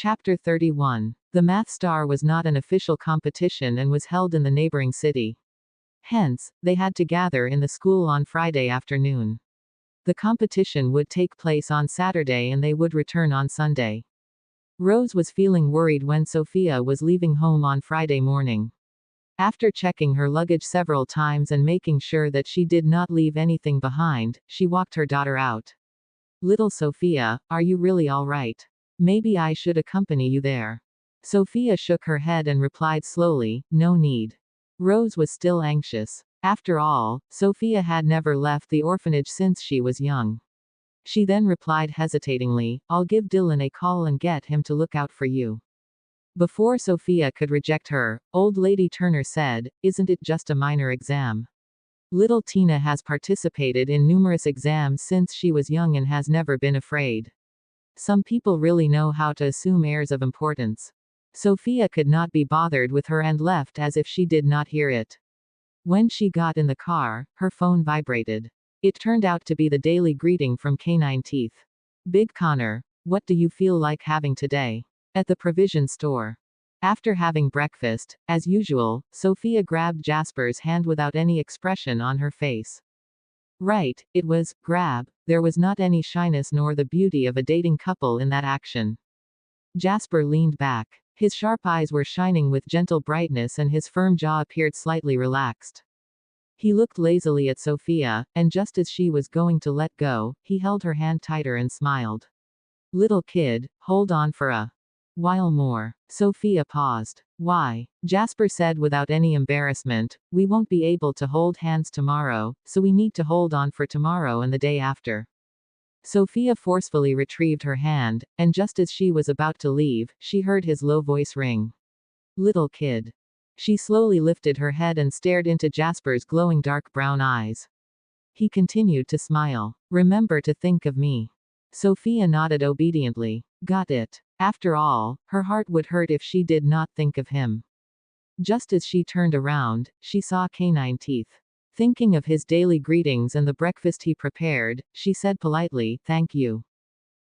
Chapter 31. The Math Star was not an official competition and was held in the neighboring city. Hence, they had to gather in the school on Friday afternoon. The competition would take place on Saturday and they would return on Sunday. Rose was feeling worried when Sophia was leaving home on Friday morning. After checking her luggage several times and making sure that she did not leave anything behind, she walked her daughter out. "Little Sophia, are you really all right? Maybe I should accompany you there." Sophia shook her head and replied slowly, "No need." Rose was still anxious. After all, Sophia had never left the orphanage since she was young. She then replied hesitatingly, "I'll give Dylan a call and get him to look out for you." Before Sophia could reject her, Old Lady Turner said, "Isn't it just a minor exam? Little Tina has participated in numerous exams since she was young and has never been afraid. Some people really know how to assume airs of importance." Sophia could not be bothered with her and left as if she did not hear it. When she got in the car, her phone vibrated. It turned out to be the daily greeting from Canine Teeth. "Big Connor, what do you feel like having today?" At the provision store. After having breakfast, as usual, Sophia grabbed Jasper's hand without any expression on her face. Right, it was grab. There was not any shyness nor the beauty of a dating couple in that action. Jasper leaned back. His sharp eyes were shining with gentle brightness and his firm jaw appeared slightly relaxed. He looked lazily at Sophia, and just as she was going to let go, he held her hand tighter and smiled. "Little kid, hold on for a while more." Sophia paused. "Why?" Jasper said without any embarrassment, "We won't be able to hold hands tomorrow, so we need to hold on for tomorrow and the day after." Sophia forcefully retrieved her hand, and just as she was about to leave, she heard his low voice ring. "Little kid." She slowly lifted her head and stared into Jasper's glowing dark brown eyes. He continued to smile. "Remember to think of me." Sophia nodded obediently. "Got it." After all, her heart would hurt if she did not think of him. Just as she turned around, she saw Canine Teeth. Thinking of his daily greetings and the breakfast he prepared, she said politely, "Thank you,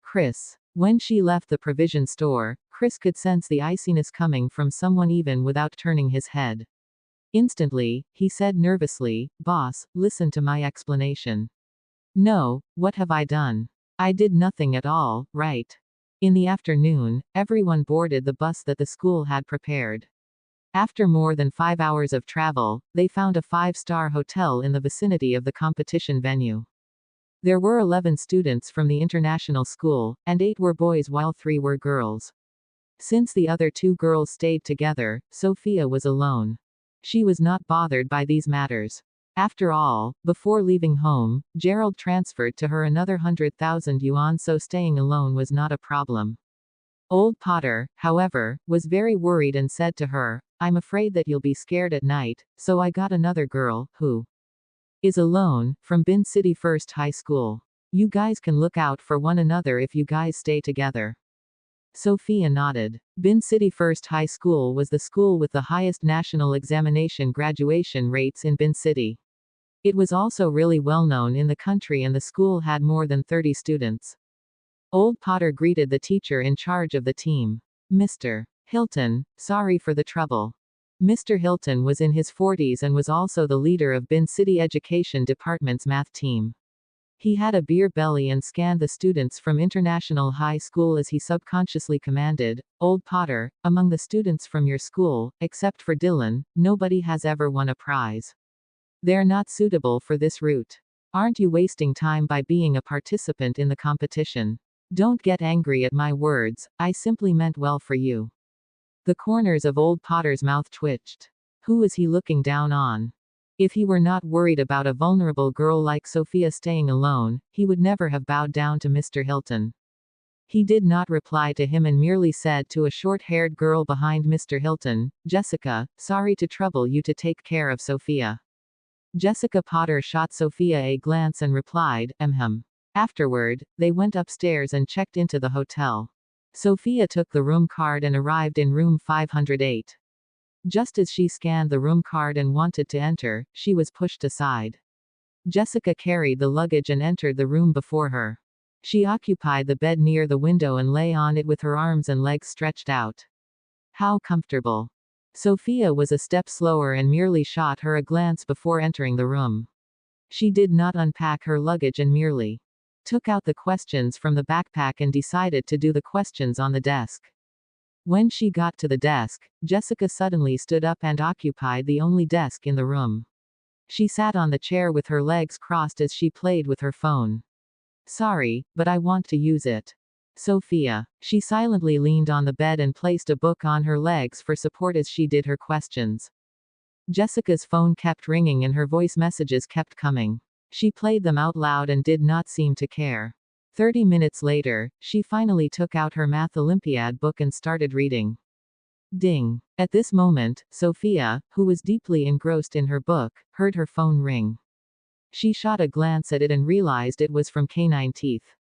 Chris." When she left the provision store, Chris could sense the iciness coming from someone even without turning his head. Instantly, he said nervously, "Boss, listen to my explanation." "No, what have I done? I did nothing at all, right?" In the afternoon, everyone boarded the bus that the school had prepared. After more than 5 hours of travel, they found a 5-star hotel in the vicinity of the competition venue. There were 11 students from the international school, and 8 were boys while 3 were girls. Since the other 2 girls stayed together, Sophia was alone. She was not bothered by these matters. After all, before leaving home, Gerald transferred to her another 100,000 yuan, so staying alone was not a problem. Old Potter, however, was very worried and said to her, "I'm afraid that you'll be scared at night, so I got another girl, who is alone, from Bin City First High School. You guys can look out for one another if you guys stay together." Sophia nodded. Bin City First High School was the school with the highest national examination graduation rates in Bin City. It was also really well known in the country and the school had more than 30 students. Old Potter greeted the teacher in charge of the team. "Mr. Hilton, sorry for the trouble." Mr. Hilton was in his 40s and was also the leader of Bin City Education Department's math team. He had a beer belly and scanned the students from International High School as he subconsciously commanded, "Old Potter, among the students from your school, except for Dylan, nobody has ever won a prize. They're not suitable for this route. Aren't you wasting time by being a participant in the competition? Don't get angry at my words, I simply meant well for you." The corners of Old Potter's mouth twitched. Who is he looking down on? If he were not worried about a vulnerable girl like Sophia staying alone, he would never have bowed down to Mr. Hilton. He did not reply to him and merely said to a short-haired girl behind Mr. Hilton, "Jessica, sorry to trouble you to take care of Sophia." Jessica Potter shot Sophia a glance and replied, Afterward, they went upstairs and checked into the hotel. Sophia took the room card and arrived in room 508. Just as she scanned the room card and wanted to enter, she was pushed aside. Jessica carried the luggage and entered the room before her. She occupied the bed near the window and lay on it with her arms and legs stretched out. How comfortable. Sophia was a step slower and merely shot her a glance before entering the room. She did not unpack her luggage and merely took out the questions from the backpack and decided to do the questions on the desk. When she got to the desk, Jessica suddenly stood up and occupied the only desk in the room. She sat on the chair with her legs crossed as she played with her phone. Sorry, but I want to use it. Sophia. She silently leaned on the bed and placed a book on her legs for support as she did her questions. Jessica's phone kept ringing and her voice messages kept coming. She played them out loud and did not seem to care. 30 minutes later, she finally took out her Math Olympiad book and started reading. Ding. At this moment, Sophia, who was deeply engrossed in her book, heard her phone ring. She shot a glance at it and realized it was from Canine Teeth.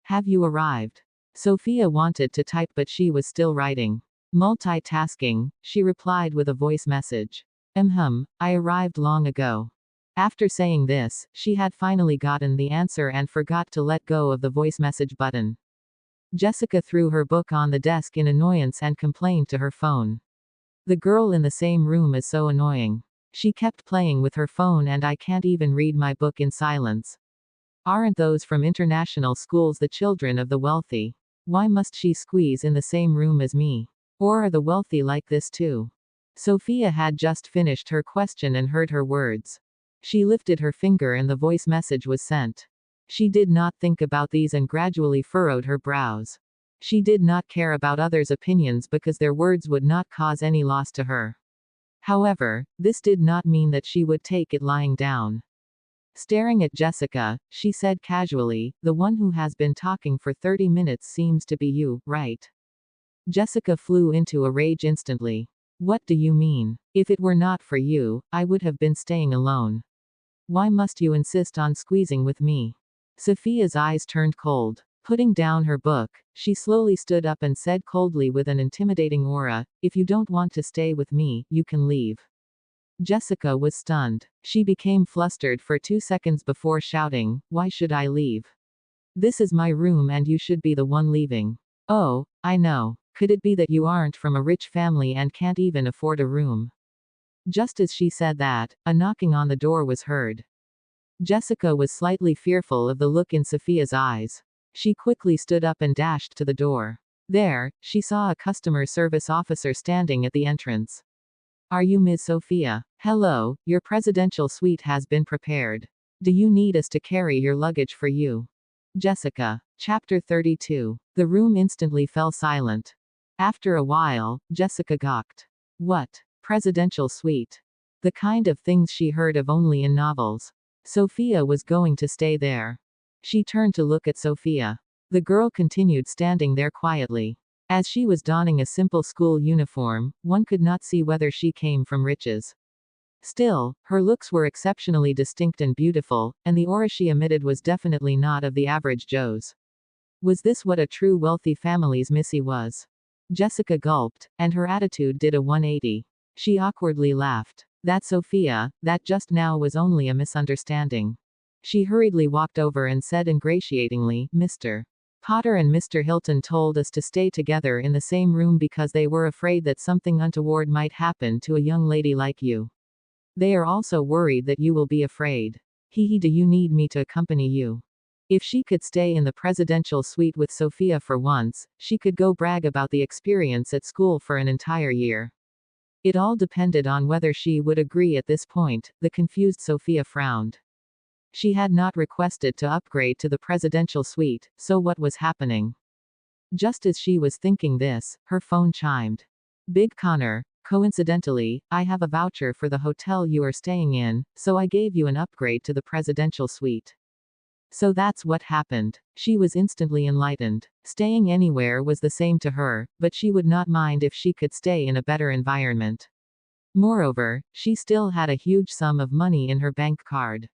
Have you arrived? Sophia wanted to type but she was still writing. Multitasking, she replied with a voice message. I arrived long ago. After saying this, she had finally gotten the answer and forgot to let go of the voice message button. Jessica threw her book on the desk in annoyance and complained to her phone. The girl in the same room is so annoying. She kept playing with her phone and I can't even read my book in silence. Aren't those from international schools the children of the wealthy? Why must she squeeze in the same room as me? Or are the wealthy like this too? Sophia had just finished her question and heard her words. She lifted her finger and the voice message was sent. She did not think about these and gradually furrowed her brows. She did not care about others' opinions because their words would not cause any loss to her. However, this did not mean that she would take it lying down. Staring at Jessica, she said casually, "The one who has been talking for 30 minutes seems to be you, right?" Jessica flew into a rage instantly. What do you mean? If it were not for you, I would have been staying alone. Why must you insist on squeezing with me? Sophia's eyes turned cold. Putting down her book, she slowly stood up and said coldly with an intimidating aura, "If you don't want to stay with me, you can leave." Jessica was stunned. She became flustered for 2 seconds before shouting, "Why should I leave? This is my room and you should be the one leaving." "Oh, I know. Could it be that you aren't from a rich family and can't even afford a room?" Just as she said that, a knocking on the door was heard. Jessica was slightly fearful of the look in Sophia's eyes. She quickly stood up and dashed to the door. There, she saw a customer service officer standing at the entrance. "Are you Ms. Sophia? Hello, your presidential suite has been prepared. Do you need us to carry your luggage for you?" Jessica. Chapter 32. The room instantly fell silent. After a while, Jessica gawked. What? Presidential suite. The kind of things she heard of only in novels. Sophia was going to stay there. She turned to look at Sophia. The girl continued standing there quietly. As she was donning a simple school uniform, one could not see whether she came from riches. Still, her looks were exceptionally distinct and beautiful, and the aura she emitted was definitely not of the average Joe's. Was this what a true wealthy family's Missy was? Jessica gulped, and her attitude did a 180. She awkwardly laughed. That Sophia, that just now was only a misunderstanding. She hurriedly walked over and said ingratiatingly, "Mr. Potter and Mr. Hilton told us to stay together in the same room because they were afraid that something untoward might happen to a young lady like you. They are also worried that you will be afraid. Do you need me to accompany you?" If she could stay in the presidential suite with Sophia for once, she could go brag about the experience at school for an entire year. It all depended on whether she would agree at this point. The confused Sophia frowned. She had not requested to upgrade to the presidential suite, so what was happening? Just as she was thinking this, her phone chimed. "Big Connor, coincidentally, I have a voucher for the hotel you are staying in, so I gave you an upgrade to the presidential suite." So that's what happened. She was instantly enlightened. Staying anywhere was the same to her, but she would not mind if she could stay in a better environment. Moreover, she still had a huge sum of money in her bank card.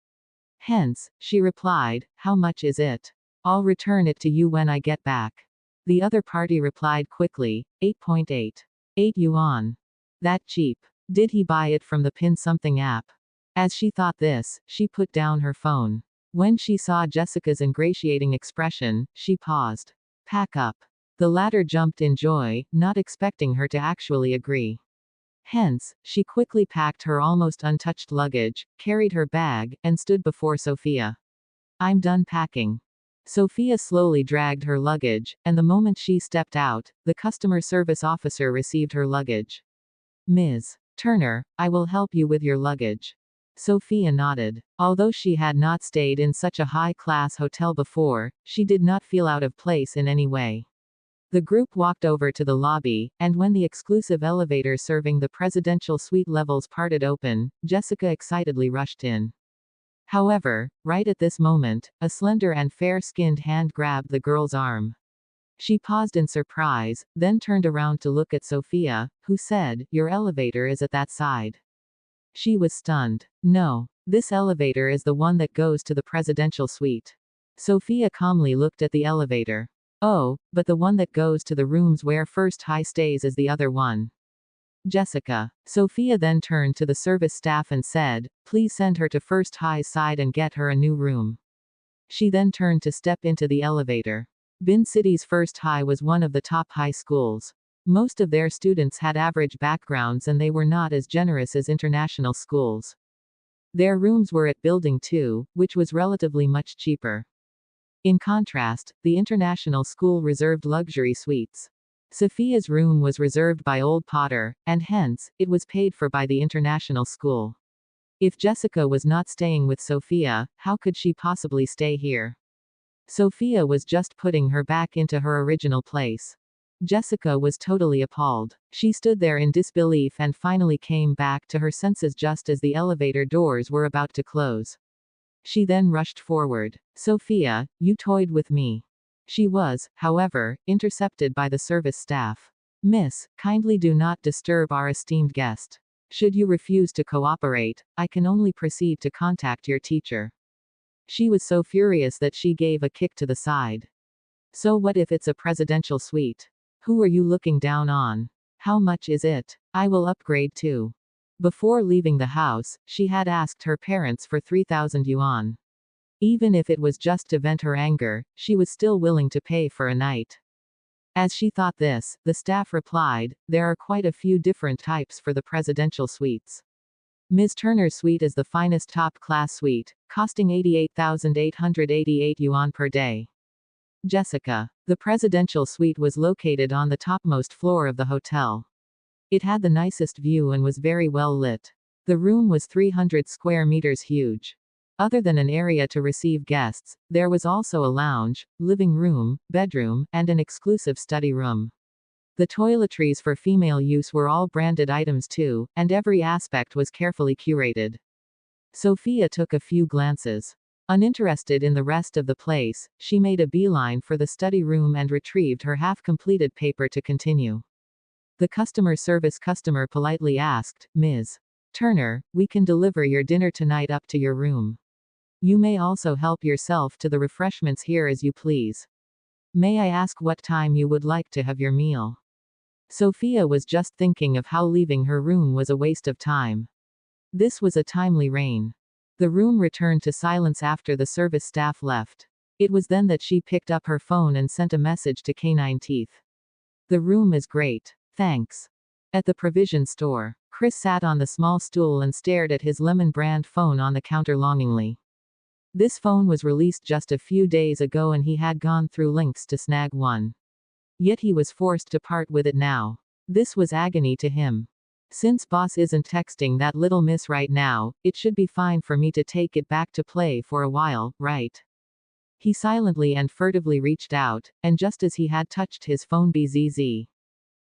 Hence, she replied, "How much is it? I'll return it to you when I get back." The other party replied quickly, 8.8. 8 yuan. That cheap. Did he buy it from the Pin Something app? As she thought this, she put down her phone. When she saw Jessica's ingratiating expression, she paused. Pack up. The latter jumped in joy, not expecting her to actually agree. Hence, she quickly packed her almost untouched luggage, carried her bag, and stood before Sophia. I'm done packing. Sophia slowly dragged her luggage, and the moment she stepped out, the customer service officer received her luggage. Ms. Turner, I will help you with your luggage. Sophia nodded. Although she had not stayed in such a high-class hotel before, she did not feel out of place in any way. The group walked over to the lobby, and when the exclusive elevator serving the presidential suite levels parted open, Jessica excitedly rushed in. However, right at this moment, a slender and fair-skinned hand grabbed the girl's arm. She paused in surprise, then turned around to look at Sophia, who said, "Your elevator is at that side." She was stunned. "No. This elevator is the one that goes to the presidential suite." Sophia calmly looked at the elevator. "Oh, but the one that goes to the rooms where First High stays is the other one." Jessica. Sophia then turned to the service staff and said, "Please send her to First High's side and get her a new room." She then turned to step into the elevator. Bin City's First High was one of the top high schools. Most of their students had average backgrounds and they were not as generous as international schools. Their rooms were at Building 2, which was relatively much cheaper. In contrast, the international school reserved luxury suites. Sophia's room was reserved by Old Potter, and hence, it was paid for by the international school. If Jessica was not staying with Sophia, how could she possibly stay here? Sophia was just putting her back into her original place. Jessica was totally appalled. She stood there in disbelief and finally came back to her senses just as the elevator doors were about to close. She then rushed forward. "Sophia, you toyed with me." She was, however, intercepted by the service staff. "Miss, kindly do not disturb our esteemed guest. Should you refuse to cooperate, I can only proceed to contact your teacher." She was so furious that she gave a kick to the side. "So what if it's a presidential suite? Who are you looking down on? How much is it? I will upgrade too." Before leaving the house, she had asked her parents for 3,000 yuan. Even if it was just to vent her anger, she was still willing to pay for a night. As she thought this, the staff replied, "There are quite a few different types for the presidential suites. Ms. Turner's suite is the finest top-class suite, costing 88,888 yuan per day." Jessica. The presidential suite was located on the topmost floor of the hotel. It had the nicest view and was very well lit. The room was 300 square meters huge. Other than an area to receive guests, there was also a lounge, living room, bedroom, and an exclusive study room. The toiletries for female use were all branded items too, and every aspect was carefully curated. Sophia took a few glances. Uninterested in the rest of the place, she made a beeline for the study room and retrieved her half-completed paper to continue. The customer service customer politely asked, "Ms. Turner, we can deliver your dinner tonight up to your room. You may also help yourself to the refreshments here as you please. May I ask what time you would like to have your meal?" Sophia was just thinking of how leaving her room was a waste of time. This was a timely rain. The room returned to silence after the service staff left. It was then that she picked up her phone and sent a message to Canine Teeth. "The room is great. Thanks." At the provision store, Chris sat on the small stool and stared at his Lemon brand phone on the counter longingly. This phone was released just a few days ago and he had gone through links to snag one. Yet he was forced to part with it now. This was agony to him. "Since boss isn't texting that little miss right now, it should be fine for me to take it back to play for a while, right?" He silently and furtively reached out, and just as he had touched his phone, bzz.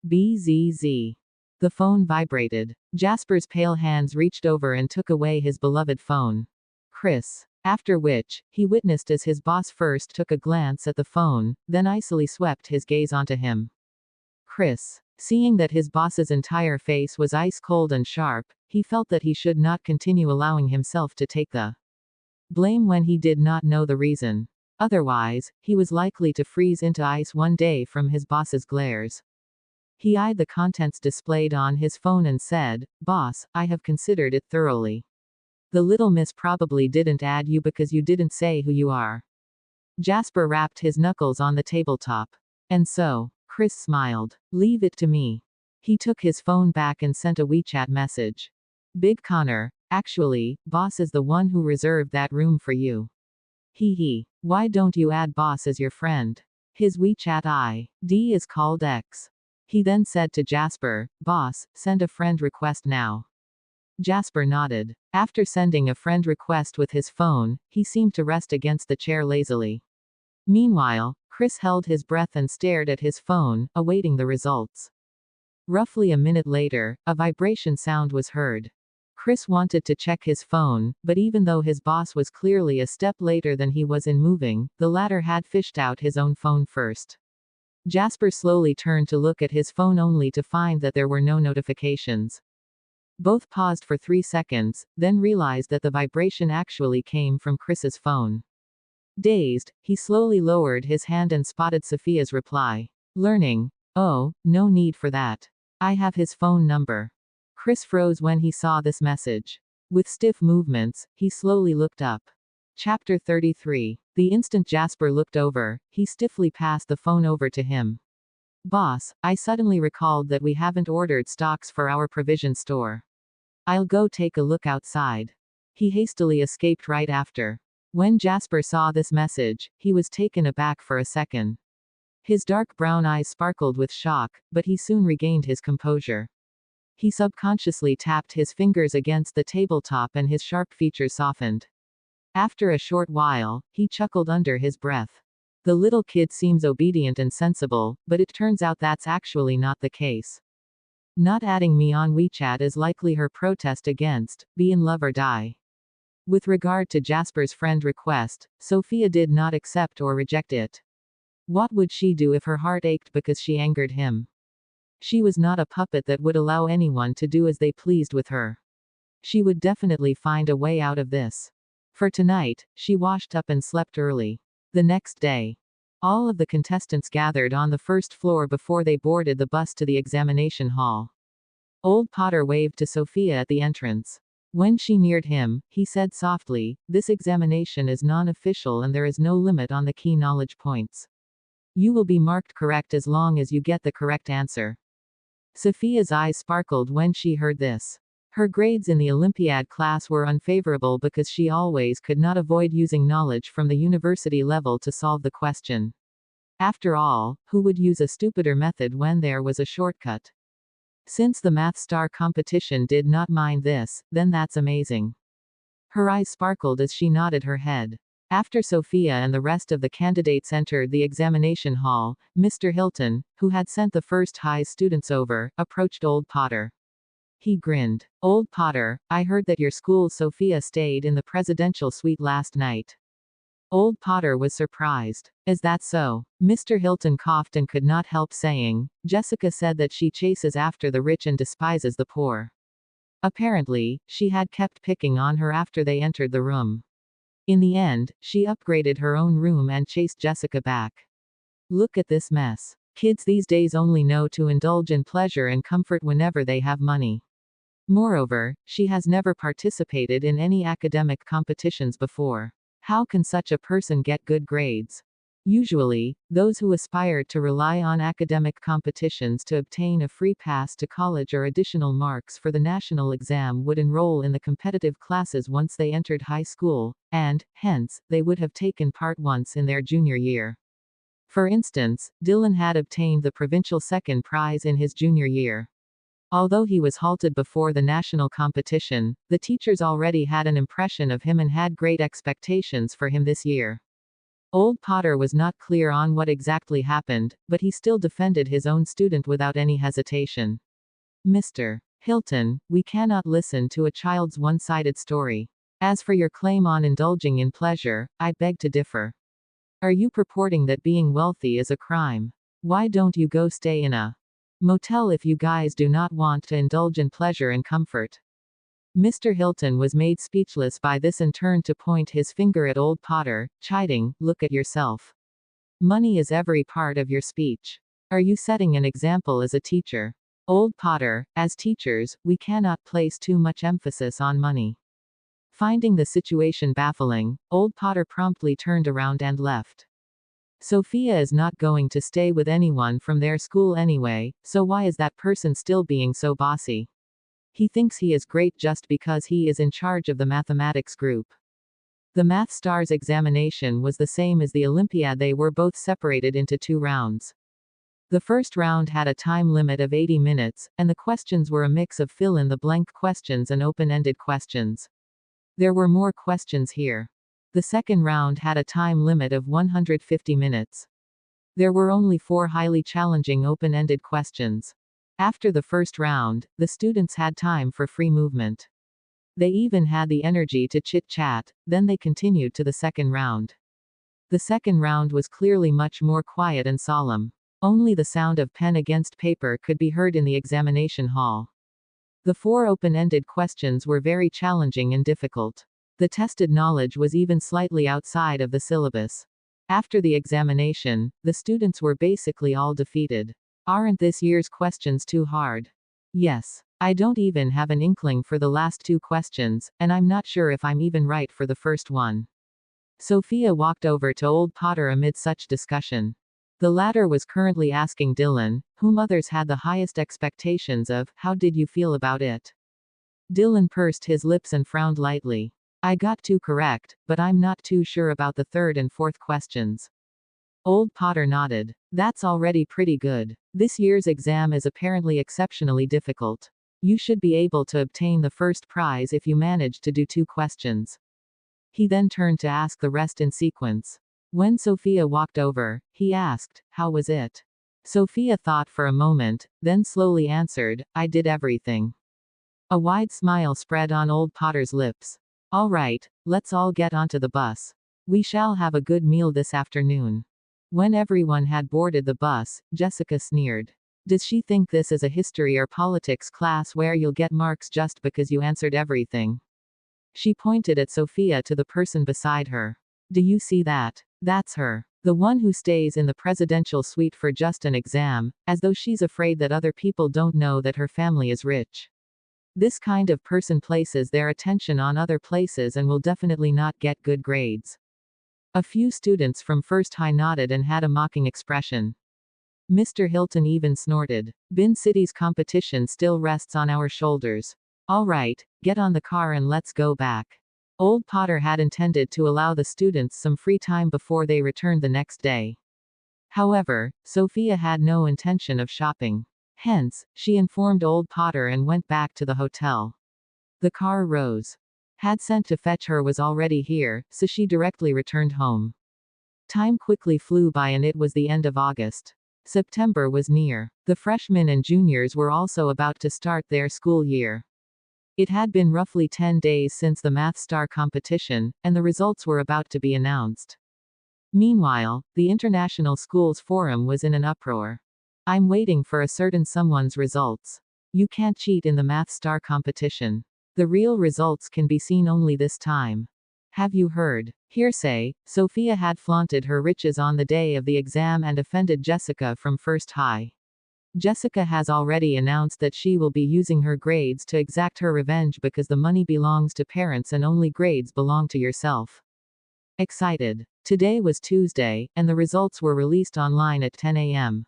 Bzz. The phone vibrated. Jasper's pale hands reached over and took away his beloved phone. Chris. After which, he witnessed as his boss first took a glance at the phone, then icily swept his gaze onto him. Chris. Seeing that his boss's entire face was ice cold and sharp, he felt that he should not continue allowing himself to take the blame when he did not know the reason. Otherwise, he was likely to freeze into ice one day from his boss's glares. He eyed the contents displayed on his phone and said, "Boss, I have considered it thoroughly. The little miss probably didn't add you because you didn't say who you are. Jasper rapped his knuckles on the tabletop. And so, Chris smiled. Leave it to me. He took his phone back and sent a WeChat message. Big Connor, actually, boss is the one who reserved that room for you. Hee hee. Why don't you add boss as your friend? His WeChat ID is called X. He then said to Jasper, boss, send a friend request now. Jasper nodded. After sending a friend request with his phone, he seemed to rest against the chair lazily. Meanwhile, Chris held his breath and stared at his phone, awaiting the results. Roughly a minute later, a vibration sound was heard. Chris wanted to check his phone, but even though his boss was clearly a step later than he was in moving, the latter had fished out his own phone first. Jasper slowly turned to look at his phone only to find that there were no notifications. Both paused for 3 seconds, then realized that the vibration actually came from Chris's phone. Dazed, he slowly lowered his hand and spotted Sophia's reply. Learning. Oh, no need for that. I have his phone number. Chris froze when he saw this message. With stiff movements, he slowly looked up. Chapter 33. The instant Jasper looked over, he stiffly passed the phone over to him. Boss, I suddenly recalled that we haven't ordered stocks for our provision store. I'll go take a look outside. He hastily escaped right after. When Jasper saw this message, he was taken aback for a second. His dark brown eyes sparkled with shock, but he soon regained his composure. He subconsciously tapped his fingers against the tabletop and his sharp features softened. After a short while, he chuckled under his breath. The little kid seems obedient and sensible, but it turns out that's actually not the case. Not adding me on WeChat is likely her protest against, be in love or die. With regard to Jasper's friend request, Sophia did not accept or reject it. What would she do if her heart ached because she angered him? She was not a puppet that would allow anyone to do as they pleased with her. She would definitely find a way out of this. For tonight, she washed up and slept early. The next day, all of the contestants gathered on the first floor before they boarded the bus to the examination hall. Old Potter waved to Sophia at the entrance. When she neared him, he said softly, "This examination is non-official and there is no limit on the key knowledge points. You will be marked correct as long as you get the correct answer." Sophia's eyes sparkled when she heard this. Her grades in the Olympiad class were unfavorable because she always could not avoid using knowledge from the university level to solve the question. After all, who would use a stupider method when there was a shortcut? Since the Math Star competition did not mind this, then that's amazing. Her eyes sparkled as she nodded her head. After Sophia and the rest of the candidates entered the examination hall, Mr. Hilton, who had sent the first high students over, approached Old Potter. He grinned. "Old Potter, I heard that your school Sophia stayed in the presidential suite last night." Old Potter was surprised. "Is that so?" Mr. Hilton coughed and could not help saying, "Jessica said that she chases after the rich and despises the poor." Apparently, she had kept picking on her after they entered the room. In the end, she upgraded her own room and chased Jessica back. Look at this mess. Kids these days only know to indulge in pleasure and comfort whenever they have money. Moreover, she has never participated in any academic competitions before. How can such a person get good grades? Usually, those who aspired to rely on academic competitions to obtain a free pass to college or additional marks for the national exam would enroll in the competitive classes once they entered high school, and, hence, they would have taken part once in their junior year. For instance, Dylan had obtained the provincial second prize in his junior year. Although he was halted before the national competition, the teachers already had an impression of him and had great expectations for him this year. Old Potter was not clear on what exactly happened, but he still defended his own student without any hesitation. "Mr. Hilton, we cannot listen to a child's one-sided story. As for your claim on indulging in pleasure, I beg to differ. Are you purporting that being wealthy is a crime? Why don't you go stay in a motel if you guys do not want to indulge in pleasure and comfort?" Mr. Hilton was made speechless by this and turned to point his finger at Old Potter, chiding, "Look at yourself. Money is every part of your speech. Are you setting an example as a teacher?" Old Potter, as teachers, we cannot place too much emphasis on money. Finding the situation baffling, old Potter promptly turned around and left. Sophia is not going to stay with anyone from their school anyway, so why is that person still being so bossy? He thinks he is great just because he is in charge of the mathematics group. The Math Stars examination was the same as the Olympiad. They were both separated into 2 rounds. The first round had a time limit of 80 minutes, and the questions were a mix of fill-in-the-blank questions and open-ended questions. There were more questions here. The second round had a time limit of 150 minutes. There were only 4 highly challenging open-ended questions. After the first round, the students had time for free movement. They even had the energy to chit-chat, then they continued to the second round. The second round was clearly much more quiet and solemn. Only the sound of pen against paper could be heard in the examination hall. The 4 open-ended questions were very challenging and difficult. The tested knowledge was even slightly outside of the syllabus. After the examination, the students were basically all defeated. Aren't this year's questions too hard? Yes. I don't even have an inkling for the last 2 questions, and I'm not sure if I'm even right for the first one. Sophia walked over to old Potter amid such discussion. The latter was currently asking Dylan, whom others had the highest expectations of, how did you feel about it? Dylan pursed his lips and frowned lightly. I got 2 correct, but I'm not too sure about the third and fourth questions. Old Potter nodded. That's already pretty good. This year's exam is apparently exceptionally difficult. You should be able to obtain the first prize if you manage to do 2 questions. He then turned to ask the rest in sequence. When Sophia walked over, he asked, how was it? Sophia thought for a moment, then slowly answered, I did everything. A wide smile spread on old Potter's lips. All right, let's all get onto the bus. We shall have a good meal this afternoon. When everyone had boarded the bus, Jessica sneered. Does she think this is a history or politics class where you'll get marks just because you answered everything? She pointed at Sophia to the person beside her. Do you see that? That's her. The one who stays in the presidential suite for just an exam, as though she's afraid that other people don't know that her family is rich. This kind of person places their attention on other places and will definitely not get good grades. A few students from First High nodded and had a mocking expression. Mr. Hilton even snorted. Bin City's competition still rests on our shoulders. All right, get on the car and let's go back. Old Potter had intended to allow the students some free time before they returned the next day. However, Sophia had no intention of shopping. Hence, she informed old Potter and went back to the hotel. The car Rose had sent to fetch her was already here, so she directly returned home. Time quickly flew by and it was the end of August. September was near. The freshmen and juniors were also about to start their school year. It had been roughly 10 days since the Math Star competition, and the results were about to be announced. Meanwhile, the International Schools Forum was in an uproar. I'm waiting for a certain someone's results. You can't cheat in the Math Star competition. The real results can be seen only this time. Have you heard? Hearsay. Sophia had flaunted her riches on the day of the exam and offended Jessica from First High. Jessica has already announced that she will be using her grades to exact her revenge because the money belongs to parents and only grades belong to yourself. Excited. Today was Tuesday, and the results were released online at 10 a.m.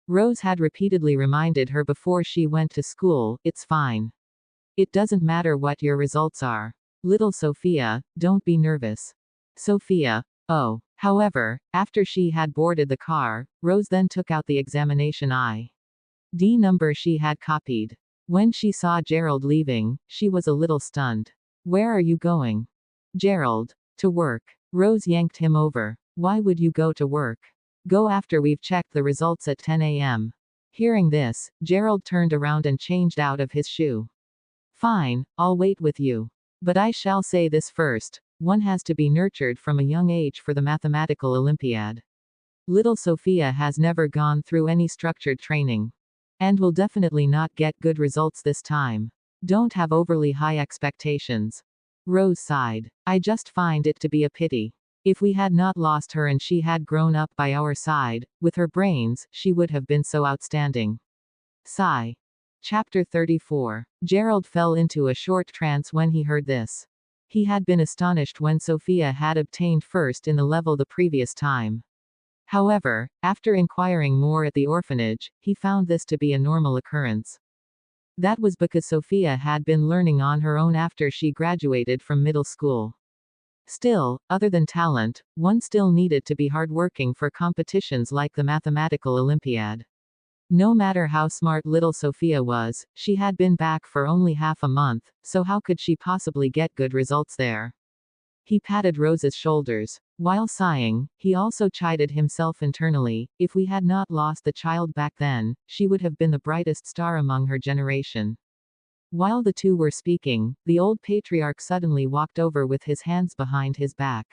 Rose had repeatedly reminded her before she went to school, it's fine. It doesn't matter what your results are. Little Sophia, don't be nervous. Sophia, oh. However, after she had boarded the car, Rose then took out the examination ID number she had copied. When she saw Gerald leaving, she was a little stunned. Where are you going? Gerald. To work. Rose yanked him over. Why would you go to work? Go after we've checked the results at 10 a.m. Hearing this, Gerald turned around and changed out of his shoe. Fine, I'll wait with you. But I shall say this first, one has to be nurtured from a young age for the mathematical Olympiad. Little Sophia has never gone through any structured training. And will definitely not get good results this time. Don't have overly high expectations. Rose sighed. I just find it to be a pity. If we had not lost her and she had grown up by our side, with her brains, she would have been so outstanding. Sigh. Chapter 34. Gerald fell into a short trance when he heard this. He had been astonished when Sophia had obtained first in the level the previous time. However, after inquiring more at the orphanage, he found this to be a normal occurrence. That was because Sophia had been learning on her own after she graduated from middle school. Still, other than talent, one still needed to be hardworking for competitions like the Mathematical Olympiad. No matter how smart little Sophia was, she had been back for only half a month, so how could she possibly get good results there? He patted Rose's shoulders. While sighing, he also chided himself internally. If we had not lost the child back then, she would have been the brightest star among her generation. While the two were speaking, the old patriarch suddenly walked over with his hands behind his back.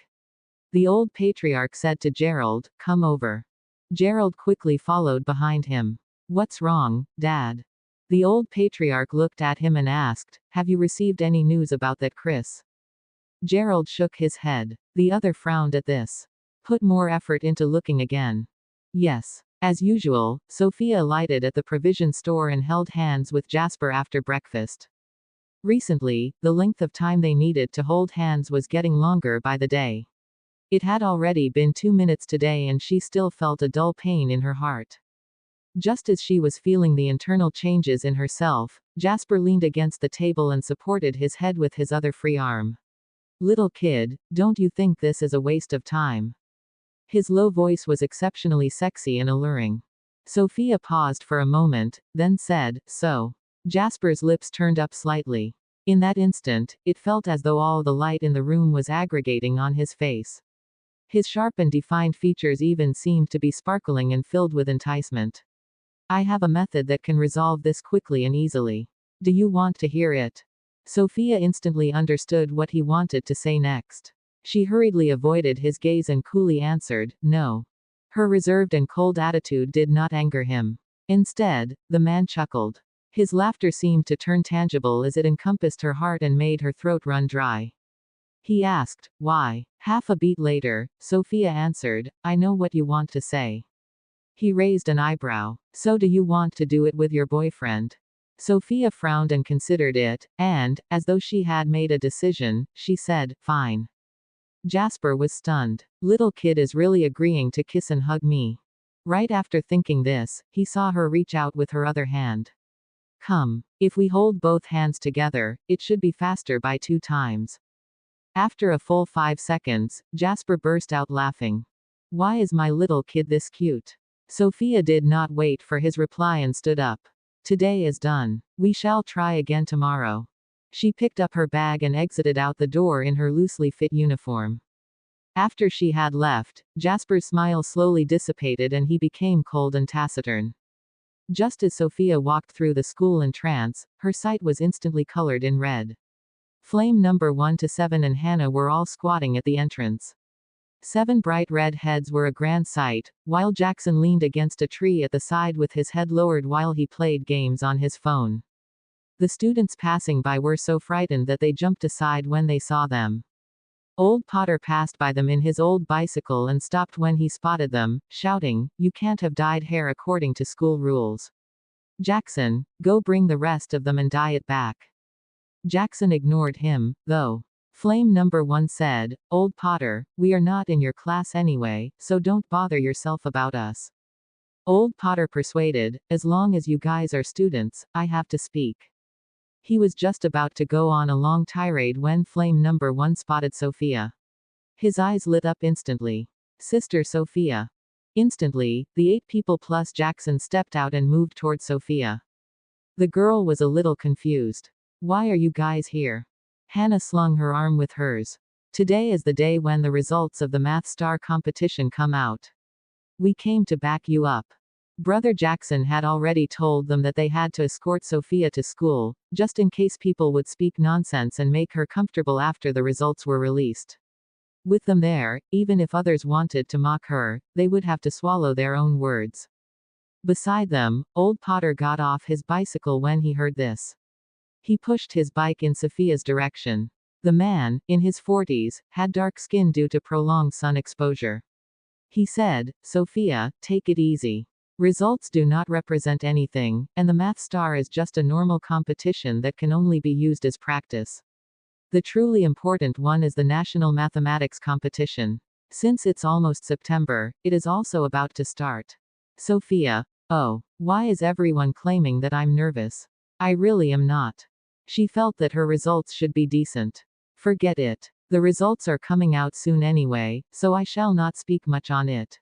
The old patriarch said to Gerald, "Come over." Gerald quickly followed behind him. "What's wrong, Dad?" The old patriarch looked at him and asked, "Have you received any news about that Chris?" Gerald shook his head. The other frowned at this. "Put more effort into looking again." "Yes." As usual, Sophia alighted at the provision store and held hands with Jasper after breakfast. Recently, the length of time they needed to hold hands was getting longer by the day. It had already been 2 minutes today and she still felt a dull pain in her heart. Just as she was feeling the internal changes in herself, Jasper leaned against the table and supported his head with his other free arm. "Little kid, don't you think this is a waste of time?" His low voice was exceptionally sexy and alluring. Sophia paused for a moment, then said, "So." Jasper's lips turned up slightly. In that instant, it felt as though all the light in the room was aggregating on his face. His sharp and defined features even seemed to be sparkling and filled with enticement. "I have a method that can resolve this quickly and easily. Do you want to hear it?" Sophia instantly understood what he wanted to say next. She hurriedly avoided his gaze and coolly answered, "No." Her reserved and cold attitude did not anger him. Instead, the man chuckled. His laughter seemed to turn tangible as it encompassed her heart and made her throat run dry. He asked, "Why?" Half a beat later, Sophia answered, "I know what you want to say." He raised an eyebrow. "So do you want to do it with your boyfriend?" Sophia frowned and considered it, and, as though she had made a decision, she said, "Fine." Jasper was stunned. Little kid is really agreeing to kiss and hug me. Right after thinking this, he saw her reach out with her other hand. "Come. If we hold both hands together, it should be faster by 2 times. After a full 5 seconds, Jasper burst out laughing. "Why is my little kid this cute?" Sophia did not wait for his reply and stood up. "Today is done. We shall try again tomorrow." She picked up her bag and exited out the door in her loosely fit uniform. After she had left, Jasper's smile slowly dissipated and he became cold and taciturn. Just as Sophia walked through the school entrance, her sight was instantly colored in red. Flame number 1 to 7 and Hannah were all squatting at the entrance. 7 bright red heads were a grand sight, while Jackson leaned against a tree at the side with his head lowered while he played games on his phone. The students passing by were so frightened that they jumped aside when they saw them. Old Potter passed by them in his old bicycle and stopped when he spotted them, shouting, "You can't have dyed hair according to school rules. Jackson, go bring the rest of them and dye it back." Jackson ignored him, though. Flame number 1 said, "Old Potter, we are not in your class anyway, so don't bother yourself about us." Old Potter persuaded, "As long as you guys are students, I have to speak." He was just about to go on a long tirade when Flame number 1 spotted Sophia. His eyes lit up instantly. "Sister Sophia." Instantly, the 8 people plus Jackson stepped out and moved toward Sophia. The girl was a little confused. "Why are you guys here?" Hannah slung her arm with hers. "Today is the day when the results of the Math Star competition come out. We came to back you up." Brother Jackson had already told them that they had to escort Sophia to school, just in case people would speak nonsense and make her comfortable after the results were released. With them there, even if others wanted to mock her, they would have to swallow their own words. Beside them, Old Potter got off his bicycle when he heard this. He pushed his bike in Sophia's direction. The man, in his 40s, had dark skin due to prolonged sun exposure. He said, "Sophia, take it easy. Results do not represent anything, and the Math Star is just a normal competition that can only be used as practice. The truly important one is the National Mathematics Competition. Since it's almost September, it is also about to start. Sophia. Oh, why is everyone claiming that I'm nervous? I really am not. She felt that her results should be decent. Forget it. The results are coming out soon anyway, so I shall not speak much on it.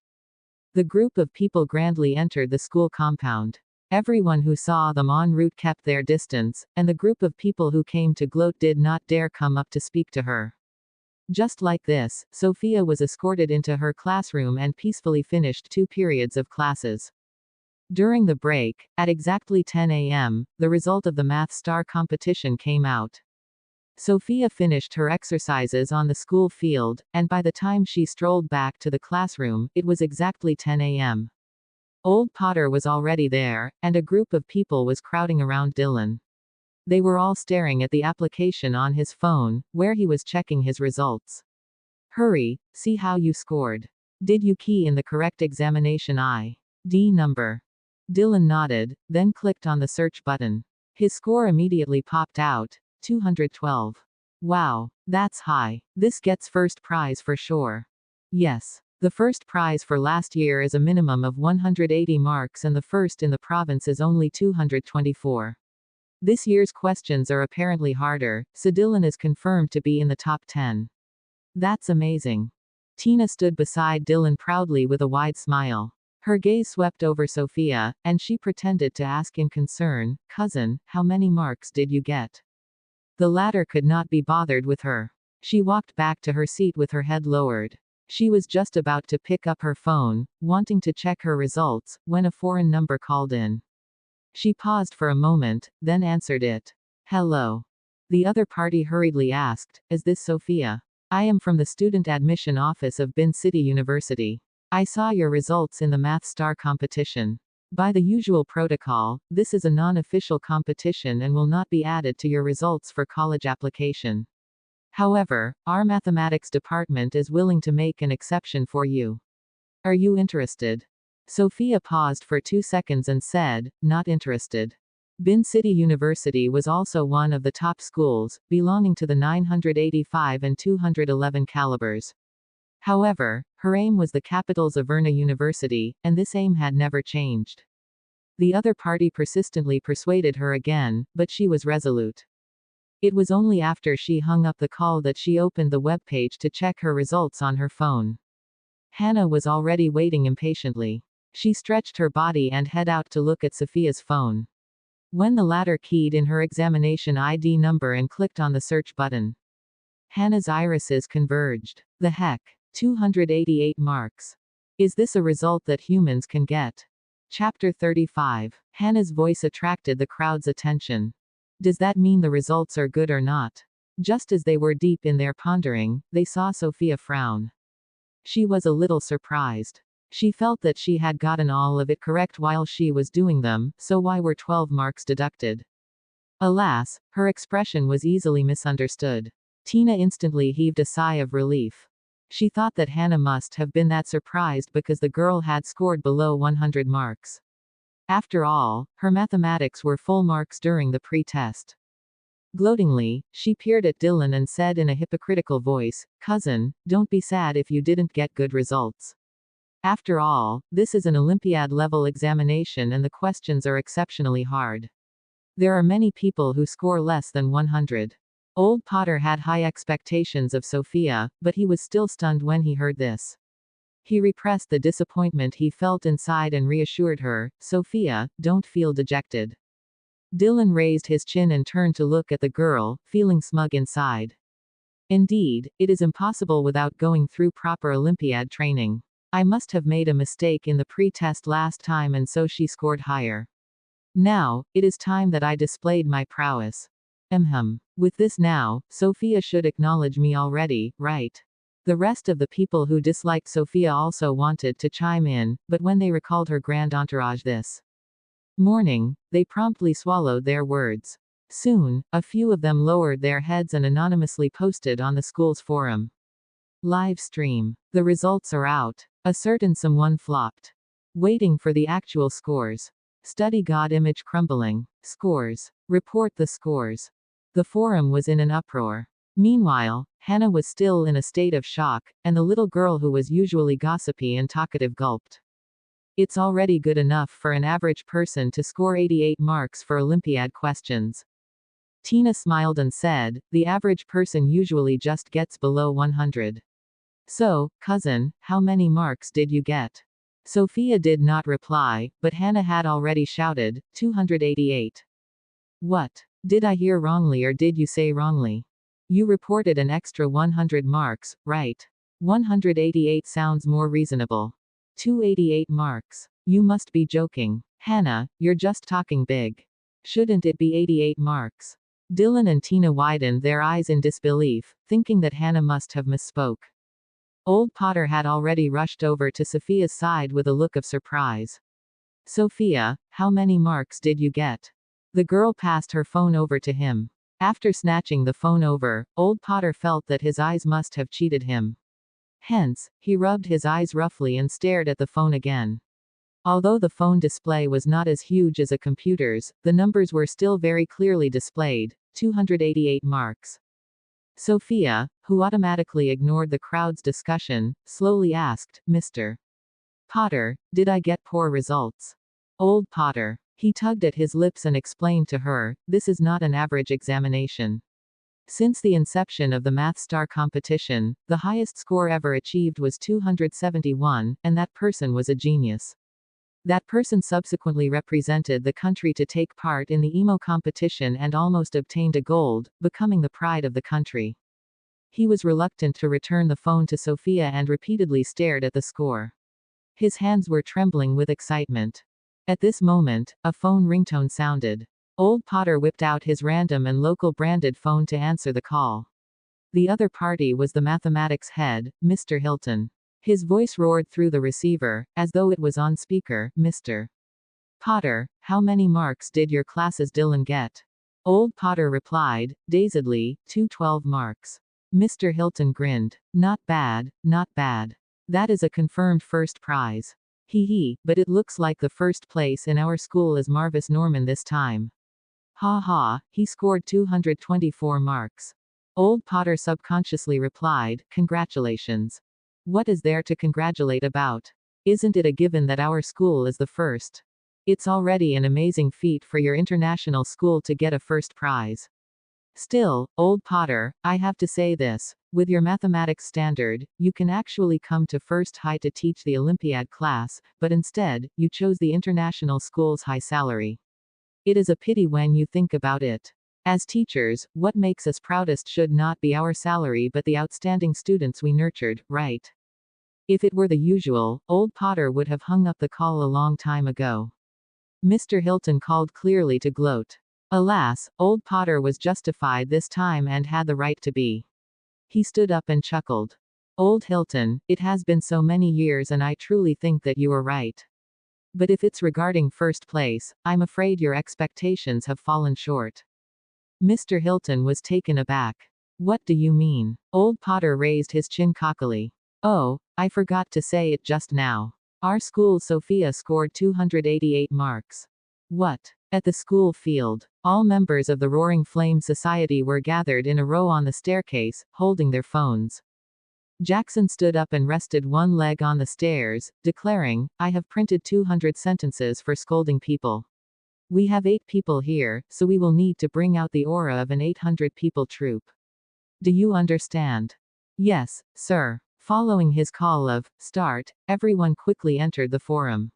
The group of people grandly entered the school compound. Everyone who saw them en route kept their distance, and the group of people who came to gloat did not dare come up to speak to her. Just like this, Sophia was escorted into her classroom and peacefully finished 2 periods of classes. During the break, at exactly 10 a.m., the result of the Math Star competition came out. Sophia finished her exercises on the school field, and by the time she strolled back to the classroom, it was exactly 10 a.m. Old Potter was already there, and a group of people was crowding around Dylan. They were all staring at the application on his phone, where he was checking his results. Hurry, see how you scored. Did you key in the correct examination ID number? Dylan nodded, then clicked on the search button. His score immediately popped out, 212. Wow, that's high. This gets first prize for sure. Yes. The first prize for last year is a minimum of 180 marks and the first in the province is only 224. This year's questions are apparently harder, so Dylan is confirmed to be in the top 10. That's amazing. Tina stood beside Dylan proudly with a wide smile. Her gaze swept over Sophia, and she pretended to ask in concern, "Cousin, how many marks did you get?" The latter could not be bothered with her. She walked back to her seat with her head lowered. She was just about to pick up her phone, wanting to check her results, when a foreign number called in. She paused for a moment, then answered it. Hello. The other party hurriedly asked, Is this Sophia? I am from the Student Admission Office of Bin City University. I saw your results in the Math Star competition. By the usual protocol, this is a non-official competition and will not be added to your results for college application. However, our mathematics department is willing to make an exception for you. Are you interested? Sophia paused for 2 seconds and said, Not interested. Bin City University was also one of the top schools, belonging to the 985 and 211 calibers. However, her aim was the capital's Averna University, and this aim had never changed. The other party persistently persuaded her again, but she was resolute. It was only after she hung up the call that she opened the web page to check her results on her phone. Hannah was already waiting impatiently. She stretched her body and head out to look at Sophia's phone. When the latter keyed in her examination ID number and clicked on the search button, Hannah's irises converged. The heck? 288 marks. Is this a result that humans can get? Chapter 35. Hannah's voice attracted the crowd's attention. Does that mean the results are good or not? Just as they were deep in their pondering, they saw Sophia frown. She was a little surprised. She felt that she had gotten all of it correct while she was doing them, so why were 12 marks deducted? Alas, her expression was easily misunderstood. Tina instantly heaved a sigh of relief. She thought that Hannah must have been that surprised because the girl had scored below 100 marks. After all, her mathematics were full marks during the pre-test. Gloatingly, she peered at Dylan and said in a hypocritical voice, Cousin, don't be sad if you didn't get good results. After all, this is an Olympiad-level examination and the questions are exceptionally hard. There are many people who score less than 100. Old Potter had high expectations of Sophia, but he was still stunned when he heard this. He repressed the disappointment he felt inside and reassured her, Sophia, don't feel dejected. Dylan raised his chin and turned to look at the girl, feeling smug inside. Indeed, it is impossible without going through proper Olympiad training. I must have made a mistake in the pre-test last time and so she scored higher. Now, it is time that I displayed my prowess. With this now, Sophia should acknowledge me already, right? The rest of the people who disliked Sophia also wanted to chime in, but when they recalled her grand entourage this morning, they promptly swallowed their words. Soon, a few of them lowered their heads and anonymously posted on the school's forum. Live stream. The results are out. A certain someone flopped. Waiting for the actual scores. Study God image crumbling. Scores. Report the scores. The forum was in an uproar. Meanwhile, Hannah was still in a state of shock, and the little girl who was usually gossipy and talkative gulped. It's already good enough for an average person to score 88 marks for Olympiad questions. Tina smiled and said, the average person usually just gets below 100. So, cousin, how many marks did you get? Sophia did not reply, but Hannah had already shouted, 288. What? Did I hear wrongly or did you say wrongly? You reported an extra 100 marks, right? 188 sounds more reasonable. 288 marks. You must be joking. Hannah, you're just talking big. Shouldn't it be 88 marks? Dylan and Tina widened their eyes in disbelief, thinking that Hannah must have misspoke. Old Potter had already rushed over to Sophia's side with a look of surprise. Sophia, how many marks did you get? The girl passed her phone over to him. After snatching the phone over, Old Potter felt that his eyes must have cheated him. Hence, he rubbed his eyes roughly and stared at the phone again. Although the phone display was not as huge as a computer's, the numbers were still very clearly displayed, 288 marks. Sophia, who automatically ignored the crowd's discussion, slowly asked, Mr. Potter, did I get poor results? Old Potter. He tugged at his lips and explained to her, this is not an average examination. Since the inception of the Math Star competition, the highest score ever achieved was 271, and that person was a genius. That person subsequently represented the country to take part in the emo competition and almost obtained a gold, becoming the pride of the country. He was reluctant to return the phone to Sophia and repeatedly stared at the score. His hands were trembling with excitement. At this moment, a phone ringtone sounded. Old Potter whipped out his random and local branded phone to answer the call. The other party was the mathematics head, Mr. Hilton. His voice roared through the receiver, as though it was on speaker, Mr. Potter, how many marks did your class's Dylan get? Old Potter replied, dazedly, 212 marks. Mr. Hilton grinned. Not bad, not bad. That is a confirmed first prize. Hee, but it looks like the first place in our school is Marvis Norman this time. Ha ha, he scored 224 marks. Old Potter subconsciously replied, congratulations. What is there to congratulate about? Isn't it a given that our school is the first? It's already an amazing feat for your international school to get a first prize. Still, Old Potter, I have to say this, with your mathematics standard, you can actually come to first high to teach the Olympiad class, but instead, you chose the international school's high salary. It is a pity when you think about it. As teachers, what makes us proudest should not be our salary but the outstanding students we nurtured, right? If it were the usual, Old Potter would have hung up the call a long time ago. Mr. Hilton called clearly to gloat. Alas, Old Potter was justified this time and had the right to be. He stood up and chuckled. Old Hilton, it has been so many years and I truly think that you are right. But if it's regarding first place, I'm afraid your expectations have fallen short. Mr. Hilton was taken aback. What do you mean? Old Potter raised his chin cockily. Oh, I forgot to say it just now. Our school Sophia scored 288 marks. What? At the school field, all members of the Roaring Flame Society were gathered in a row on the staircase, holding their phones. Jackson stood up and rested one leg on the stairs, declaring, I have printed 200 sentences for scolding people. We have 8 people here, so we will need to bring out the aura of an 800-people troop. Do you understand? Yes, sir. Following his call of, start, everyone quickly entered the forum.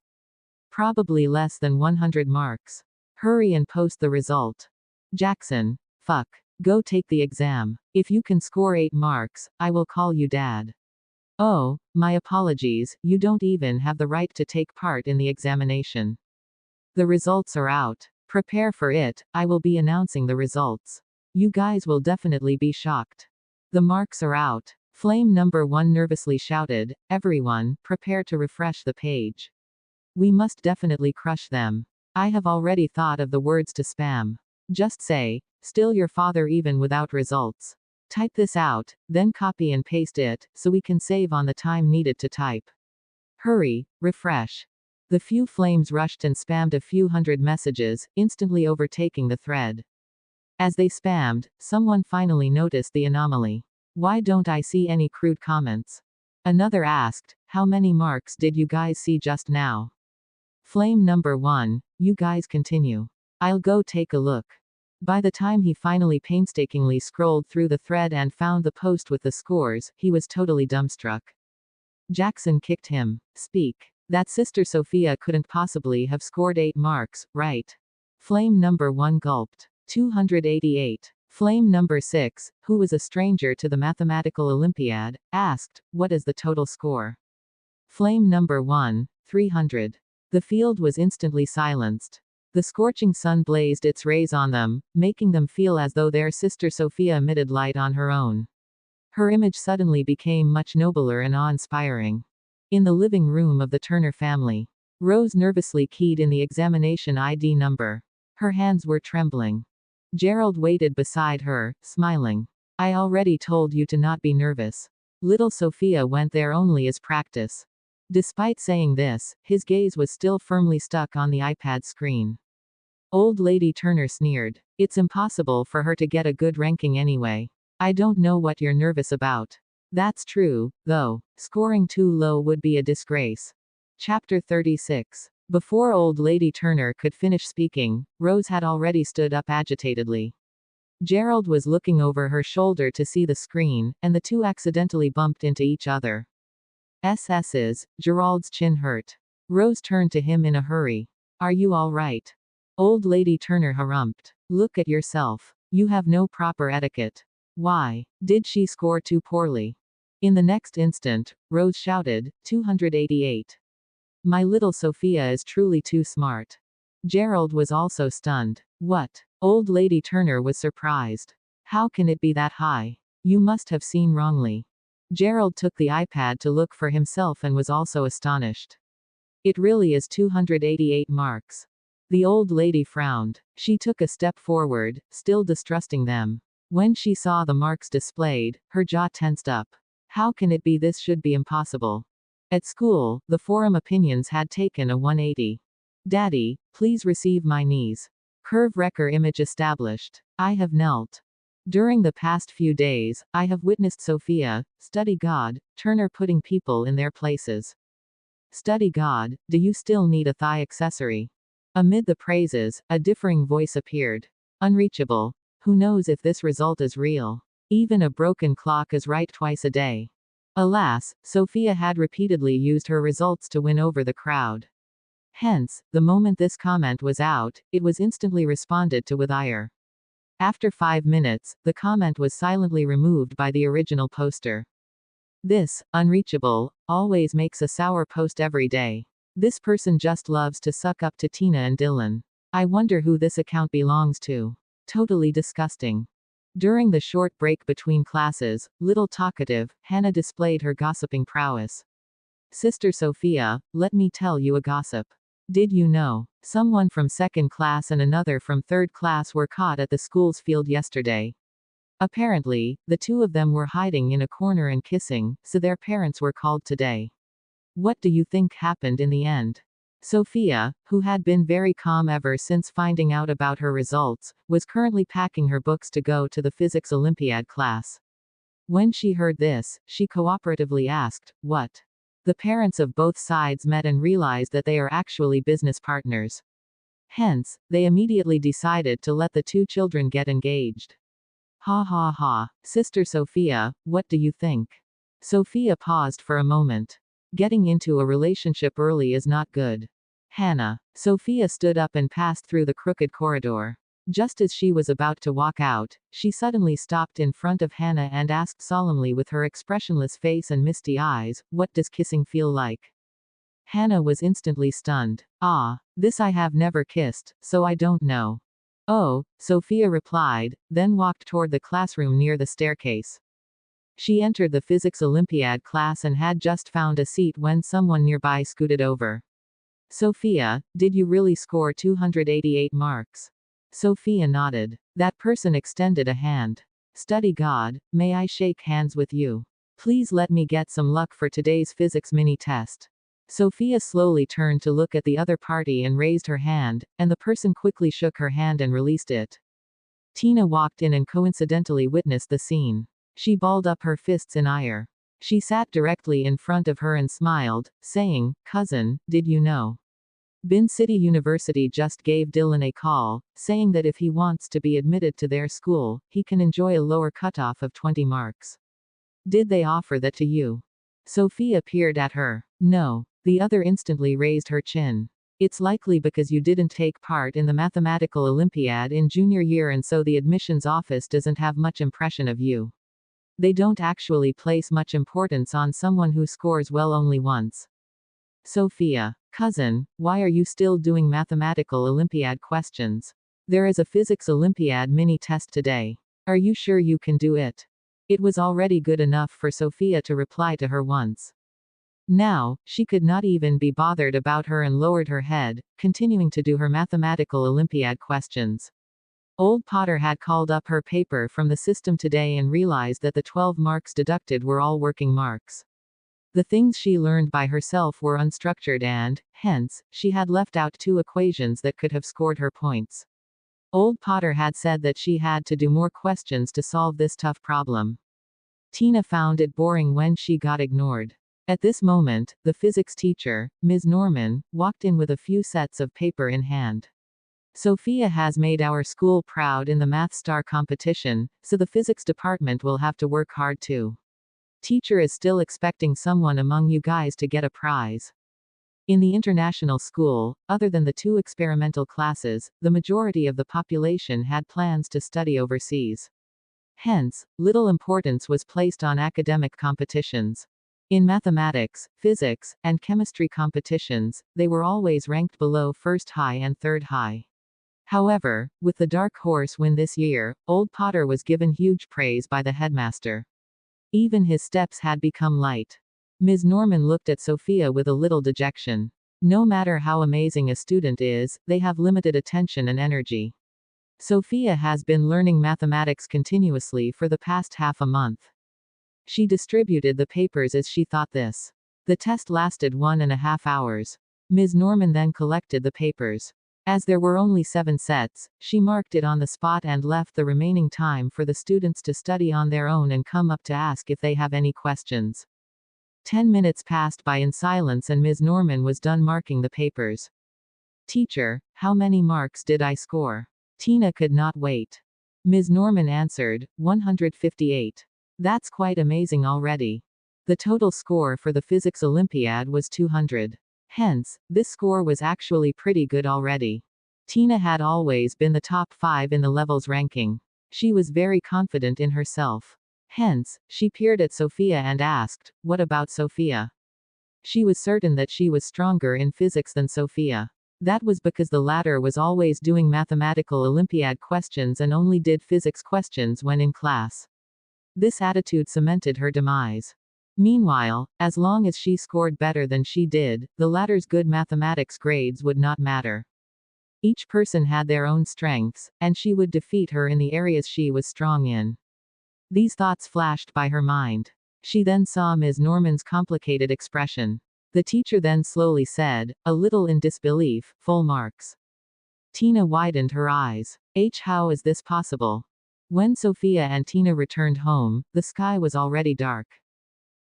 Probably less than 100 marks. Hurry and post the result. Jackson. Fuck. Go take the exam. If you can score 8 marks, I will call you dad. Oh, my apologies, you don't even have the right to take part in the examination. The results are out. Prepare for it, I will be announcing the results. You guys will definitely be shocked. The marks are out. Flame number 1 nervously shouted, everyone, prepare to refresh the page. We must definitely crush them. I have already thought of the words to spam. Just say, still your father even without results. Type this out, then copy and paste it, so we can save on the time needed to type. Hurry, refresh. The few flames rushed and spammed a few hundred messages, instantly overtaking the thread. As they spammed, someone finally noticed the anomaly. Why don't I see any crude comments? Another asked, how many marks did you guys see just now? Flame number 1, you guys continue. I'll go take a look. By the time he finally painstakingly scrolled through the thread and found the post with the scores, he was totally dumbstruck. Jackson kicked him. Speak. That Sister Sophia couldn't possibly have scored 8 marks, right? Flame number 1 gulped. 288. Flame number 6, who was a stranger to the mathematical Olympiad, asked, what is the total score? Flame number 1, 300. The field was instantly silenced. The scorching sun blazed its rays on them, making them feel as though their Sister Sophia emitted light on her own. Her image suddenly became much nobler and awe-inspiring. In the living room of the Turner family, Rose nervously keyed in the examination ID number. Her hands were trembling. Gerald waited beside her, smiling. I already told you to not be nervous. Little Sophia went there only as practice. Despite saying this, his gaze was still firmly stuck on the iPad screen. Old Lady Turner sneered. It's impossible for her to get a good ranking anyway. I don't know what you're nervous about. That's true, though. Scoring too low would be a disgrace. Chapter 36. Before Old Lady Turner could finish speaking, Rose had already stood up agitatedly. Gerald was looking over her shoulder to see the screen, and the two accidentally bumped into each other. SS's, Gerald's chin hurt. Rose turned to him in a hurry. Are you all right? Old Lady Turner harumphed. Look at yourself. You have no proper etiquette. Why? Did she score too poorly? In the next instant, Rose shouted, 288. My little Sophia is truly too smart. Gerald was also stunned. What? Old Lady Turner was surprised. How can it be that high? You must have seen wrongly. Gerald took the iPad to look for himself and was also astonished. It really is 288 marks. The old lady frowned. She took a step forward, still distrusting them. When she saw the marks displayed, her jaw tensed up. How can it be? This should be impossible. At school, the forum opinions had taken a 180. Daddy, please receive my knees. Curve wrecker image established. I have knelt. During the past few days, I have witnessed Sophia, study God, Turner putting people in their places. Study God, do you still need a thigh accessory? Amid the praises, a differing voice appeared. Unreachable. Who knows if this result is real? Even a broken clock is right twice a day. Alas, Sophia had repeatedly used her results to win over the crowd. Hence, the moment this comment was out, it was instantly responded to with ire. After 5 minutes, the comment was silently removed by the original poster. This, unreachable, always makes a sour post every day. This person just loves to suck up to Tina and Dylan. I wonder who this account belongs to. Totally disgusting. During the short break between classes, little talkative, Hannah displayed her gossiping prowess. Sister Sophia, let me tell you a gossip. Did you know? Someone from second class and another from third class were caught at the school's field yesterday. Apparently, the two of them were hiding in a corner and kissing, so their parents were called today. What do you think happened in the end? Sophia, who had been very calm ever since finding out about her results, was currently packing her books to go to the physics Olympiad class. When she heard this, she cooperatively asked, what? The parents of both sides met and realized that they are actually business partners. Hence, they immediately decided to let the two children get engaged. Ha ha ha. Sister Sophia, what do you think? Sophia paused for a moment. Getting into a relationship early is not good. Hannah. Sophia stood up and passed through the crooked corridor. Just as she was about to walk out, she suddenly stopped in front of Hannah and asked solemnly with her expressionless face and misty eyes, what does kissing feel like? Hannah was instantly stunned. Ah, this I have never kissed, so I don't know. Oh, Sophia replied, then walked toward the classroom near the staircase. She entered the physics Olympiad class and had just found a seat when someone nearby scooted over. Sophia, did you really score 288 marks? Sophia nodded. That person extended a hand. Study God, may I shake hands with you? Please let me get some luck for today's physics mini test. Sophia slowly turned to look at the other party and raised her hand, and the person quickly shook her hand and released it. Tina walked in and coincidentally witnessed the scene. She balled up her fists in ire. She sat directly in front of her and smiled, saying, "Cousin, did you know? Bin City University just gave Dylan a call, saying that if he wants to be admitted to their school, he can enjoy a lower cutoff of 20 marks. Did they offer that to you?" Sophia peered at her. "No." The other instantly raised her chin. "It's likely because you didn't take part in the mathematical Olympiad in junior year and so the admissions office doesn't have much impression of you. They don't actually place much importance on someone who scores well only once." Sophia. "Cousin, why are you still doing mathematical Olympiad questions? There is a physics Olympiad mini test today. Are you sure you can do it?" It was already good enough for Sophia to reply to her once. Now, she could not even be bothered about her and lowered her head, continuing to do her mathematical Olympiad questions. Old Potter had called up her paper from the system today and realized that the 12 marks deducted were all working marks. The things she learned by herself were unstructured and, hence, she had left out 2 equations that could have scored her points. Old Potter had said that she had to do more questions to solve this tough problem. Tina found it boring when she got ignored. At this moment, the physics teacher, Ms. Norman, walked in with a few sets of paper in hand. "Sophia has made our school proud in the Math Star competition, so the physics department will have to work hard too. Teacher is still expecting someone among you guys to get a prize." In the international school, other than the 2 experimental classes, the majority of the population had plans to study overseas. Hence, little importance was placed on academic competitions. In mathematics, physics, and chemistry competitions, they were always ranked below first high and third high. However, with the dark horse win this year, Old Potter was given huge praise by the headmaster. Even his steps had become light. Ms. Norman looked at Sophia with a little dejection. No matter how amazing a student is, they have limited attention and energy. Sophia has been learning mathematics continuously for the past half a month. She distributed the papers as she thought this. The test lasted 1.5 hours. Ms. Norman then collected the papers. As there were only 7 sets, she marked it on the spot and left the remaining time for the students to study on their own and come up to ask if they have any questions. 10 minutes passed by in silence and Ms. Norman was done marking the papers. "Teacher, how many marks did I score?" Tina could not wait. Ms. Norman answered, 158. "That's quite amazing already. The total score for the Physics Olympiad was 200. Hence, this score was actually pretty good already." Tina had always been the top 5 in the levels ranking. She was very confident in herself. Hence, she peered at Sophia and asked, "What about Sophia?" She was certain that she was stronger in physics than Sophia. That was because the latter was always doing mathematical Olympiad questions and only did physics questions when in class. This attitude cemented her demise. Meanwhile, as long as she scored better than she did, the latter's good mathematics grades would not matter. Each person had their own strengths, and she would defeat her in the areas she was strong in. These thoughts flashed by her mind. She then saw Ms. Norman's complicated expression. The teacher then slowly said, a little in disbelief, "Full marks." Tina widened her eyes. How is this possible? When Sophia and Tina returned home, the sky was already dark.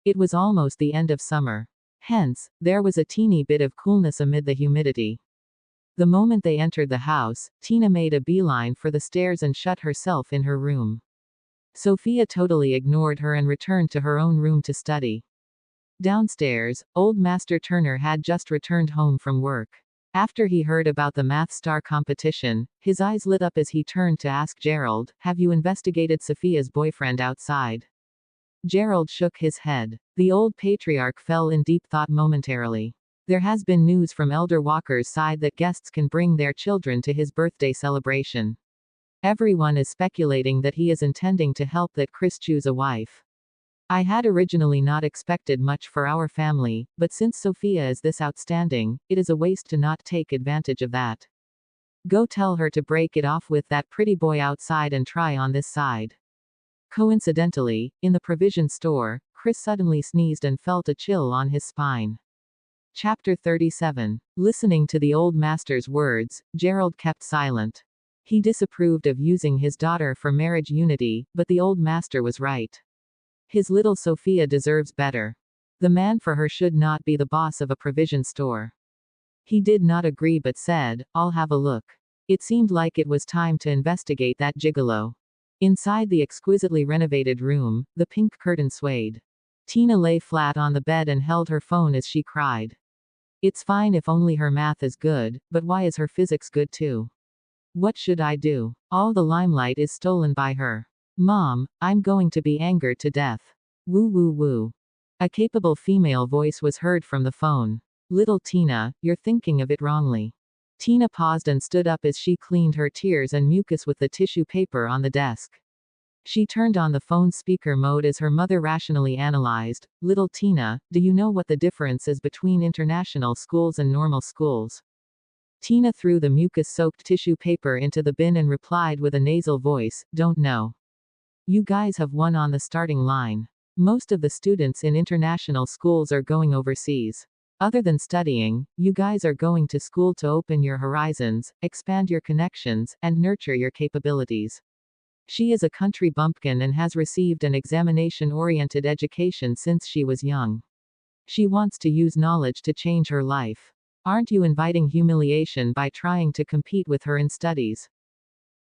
It was almost the end of summer. Hence, there was a teeny bit of coolness amid the humidity. The moment they entered the house, Tina made a beeline for the stairs and shut herself in her room. Sophia totally ignored her and returned to her own room to study. Downstairs, old Master Turner had just returned home from work. After he heard about the Math Star competition, his eyes lit up as he turned to ask Gerald, "Have you investigated Sophia's boyfriend outside?" Gerald shook his head. The old patriarch fell in deep thought momentarily. There has been news from Elder Walker's side that guests can bring their children to his birthday celebration. Everyone is speculating that he is intending to help that Chris choose a wife. I had originally not expected much for our family, but since Sophia is this outstanding, it is a waste to not take advantage of that. Go tell her to break it off with that pretty boy outside and try on this side. Coincidentally, in the provision store, Chris suddenly sneezed and felt a chill on his spine. Chapter 37. Listening to the old master's words, Gerald kept silent. He disapproved of using his daughter for marriage unity, but the old master was right. His little Sophia deserves better. The man for her should not be the boss of a provision store. He did not agree but said, "I'll have a look." It seemed like it was time to investigate that gigolo. Inside the exquisitely renovated room, the pink curtain swayed. Tina lay flat on the bed and held her phone as she cried. It's fine if only her math is good, but why is her physics good too? What should I do? All the limelight is stolen by her. Mom, I'm going to be angered to death. Woo woo woo. A capable female voice was heard from the phone. Little Tina, you're thinking of it wrongly. Tina paused and stood up as she cleaned her tears and mucus with the tissue paper on the desk. She turned on the phone speaker mode as her mother rationally analyzed, "Little Tina, do you know what the difference is between international schools and normal schools?" Tina threw the mucus-soaked tissue paper into the bin and replied with a nasal voice, "Don't know. You guys have won on the starting line. Most of the students in international schools are going overseas. Other than studying, you guys are going to school to open your horizons, expand your connections, and nurture your capabilities." She is a country bumpkin and has received an examination-oriented education since she was young. She wants to use knowledge to change her life. Aren't you inviting humiliation by trying to compete with her in studies?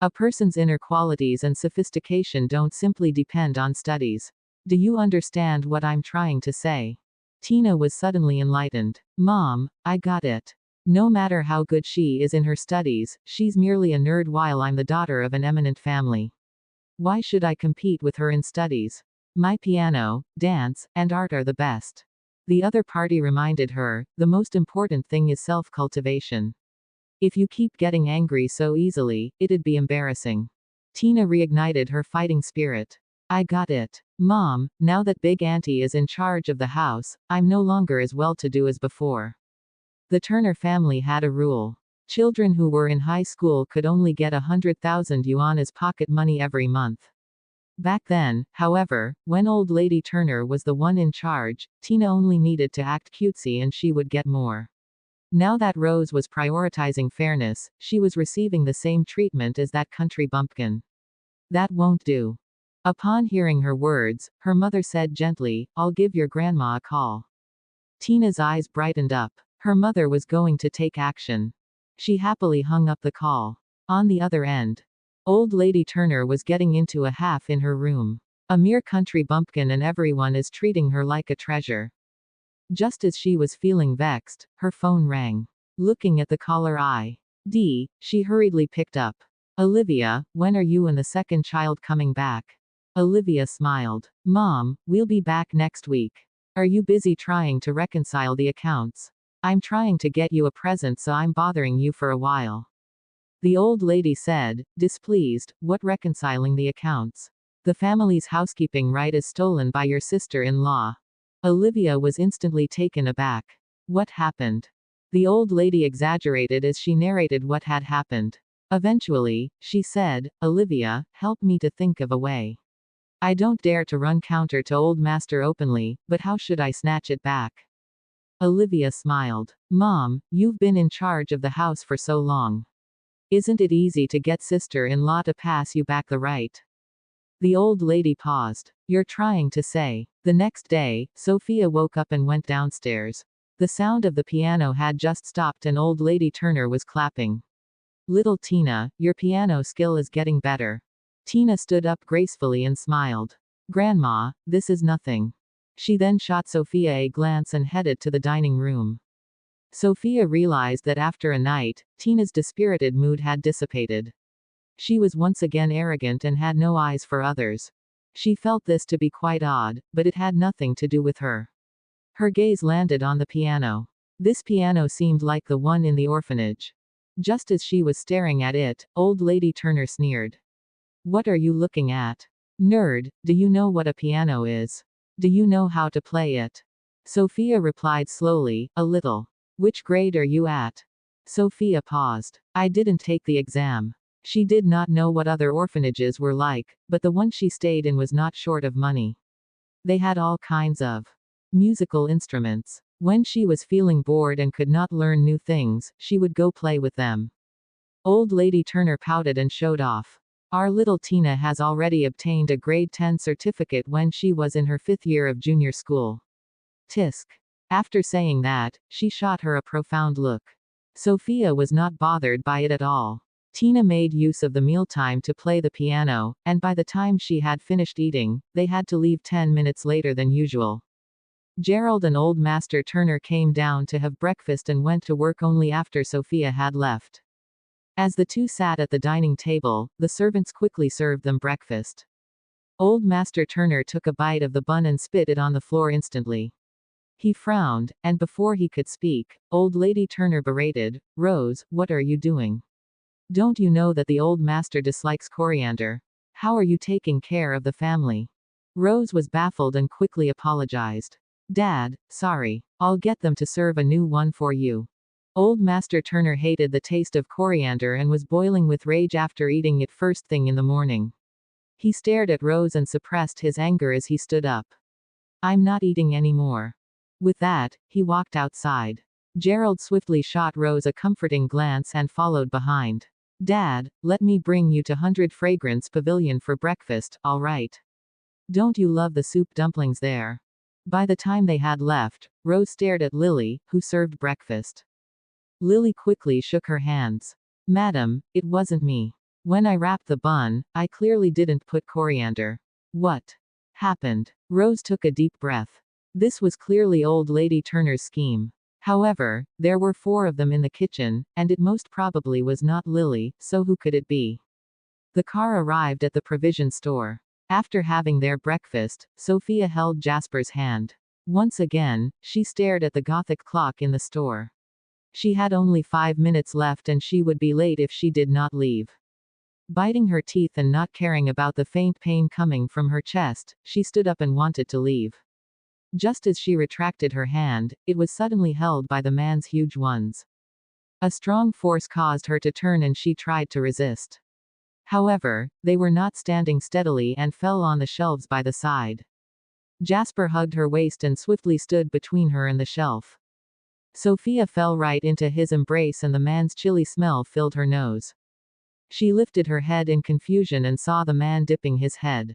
A person's inner qualities and sophistication don't simply depend on studies. Do you understand what I'm trying to say? Tina was suddenly enlightened. Mom, I got it. No matter how good she is in her studies, she's merely a nerd while I'm the daughter of an eminent family. Why should I compete with her in studies? My piano, dance, and art are the best. The other party reminded her, the most important thing is self-cultivation. If you keep getting angry so easily, it'd be embarrassing. Tina reignited her fighting spirit. I got it. Mom, now that Big Auntie is in charge of the house, I'm no longer as well-to-do as before. The Turner family had a rule. Children who were in high school could only get 100,000 yuan as pocket money every month. Back then, however, when Old Lady Turner was the one in charge, Tina only needed to act cutesy and she would get more. Now that Rose was prioritizing fairness, she was receiving the same treatment as that country bumpkin. That won't do. Upon hearing her words, her mother said gently, I'll give your grandma a call. Tina's eyes brightened up. Her mother was going to take action. She happily hung up the call. On the other end, Old Lady Turner was getting into a half in her room. A mere country bumpkin and everyone is treating her like a treasure. Just as she was feeling vexed, her phone rang. Looking at the caller ID, she hurriedly picked up. Olivia, when are you and the second child coming back? Olivia smiled. Mom, we'll be back next week. Are you busy trying to reconcile the accounts? I'm trying to get you a present, so I'm bothering you for a while. The old lady said, displeased, what reconciling the accounts? The family's housekeeping right is stolen by your sister-in-law. Olivia was instantly taken aback. What happened? The old lady exaggerated as she narrated what had happened. Eventually, she said, Olivia, help me to think of a way. I don't dare to run counter to old master openly, but how should I snatch it back? Olivia smiled. Mom, you've been in charge of the house for so long. Isn't it easy to get sister-in-law to pass you back the right? The old lady paused. You're trying to say. The next day, Sophia woke up and went downstairs. The sound of the piano had just stopped and Old Lady Turner was clapping. Little Tina, your piano skill is getting better. Tina stood up gracefully and smiled. Grandma, this is nothing. She then shot Sophia a glance and headed to the dining room. Sophia realized that after a night, Tina's dispirited mood had dissipated. She was once again arrogant and had no eyes for others. She felt this to be quite odd, but it had nothing to do with her. Her gaze landed on the piano. This piano seemed like the one in the orphanage. Just as she was staring at it, Old Lady Turner sneered. What are you looking at? Nerd, do you know what a piano is? Do you know how to play it? Sophia replied slowly, a little. Which grade are you at? Sophia paused. I didn't take the exam. She did not know what other orphanages were like, but the one she stayed in was not short of money. They had all kinds of musical instruments. When she was feeling bored and could not learn new things, she would go play with them. Old Lady Turner pouted and showed off. Our little Tina has already obtained a grade 10 certificate when she was in her 5th year of junior school. Tisk. After saying that, she shot her a profound look. Sophia was not bothered by it at all. Tina made use of the mealtime to play the piano, and by the time she had finished eating, they had to leave 10 minutes later than usual. Gerald and Old Master Turner came down to have breakfast and went to work only after Sophia had left. As the two sat at the dining table, the servants quickly served them breakfast. Old Master Turner took a bite of the bun and spit it on the floor instantly. He frowned, and before he could speak, Old Lady Turner berated, "Rose, what are you doing? Don't you know that the old master dislikes coriander? How are you taking care of the family?" Rose was baffled and quickly apologized. "Dad, sorry. I'll get them to serve a new one for you." Old Master Turner hated the taste of coriander and was boiling with rage after eating it first thing in the morning. He stared at Rose and suppressed his anger as he stood up. "I'm not eating anymore." With that, he walked outside. Gerald swiftly shot Rose a comforting glance and followed behind. "Dad, let me bring you to 100 Fragrance Pavilion for breakfast, all right? Don't you love the soup dumplings there?" By the time they had left, Rose stared at Lily, who served breakfast. Lily quickly shook her hands. "Madam, it wasn't me. When I wrapped the bun, I clearly didn't put coriander." "What happened?" Rose took a deep breath. This was clearly Old Lady Turner's scheme. However, there were 4 of them in the kitchen, and it most probably was not Lily, so who could it be? The car arrived at the provision store. After having their breakfast, Sophia held Jasper's hand. Once again, she stared at the Gothic clock in the store. She had only 5 minutes left and she would be late if she did not leave. Biting her teeth and not caring about the faint pain coming from her chest, she stood up and wanted to leave. Just as she retracted her hand, it was suddenly held by the man's huge ones. A strong force caused her to turn and she tried to resist. However, they were not standing steadily and fell on the shelves by the side. Jasper hugged her waist and swiftly stood between her and the shelf. Sophia fell right into his embrace and the man's chilly smell filled her nose. She lifted her head in confusion and saw the man dipping his head.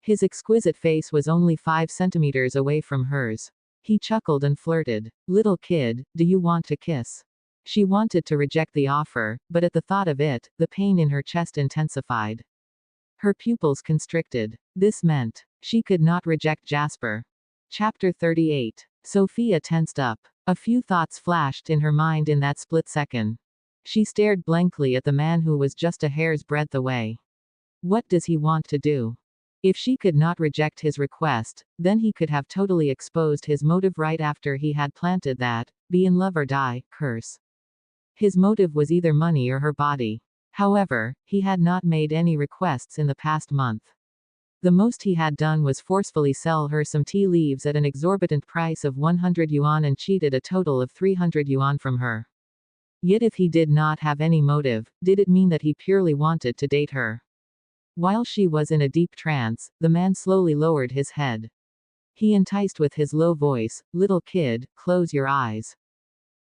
His exquisite face was only 5 centimeters away from hers. He chuckled and flirted. "Little kid, do you want to kiss?" She wanted to reject the offer, but at the thought of it, the pain in her chest intensified. Her pupils constricted. This meant she could not reject Jasper. Chapter 38. Sophia tensed up. A few thoughts flashed in her mind in that split second. She stared blankly at the man who was just a hair's breadth away. What does he want to do? If she could not reject his request, then he could have totally exposed his motive right after he had planted that "be in love or die" curse. His motive was either money or her body. However, he had not made any requests in the past month. The most he had done was forcefully sell her some tea leaves at an exorbitant price of 100 yuan and cheated a total of 300 yuan from her. Yet if he did not have any motive, did it mean that he purely wanted to date her? While she was in a deep trance, the man slowly lowered his head. He enticed with his low voice, "Little kid, close your eyes."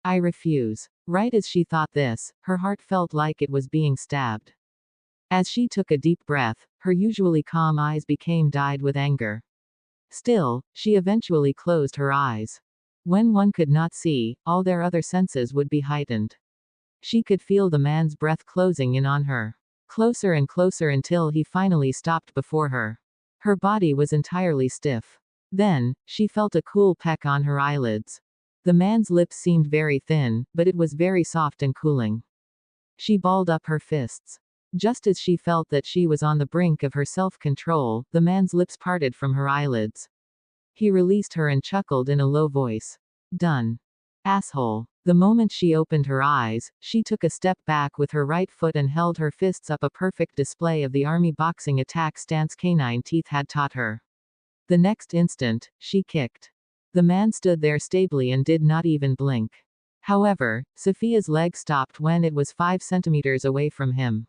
"I refuse." Right as she thought this, her heart felt like it was being stabbed. As she took a deep breath, her usually calm eyes became dyed with anger. Still, she eventually closed her eyes. When one could not see, all their other senses would be heightened. She could feel the man's breath closing in on her. Closer and closer until he finally stopped before her. Her body was entirely stiff. Then, she felt a cool peck on her eyelids. The man's lips seemed very thin, but it was very soft and cooling. She balled up her fists. Just as she felt that she was on the brink of her self-control, the man's lips parted from her eyelids. He released her and chuckled in a low voice. "Done. Asshole." The moment she opened her eyes, she took a step back with her right foot and held her fists up, a perfect display of the army boxing attack stance canine teeth had taught her. The next instant, she kicked. The man stood there stably and did not even blink. However, Sophia's leg stopped when it was 5 centimeters away from him.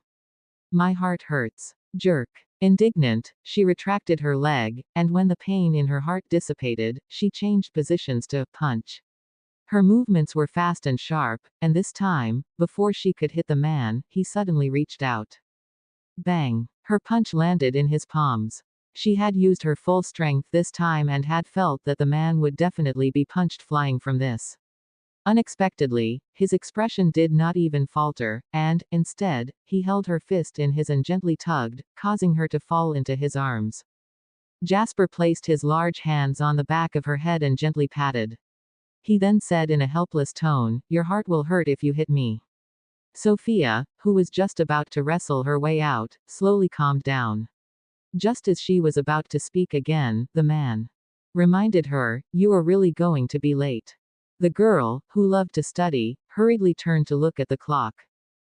"My heart hurts." Jerk. Indignant, she retracted her leg, and when the pain in her heart dissipated, she changed positions to punch. Her movements were fast and sharp, and this time, before she could hit the man, he suddenly reached out. Bang! Her punch landed in his palms. She had used her full strength this time and had felt that the man would definitely be punched flying from this. Unexpectedly, his expression did not even falter, and, instead, he held her fist in his and gently tugged, causing her to fall into his arms. Jasper placed his large hands on the back of her head and gently patted. He then said in a helpless tone, "Your heart will hurt if you hit me." Sophia, who was just about to wrestle her way out, slowly calmed down. Just as she was about to speak again, the man reminded her, "You are really going to be late." The girl, who loved to study, hurriedly turned to look at the clock.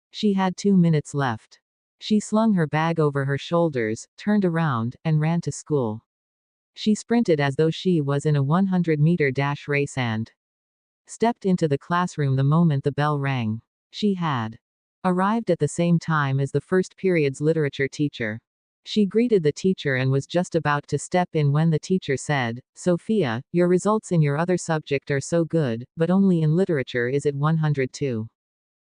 She had 2 minutes left. She slung her bag over her shoulders, turned around, and ran to school. She sprinted as though she was in a 100-meter dash race and stepped into the classroom the moment the bell rang. She had arrived at the same time as the first period's literature teacher. She greeted the teacher and was just about to step in when the teacher said, "Sophia, your results in your other subject are so good, but only in literature is it 102.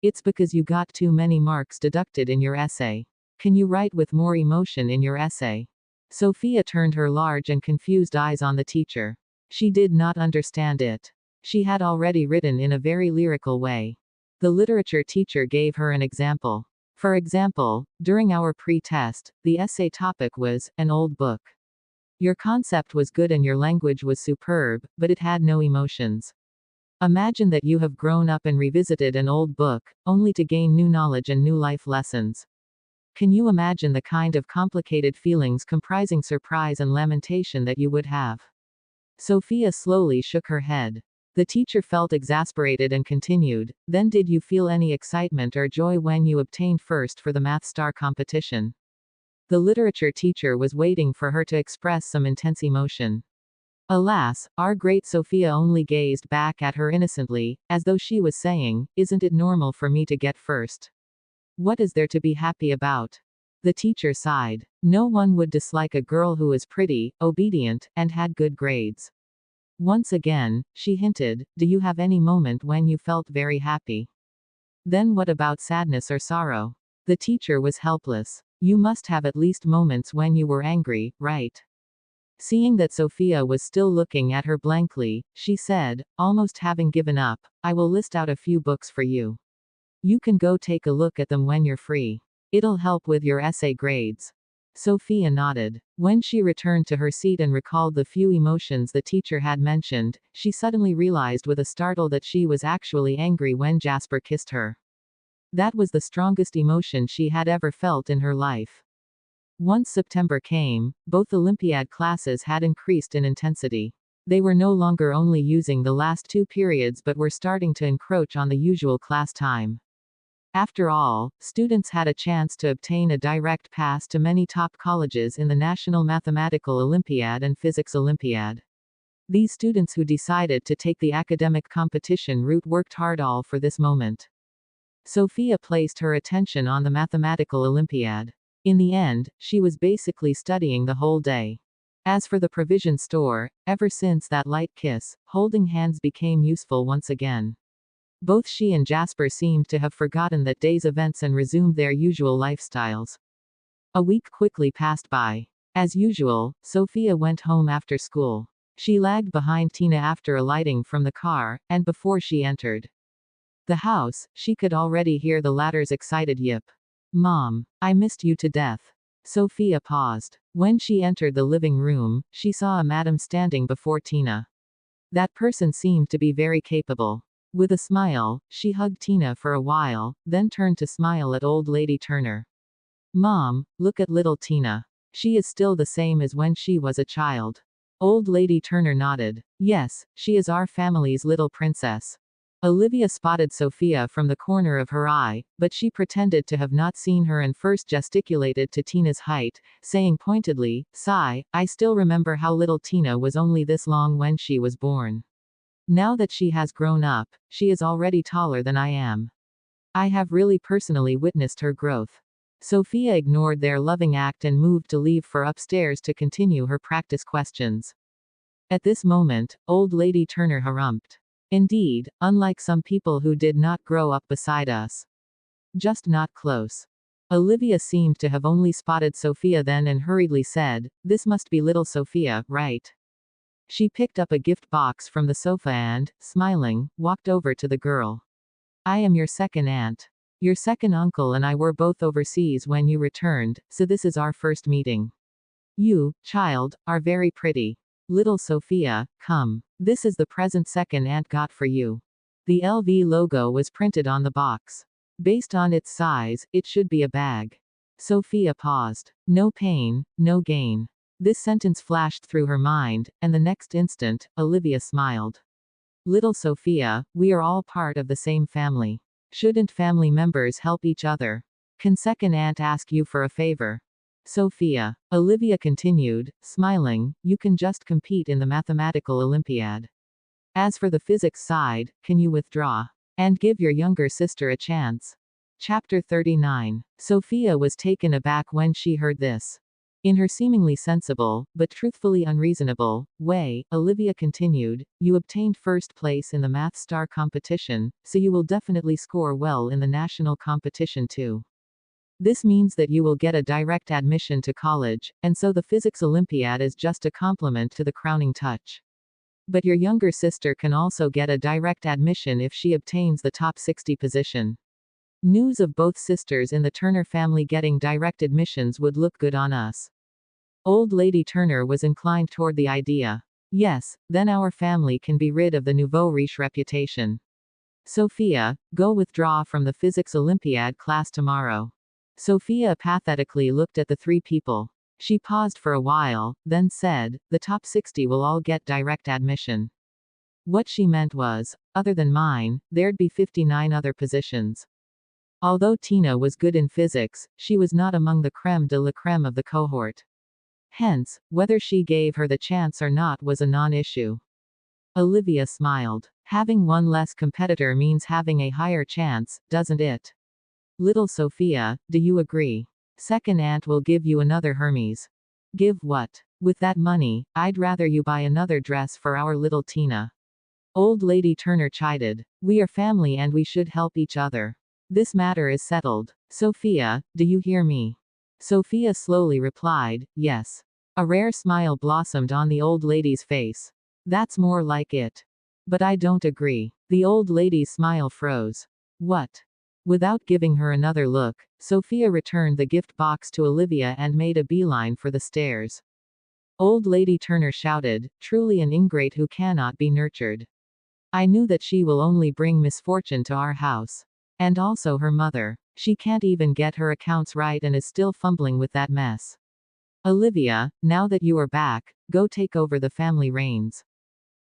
It's because you got too many marks deducted in your essay. Can you write with more emotion in your essay?" Sophia turned her large and confused eyes on the teacher. She did not understand it. She had already written in a very lyrical way. The literature teacher gave her an example. For example, during our pre-test, the essay topic was an old book. Your concept was good and your language was superb, but it had no emotions. Imagine that you have grown up and revisited an old book, only to gain new knowledge and new life lessons. Can you imagine the kind of complicated feelings comprising surprise and lamentation that you would have? Sophia slowly shook her head. The teacher felt exasperated and continued, "Then did you feel any excitement or joy when you obtained first for the Math Star competition?" The literature teacher was waiting for her to express some intense emotion. Alas, our great Sophia only gazed back at her innocently, as though she was saying, "Isn't it normal for me to get first? What is there to be happy about?" The teacher sighed. No one would dislike a girl who was pretty, obedient, and had good grades. Once again, she hinted, "Do you have any moment when you felt very happy? Then what about sadness or sorrow?" The teacher was helpless. "You must have at least moments when you were angry, right?" Seeing that Sophia was still looking at her blankly, she said, almost having given up, "I will list out a few books for you. You can go take a look at them when you're free. It'll help with your essay grades." Sophia nodded. When she returned to her seat and recalled the few emotions the teacher had mentioned, she suddenly realized with a startle that she was actually angry when Jasper kissed her. That was the strongest emotion she had ever felt in her life. Once September came, both Olympiad classes had increased in intensity. They were no longer only using the last 2 periods but were starting to encroach on the usual class time. After all, students had a chance to obtain a direct pass to many top colleges in the National Mathematical Olympiad and Physics Olympiad. These students who decided to take the academic competition route worked hard all for this moment. Sophia placed her attention on the Mathematical Olympiad. In the end, she was basically studying the whole day. As for the provision store, ever since that light kiss, holding hands became useful once again. Both she and Jasper seemed to have forgotten that day's events and resumed their usual lifestyles. A week quickly passed by. As usual, Sophia went home after school. She lagged behind Tina after alighting from the car, and before she entered the house, she could already hear the latter's excited yip. "Mom, I missed you to death." Sophia paused. When she entered the living room, she saw a madam standing before Tina. That person seemed to be very capable. With a smile, she hugged Tina for a while, then turned to smile at old lady Turner. "Mom, look at little Tina. She is still the same as when she was a child." Old lady Turner nodded. "Yes, she is our family's little princess." Olivia spotted Sophia from the corner of her eye, but she pretended to have not seen her and first gesticulated to Tina's height, saying pointedly, "Sigh, I still remember how little Tina was only this long when she was born. Now that she has grown up, she is already taller than I am. I have really personally witnessed her growth." Sophia ignored their loving act and moved to leave for upstairs to continue her practice questions. At this moment, old lady Turner harumphed. Indeed, unlike some people who did not grow up beside us. Just not close. Olivia seemed to have only spotted Sophia then and hurriedly said, "This must be little Sophia, right?" She picked up a gift box from the sofa and, smiling, walked over to the girl. "I am your second aunt. Your second uncle and I were both overseas when you returned, so this is our first meeting. You, child, are very pretty. Little Sophia, come. This is the present second aunt got for you." The LV logo was printed on the box. Based on its size, it should be a bag. Sophia paused. No pain, no gain. This sentence flashed through her mind, and the next instant, Olivia smiled. Little Sophia, we are all part of the same family. Shouldn't family members help each other? Can second aunt ask you for a favor? Sophia. Olivia continued, smiling, you can just compete in the mathematical Olympiad. As for the physics side, can you withdraw? And give your younger sister a chance. Chapter 39. Sophia was taken aback when she heard this. In her seemingly sensible, but truthfully unreasonable, way, Olivia continued, you obtained first place in the Math Star competition, so you will definitely score well in the national competition too. This means that you will get a direct admission to college, and so the Physics Olympiad is just a complement to the crowning touch. But your younger sister can also get a direct admission if she obtains the top 60 position. News of both sisters in the Turner family getting direct admissions would look good on us. Old Lady Turner was inclined toward the idea. Yes, then our family can be rid of the nouveau riche reputation. Sophia, go withdraw from the Physics Olympiad class tomorrow. Sophia apathetically looked at the three people. She paused for a while, then said, the top 60 will all get direct admission. What she meant was, other than mine, there'd be 59 other positions. Although Tina was good in physics, she was not among the creme de la creme of the cohort. Hence, whether she gave her the chance or not was a non-issue. Olivia smiled. Having one less competitor means having a higher chance, doesn't it? Little Sophia, do you agree? Second aunt will give you another Hermes. Give what? With that money, I'd rather you buy another dress for our little Tina. Old Lady Turner chided. We are family and we should help each other. This matter is settled. Sophia, do you hear me? Sophia slowly replied, yes. A rare smile blossomed on the old lady's face. That's more like it. But I don't agree. The old lady's smile froze. What? Without giving her another look, Sophia returned the gift box to Olivia and made a beeline for the stairs. Old Lady Turner shouted, truly an ingrate who cannot be nurtured. I knew that she will only bring misfortune to our house. And also her mother. She can't even get her accounts right and is still fumbling with that mess. Olivia, now that you are back, go take over the family reins.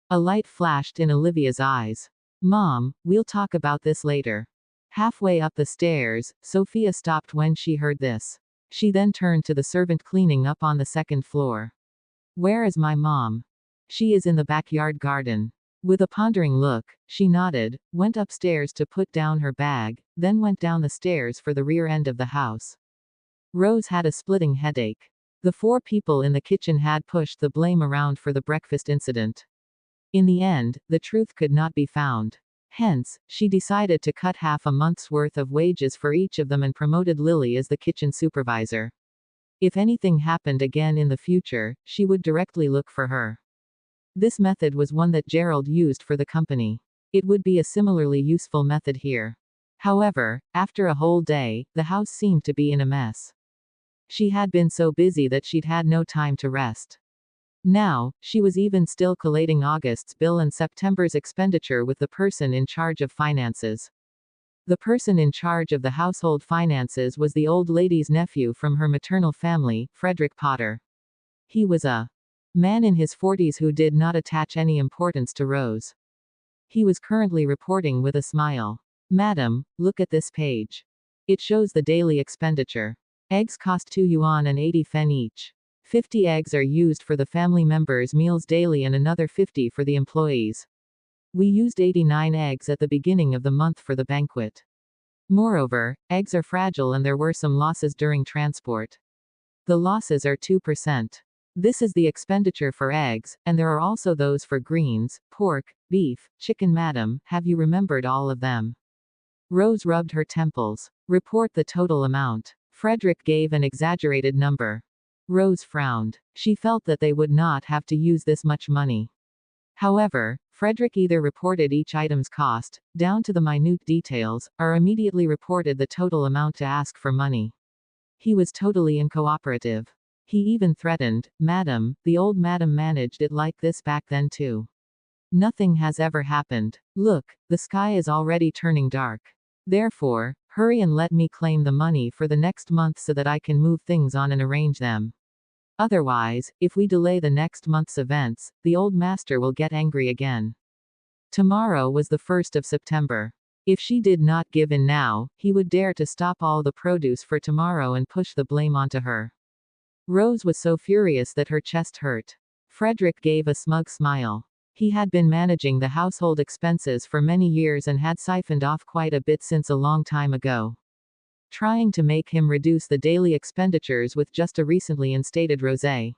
A light flashed in Olivia's eyes. Mom, we'll talk about this later. Halfway up the stairs, Sophia stopped when she heard this. She then turned to the servant cleaning up on the second floor. Where is my mom? She is in the backyard garden. With a pondering look, she nodded, went upstairs to put down her bag, then went down the stairs for the rear end of the house. Rose had a splitting headache. The four people in the kitchen had pushed the blame around for the breakfast incident. In the end, the truth could not be found. Hence, she decided to cut half a month's worth of wages for each of them and promoted Lily as the kitchen supervisor. If anything happened again in the future, she would directly look for her. This method was one that Gerald used for the company. It would be a similarly useful method here. However, after a whole day, the house seemed to be in a mess. She had been so busy that she'd had no time to rest. Now, she was even still collating August's bill and September's expenditure with the person in charge of finances. The person in charge of the household finances was the old lady's nephew from her maternal family, Frederick Potter. He was a man in his 40s who did not attach any importance to Rose. He was currently reporting with a smile. Madam, look at this page. It shows the daily expenditure. Eggs cost 2 yuan and 80 fen each. 50 eggs are used for the family members' meals daily and another 50 for the employees. We used 89 eggs at the beginning of the month for the banquet. Moreover, eggs are fragile and there were some losses during transport. The losses are 2%. This is the expenditure for eggs, and there are also those for greens, pork, beef, chicken. Madam, have you remembered all of them? Rose rubbed her temples. Report the total amount. Frederick gave an exaggerated number. Rose frowned. She felt that they would not have to use this much money. However, Frederick either reported each item's cost, down to the minute details, or immediately reported the total amount to ask for money. He was totally uncooperative. He even threatened, "Madam, the old madam managed it like this back then too. Nothing has ever happened. Look, the sky is already turning dark. Therefore, hurry and let me claim the money for the next month so that I can move things on and arrange them. Otherwise, if we delay the next month's events, the old master will get angry again." Tomorrow was the 1st of September. If she did not give in now, he would dare to stop all the produce for tomorrow and push the blame onto her. Rose was so furious that her chest hurt. Frederick gave a smug smile. He had been managing the household expenses for many years and had siphoned off quite a bit since a long time ago. Trying to make him reduce the daily expenditures with just a recently instated rosé.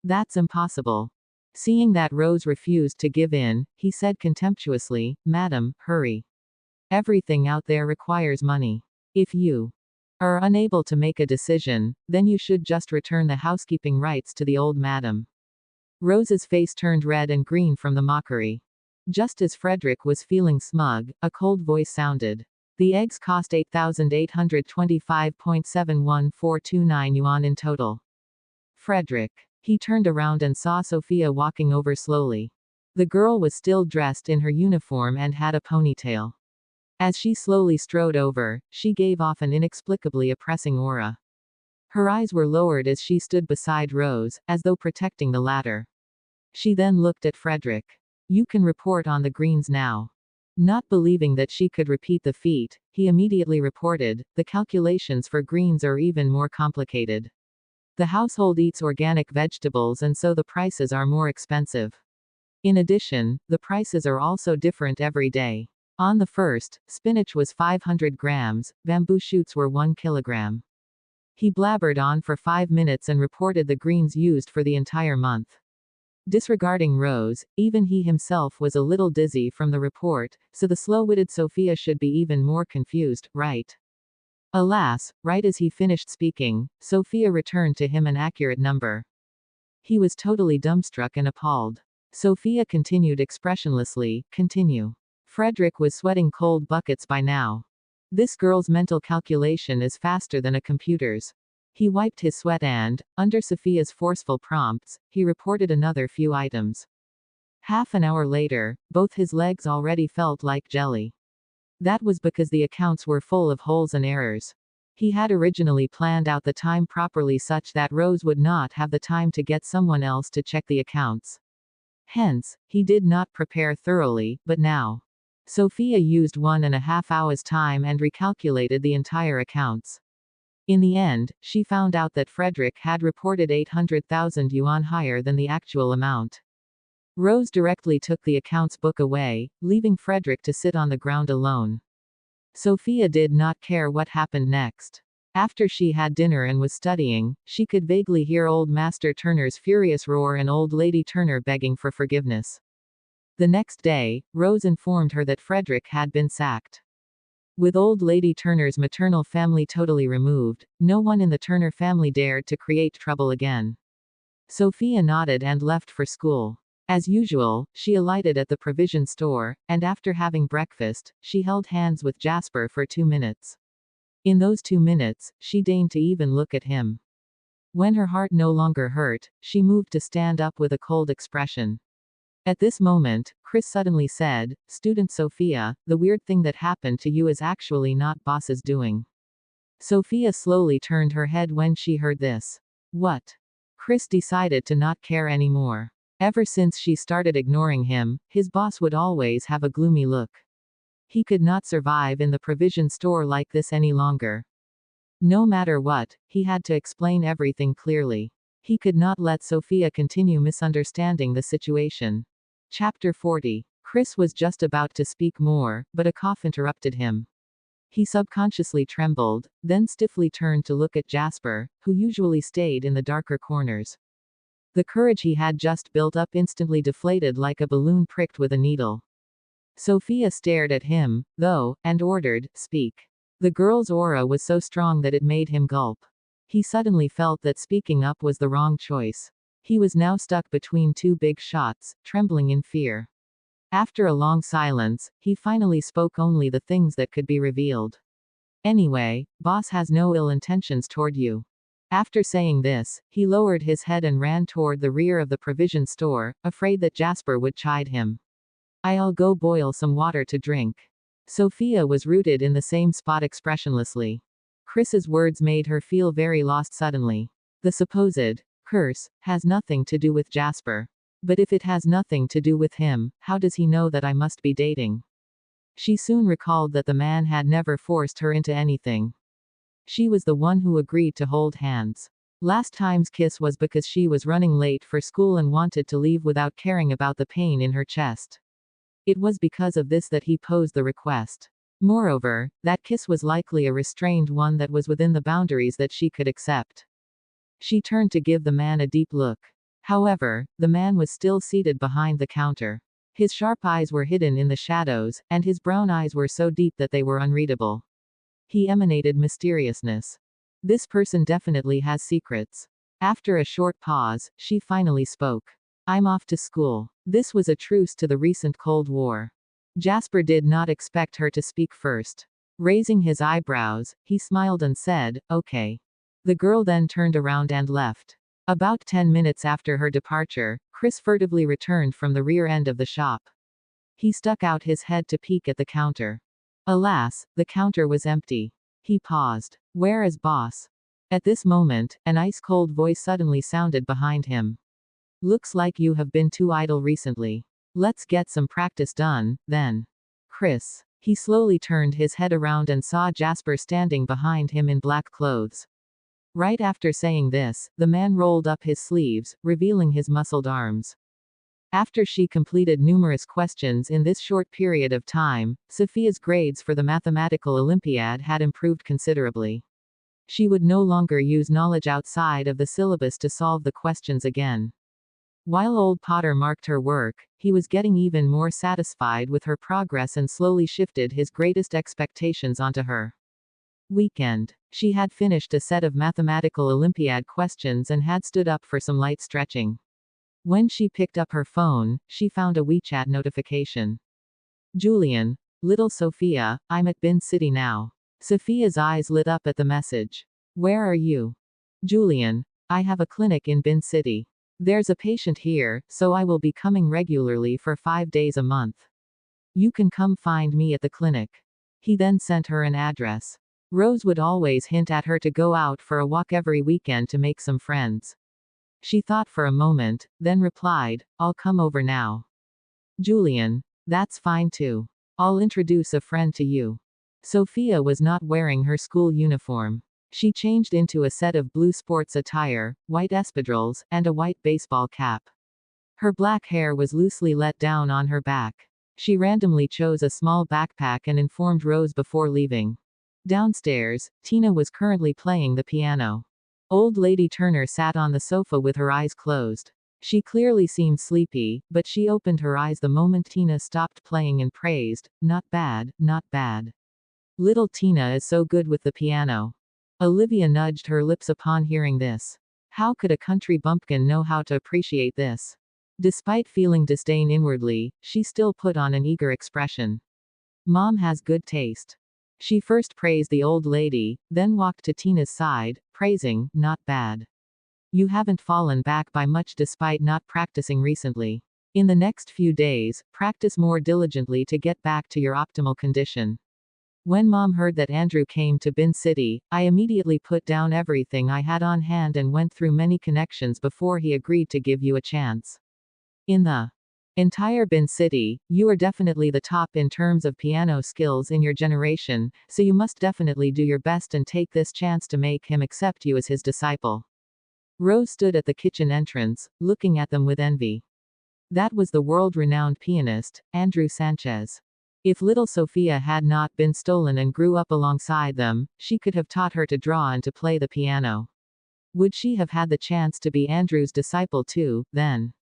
That's impossible. Seeing that Rose refused to give in, he said contemptuously, "Madam, hurry. Everything out there requires money. If you are unable to make a decision, then you should just return the housekeeping rights to the old madam." Rose's face turned red and green from the mockery. Just as Frederick was feeling smug, a cold voice sounded. The eggs cost 8,825.71,429 yuan in total. Frederick. He turned around and saw Sophia walking over slowly. The girl was still dressed in her uniform and had a ponytail. As she slowly strode over, she gave off an inexplicably oppressing aura. Her eyes were lowered as she stood beside Rose, as though protecting the latter. She then looked at Frederick. "You can report on the greens now." Not believing that she could repeat the feat, he immediately reported, "The calculations for greens are even more complicated. The household eats organic vegetables and so the prices are more expensive. In addition, the prices are also different every day. On the first, spinach was 500 grams, bamboo shoots were 1 kilogram." He blabbered on for 5 minutes and reported the greens used for the entire month. Disregarding Rose, even he himself was a little dizzy from the report, so the slow-witted Sophia should be even more confused, right? Alas, right as he finished speaking, Sophia returned to him an accurate number. He was totally dumbstruck and appalled. Sophia continued expressionlessly, "Continue." Frederick was sweating cold buckets by now. This girl's mental calculation is faster than a computer's. He wiped his sweat and, under Sophia's forceful prompts, he reported another few items. Half an hour later, both his legs already felt like jelly. That was because the accounts were full of holes and errors. He had originally planned out the time properly such that Rose would not have the time to get someone else to check the accounts. Hence, he did not prepare thoroughly, but now. Sophia used 1.5 hours' time and recalculated the entire accounts. In the end, she found out that Frederick had reported 800,000 yuan higher than the actual amount. Rose directly took the accounts book away, leaving Frederick to sit on the ground alone. Sophia did not care what happened next. After she had dinner and was studying, she could vaguely hear Old Master Turner's furious roar and Old Lady Turner begging for forgiveness. The next day, Rose informed her that Frederick had been sacked. With Old Lady Turner's maternal family totally removed, no one in the Turner family dared to create trouble again. Sophia nodded and left for school. As usual, she alighted at the provision store, and after having breakfast, she held hands with Jasper for 2 minutes. In those 2 minutes, she deigned to even look at him. When her heart no longer hurt, she moved to stand up with a cold expression. At this moment, Chris suddenly said, "Student Sophia, the weird thing that happened to you is actually not boss's doing." Sophia slowly turned her head when she heard this. What? Chris decided to not care anymore. Ever since she started ignoring him, his boss would always have a gloomy look. He could not survive in the provision store like this any longer. No matter what, he had to explain everything clearly. He could not let Sophia continue misunderstanding the situation. Chapter 40. Chris was just about to speak more, but a cough interrupted him. He subconsciously trembled, then stiffly turned to look at Jasper, who usually stayed in the darker corners. The courage he had just built up instantly deflated like a balloon pricked with a needle. Sophia stared at him, though, and ordered, "Speak." The girl's aura was so strong that it made him gulp. He suddenly felt that speaking up was the wrong choice. He was now stuck between two big shots, trembling in fear. After a long silence, he finally spoke only the things that could be revealed. "Anyway, boss has no ill intentions toward you." After saying this, he lowered his head and ran toward the rear of the provision store, afraid that Jasper would chide him. "I'll go boil some water to drink." Sophia was rooted in the same spot expressionlessly. Chris's words made her feel very lost suddenly. The supposed curse has nothing to do with Jasper. But if it has nothing to do with him, how does he know that I must be dating? She soon recalled that the man had never forced her into anything. She was the one who agreed to hold hands. Last time's kiss was because she was running late for school and wanted to leave without caring about the pain in her chest. It was because of this that he posed the request. Moreover, that kiss was likely a restrained one that was within the boundaries that she could accept. She turned to give the man a deep look. However, the man was still seated behind the counter. His sharp eyes were hidden in the shadows, and his brown eyes were so deep that they were unreadable. He emanated mysteriousness. This person definitely has secrets. After a short pause, she finally spoke. "I'm off to school." This was a truce to the recent Cold War. Jasper did not expect her to speak first. Raising his eyebrows, he smiled and said, "Okay." The girl then turned around and left. About 10 minutes after her departure, Chris furtively returned from the rear end of the shop. He stuck out his head to peek at the counter. Alas, the counter was empty. He paused. "Where is boss?" At this moment, an ice-cold voice suddenly sounded behind him. "Looks like you have been too idle recently. Let's get some practice done, then." Chris. He slowly turned his head around and saw Jasper standing behind him in black clothes. Right after saying this, the man rolled up his sleeves, revealing his muscled arms. After she completed numerous questions in this short period of time, Sophia's grades for the mathematical Olympiad had improved considerably. She would no longer use knowledge outside of the syllabus to solve the questions again. While old Potter marked her work, he was getting even more satisfied with her progress and slowly shifted his greatest expectations onto her. Weekend. She had finished a set of mathematical Olympiad questions and had stood up for some light stretching. When she picked up her phone, she found a WeChat notification. "Julian. Little Sophia, I'm at Bin City now." Sophia's eyes lit up at the message. "Where are you?" "Julian. I have a clinic in Bin City. There's a patient here, so I will be coming regularly for 5 days a month. You can come find me at the clinic." He then sent her an address. Rose would always hint at her to go out for a walk every weekend to make some friends. She thought for a moment, then replied, "I'll come over now." "Julian. That's fine too. I'll introduce a friend to you." Sophia was not wearing her school uniform. She changed into a set of blue sports attire, white espadrilles, and a white baseball cap. Her black hair was loosely let down on her back. She randomly chose a small backpack and informed Rose before leaving. Downstairs, Tina was currently playing the piano. Old Lady Turner sat on the sofa with her eyes closed. She clearly seemed sleepy, but she opened her eyes the moment Tina stopped playing and praised, "Not bad, not bad. Little Tina is so good with the piano." Olivia nudged her lips upon hearing this. How could a country bumpkin know how to appreciate this? Despite feeling disdain inwardly, she still put on an eager expression. "Mom has good taste." She first praised the old lady, then walked to Tina's side, praising, "Not bad. You haven't fallen back by much despite not practicing recently. In the next few days, practice more diligently to get back to your optimal condition." When Mom heard that Andrew came to Bin City, I immediately put down everything I had on hand and went through many connections before he agreed to give you a chance. In the entire Bin City, you are definitely the top in terms of piano skills in your generation, so you must definitely do your best and take this chance to make him accept you as his disciple. Rose stood at the kitchen entrance, looking at them with envy. That was the world-renowned pianist, Andrew Sanchez. If little Sophia had not been stolen and grew up alongside them, she could have taught her to draw and to play the piano. Would she have had the chance to be Andrew's disciple too, then?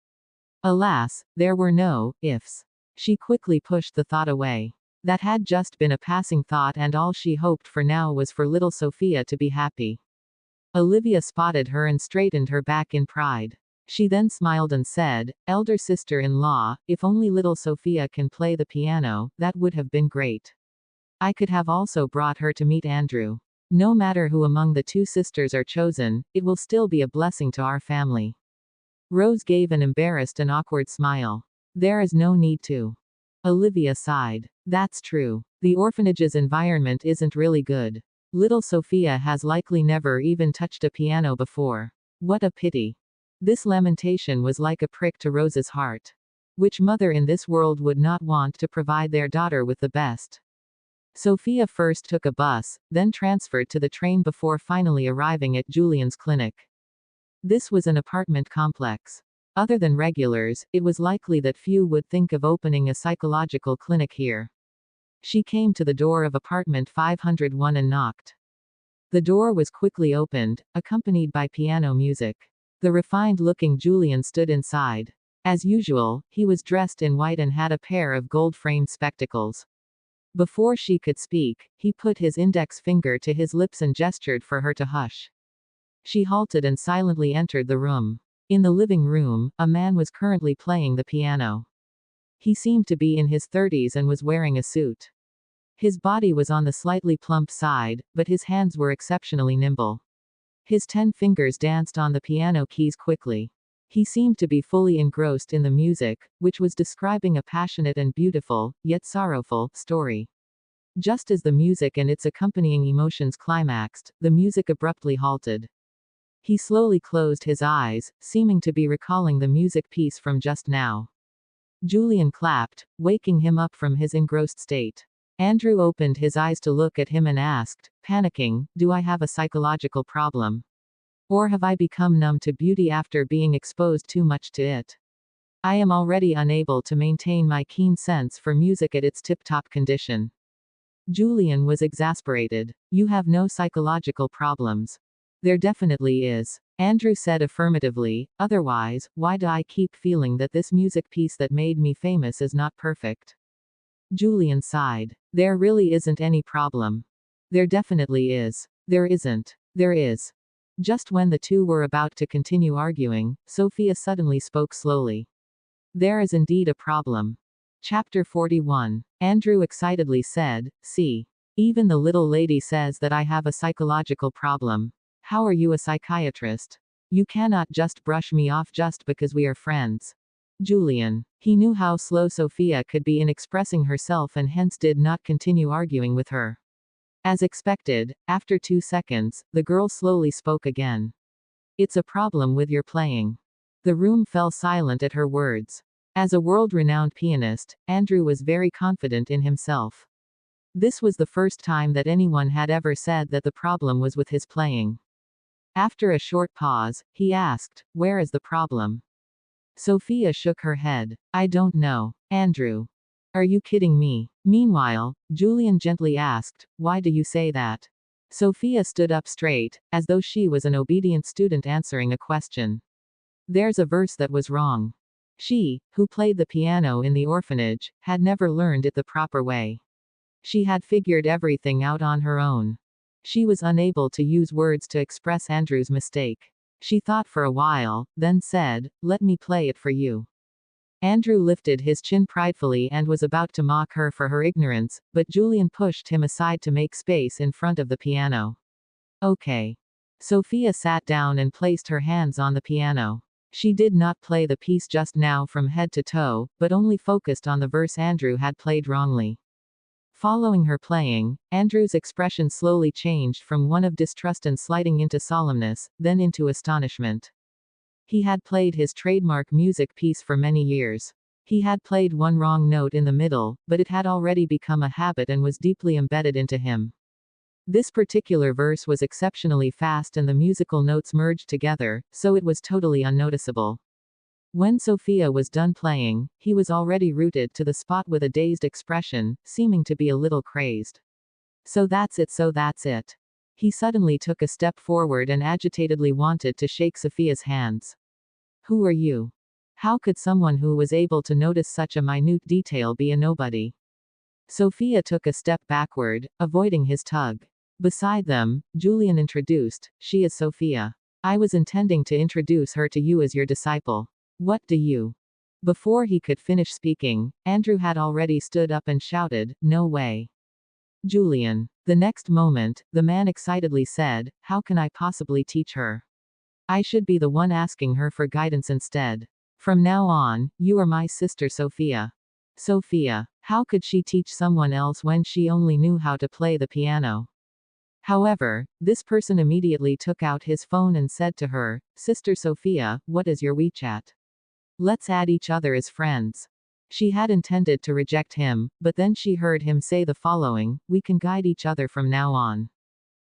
Alas, there were no ifs. She quickly pushed the thought away. That had just been a passing thought, and all she hoped for now was for little Sophia to be happy. Olivia spotted her and straightened her back in pride. She then smiled and said, "Elder sister-in-law, if only little Sophia can play the piano, that would have been great. I could have also brought her to meet Andrew. No matter who among the two sisters are chosen, it will still be a blessing to our family." Rose gave an embarrassed and awkward smile. "There is no need to." Olivia sighed. "That's true. The orphanage's environment isn't really good. Little Sophia has likely never even touched a piano before. What a pity." This lamentation was like a prick to Rose's heart. Which mother in this world would not want to provide their daughter with the best? Sophia first took a bus, then transferred to the train before finally arriving at Julian's clinic. This was an apartment complex. Other than regulars, it was likely that few would think of opening a psychological clinic here. She came to the door of apartment 501 and knocked. The door was quickly opened, accompanied by piano music. The refined-looking Julian stood inside. As usual, he was dressed in white and had a pair of gold-framed spectacles. Before she could speak, he put his index finger to his lips and gestured for her to hush. She halted and silently entered the room. In the living room, a man was currently playing the piano. He seemed to be in his 30s and was wearing a suit. His body was on the slightly plump side, but his hands were exceptionally nimble. His 10 fingers danced on the piano keys quickly. He seemed to be fully engrossed in the music, which was describing a passionate and beautiful, yet sorrowful, story. Just as the music and its accompanying emotions climaxed, the music abruptly halted. He slowly closed his eyes, seeming to be recalling the music piece from just now. Julian clapped, waking him up from his engrossed state. Andrew opened his eyes to look at him and asked, panicking, "Do I have a psychological problem? Or have I become numb to beauty after being exposed too much to it? I am already unable to maintain my keen sense for music at its tip-top condition." Julian was exasperated. "You have no psychological problems." "There definitely is," Andrew said affirmatively, "otherwise, why do I keep feeling that this music piece that made me famous is not perfect?" Julian sighed. "There really isn't any problem." "There definitely is." "There isn't." "There is." Just when the two were about to continue arguing, Sophia suddenly spoke slowly. "There is indeed a problem." Chapter 41. Andrew excitedly said, "See. Even the little lady says that I have a psychological problem. How are you a psychiatrist? You cannot just brush me off just because we are friends." Julian. He knew how slow Sophia could be in expressing herself and hence did not continue arguing with her. As expected, after 2 seconds, the girl slowly spoke again. "It's a problem with your playing." The room fell silent at her words. As a world-renowned pianist, Andrew was very confident in himself. This was the first time that anyone had ever said that the problem was with his playing. After a short pause, he asked, "Where is the problem?" Sophia shook her head. "I don't know, Andrew." "Are you kidding me?" Meanwhile, Julian gently asked, "Why do you say that?" Sophia stood up straight, as though she was an obedient student answering a question. "There's a verse that was wrong." She, who played the piano in the orphanage, had never learned it the proper way. She had figured everything out on her own. She was unable to use words to express Andrew's mistake. She thought for a while, then said, "Let me play it for you." Andrew lifted his chin pridefully and was about to mock her for her ignorance, but Julian pushed him aside to make space in front of the piano. "Okay." Sophia sat down and placed her hands on the piano. She did not play the piece just now from head to toe, but only focused on the verse Andrew had played wrongly. Following her playing, Andrew's expression slowly changed from one of distrust and sliding into solemnness, then into astonishment. He had played his trademark music piece for many years. He had played one wrong note in the middle, but it had already become a habit and was deeply embedded into him. This particular verse was exceptionally fast and the musical notes merged together, so it was totally unnoticeable. When Sophia was done playing, he was already rooted to the spot with a dazed expression, seeming to be a little crazed. So that's it. He suddenly took a step forward and agitatedly wanted to shake Sophia's hands. Who are you? How could someone who was able to notice such a minute detail be a nobody? Sophia took a step backward, avoiding his tug. Beside them, Julian introduced, she is Sophia. I was intending to introduce her to you as your disciple. What do you? Before he could finish speaking, Andrew had already stood up and shouted, no way. Julian. The next moment, the man excitedly said, how can I possibly teach her? I should be the one asking her for guidance instead. From now on, you are my sister Sophia. Sophia. How could she teach someone else when she only knew how to play the piano? However, this person immediately took out his phone and said to her, Sister Sophia, what is your WeChat? Let's add each other as friends. She had intended to reject him, but then she heard him say the following, we can guide each other from now on.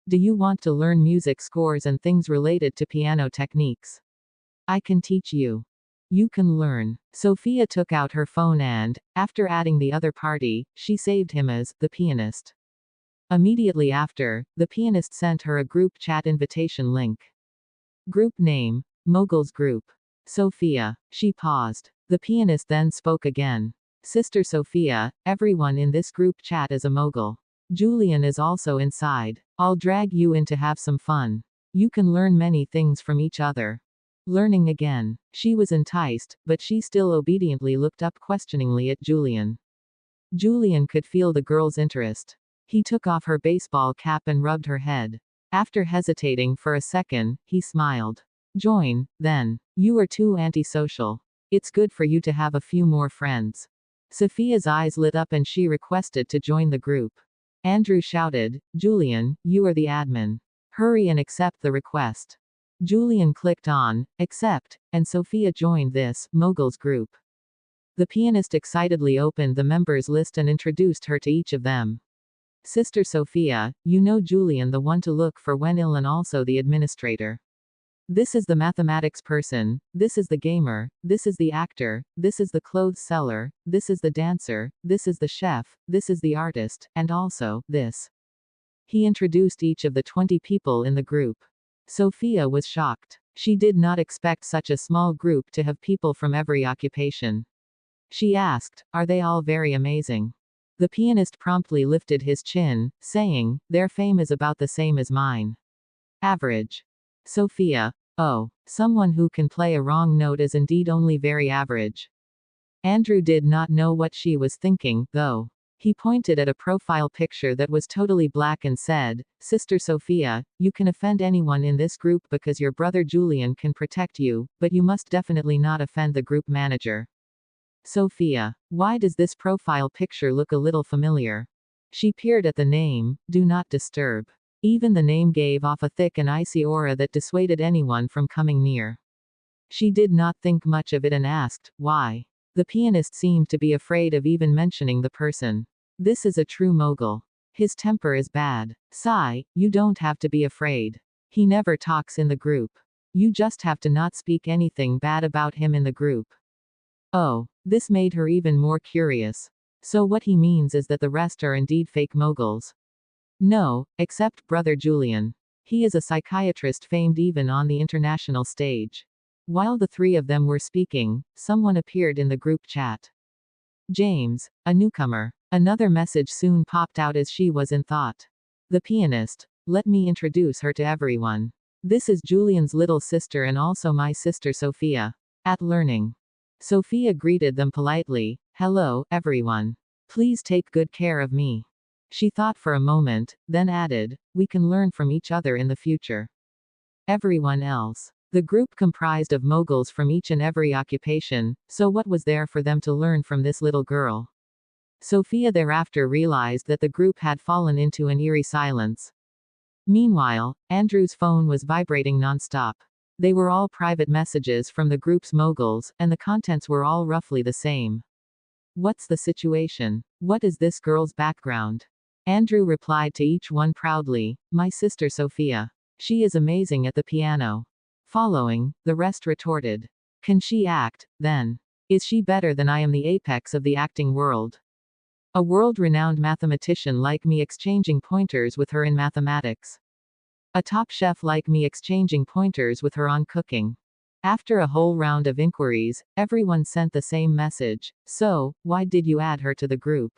Do you want to learn music scores and things related to piano techniques? I can teach you. You can learn. Sophia took out her phone and, after adding the other party, she saved him as the pianist. Immediately after, the pianist sent her a group chat invitation link. Group name, Moguls Group. Sophia. She paused. The pianist then spoke again. Sister Sophia, everyone in this group chat is a mogul. Julian is also inside. I'll drag you in to have some fun. You can learn many things from each other. Learning again. She was enticed, but she still obediently looked up questioningly at Julian. Julian could feel the girl's interest. He took off her baseball cap and rubbed her head. After hesitating for a second, he smiled. Join, then. You are too antisocial. It's good for you to have a few more friends. Sophia's eyes lit up and she requested to join the group. Andrew shouted, Julian, you are the admin. Hurry and accept the request. Julian clicked on, accept, and Sophia joined this, Moguls group. The pianist excitedly opened the members list and introduced her to each of them. Sister Sophia, you know Julian, the one to look for when ill, and also the administrator. This is the mathematics person, this is the gamer, this is the actor, this is the clothes seller, this is the dancer, this is the chef, this is the artist, and also, this. He introduced each of the 20 people in the group. Sophia was shocked. She did not expect such a small group to have people from every occupation. She asked, are they all very amazing? The pianist promptly lifted his chin, saying, their fame is about the same as mine. Average. Sophia. Oh, someone who can play a wrong note is indeed only very average. Andrew did not know what she was thinking, though. He pointed at a profile picture that was totally black and said, Sister Sophia, you can offend anyone in this group because your brother Julian can protect you, but you must definitely not offend the group manager. Sophia. Why does this profile picture look a little familiar? She peered at the name, Do Not Disturb. Even the name gave off a thick and icy aura that dissuaded anyone from coming near. She did not think much of it and asked, why? The pianist seemed to be afraid of even mentioning the person. This is a true mogul. His temper is bad. Sigh, you don't have to be afraid. He never talks in the group. You just have to not speak anything bad about him in the group. Oh, this made her even more curious. So what he means is that the rest are indeed fake moguls. No, except brother Julian. He is a psychiatrist famed even on the international stage. While the three of them were speaking, someone appeared in the group chat. James, a newcomer. Another message soon popped out as she was in thought. The pianist. Let me introduce her to everyone. This is Julian's little sister and also my sister Sophia. At learning. Sophia greeted them politely. Hello, everyone. Please take good care of me. She thought for a moment, then added, we can learn from each other in the future. Everyone else. The group comprised of moguls from each and every occupation, so what was there for them to learn from this little girl? Sophia thereafter realized that the group had fallen into an eerie silence. Meanwhile, Andrew's phone was vibrating nonstop. They were all private messages from the group's moguls, and the contents were all roughly the same. What's the situation? What is this girl's background? Andrew replied to each one proudly, my sister Sophia. She is amazing at the piano. Following, the rest retorted. Can she act, then? Is she better than I am the apex of the acting world? A world-renowned mathematician like me exchanging pointers with her in mathematics. A top chef like me exchanging pointers with her on cooking. After a whole round of inquiries, everyone sent the same message. So, why did you add her to the group?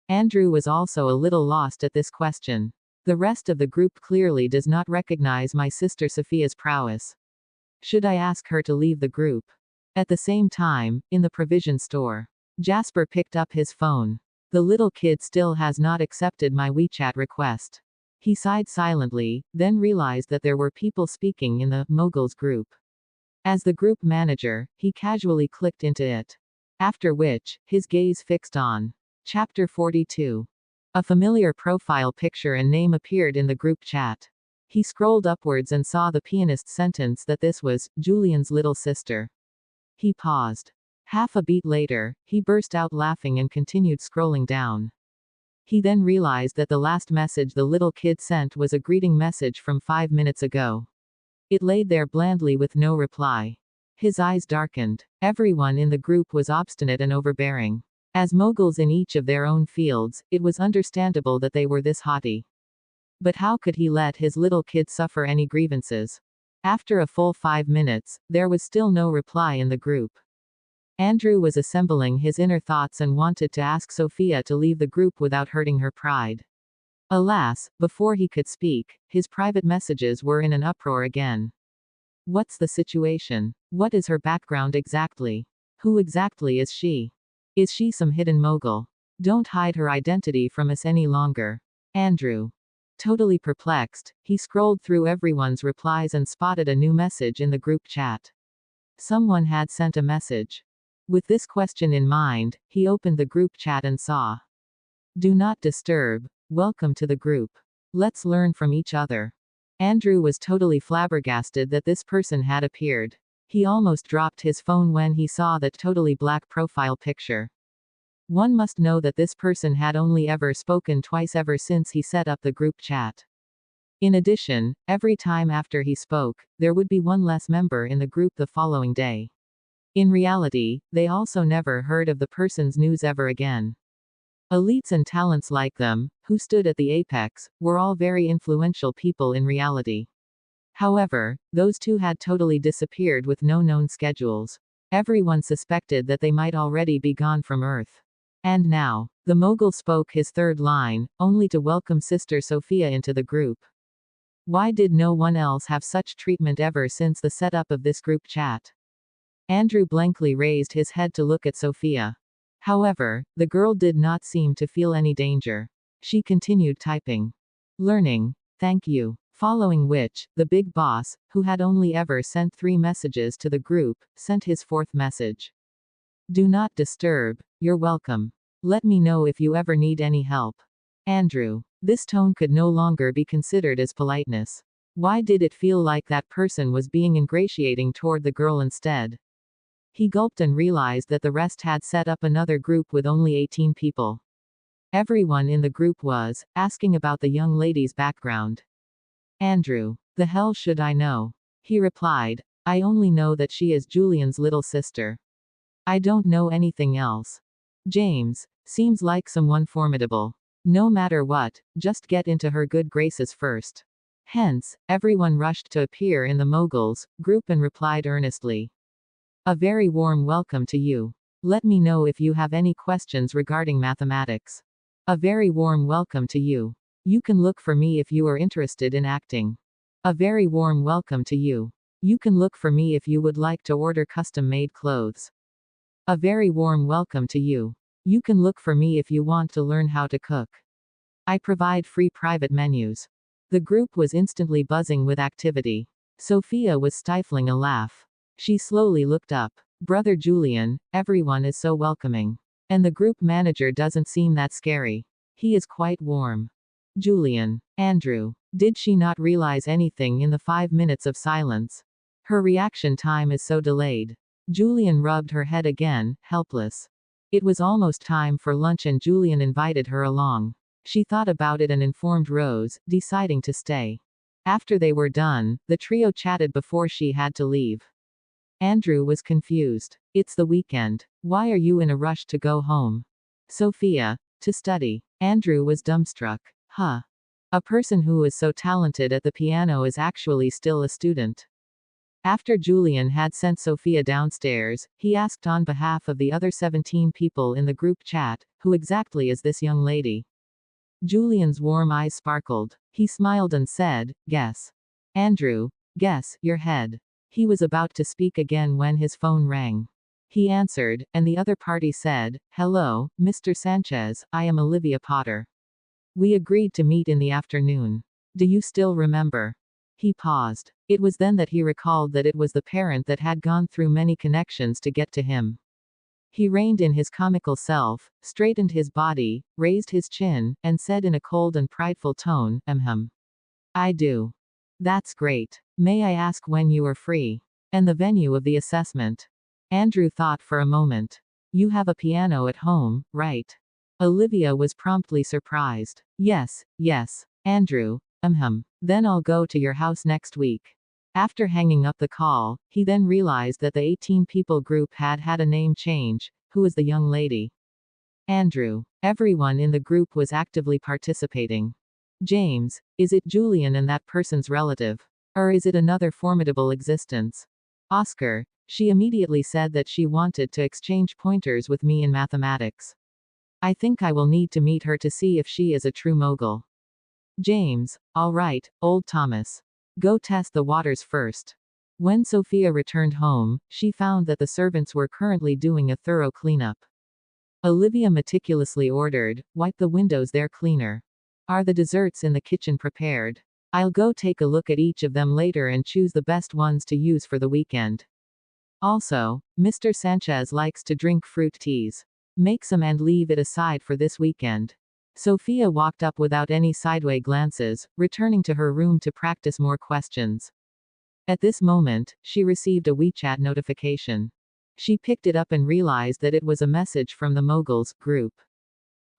Andrew was also a little lost at this question. The rest of the group clearly does not recognize my sister Sophia's prowess. Should I ask her to leave the group? At the same time, in the provision store, Jasper picked up his phone. The little kid still has not accepted my WeChat request. He sighed silently, then realized that there were people speaking in the Moguls group. As the group manager, he casually clicked into it. After which, his gaze fixed on Chapter 42. A familiar profile picture and name appeared in the group chat. He scrolled upwards and saw the pianist's sentence that this was Julian's little sister. He paused. Half a beat later, he burst out laughing and continued scrolling down. He then realized that the last message the little kid sent was a greeting message from 5 minutes ago. It laid there blandly with no reply. His eyes darkened. Everyone in the group was obstinate and overbearing. As moguls in each of their own fields, it was understandable that they were this haughty. But how could he let his little kid suffer any grievances? After a full 5 minutes, there was still no reply in the group. Andrew was assembling his inner thoughts and wanted to ask Sophia to leave the group without hurting her pride. Alas, before he could speak, his private messages were in an uproar again. What's the situation? What is her background exactly? Who exactly is she? Is she some hidden mogul? Don't hide her identity from us any longer. Andrew. Totally perplexed, he scrolled through everyone's replies and spotted a new message in the group chat. Someone had sent a message. With this question in mind, he opened the group chat and saw. Do not disturb. Welcome to the group. Let's learn from each other. Andrew was totally flabbergasted that this person had appeared. He almost dropped his phone when he saw that totally black profile picture. One must know that this person had only ever spoken twice ever since he set up the group chat. In addition, every time after he spoke, there would be one less member in the group the following day. In reality, they also never heard of the person's news ever again. Elites and talents like them, who stood at the apex, were all very influential people in reality. However, those two had totally disappeared with no known schedules. Everyone suspected that they might already be gone from Earth. And now, the mogul spoke his third line, only to welcome Sister Sophia into the group. Why did no one else have such treatment ever since the setup of this group chat? Andrew blankly raised his head to look at Sophia. However, the girl did not seem to feel any danger. She continued typing. Learning. Thank you. Following which, the big boss, who had only ever sent 3 messages to the group, sent his 4th message. Do not disturb. You're welcome. Let me know if you ever need any help. Andrew. This tone could no longer be considered as politeness. Why did it feel like that person was being ingratiating toward the girl instead? He gulped and realized that the rest had set up another group with only 18 people. Everyone in the group was asking about the young lady's background. Andrew. The hell should I know? He replied. I only know that she is Julian's little sister. I don't know anything else. James. Seems like someone formidable. No matter what, just get into her good graces first. Hence, everyone rushed to appear in the moguls group and replied earnestly. A very warm welcome to you. Let me know if you have any questions regarding mathematics. A very warm welcome to you. You can look for me if you are interested in acting. A very warm welcome to you. You can look for me if you would like to order custom-made clothes. A very warm welcome to you. You can look for me if you want to learn how to cook. I provide free private menus. The group was instantly buzzing with activity. Sophia was stifling a laugh. She slowly looked up. Brother Julian, everyone is so welcoming. And the group manager doesn't seem that scary. He is quite warm. Julian. Andrew. Did she not realize anything in the 5 minutes of silence? Her reaction time is so delayed. Julian rubbed her head again, helpless. It was almost time for lunch and Julian invited her along. She thought about it and informed Rose, deciding to stay. After they were done, the trio chatted before she had to leave. Andrew was confused. It's the weekend. Why are you in a rush to go home? Sophia. To study. Andrew was dumbstruck. Huh. A person who is so talented at the piano is actually still a student. After Julian had sent Sophia downstairs, he asked on behalf of the other 17 people in the group chat, who exactly is this young lady? Julian's warm eyes sparkled. He smiled and said, guess. Andrew, guess your head. He was about to speak again when his phone rang. He answered, and the other party said, hello, Mr. Sanchez, I am Olivia Potter. We agreed to meet in the afternoon. Do you still remember? He paused. It was then that he recalled that it was the parent that had gone through many connections to get to him. He reined in his comical self, straightened his body, raised his chin, and said in a cold and prideful tone, I do. That's great. May I ask when you are free? And the venue of the assessment? Andrew thought for a moment. You have a piano at home, right? Olivia was promptly surprised. Yes, yes. Andrew, Then I'll go to your house next week. After hanging up the call, he then realized that the 18-people group had had a name change. Who is the young lady? Andrew. Everyone in the group was actively participating. James, is it Julian and that person's relative? Or is it another formidable existence? Oscar, she immediately said that she wanted to exchange pointers with me in mathematics. I think I will need to meet her to see if she is a true mogul. James, all right, old Thomas. Go test the waters first. When Sophia returned home, she found that the servants were currently doing a thorough cleanup. Olivia meticulously ordered, wipe the windows, they're cleaner. Are the desserts in the kitchen prepared? I'll go take a look at each of them later and choose the best ones to use for the weekend. Also, Mr. Sanchez likes to drink fruit teas. Make some and leave it aside for this weekend. Sophia walked up without any sideway glances, returning to her room to practice more questions. At this moment, she received a WeChat notification. She picked it up and realized that it was a message from the Moguls group.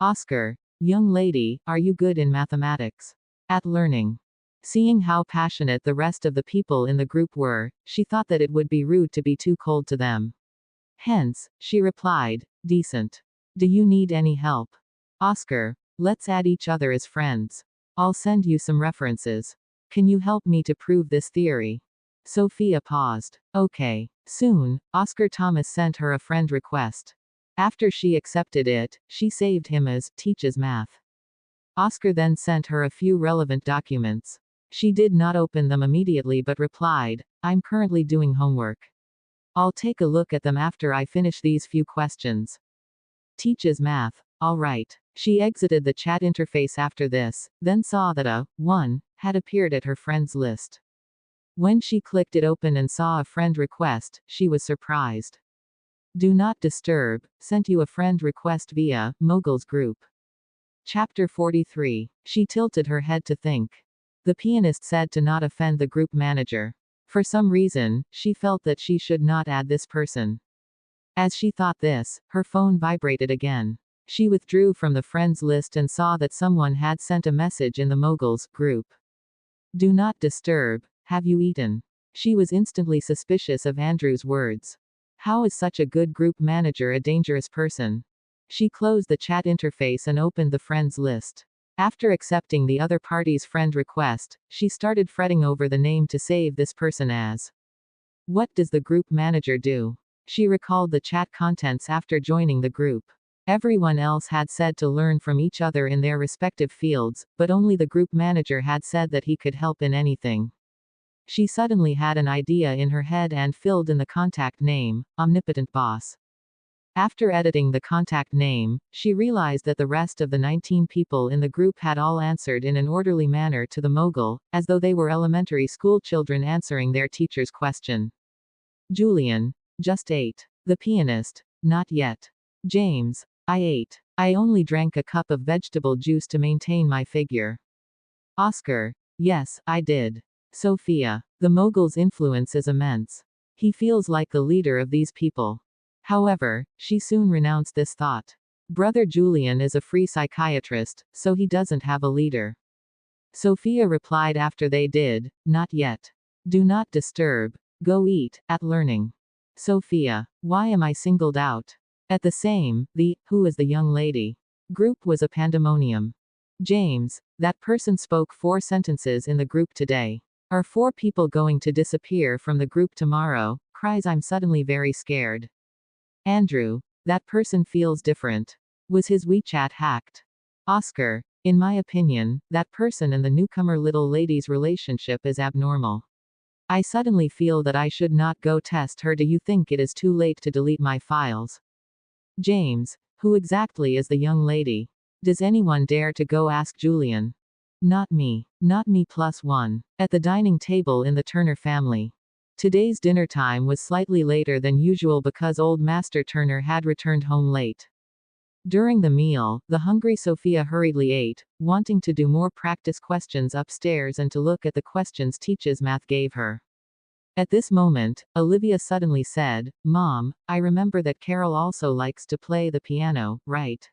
Oscar, young lady, are you good in mathematics? At learning. Seeing how passionate the rest of the people in the group were, she thought that it would be rude to be too cold to them. Hence, she replied, decent. Do you need any help? Oscar, let's add each other as friends. I'll send you some references. Can you help me to prove this theory? Sophia paused. Okay. Soon, Oscar Thomas sent her a friend request. After she accepted it, she saved him as teaches math. Oscar then sent her a few relevant documents. She did not open them immediately but replied, I'm currently doing homework. I'll take a look at them after I finish these few questions. Teaches math. All right. She exited the chat interface after this, then saw that a 1 had appeared at her friends list. When she clicked it open and saw a friend request, she was surprised. Do not disturb, sent you a friend request via Moguls Group. Chapter 43. She tilted her head to think. The pianist said to not offend the group manager. For some reason, she felt that she should not add this person. As she thought this, her phone vibrated again. She withdrew from the friends list and saw that someone had sent a message in the Moguls group. Do not disturb, have you eaten? She was instantly suspicious of Andrew's words. How is such a good group manager a dangerous person? She closed the chat interface and opened the friends list. After accepting the other party's friend request, she started fretting over the name to save this person as. What does the group manager do? She recalled the chat contents after joining the group. Everyone else had said to learn from each other in their respective fields, but only the group manager had said that he could help in anything. She suddenly had an idea in her head and filled in the contact name, Omnipotent Boss. After editing the contact name, she realized that the rest of the 19 people in the group had all answered in an orderly manner to the mogul, as though they were elementary school children answering their teacher's question. Julian, just ate. The pianist, not yet. James, I ate. I only drank a cup of vegetable juice to maintain my figure. Oscar, yes, I did. Sophia, the mogul's influence is immense. He feels like the leader of these people. However, she soon renounced this thought. Brother Julian is a free psychiatrist, so he doesn't have a leader. Sophia replied after they did, not yet. Do not disturb. Go eat, at learning. Sophia, why am I singled out? At the same, the, who is the young lady? Group was a pandemonium. James, that person spoke 4 sentences in the group today. Are 4 people going to disappear from the group tomorrow? Cries, I'm suddenly very scared. Andrew, that person feels different. Was his WeChat hacked? Oscar, in my opinion, that person and the newcomer little lady's relationship is abnormal. I suddenly feel that I should not go test her. Do you think it is too late to delete my files? James, who exactly is the young lady? Does anyone dare to go ask Julian? Not me. Not me +1. At the dining table in the Turner family. Today's dinner time was slightly later than usual because old Master Turner had returned home late. During the meal, the hungry Sophia hurriedly ate, wanting to do more practice questions upstairs and to look at the questions teacher's math gave her. At this moment, Olivia suddenly said, Mom, I remember that Carol also likes to play the piano, right?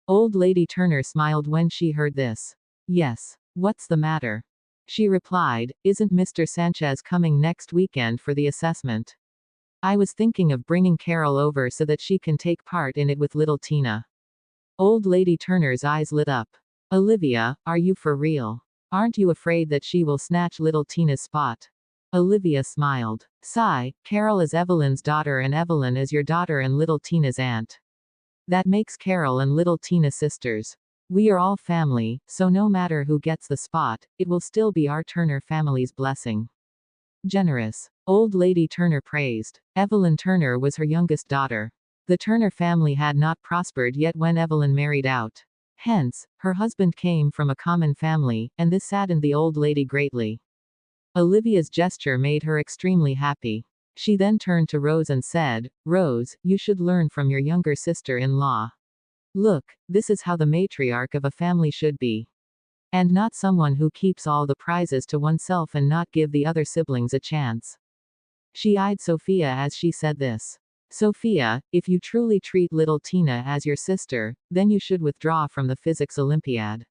Old Lady Turner smiled when she heard this. Yes. What's the matter? She replied, Isn't Mr. Sanchez coming next weekend for the assessment? I was thinking of bringing Carol over so that she can take part in it with little Tina. Old Lady Turner's eyes lit up. Olivia, are you for real? Aren't you afraid that she will snatch little Tina's spot? Olivia smiled. Sigh, Carol is Evelyn's daughter and Evelyn is your daughter and little Tina's aunt. That makes Carol and little Tina sisters. We are all family, so no matter who gets the spot, it will still be our Turner family's blessing. Generous. Old Lady Turner praised. Evelyn Turner was her youngest daughter. The Turner family had not prospered yet when Evelyn married out. Hence, her husband came from a common family, and this saddened the old lady greatly. Olivia's gesture made her extremely happy. She then turned to Rose and said, Rose, you should learn from your younger sister-in-law. Look, this is how the matriarch of a family should be. And not someone who keeps all the prizes to oneself and not give the other siblings a chance. She eyed Sophia as she said this. Sophia, if you truly treat little Tina as your sister, then you should withdraw from the physics Olympiad.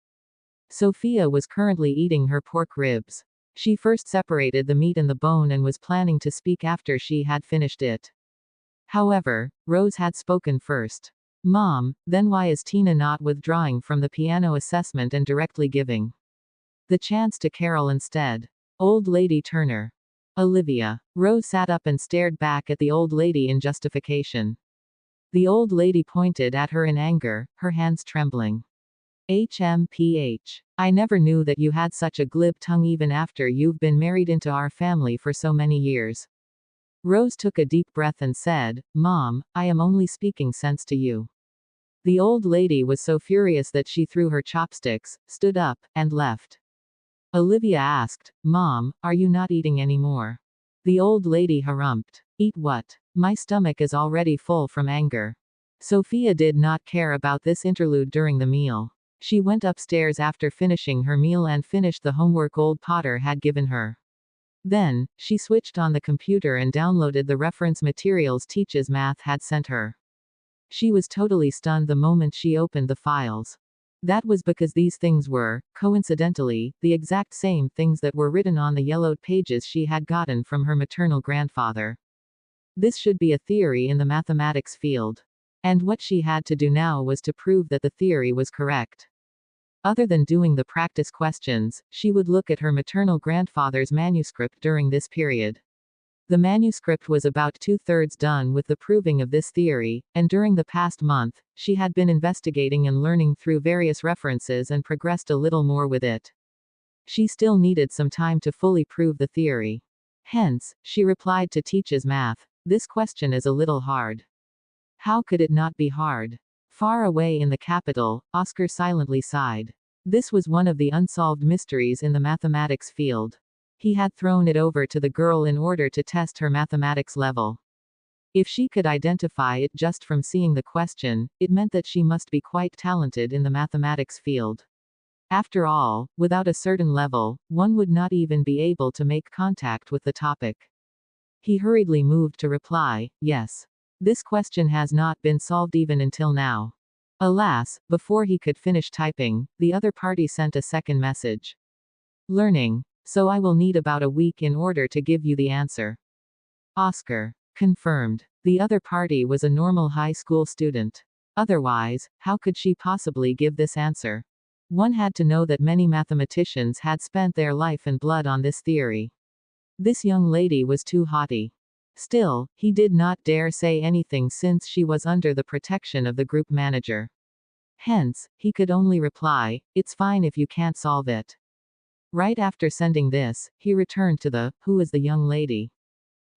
Sophia was currently eating her pork ribs. She first separated the meat and the bone and was planning to speak after she had finished it. However, Rose had spoken first. Mom, then why is Tina not withdrawing from the piano assessment and directly giving the chance to Carol instead? Old Lady Turner. Olivia. Rose sat up and stared back at the old lady in justification. The old lady pointed at her in anger, her hands trembling. HMPH. I never knew that you had such a glib tongue even after you've been married into our family for so many years. Rose took a deep breath and said, Mom, I am only speaking sense to you. The old lady was so furious that she threw her chopsticks, stood up, and left. Olivia asked, Mom, are you not eating anymore? The old lady harumphed. Eat what? My stomach is already full from anger. Sophia did not care about this interlude during the meal. She went upstairs after finishing her meal and finished the homework old Potter had given her. Then, she switched on the computer and downloaded the reference materials teacher's math had sent her. She was totally stunned the moment she opened the files. That was because these things were, coincidentally, the exact same things that were written on the yellowed pages she had gotten from her maternal grandfather. This should be a theory in the mathematics field. And what she had to do now was to prove that the theory was correct. Other than doing the practice questions, she would look at her maternal grandfather's manuscript during this period. The manuscript was about 2/3 done with the proving of this theory, and during the past month, she had been investigating and learning through various references and progressed a little more with it. She still needed some time to fully prove the theory. Hence, she replied to teacher's math, this question is a little hard. How could it not be hard? Far away in the capital, Oscar silently sighed. This was one of the unsolved mysteries in the mathematics field. He had thrown it over to the girl in order to test her mathematics level. If she could identify it just from seeing the question, it meant that she must be quite talented in the mathematics field. After all, without a certain level, one would not even be able to make contact with the topic. He hurriedly moved to reply, yes. This question has not been solved even until now. Alas, before he could finish typing, the other party sent a second message. Learning. So I will need about a week in order to give you the answer. Oscar. Confirmed. The other party was a normal high school student. Otherwise, how could she possibly give this answer? One had to know that many mathematicians had spent their life and blood on this theory. This young lady was too haughty. Still, he did not dare say anything since she was under the protection of the group manager. Hence, he could only reply, "It's fine if you can't solve it." Right after sending this, he returned to the "Who is the young lady?"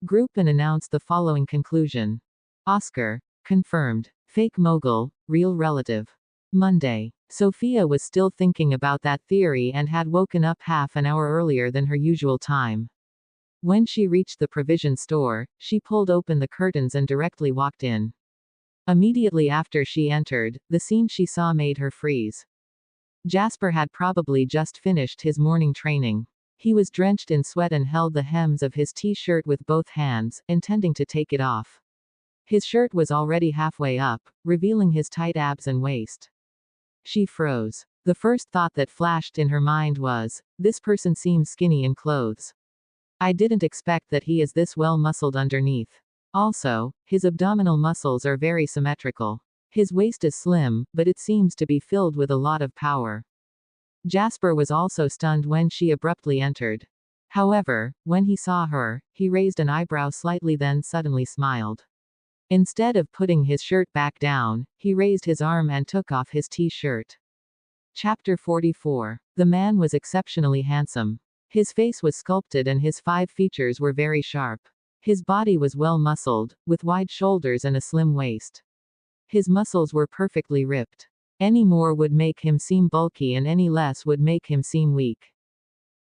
group and announced the following conclusion. Oscar. Confirmed. Fake mogul, real relative. Monday. Sophia was still thinking about that theory and had woken up half an hour earlier than her usual time. When she reached the provision store, she pulled open the curtains and directly walked in. Immediately after she entered, the scene she saw made her freeze. Jasper had probably just finished his morning training. He was drenched in sweat and held the hems of his t-shirt with both hands, intending to take it off. His shirt was already halfway up, revealing his tight abs and waist. She froze. The first thought that flashed in her mind was, "This person seems skinny in clothes. I didn't expect that he is this well muscled underneath. Also, his abdominal muscles are very symmetrical. His waist is slim, but it seems to be filled with a lot of power." Jasper was also stunned when she abruptly entered. However, when he saw her, he raised an eyebrow slightly then suddenly smiled. Instead of putting his shirt back down, he raised his arm and took off his t-shirt. Chapter 44. The man was exceptionally handsome. His face was sculpted and his 5 features were very sharp. His body was well muscled, with wide shoulders and a slim waist. His muscles were perfectly ripped. Any more would make him seem bulky and any less would make him seem weak.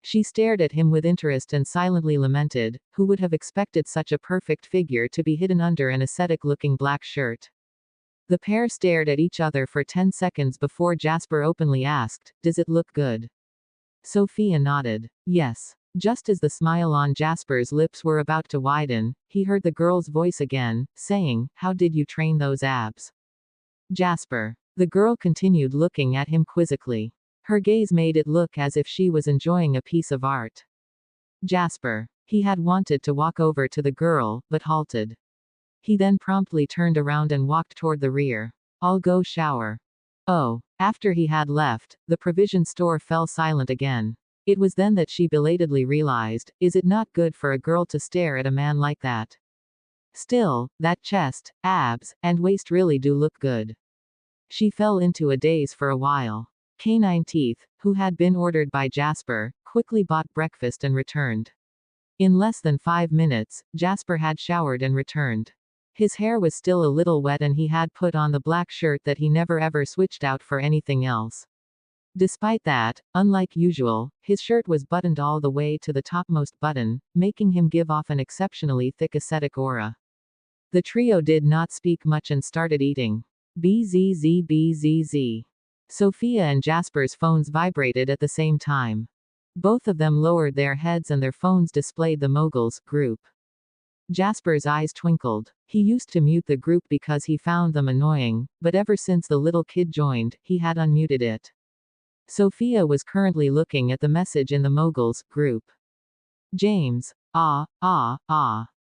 She stared at him with interest and silently lamented, who would have expected such a perfect figure to be hidden under an ascetic-looking black shirt. The pair stared at each other for 10 seconds before Jasper openly asked, "Does it look good?" Sophia nodded. Yes. Just as the smile on Jasper's lips were about to widen, he heard the girl's voice again, saying, "How did you train those abs?" Jasper. The girl continued looking at him quizzically. Her gaze made it look as if she was enjoying a piece of art. Jasper. He had wanted to walk over to the girl, but halted. He then promptly turned around and walked toward the rear. "I'll go shower." Oh. After he had left, the provision store fell silent again. It was then that she belatedly realized, is it not good for a girl to stare at a man like that? Still, that chest, abs, and waist really do look good. She fell into a daze for a while. Canine Teeth, who had been ordered by Jasper, quickly bought breakfast and returned. In less than 5 minutes, Jasper had showered and returned. His hair was still a little wet and he had put on the black shirt that he never ever switched out for anything else. Despite that, unlike usual, his shirt was buttoned all the way to the topmost button, making him give off an exceptionally thick ascetic aura. The trio did not speak much and started eating. Bzzz. Sophia and Jasper's phones vibrated at the same time. Both of them lowered their heads and their phones displayed the Moguls group. Jasper's eyes twinkled. He used to mute the group because he found them annoying, but ever since the little kid joined, he had unmuted it. Sophia was currently looking at the message in the Moguls group. James. I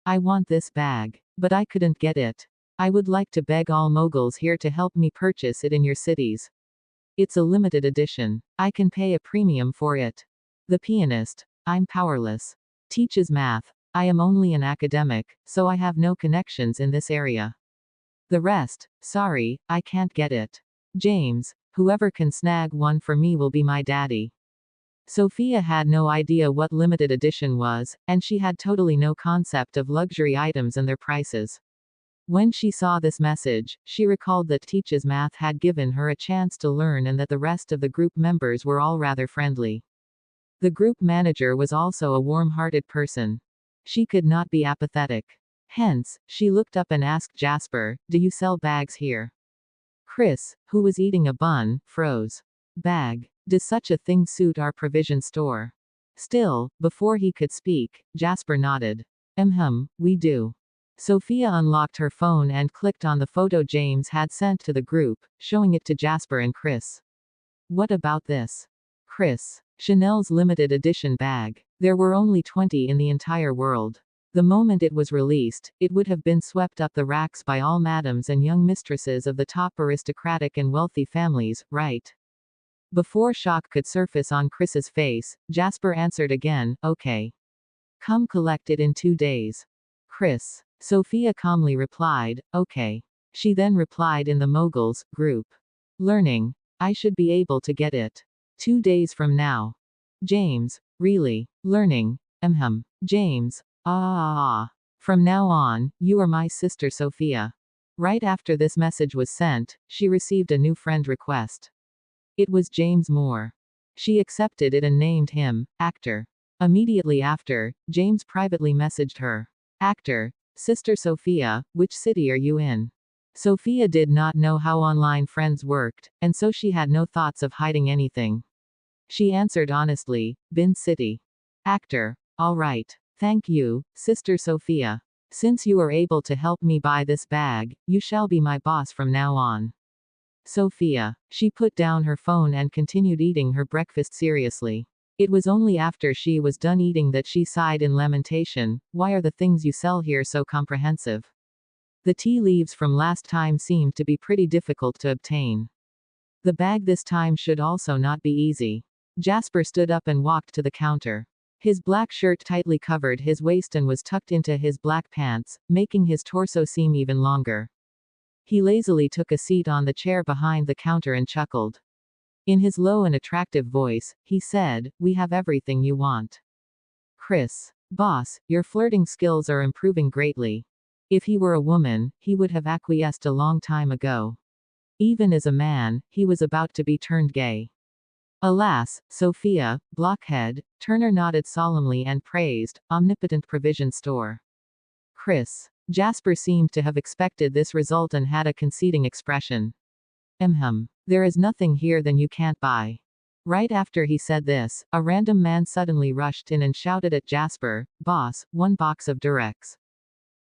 want this bag. But I couldn't get it. I would like to beg all Moguls here to help me purchase it in your cities. It's a limited edition. I can pay a premium for it. The pianist. I'm powerless. Teaches math. I am only an academic, so I have no connections in this area. The rest, sorry, I can't get it. James. Whoever can snag one for me will be my daddy. Sophia had no idea what limited edition was, and she had totally no concept of luxury items and their prices. When she saw this message, she recalled that Teach's Math had given her a chance to learn and that the rest of the group members were all rather friendly. The group manager was also a warm-hearted person. She could not be apathetic. Hence, she looked up and asked Jasper, "Do you sell bags here?" Chris, who was eating a bun, froze. Bag. Does such a thing suit our provision store? Still, before he could speak, Jasper nodded. We do. Sophia unlocked her phone and clicked on the photo James had sent to the group, showing it to Jasper and Chris. What about this? Chris. Chanel's limited edition bag. There were only 20 in the entire world. The moment it was released, it would have been swept up the racks by all madams and young mistresses of the top aristocratic and wealthy families, right? Before shock could surface on Chris's face, Jasper answered again, okay. Come collect it in 2 days. Chris. Sophia calmly replied, okay. She then replied in the Moguls group. Learning. I should be able to get it. 2 days from now. James. Really. Learning. James. From now on, you are my sister Sophia. Right after this message was sent, she received a new friend request. It was James Moore. She accepted it and named him, Actor. Immediately after, James privately messaged her. Actor. Sister Sophia, which city are you in? Sophia did not know how online friends worked, and so she had no thoughts of hiding anything. She answered honestly, Bin City. Actor. All right. Thank you, Sister Sophia. Since you are able to help me buy this bag, you shall be my boss from now on. Sophia. She put down her phone and continued eating her breakfast seriously. It was only after she was done eating that she sighed in lamentation, why are the things you sell here so comprehensive? The tea leaves from last time seemed to be pretty difficult to obtain. The bag this time should also not be easy. Jasper stood up and walked to the counter. His black shirt tightly covered his waist and was tucked into his black pants, making his torso seem even longer. He lazily took a seat on the chair behind the counter and chuckled. In his low and attractive voice, he said, we have everything you want. Chris. Boss, your flirting skills are improving greatly. If he were a woman, he would have acquiesced a long time ago. Even as a man, he was about to be turned gay. Alas, Sophia, blockhead, Turner nodded solemnly and praised, omnipotent provision store. Chris. Jasper seemed to have expected this result and had a conceding expression. There is nothing here that you can't buy. Right after he said this, a random man suddenly rushed in and shouted at Jasper, Boss, 1 box of Durex.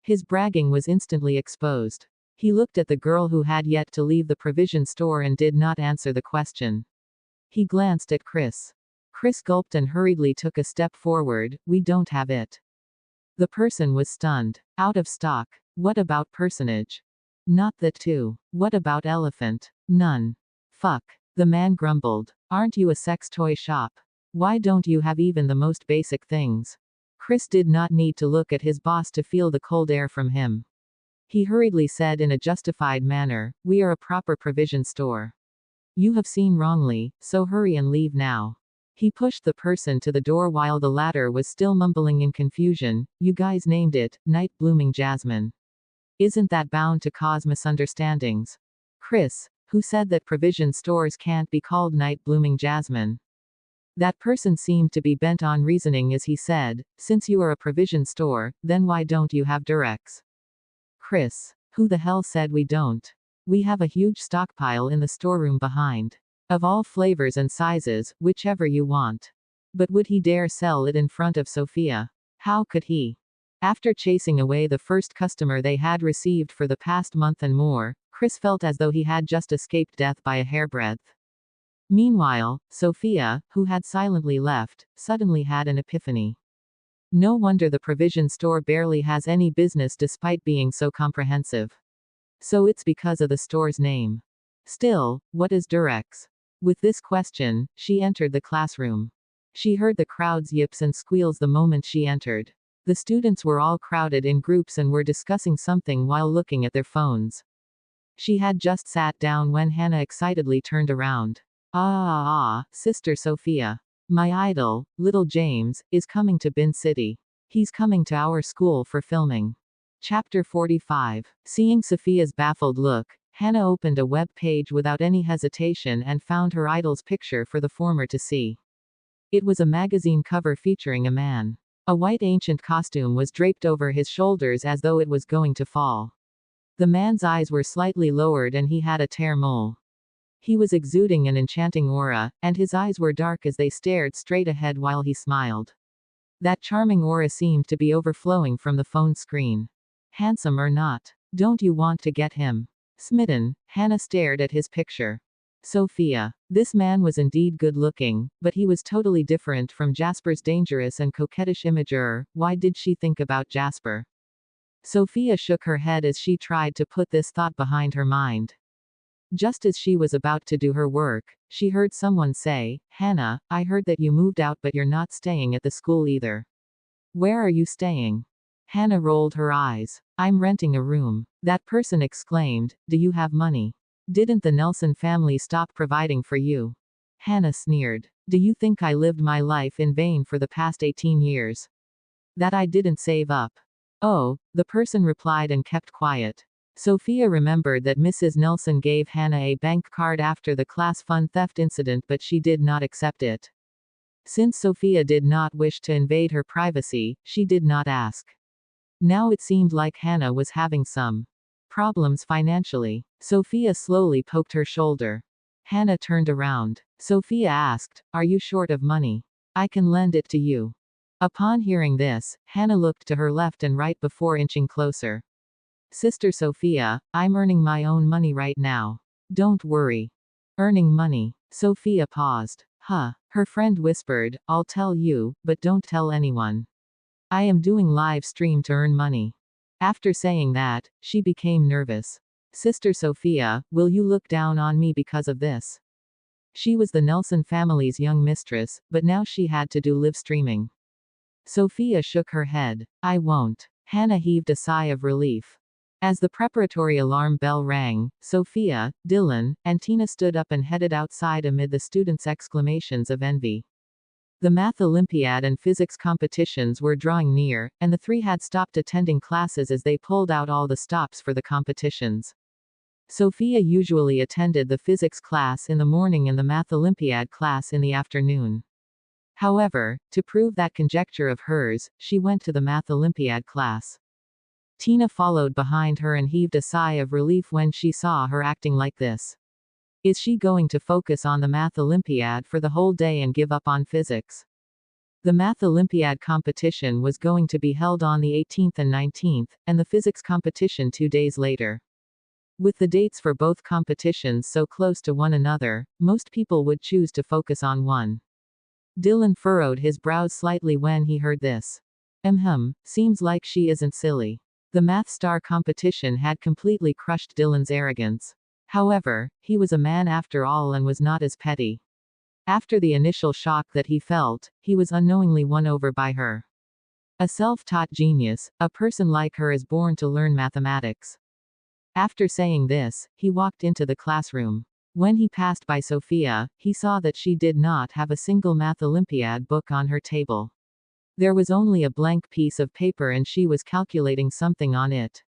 His bragging was instantly exposed. He looked at the girl who had yet to leave the provision store and did not answer the question. He glanced at Chris. Chris gulped and hurriedly took a step forward, we don't have it. The person was stunned. Out of stock. What about personage? Not that too. What about elephant? None. Fuck. The man grumbled. Aren't you a sex toy shop? Why don't you have even the most basic things? Chris did not need to look at his boss to feel the cold air from him. He hurriedly said in a justified manner, we are a proper provision store. You have seen wrongly, so hurry and leave now. He pushed the person to the door while the latter was still mumbling in confusion, you guys named it, Night Blooming Jasmine. Isn't that bound to cause misunderstandings? Chris, who said that provision stores can't be called Night Blooming Jasmine? That person seemed to be bent on reasoning as he said, since you are a provision store, then why don't you have Durex? Chris, who the hell said we don't? We have a huge stockpile in the storeroom behind. Of all flavors and sizes, whichever you want. But would he dare sell it in front of Sophia? How could he? After chasing away the first customer they had received for the past month and more, Chris felt as though he had just escaped death by a hairbreadth. Meanwhile, Sophia, who had silently left, suddenly had an epiphany. No wonder the provision store barely has any business despite being so comprehensive. So it's because of the store's name. Still, what is Durex? With this question, she entered the classroom. She heard the crowd's yips and squeals the moment she entered. The students were all crowded in groups and were discussing something while looking at their phones. She had just sat down when Hannah excitedly turned around. Sister Sophia. My idol, little James, is coming to Bin City. He's coming to our school for filming. Chapter 45. Seeing Sophia's baffled look, Hannah opened a web page without any hesitation and found her idol's picture for the former to see. It was a magazine cover featuring a man. A white ancient costume was draped over his shoulders as though it was going to fall. The man's eyes were slightly lowered and he had a tear mole. He was exuding an enchanting aura, and his eyes were dark as they stared straight ahead while he smiled. That charming aura seemed to be overflowing from the phone screen. Handsome or not, don't you want to get him? Smitten, Hannah stared at his picture. Sophia. This man was indeed good-looking, but he was totally different from Jasper's dangerous and coquettish imager. Why did she think about Jasper? Sophia shook her head as she tried to put this thought behind her mind. Just as she was about to do her work, she heard someone say, "Hannah, I heard that you moved out but you're not staying at the school either. Where are you staying?" Hannah rolled her eyes. "I'm renting a room." That person exclaimed, "Do you have money? Didn't the Nelson family stop providing for you?" Hannah sneered. "Do you think I lived my life in vain for the past 18 years? That I didn't save up?" "Oh," the person replied and kept quiet. Sophia remembered that Mrs. Nelson gave Hannah a bank card after the class fund theft incident, but she did not accept it. Since Sophia did not wish to invade her privacy, she did not ask. Now it seemed like Hannah was having some problems financially. Sophia slowly poked her shoulder. Hannah turned around. Sophia asked, "Are you short of money? I can lend it to you." Upon hearing this, Hannah looked to her left and right before inching closer. "Sister Sophia, I'm earning my own money right now. Don't worry." Earning money. Sophia paused. "Huh." Her friend whispered, "I'll tell you, but don't tell anyone. I am doing live stream to earn money." After saying that, she became nervous. "Sister Sophia, will you look down on me because of this?" She was the Nelson family's young mistress, but now she had to do live streaming. Sophia shook her head. "I won't." Hannah heaved a sigh of relief. As the preparatory alarm bell rang, Sophia, Dylan, and Tina stood up and headed outside amid the students' exclamations of envy. The math Olympiad and physics competitions were drawing near, and the three had stopped attending classes as they pulled out all the stops for the competitions. Sophia usually attended the physics class in the morning and the math Olympiad class in the afternoon. However, to prove that conjecture of hers, she went to the math Olympiad class. Tina followed behind her and heaved a sigh of relief when she saw her acting like this. Is she going to focus on the math Olympiad for the whole day and give up on physics? The math Olympiad competition was going to be held on the 18th and 19th, and the physics competition 2 days later. With the dates for both competitions so close to one another, most people would choose to focus on one. Dylan furrowed his brows slightly when he heard this. Seems like she isn't silly. The Math Star competition had completely crushed Dylan's arrogance. However, he was a man after all and was not as petty. After the initial shock that he felt, he was unknowingly won over by her. A self-taught genius, a person like her is born to learn mathematics. After saying this, he walked into the classroom. When he passed by Sophia, he saw that she did not have a single Math Olympiad book on her table. There was only a blank piece of paper and she was calculating something on it.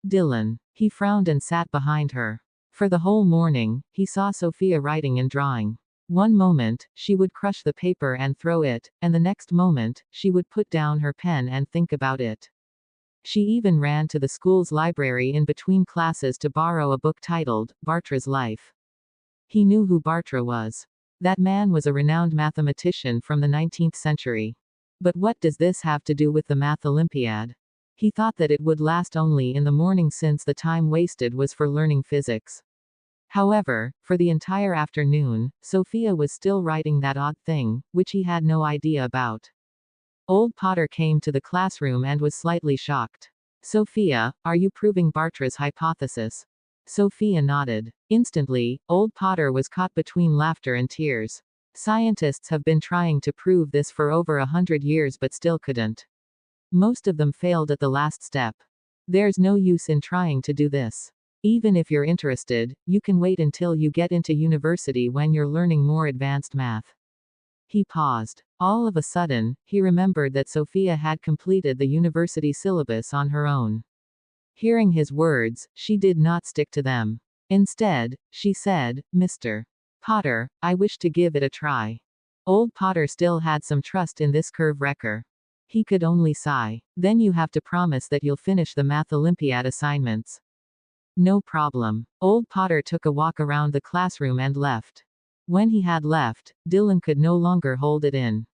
Dylan. He frowned and sat behind her. For the whole morning, he saw Sophia writing and drawing. One moment, she would crush the paper and throw it, and the next moment, she would put down her pen and think about it. She even ran to the school's library in between classes to borrow a book titled, Bartra's Life. He knew who Bartra was. That man was a renowned mathematician from the 19th century. But what does this have to do with the Math Olympiad? He thought that it would last only in the morning since the time wasted was for learning physics. However, for the entire afternoon, Sophia was still writing that odd thing, which he had no idea about. Old Potter came to the classroom and was slightly shocked. "Sophia, are you proving Bartra's hypothesis?" Sophia nodded. Instantly, Old Potter was caught between laughter and tears. Scientists have been trying to prove this for over 100 years but still couldn't. Most of them failed at the last step. There's no use in trying to do this. Even if you're interested, you can wait until you get into university when you're learning more advanced math. He paused. All of a sudden, he remembered that Sophia had completed the university syllabus on her own. Hearing his words, she did not stick to them. Instead, she said, "Mr. Potter, I wish to give it a try." Old Potter still had some trust in this curve wrecker. He could only sigh. "Then you have to promise that you'll finish the Math Olympiad assignments." "No problem." Old Potter took a walk around the classroom and left. When he had left, Dylan could no longer hold it in.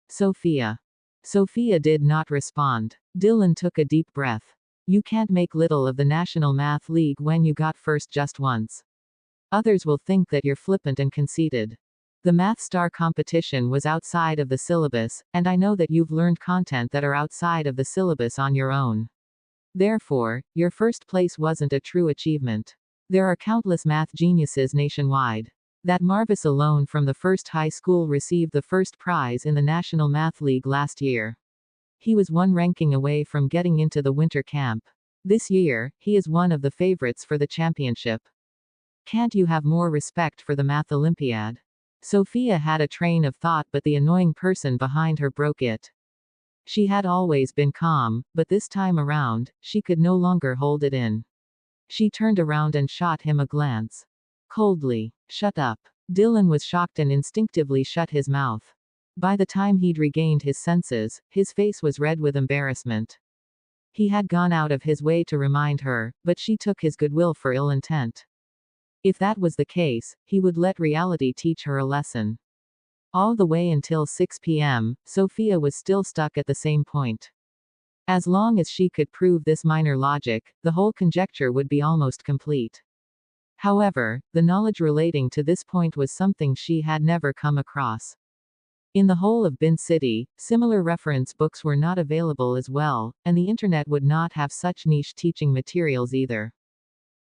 "Sophia." Sophia did not respond. Dylan took a deep breath. You can't make little of the National Math League when you got first just once. Others will think that you're flippant and conceited. The Math Star competition was outside of the syllabus, and I know that you've learned content that are outside of the syllabus on your own. Therefore, your first place wasn't a true achievement. There are countless math geniuses nationwide. That Marvis alone from the first high school received the first prize in the National Math League last year. He was one ranking away from getting into the winter camp. This year, he is one of the favorites for the championship. Can't you have more respect for the Math Olympiad? Sophia had a train of thought, but the annoying person behind her broke it. She had always been calm, but this time around, she could no longer hold it in. She turned around and shot him a glance. Coldly. Shut up. Dylan was shocked and instinctively shut his mouth. By the time he'd regained his senses, his face was red with embarrassment. He had gone out of his way to remind her, but she took his goodwill for ill intent. If that was the case, he would let reality teach her a lesson. All the way until 6 p.m., Sophia was still stuck at the same point. As long as she could prove this minor logic, the whole conjecture would be almost complete. However, the knowledge relating to this point was something she had never come across. In the whole of Bin City, similar reference books were not available as well, and the internet would not have such niche teaching materials either.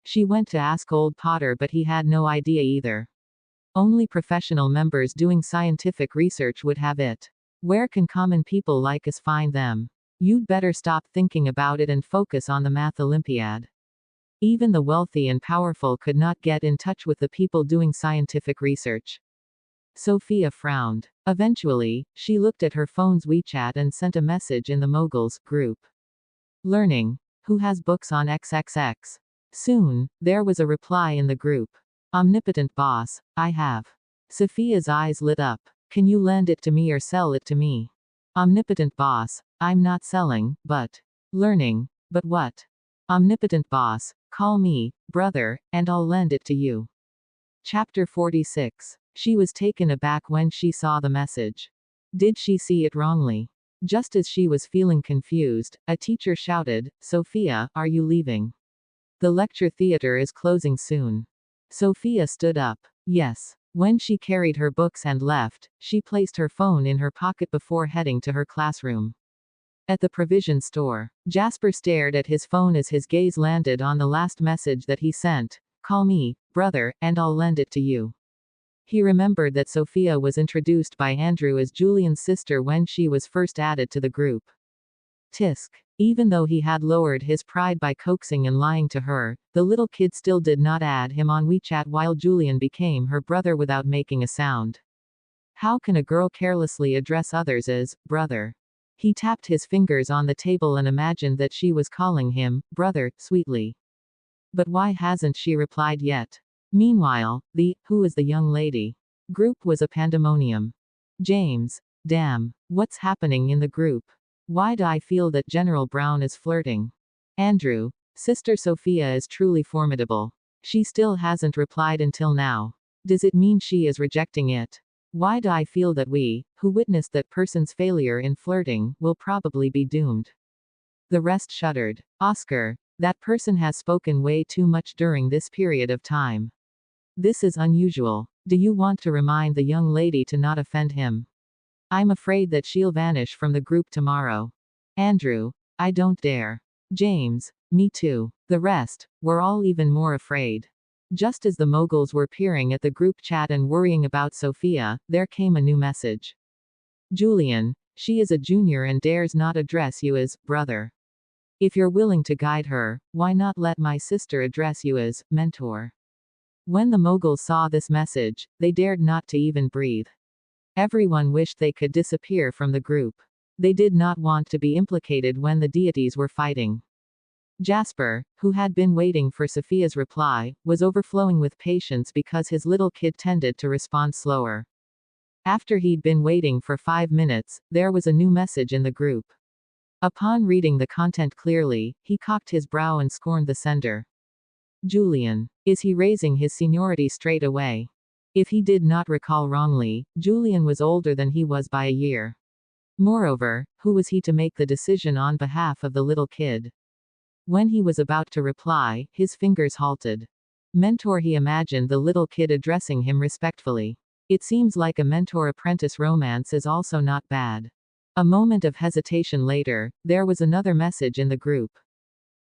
She went to ask old Potter, but he had no idea either. Only professional members doing scientific research would have it. Where can common people like us find them? You'd better stop thinking about it and focus on the Math Olympiad. Even the wealthy and powerful could not get in touch with the people doing scientific research. Sophia frowned. Eventually, she looked at her phone's WeChat and sent a message in the Moguls group. Learning. Who has books on XXX? Soon, there was a reply in the group. Omnipotent boss, I have. Sophia's eyes lit up. Can you lend it to me or sell it to me? Omnipotent boss, I'm not selling, but. Learning. But what? Omnipotent boss, call me, brother, and I'll lend it to you. Chapter 46. She was taken aback when she saw the message. Did she see it wrongly? Just as she was feeling confused, a teacher shouted, Sophia, are you leaving? The lecture theater is closing soon. Sophia stood up. Yes. When she carried her books and left, she placed her phone in her pocket before heading to her classroom. At the provision store, Jasper stared at his phone as his gaze landed on the last message that he sent. Call me, brother, and I'll lend it to you. He remembered that Sophia was introduced by Andrew as Julian's sister when she was first added to the group. Tisk. Even though he had lowered his pride by coaxing and lying to her, the little kid still did not add him on WeChat while Julian became her brother without making a sound. How can a girl carelessly address others as brother? He tapped his fingers on the table and imagined that she was calling him brother sweetly. But why hasn't she replied yet? Meanwhile, the who is the young lady group was a pandemonium. James, damn, what's happening in the group? Why do I feel that General Brown is flirting? Andrew, Sister Sophia is truly formidable. She still hasn't replied until now. Does it mean she is rejecting it? Why do I feel that we, who witnessed that person's failure in flirting, will probably be doomed? The rest shuddered. Oscar, that person has spoken way too much during this period of time. This is unusual. Do you want to remind the young lady to not offend him? I'm afraid that she'll vanish from the group tomorrow. Andrew, I don't dare. James, me too. The rest were all even more afraid. Just as the moguls were peering at the group chat and worrying about Sophia, there came a new message. Julian, she is a junior and dares not address you as brother. If you're willing to guide her, why not let my sister address you as mentor? When the moguls saw this message, they dared not to even breathe. Everyone wished they could disappear from the group. They did not want to be implicated when the deities were fighting. Jasper, who had been waiting for Sophia's reply, was overflowing with patience because his little kid tended to respond slower. After he'd been waiting for 5 minutes, there was a new message in the group. Upon reading the content clearly, he cocked his brow and scorned the sender. Julian. Is he raising his seniority straight away? If he did not recall wrongly, Julian was older than he was by a year. Moreover, who was he to make the decision on behalf of the little kid? When he was about to reply, his fingers halted. Mentor, he imagined the little kid addressing him respectfully. It seems like a mentor-apprentice romance is also not bad. A moment of hesitation later, there was another message in the group.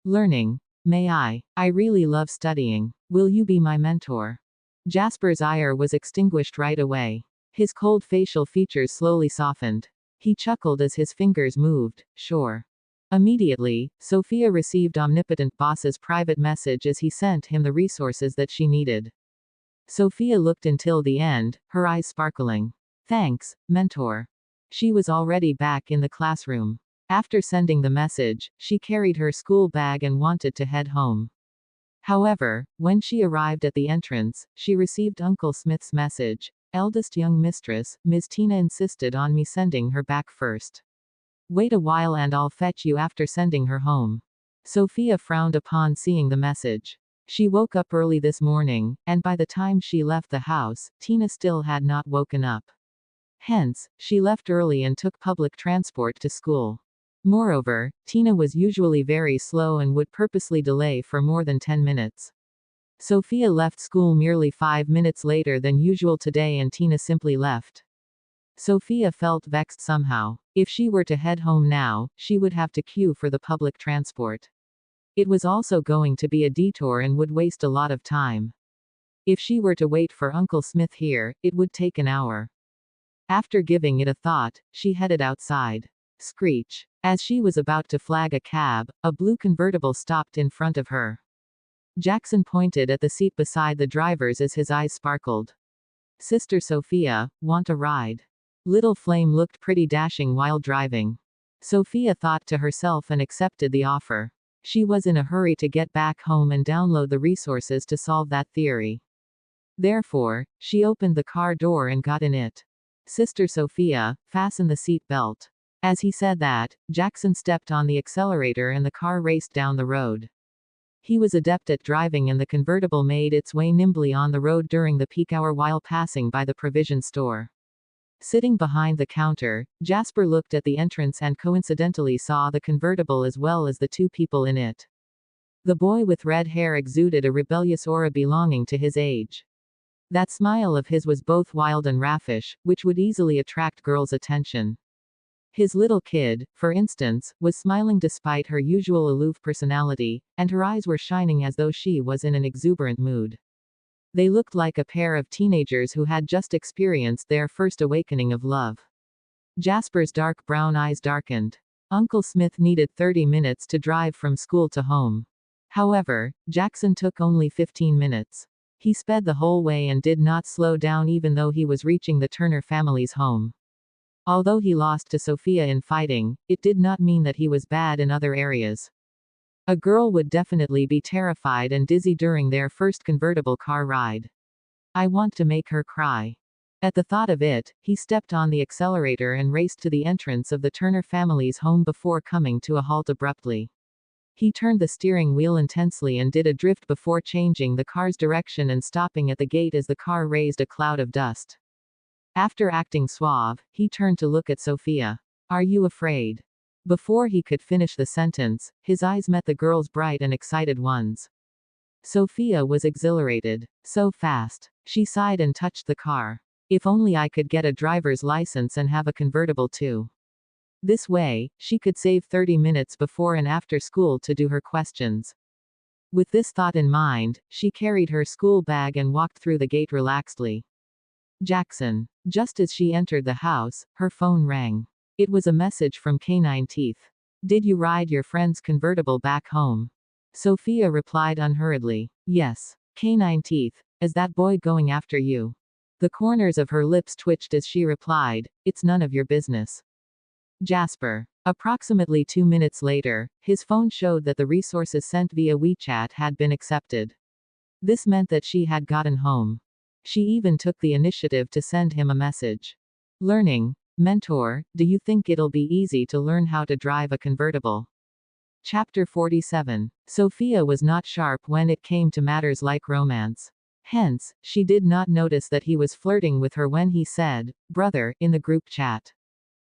Learning. May I really love studying. Will you be my mentor? Jasper's ire was extinguished right away. His cold facial features slowly softened. He chuckled as his fingers moved. Sure. Immediately, Sophia received Omnipotent Boss's private message as he sent him the resources that she needed. Sophia looked until the end, her eyes sparkling. Thanks, mentor. She was already back in the classroom. After sending the message, she carried her school bag and wanted to head home. However, when she arrived at the entrance, she received Uncle Smith's message. Eldest young mistress, Ms. Tina insisted on me sending her back first. Wait a while and I'll fetch you after sending her home. Sophia frowned upon seeing the message. She woke up early this morning, and by the time she left the house, Tina still had not woken up. Hence, she left early and took public transport to school. Moreover, Tina was usually very slow and would purposely delay for more than 10 minutes. Sophia left school merely 5 minutes later than usual today and Tina simply left. Sophia felt vexed somehow. If she were to head home now, she would have to queue for the public transport. It was also going to be a detour and would waste a lot of time. If she were to wait for Uncle Smith here, it would take an hour. After giving it a thought, she headed outside. Screech. As she was about to flag a cab, a blue convertible stopped in front of her. Jackson pointed at the seat beside the driver's as his eyes sparkled. Sister Sophia, want a ride? Little Flame looked pretty dashing while driving. Sophia thought to herself and accepted the offer. She was in a hurry to get back home and download the resources to solve that theory. Therefore, she opened the car door and got in it. Sister Sophia, fasten the seat belt. As he said that, Jackson stepped on the accelerator and the car raced down the road. He was adept at driving and the convertible made its way nimbly on the road during the peak hour while passing by the provision store. Sitting behind the counter, Jasper looked at the entrance and coincidentally saw the convertible as well as the two people in it. The boy with red hair exuded a rebellious aura belonging to his age. That smile of his was both wild and raffish, which would easily attract girls' attention. His little kid, for instance, was smiling despite her usual aloof personality, and her eyes were shining as though she was in an exuberant mood. They looked like a pair of teenagers who had just experienced their first awakening of love. Jasper's dark brown eyes darkened. Uncle Smith needed 30 minutes to drive from school to home. However, Jackson took only 15 minutes. He sped the whole way and did not slow down even though he was reaching the Turner family's home. Although he lost to Sophia in fighting, it did not mean that he was bad in other areas. A girl would definitely be terrified and dizzy during their first convertible car ride. I want to make her cry. At the thought of it, he stepped on the accelerator and raced to the entrance of the Turner family's home before coming to a halt abruptly. He turned the steering wheel intensely and did a drift before changing the car's direction and stopping at the gate as the car raised a cloud of dust. After acting suave, he turned to look at Sophia. Are you afraid? Before he could finish the sentence, his eyes met the girl's bright and excited ones. Sophia was exhilarated. So fast. She sighed and touched the car. If only I could get a driver's license and have a convertible too. This way, she could save 30 minutes before and after school to do her questions. With this thought in mind, she carried her school bag and walked through the gate relaxedly. Jackson. Just as she entered the house, her phone rang. It was a message from Canine Teeth. Did you ride your friend's convertible back home? Sophia replied unhurriedly. Yes. Canine Teeth. Is that boy going after you? The corners of her lips twitched as she replied, it's none of your business. Jasper. Approximately 2 minutes later, his phone showed that the resources sent via WeChat had been accepted. This meant that she had gotten home. She even took the initiative to send him a message. Learning. Mentor, do you think it'll be easy to learn how to drive a convertible? Chapter 47. Sophia was not sharp when it came to matters like romance. Hence, she did not notice that he was flirting with her when he said, brother, in the group chat.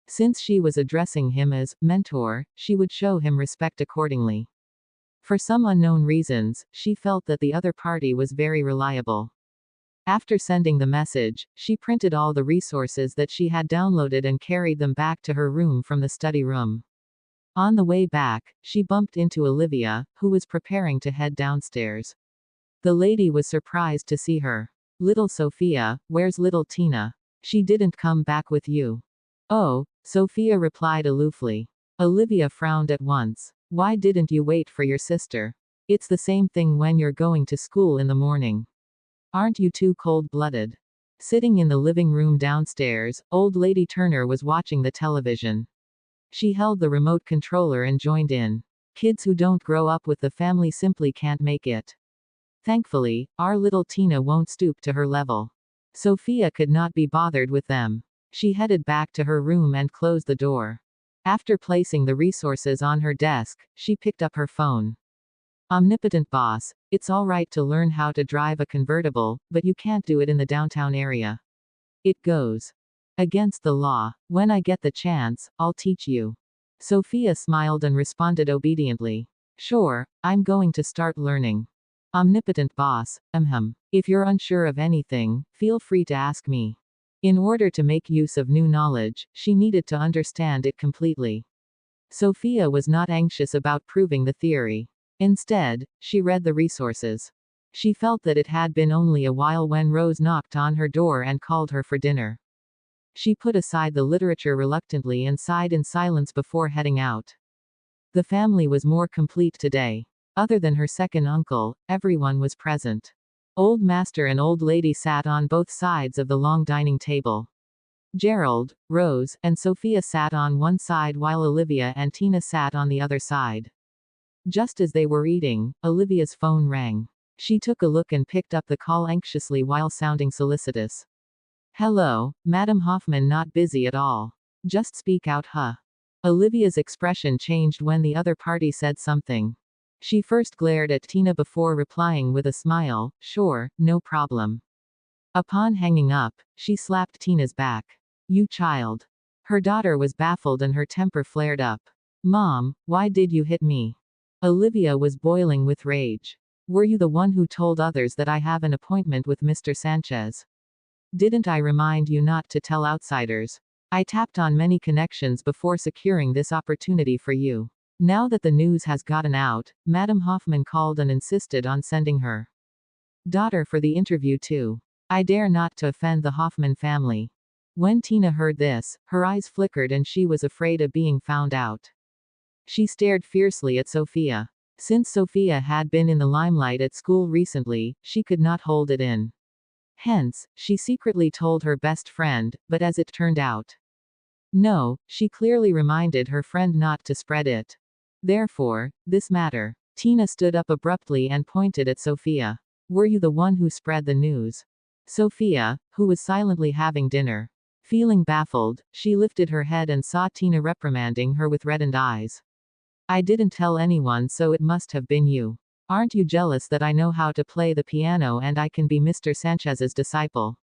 Since she was addressing him as mentor, she would show him respect accordingly. For some unknown reasons, she felt that the other party was very reliable. After sending the message, she printed all the resources that she had downloaded and carried them back to her room from the study room. On the way back, she bumped into Olivia, who was preparing to head downstairs. The lady was surprised to see her. Little Sophia, where's little Tina? She didn't come back with you. Oh, Sophia replied aloofly. Olivia frowned at once. Why didn't you wait for your sister? It's the same thing when you're going to school in the morning. Aren't you too cold-blooded? Sitting in the living room downstairs, old lady Turner was watching the television. She held the remote controller and joined in. Kids who don't grow up with the family simply can't make it. Thankfully, our little Tina won't stoop to her level. Sophia could not be bothered with them. She headed back to her room and closed the door. After placing the resources on her desk, she picked up her phone. Omnipotent boss, it's all right to learn how to drive a convertible, but you can't do it in the downtown area. It goes against the law. When I get the chance, I'll teach you. Sophia smiled and responded obediently. Sure, I'm going to start learning. Omnipotent boss, if you're unsure of anything, feel free to ask me. In order to make use of new knowledge, she needed to understand it completely. Sophia was not anxious about proving the theory. Instead, she read the resources. She felt that it had been only a while when Rose knocked on her door and called her for dinner. She put aside the literature reluctantly and sighed in silence before heading out. The family was more complete today. Other than her second uncle, everyone was present. Old Master and Old Lady sat on both sides of the long dining table. Gerald, Rose, and Sophia sat on one side while Olivia and Tina sat on the other side. Just as they were eating, Olivia's phone rang. She took a look and picked up the call anxiously while sounding solicitous. Hello, Madam Hoffman, not busy at all. Just speak out, huh? Olivia's expression changed when the other party said something. She first glared at Tina before replying with a smile, sure, no problem. Upon hanging up, she slapped Tina's back. You child. Her daughter was baffled and her temper flared up. Mom, why did you hit me? Olivia was boiling with rage. Were you the one who told others that I have an appointment with Mr. Sanchez? Didn't I remind you not to tell outsiders? I tapped on many connections before securing this opportunity for you. Now that the news has gotten out, Madam Hoffman called and insisted on sending her daughter for the interview too. I dare not to offend the Hoffman family. When Tina heard this, her eyes flickered and she was afraid of being found out. She stared fiercely at Sophia. Since Sophia had been in the limelight at school recently, she could not hold it in. Hence, she secretly told her best friend, but as it turned out, no, she clearly reminded her friend not to spread it. Therefore, this matter. Tina stood up abruptly and pointed at Sophia. Were you the one who spread the news? Sophia, who was silently having dinner. Feeling baffled, she lifted her head and saw Tina reprimanding her with reddened eyes. I didn't tell anyone, so it must have been you. Aren't you jealous that I know how to play the piano and I can be Mr. Sanchez's disciple?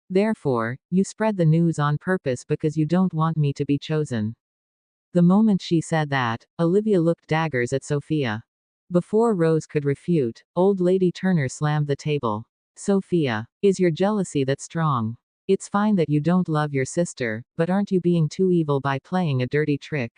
Therefore, you spread the news on purpose because you don't want me to be chosen. The moment she said that, Olivia looked daggers at Sophia. Before Rose could refute, Old Lady Turner slammed the table. Sophia, is your jealousy that strong? It's fine that you don't love your sister, but aren't you being too evil by playing a dirty trick?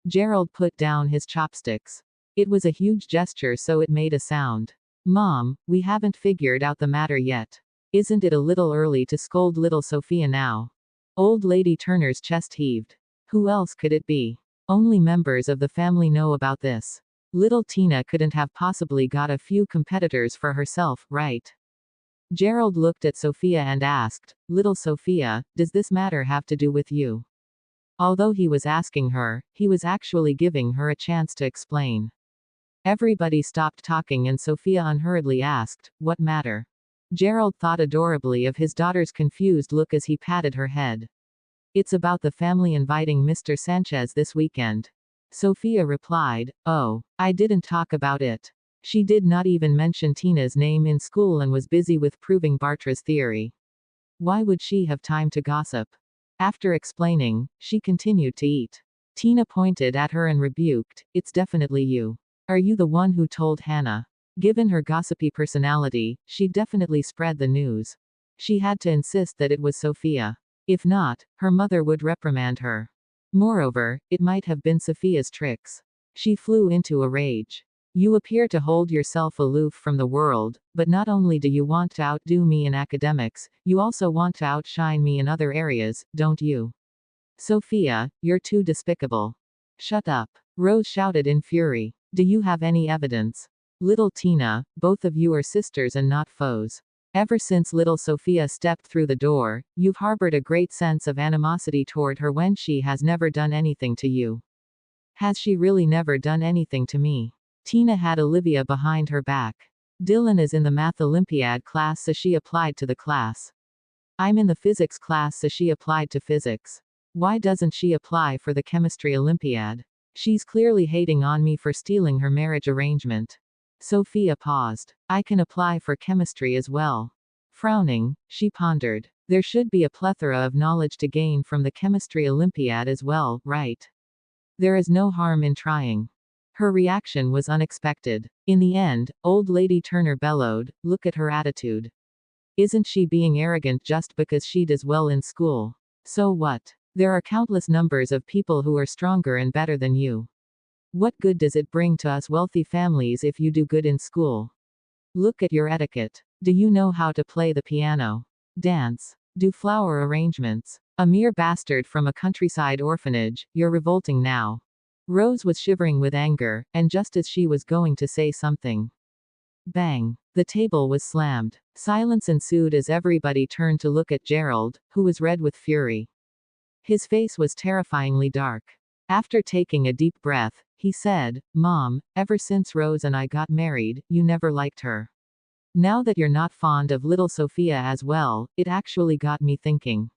Gerald put down his chopsticks. It was a huge gesture, so it made a sound. Mom, we haven't figured out the matter yet. Isn't it a little early to scold little Sophia now? Old Lady Turner's chest heaved. Who else could it be? Only members of the family know about this. Little Tina couldn't have possibly got a few competitors for herself, right? Gerald looked at Sophia and asked, Little Sophia, does this matter have to do with you? Although he was asking her, he was actually giving her a chance to explain. Everybody stopped talking and Sophia unhurriedly asked, what matter? Gerald thought adorably of his daughter's confused look as he patted her head. It's about the family inviting Mr. Sanchez this weekend. Sophia replied, oh, I didn't talk about it. She did not even mention Tina's name in school and was busy with proving Bartra's theory. Why would she have time to gossip? After explaining, she continued to eat. Tina pointed at her and rebuked, it's definitely you. Are you the one who told Hannah? Given her gossipy personality, she'd definitely spread the news. She had to insist that it was Sophia. If not, her mother would reprimand her. Moreover, it might have been Sophia's tricks. She flew into a rage. You appear to hold yourself aloof from the world, but not only do you want to outdo me in academics, you also want to outshine me in other areas, don't you? Sophia, you're too despicable. Shut up. Rose shouted in fury. Do you have any evidence? Little Tina, both of you are sisters and not foes. Ever since little Sophia stepped through the door, you've harbored a great sense of animosity toward her when she has never done anything to you. Has she really never done anything to me? Tina had Olivia behind her back. Dylan is in the Math Olympiad class, so she applied to the class. I'm in the physics class, so she applied to physics. Why doesn't she apply for the chemistry Olympiad? She's clearly hating on me for stealing her marriage arrangement. Sophia paused. I can apply for chemistry as well. Frowning, she pondered. There should be a plethora of knowledge to gain from the chemistry Olympiad as well, right? There is no harm in trying. Her reaction was unexpected. In the end, old lady Turner bellowed, look at her attitude. Isn't she being arrogant just because she does well in school? So what? There are countless numbers of people who are stronger and better than you. What good does it bring to us wealthy families if you do good in school? Look at your etiquette. Do you know how to play the piano? Dance? Do flower arrangements? A mere bastard from a countryside orphanage, you're revolting now. Rose was shivering with anger, and just as she was going to say something, bang! The table was slammed. Silence ensued as everybody turned to look at Gerald, who was red with fury. His face was terrifyingly dark. After taking a deep breath, he said, Mom, ever since Rose and I got married, you never liked her. Now that you're not fond of little Sophia as well, it actually got me thinking.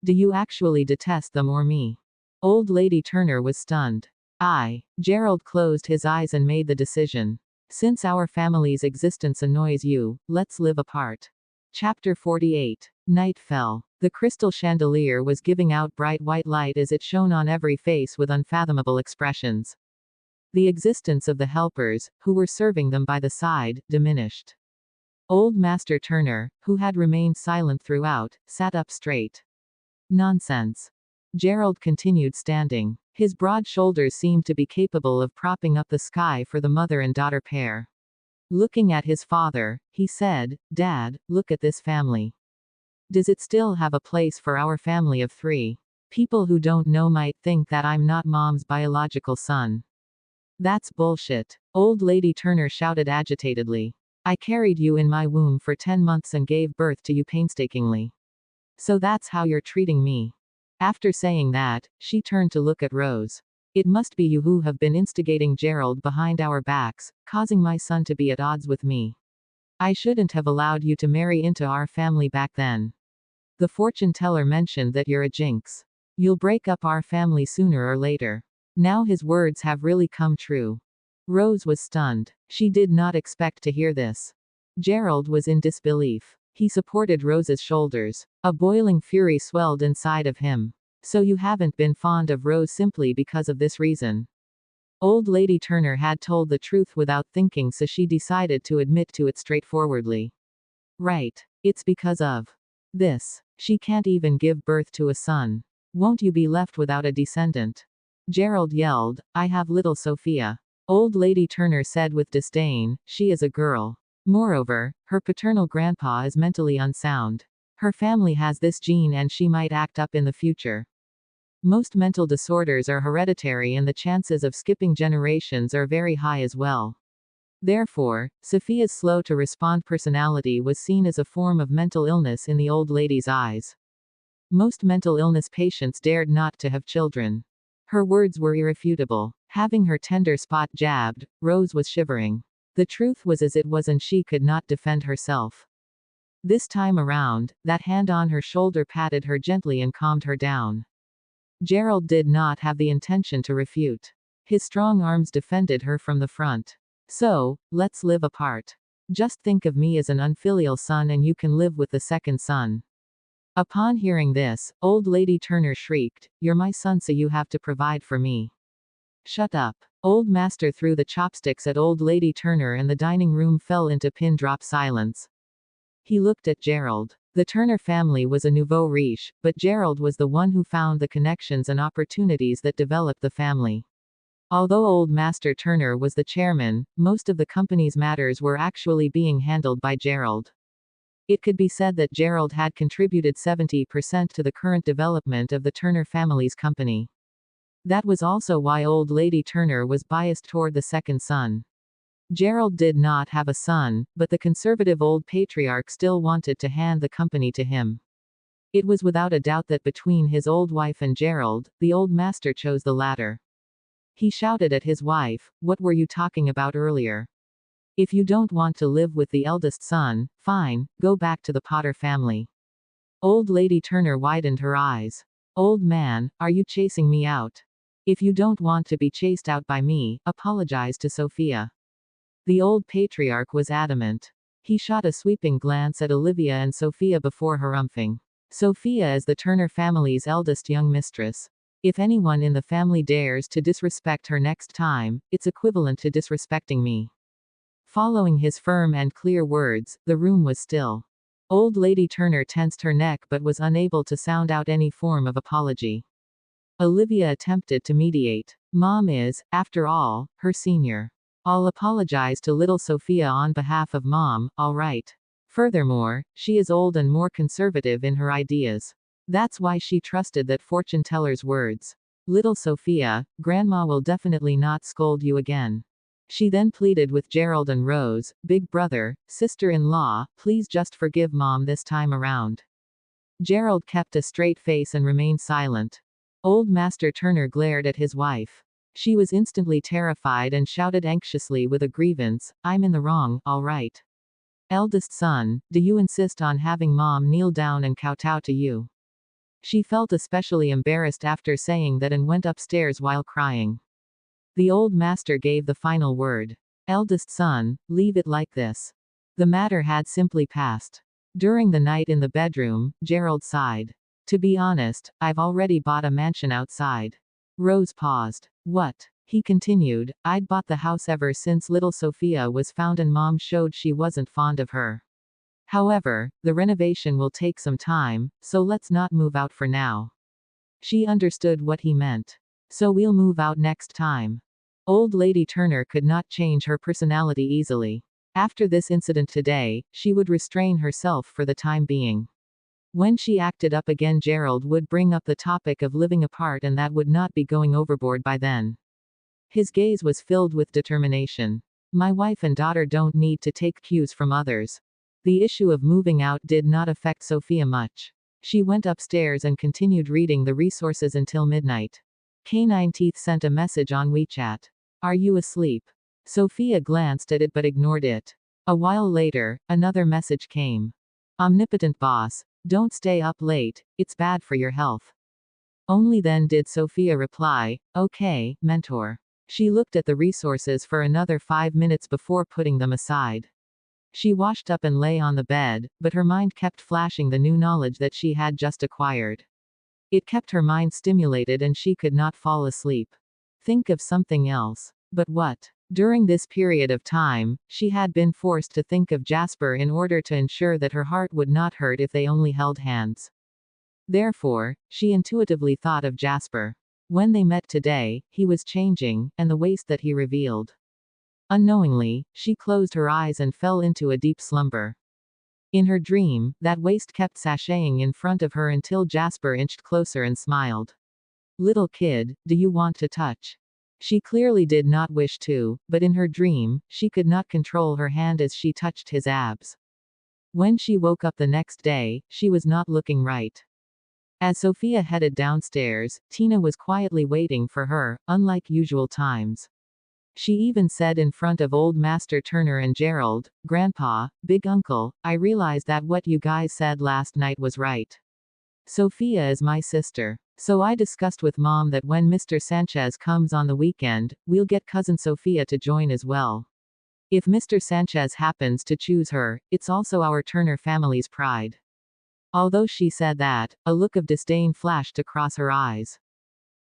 Do you actually detest them or me? Old Lady Turner was stunned. Gerald closed his eyes and made the decision. Since our family's existence annoys you, let's live apart. Chapter 48. Night fell. The crystal chandelier was giving out bright white light as it shone on every face with unfathomable expressions. The existence of the helpers, who were serving them by the side, diminished. Old Master Turner, who had remained silent throughout, sat up straight. Nonsense. Gerald continued standing. His broad shoulders seemed to be capable of propping up the sky for the mother and daughter pair. Looking at his father, he said, Dad, look at this family. Does it still have a place for our family of 3? People who don't know might think that I'm not Mom's biological son. That's bullshit. Old Lady Turner shouted agitatedly. I carried you in my womb for 10 months and gave birth to you painstakingly. So that's how you're treating me. After saying that, she turned to look at Rose. It must be you who have been instigating Gerald behind our backs, causing my son to be at odds with me. I shouldn't have allowed you to marry into our family back then. The fortune teller mentioned that you're a jinx. You'll break up our family sooner or later. Now his words have really come true. Rose was stunned. She did not expect to hear this. Gerald was in disbelief. He supported Rose's shoulders. A boiling fury swelled inside of him. So you haven't been fond of Rose simply because of this reason. Old Lady Turner had told the truth without thinking, so she decided to admit to it straightforwardly. Right. It's because of this. She can't even give birth to a son. Won't you be left without a descendant? Gerald yelled, I have little Sophia. Old Lady Turner said with disdain, she is a girl. Moreover, her paternal grandpa is mentally unsound. Her family has this gene and she might act up in the future. Most mental disorders are hereditary and the chances of skipping generations are very high as well. Therefore, Sophia's slow-to-respond personality was seen as a form of mental illness in the old lady's eyes. Most mental illness patients dared not to have children. Her words were irrefutable. Having her tender spot jabbed, Rose was shivering. The truth was as it was and she could not defend herself. This time around, that hand on her shoulder patted her gently and calmed her down. Gerald did not have the intention to refute. His strong arms defended her from the front. So, let's live apart. Just think of me as an unfilial son and you can live with the second son. Upon hearing this, Old Lady Turner shrieked, You're my son, so you have to provide for me. Shut up. Old Master threw the chopsticks at Old Lady Turner and the dining room fell into pin-drop silence. He looked at Gerald. The Turner family was a nouveau riche, but Gerald was the one who found the connections and opportunities that developed the family. Although Old Master Turner was the chairman, most of the company's matters were actually being handled by Gerald. It could be said that Gerald had contributed 70% to the current development of the Turner family's company. That was also why Old Lady Turner was biased toward the second son. Gerald did not have a son, but the conservative old patriarch still wanted to hand the company to him. It was without a doubt that between his old wife and Gerald, the old master chose the latter. He shouted at his wife, "What were you talking about earlier? If you don't want to live with the eldest son, fine, go back to the Potter family." Old Lady Turner widened her eyes. "Old man, are you chasing me out? If you don't want to be chased out by me, apologize to Sophia." The old patriarch was adamant. He shot a sweeping glance at Olivia and Sophia before harumphing. "Sophia is the Turner family's eldest young mistress. If anyone in the family dares to disrespect her next time, it's equivalent to disrespecting me." Following his firm and clear words, the room was still. Old Lady Turner tensed her neck but was unable to sound out any form of apology. Olivia attempted to mediate. "Mom is, after all, her senior. I'll apologize to little Sophia on behalf of Mom, all right. Furthermore, she is old and more conservative in her ideas. That's why she trusted that fortune teller's words. Little Sophia, Grandma will definitely not scold you again." She then pleaded with Gerald and Rose, "Big brother, sister-in-law, please just forgive Mom this time around." Gerald kept a straight face and remained silent. Old Master Turner glared at his wife. She was instantly terrified and shouted anxiously with a grievance, "I'm in the wrong, all right. Eldest son, do you insist on having Mom kneel down and kowtow to you?" She felt especially embarrassed after saying that and went upstairs while crying. The old master gave the final word. "Eldest son, leave it like this." The matter had simply passed. During the night in the bedroom, Gerald sighed. "To be honest, I've already bought a mansion outside." Rose paused. "What?" He continued, "I'd bought the house ever since little Sophia was found and Mom showed she wasn't fond of her. However, the renovation will take some time, so let's not move out for now." She understood what he meant. "So we'll move out next time." Old Lady Turner could not change her personality easily. After this incident today, she would restrain herself for the time being. When she acted up again, Gerald would bring up the topic of living apart, and that would not be going overboard by then. His gaze was filled with determination. "My wife and daughter don't need to take cues from others." The issue of moving out did not affect Sophia much. She went upstairs and continued reading the resources until midnight. Canine Teeth sent a message on WeChat. "Are you asleep?" Sophia glanced at it but ignored it. A while later, another message came. "Omnipotent boss, don't stay up late, it's bad for your health." Only then did Sophia reply, "Okay, mentor." She looked at the resources for another 5 minutes before putting them aside. She washed up and lay on the bed, but her mind kept flashing the new knowledge that she had just acquired. It kept her mind stimulated and she could not fall asleep. Think of something else. But what? During this period of time, she had been forced to think of Jasper in order to ensure that her heart would not hurt if they only held hands. Therefore, she intuitively thought of Jasper. When they met today, he was changing, and the waist that he revealed. Unknowingly, she closed her eyes and fell into a deep slumber. In her dream, that waist kept sashaying in front of her until Jasper inched closer and smiled. "Little kid, do you want to touch?" She clearly did not wish to, but in her dream, she could not control her hand as she touched his abs. When she woke up the next day, she was not looking right. As Sophia headed downstairs, Tina was quietly waiting for her, unlike usual times. She even said in front of Old Master Turner and Gerald, "Grandpa, Big Uncle, I realized that what you guys said last night was right. Sophia is my sister. So I discussed with Mom that when Mr. Sanchez comes on the weekend, we'll get cousin Sophia to join as well. If Mr. Sanchez happens to choose her, it's also our Turner family's pride." Although she said that, a look of disdain flashed across her eyes.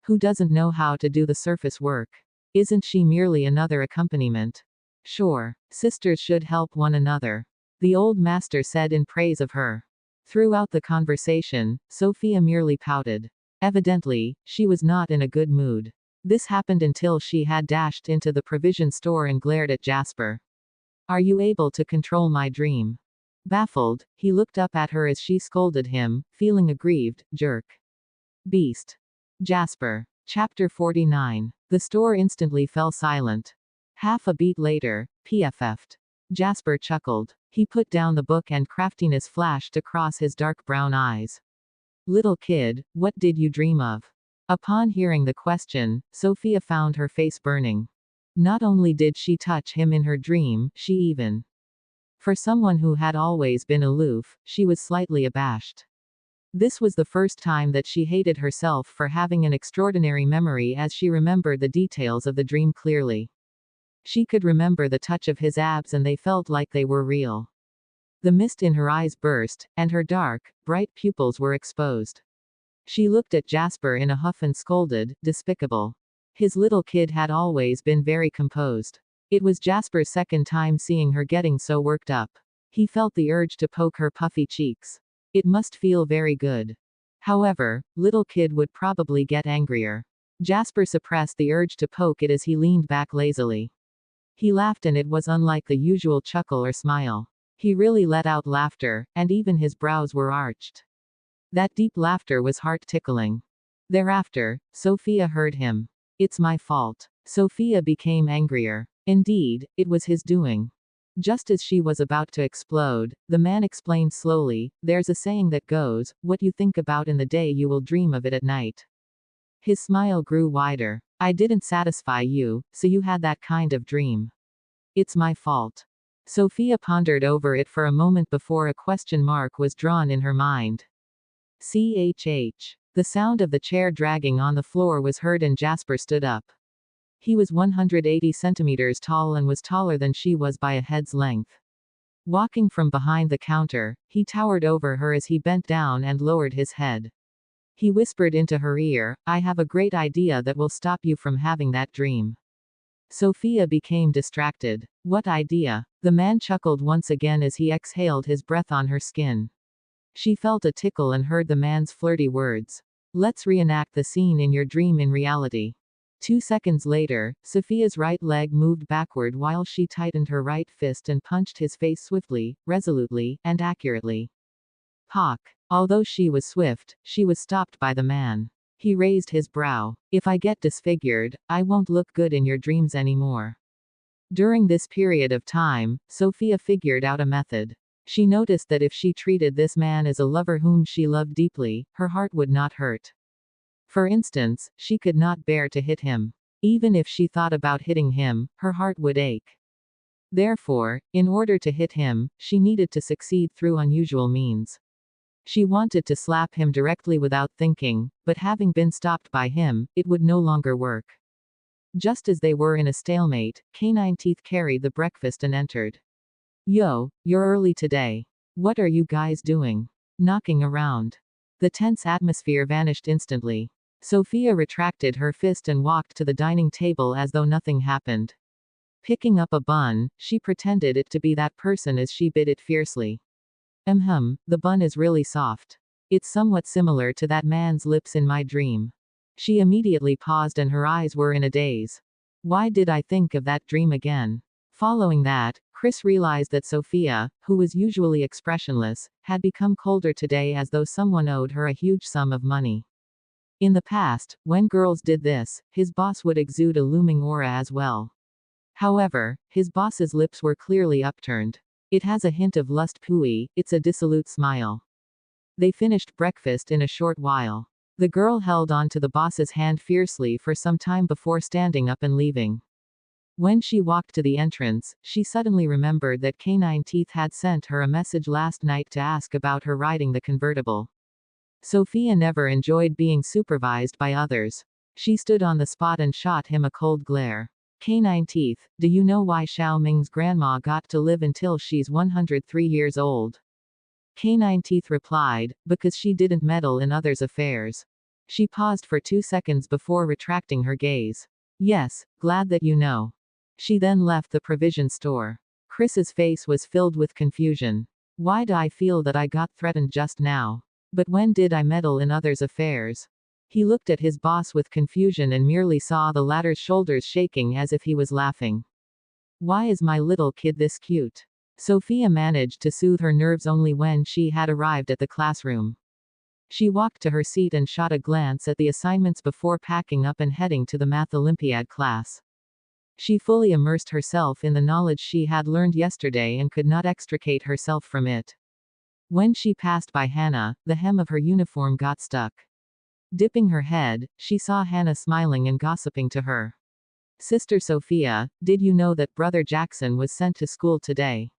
Who doesn't know how to do the surface work? Isn't she merely another accompaniment? Sure, sisters should help one another. The old master said in praise of her. Throughout the conversation, Sophia merely pouted. Evidently, she was not in a good mood. This happened until she had dashed into the provision store and glared at Jasper. Are you able to control my dream? Baffled, he looked up at her as she scolded him, feeling aggrieved. Jerk. Beast. Jasper. Chapter 49. The store instantly fell silent. Half a beat later, PFF'd. Jasper chuckled. He put down the book and craftiness flashed across his dark brown eyes. Little kid, what did you dream of? Upon hearing the question, Sophia found her face burning. Not only did she touch him in her dream, she even. For someone who had always been aloof, she was slightly abashed. This was the first time that she hated herself for having an extraordinary memory as she remembered the details of the dream clearly. She could remember the touch of his abs and they felt like they were real. The mist in her eyes burst, and her dark, bright pupils were exposed. She looked at Jasper in a huff and scolded, despicable. His little kid had always been very composed. It was Jasper's second time seeing her getting so worked up. He felt the urge to poke her puffy cheeks. It must feel very good. However, little kid would probably get angrier. Jasper suppressed the urge to poke it as he leaned back lazily. He laughed and it was unlike the usual chuckle or smile. He really let out laughter, and even his brows were arched. That deep laughter was heart-tickling. Thereafter, Sophia heard him. It's my fault. Sophia became angrier. Indeed, it was his doing. Just as she was about to explode, the man explained slowly, there's a saying that goes, what you think about in the day you will dream of it at night. His smile grew wider. I didn't satisfy you, so you had that kind of dream. It's my fault. Sophia pondered over it for a moment before a question mark was drawn in her mind. CHH. The sound of the chair dragging on the floor was heard and Jasper stood up. He was 180 centimeters tall and was taller than she was by a head's length. Walking from behind the counter, he towered over her as he bent down and lowered his head. He whispered into her ear, I have a great idea that will stop you from having that dream. Sophia became distracted. What idea? The man chuckled once again as he exhaled his breath on her skin. She felt a tickle and heard the man's flirty words. Let's reenact the scene in your dream in reality. 2 seconds later, Sophia's right leg moved backward while she tightened her right fist and punched his face swiftly, resolutely, and accurately. Pock. Although she was swift, she was stopped by the man. He raised his brow. If I get disfigured, I won't look good in your dreams anymore. During this period of time, Sophia figured out a method. She noticed that if she treated this man as a lover whom she loved deeply, her heart would not hurt. For instance, she could not bear to hit him. Even if she thought about hitting him, her heart would ache. Therefore, in order to hit him, she needed to succeed through unusual means. She wanted to slap him directly without thinking, but having been stopped by him, it would no longer work. Just as they were in a stalemate, Canine Teeth carried the breakfast and entered. Yo, you're early today. What are you guys doing? Knocking around. The tense atmosphere vanished instantly. Sophia retracted her fist and walked to the dining table as though nothing happened. Picking up a bun, she pretended it to be that person as she bit it fiercely. The bun is really soft. It's somewhat similar to that man's lips in my dream. She immediately paused and her eyes were in a daze. Why did I think of that dream again? Following that, Chris realized that Sophia, who was usually expressionless, had become colder today as though someone owed her a huge sum of money. In the past, when girls did this, his boss would exude a looming aura as well. However, his boss's lips were clearly upturned. It has a hint of lust pooey, it's a dissolute smile. They finished breakfast in a short while. The girl held on to the boss's hand fiercely for some time before standing up and leaving. When she walked to the entrance, she suddenly remembered that Canine Teeth had sent her a message last night to ask about her riding the convertible. Sophia never enjoyed being supervised by others. She stood on the spot and shot him a cold glare. Canine Teeth, do you know why Xiao Ming's grandma got to live until she's 103 years old? Canine Teeth replied, because she didn't meddle in others' affairs. She paused for 2 seconds before retracting her gaze. Yes, glad that you know. She then left the provision store. Chris's face was filled with confusion. Why'd I feel that I got threatened just now? But when did I meddle in others' affairs? He looked at his boss with confusion and merely saw the latter's shoulders shaking as if he was laughing. Why is my little kid this cute? Sophia managed to soothe her nerves only when she had arrived at the classroom. She walked to her seat and shot a glance at the assignments before packing up and heading to the Math Olympiad class. She fully immersed herself in the knowledge she had learned yesterday and could not extricate herself from it. When she passed by Hannah, the hem of her uniform got stuck. Dipping her head, she saw Hannah smiling and gossiping to her. Sister Sophia, did you know that Brother Jackson was sent to school today?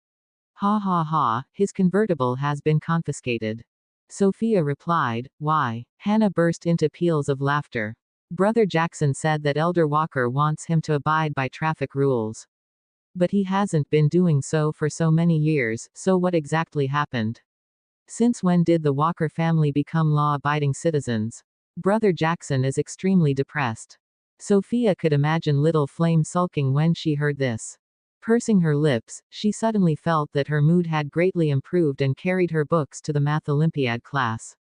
Ha ha ha, his convertible has been confiscated. Sophia replied, why? Hannah burst into peals of laughter. Brother Jackson said that Elder Walker wants him to abide by traffic rules. But he hasn't been doing so for so many years, so what exactly happened? Since when did the Walker family become law-abiding citizens? Brother Jackson is extremely depressed. Sophia could imagine little Flame sulking when she heard this. Pursing her lips, she suddenly felt that her mood had greatly improved and carried her books to the Math Olympiad class.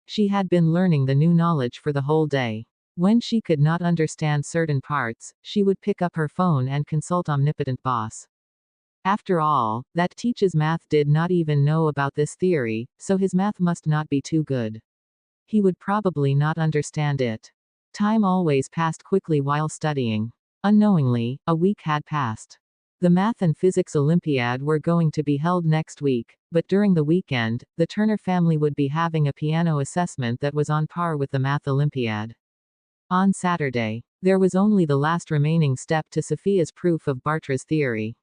She had been learning the new knowledge for the whole day. When she could not understand certain parts, she would pick up her phone and consult Omnipotent Boss. After all, that teaches math did not even know about this theory, so his math must not be too good. He would probably not understand it. Time always passed quickly while studying. Unknowingly, a week had passed. The Math and Physics Olympiad were going to be held next week, but during the weekend, the Turner family would be having a piano assessment that was on par with the Math Olympiad. On Saturday, there was only the last remaining step to Sophia's proof of Bartra's theory.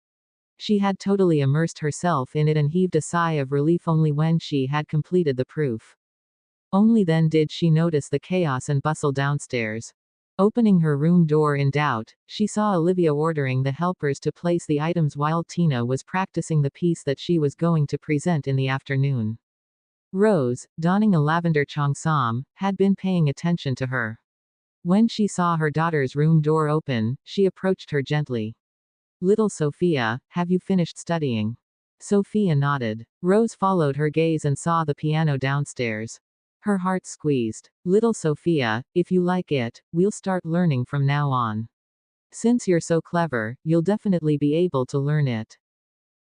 She had totally immersed herself in it and heaved a sigh of relief only when she had completed the proof. Only then did she notice the chaos and bustle downstairs. Opening her room door in doubt, she saw Olivia ordering the helpers to place the items while Tina was practicing the piece that she was going to present in the afternoon. Rose, donning a lavender cheongsam, had been paying attention to her. When she saw her daughter's room door open, she approached her gently. Little Sophia, have you finished studying? Sophia nodded. Rose followed her gaze and saw the piano downstairs. Her heart squeezed. Little Sophia, if you like it, we'll start learning from now on. Since you're so clever, you'll definitely be able to learn it.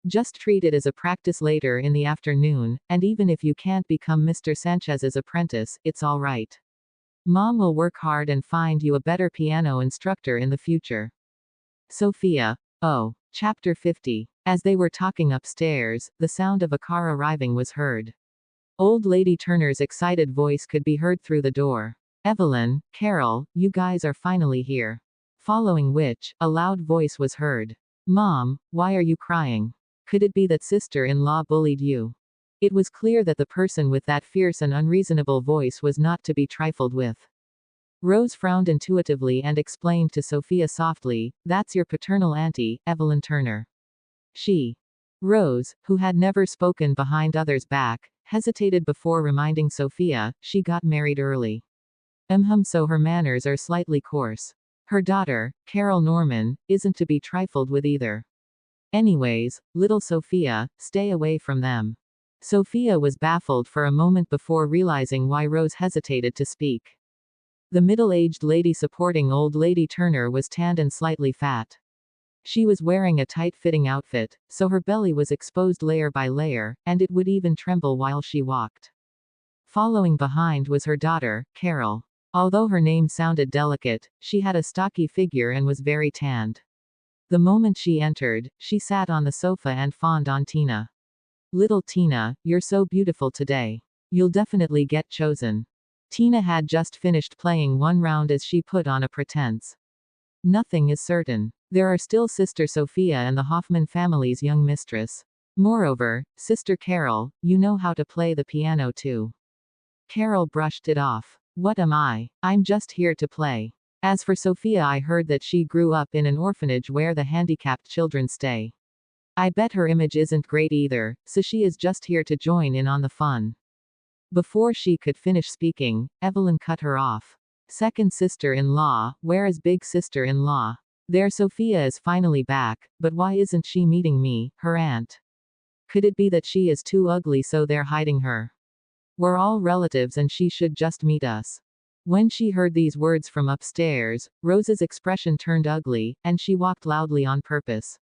Just treat it as a practice later in the afternoon, and even if you can't become Mr. Sanchez's apprentice, it's all right. Mom will work hard and find you a better piano instructor in the future. Sophia. Oh. Chapter 50. As they were talking upstairs, the sound of a car arriving was heard. Old Lady Turner's excited voice could be heard through the door. Evelyn, Carol, you guys are finally here. Following which, a loud voice was heard. Mom, why are you crying? Could it be that sister-in-law bullied you? It was clear that the person with that fierce and unreasonable voice was not to be trifled with. Rose frowned intuitively and explained to Sophia softly, that's your paternal auntie, Evelyn Turner. She. Rose, who had never spoken behind others' back, hesitated before reminding Sophia, she got married early. So her manners are slightly coarse. Her daughter, Carol Norman, isn't to be trifled with either. Anyways, little Sophia, stay away from them. Sophia was baffled for a moment before realizing why Rose hesitated to speak. The middle-aged lady supporting Old Lady Turner was tanned and slightly fat. She was wearing a tight-fitting outfit, so her belly was exposed layer by layer, and it would even tremble while she walked. Following behind was her daughter, Carol. Although her name sounded delicate, she had a stocky figure and was very tanned. The moment she entered, she sat on the sofa and fawned on Tina. Little Tina, you're so beautiful today. You'll definitely get chosen. Tina had just finished playing one round as she put on a pretense. Nothing is certain. There are still Sister Sophia and the Hoffman family's young mistress. Moreover, Sister Carol, you know how to play the piano too. Carol brushed it off. What am I? I'm just here to play. As for Sophia, I heard that she grew up in an orphanage where the handicapped children stay. I bet her image isn't great either, so she is just here to join in on the fun. Before she could finish speaking, Evelyn cut her off. Second sister-in-law, where is big sister-in-law? There, Sophia is finally back, but why isn't she meeting me, her aunt? Could it be that she is too ugly so they're hiding her? We're all relatives and she should just meet us. When she heard these words from upstairs, Rose's expression turned ugly, and she walked loudly on purpose.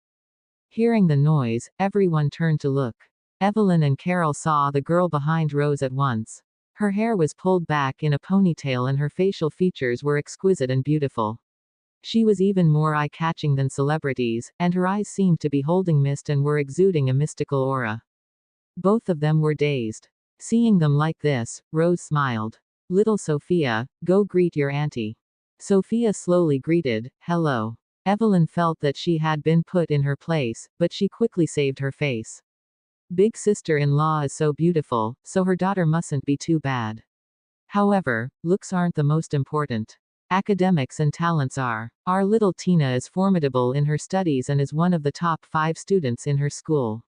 Hearing the noise, everyone turned to look. Evelyn and Carol saw the girl behind Rose at once. Her hair was pulled back in a ponytail and her facial features were exquisite and beautiful. She was even more eye-catching than celebrities, and her eyes seemed to be holding mist and were exuding a mystical aura. Both of them were dazed. Seeing them like this, Rose smiled. "Little Sophia, go greet your auntie." Sophia slowly greeted, "Hello." Evelyn felt that she had been put in her place, but she quickly saved her face. Big sister-in-law is so beautiful, so her daughter mustn't be too bad. However, looks aren't the most important. Academics and talents are. Our little Tina is formidable in her studies and is one of the top 5 students in her school.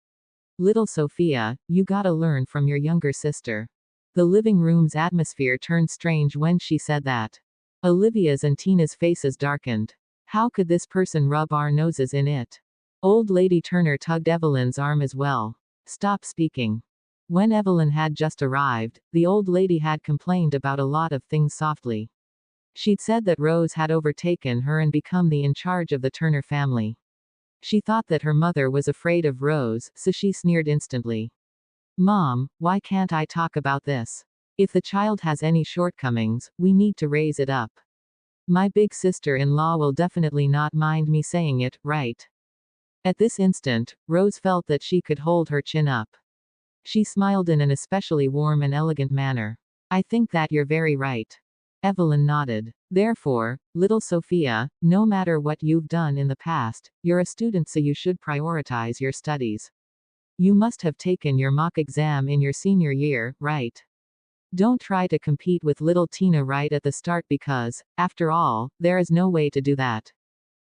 Little Sophia, you gotta learn from your younger sister. The living room's atmosphere turned strange when she said that. Olivia's and Tina's faces darkened. How could this person rub our noses in it? Old Lady Turner tugged Evelyn's arm as well. Stop speaking. When Evelyn had just arrived, the old lady had complained about a lot of things softly. She'd said that Rose had overtaken her and become the in charge of the Turner family. She thought that her mother was afraid of Rose, so she sneered instantly. Mom, why can't I talk about this? If the child has any shortcomings, we need to raise it up. My big sister-in-law will definitely not mind me saying it, right? At this instant, Rose felt that she could hold her chin up. She smiled in an especially warm and elegant manner. I think that you're very right. Evelyn nodded. Therefore, little Sophia, no matter what you've done in the past, you're a student, so you should prioritize your studies. You must have taken your mock exam in your senior year, right? Don't try to compete with little Tina right at the start because, after all, there is no way to do that.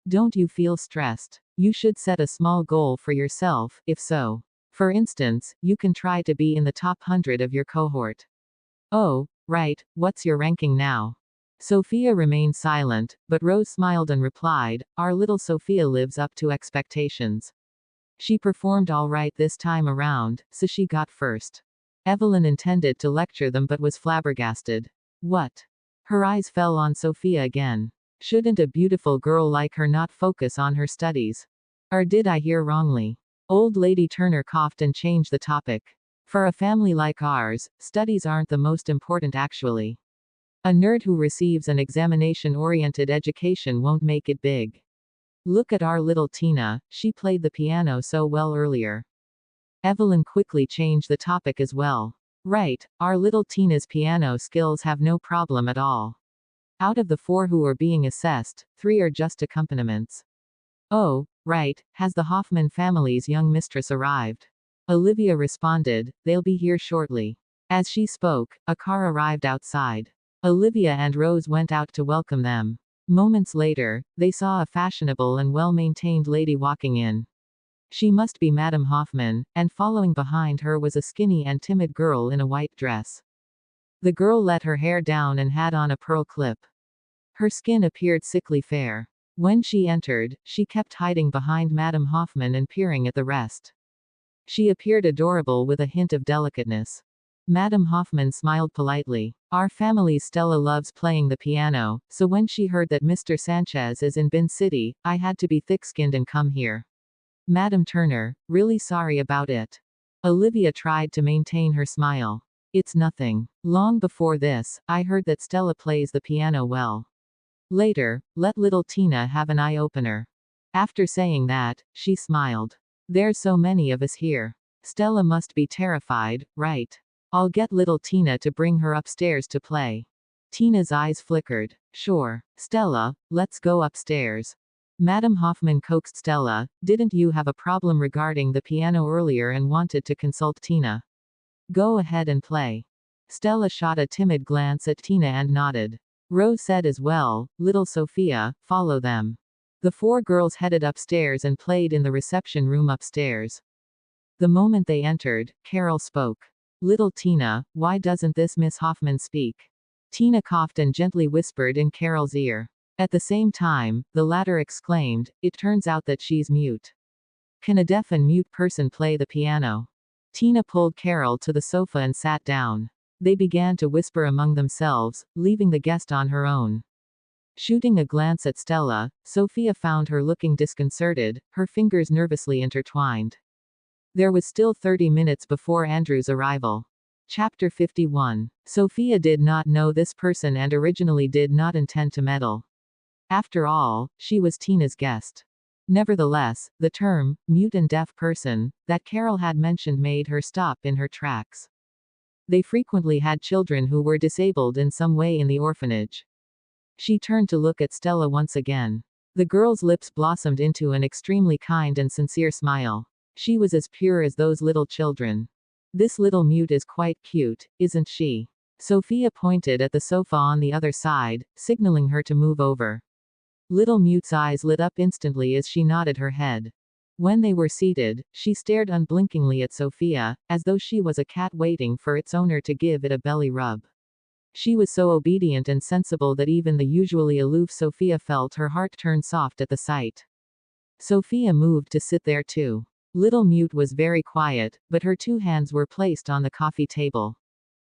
Don't you feel stressed? You should set a small goal for yourself, if so. For instance, you can try to be in the top 100 of your cohort. Oh, right, what's your ranking now? Sophia remained silent, but Rose smiled and replied, Our little Sophia lives up to expectations. She performed all right this time around, so she got first. Evelyn intended to lecture them but was flabbergasted. What? Her eyes fell on Sophia again. Shouldn't a beautiful girl like her not focus on her studies? Or did I hear wrongly? Old Lady Turner coughed and changed the topic. For a family like ours, studies aren't the most important actually. A nerd who receives an examination-oriented education won't make it big. Look at our little Tina, she played the piano so well earlier. Evelyn quickly changed the topic as well. Right, our little Tina's piano skills have no problem at all. Out of the 4 who are being assessed, 3 are just accompaniments. Oh, right, has the Hoffman family's young mistress arrived? Olivia responded, they'll be here shortly. As she spoke, a car arrived outside. Olivia and Rose went out to welcome them. Moments later, they saw a fashionable and well-maintained lady walking in. She must be Madame Hoffman, and following behind her was a skinny and timid girl in a white dress. The girl let her hair down and had on a pearl clip. Her skin appeared sickly fair. When she entered, she kept hiding behind Madame Hoffman and peering at the rest. She appeared adorable with a hint of delicateness. Madame Hoffman smiled politely. Our family's Stella loves playing the piano, so when she heard that Mr. Sanchez is in Bin City, I had to be thick-skinned and come here. Madame Turner, really sorry about it. Olivia tried to maintain her smile. It's nothing. Long before this, I heard that Stella plays the piano well. Later, let little Tina have an eye-opener. After saying that, she smiled. There's so many of us here. Stella must be terrified, right? I'll get little Tina to bring her upstairs to play. Tina's eyes flickered. Sure. Stella, let's go upstairs. Madame Hoffman coaxed Stella, didn't you have a problem regarding the piano earlier and wanted to consult Tina? Go ahead and play. Stella shot a timid glance at Tina and nodded. Rose said as well, little Sophia, follow them. The 4 girls headed upstairs and played in the reception room upstairs. The moment they entered, Carol spoke. Little Tina, why doesn't this Miss Hoffman speak? Tina coughed and gently whispered in Carol's ear. At the same time, the latter exclaimed, it turns out that she's mute. Can a deaf and mute person play the piano? Tina pulled Carol to the sofa and sat down. They began to whisper among themselves, leaving the guest on her own. Shooting a glance at Stella, Sophia found her looking disconcerted, her fingers nervously intertwined. There was still 30 minutes before Andrew's arrival. Chapter 51. Sophia did not know this person and originally did not intend to meddle. After all, she was Tina's guest. Nevertheless, the term, mute and deaf person, that Carol had mentioned made her stop in her tracks. They frequently had children who were disabled in some way in the orphanage. She turned to look at Stella once again. The girl's lips blossomed into an extremely kind and sincere smile. She was as pure as those little children. This little mute is quite cute, isn't she? Sophia pointed at the sofa on the other side, signaling her to move over. Little Mute's eyes lit up instantly as she nodded her head. When they were seated, she stared unblinkingly at Sophia, as though she was a cat waiting for its owner to give it a belly rub. She was so obedient and sensible that even the usually aloof Sophia felt her heart turn soft at the sight. Sophia moved to sit there too. Little Mute was very quiet, but her two hands were placed on the coffee table.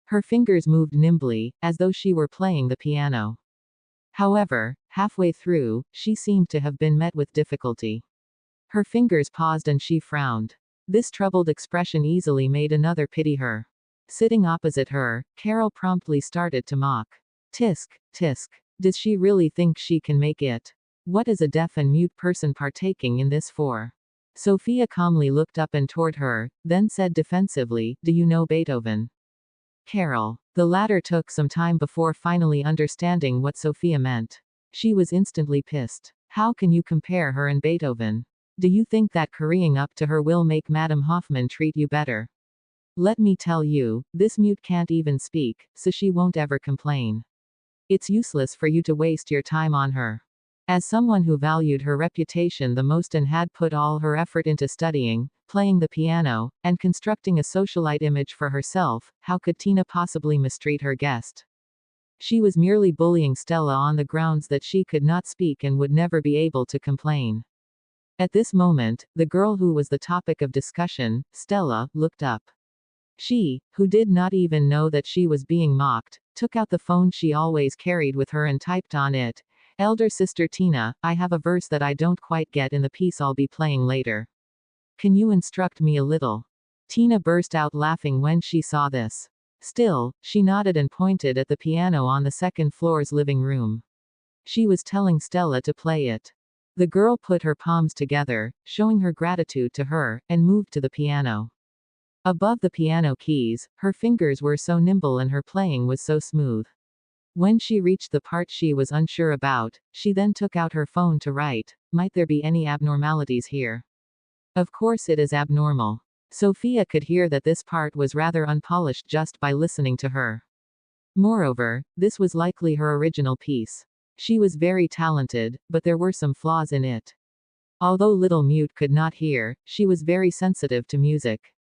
Her fingers moved nimbly, as though she were playing the piano. However, halfway through, she seemed to have been met with difficulty. Her fingers paused and she frowned. This troubled expression easily made another pity her. Sitting opposite her, Carol promptly started to mock. Tisk, tisk. Does she really think she can make it? What is a deaf and mute person partaking in this for? Sophia calmly looked up and toward her, then said defensively, "Do you know Beethoven?" Carol. The latter took some time before finally understanding what Sophia meant. She was instantly pissed. How can you compare her and Beethoven? Do you think that currying up to her will make Madame Hoffman treat you better? Let me tell you, this mute can't even speak, so she won't ever complain. It's useless for you to waste your time on her. As someone who valued her reputation the most and had put all her effort into studying, playing the piano, and constructing a socialite image for herself, how could Tina possibly mistreat her guest? She was merely bullying Stella on the grounds that she could not speak and would never be able to complain. At this moment, the girl who was the topic of discussion, Stella, looked up. She, who did not even know that she was being mocked, took out the phone she always carried with her and typed on it, "Elder Sister Tina, I have a verse that I don't quite get in the piece I'll be playing later. Can you instruct me a little?" Tina burst out laughing when she saw this. Still, she nodded and pointed at the piano on the second floor's living room. She was telling Stella to play it. The girl put her palms together, showing her gratitude to her, and moved to the piano. Above the piano keys, her fingers were so nimble and her playing was so smooth. When she reached the part she was unsure about, she then took out her phone to write, "Might there be any abnormalities here?" Of course it is abnormal. Sophia could hear that this part was rather unpolished just by listening to her. Moreover, this was likely her original piece. She was very talented, but there were some flaws in it. Although Little Mute could not hear, she was very sensitive to music.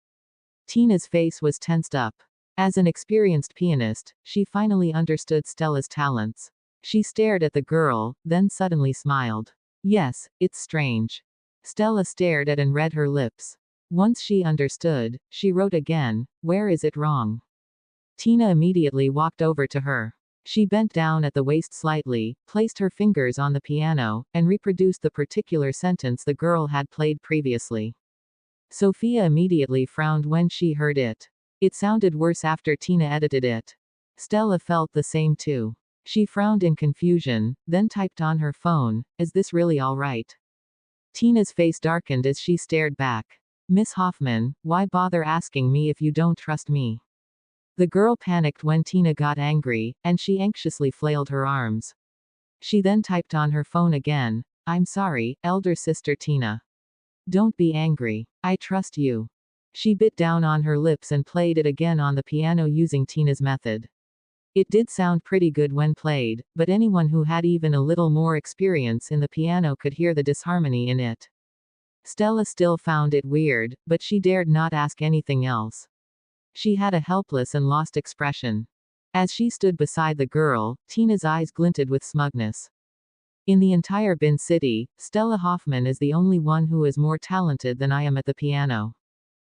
Tina's face was tensed up. As an experienced pianist, she finally understood Stella's talents. She stared at the girl, then suddenly smiled. Yes, it's strange. Stella stared at and read her lips. Once she understood, she wrote again, "Where is it wrong?" Tina immediately walked over to her. She bent down at the waist slightly, placed her fingers on the piano, and reproduced the particular sentence the girl had played previously. Sophia immediately frowned when she heard it. It sounded worse after Tina edited it. Stella felt the same too. She frowned in confusion, then typed on her phone, "Is this really all right?" Tina's face darkened as she stared back. "Miss Hoffman, why bother asking me if you don't trust me?" The girl panicked when Tina got angry, and she anxiously flailed her arms. She then typed on her phone again, "I'm sorry, Elder Sister Tina. Don't be angry. I trust you." She bit down on her lips and played it again on the piano using Tina's method. It did sound pretty good when played, but anyone who had even a little more experience in the piano could hear the disharmony in it. Stella still found it weird, but she dared not ask anything else. She had a helpless and lost expression. As she stood beside the girl, Tina's eyes glinted with smugness. In the entire Bin City, Stella Hoffman is the only one who is more talented than I am at the piano.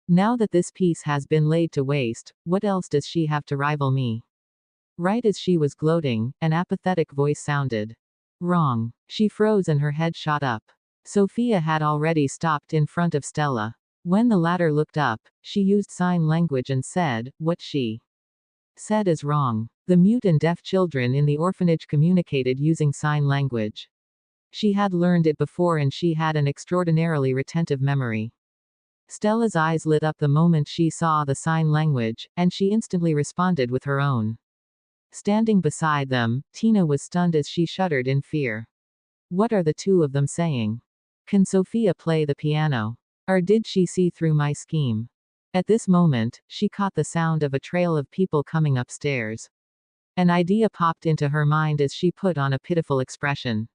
Now that this piece has been laid to waste, what else does she have to rival me? Right as she was gloating, an apathetic voice sounded. Wrong. She froze and her head shot up. Sophia had already stopped in front of Stella. When the latter looked up, she used sign language and said, "What she said is wrong." The mute and deaf children in the orphanage communicated using sign language. She had learned it before and she had an extraordinarily retentive memory. Stella's eyes lit up the moment she saw the sign language, and she instantly responded with her own. Standing beside them, Tina was stunned as she shuddered in fear. What are the two of them saying? Can Sophia play the piano? Or did she see through my scheme? At this moment, she caught the sound of a trail of people coming upstairs. An idea popped into her mind as she put on a pitiful expression.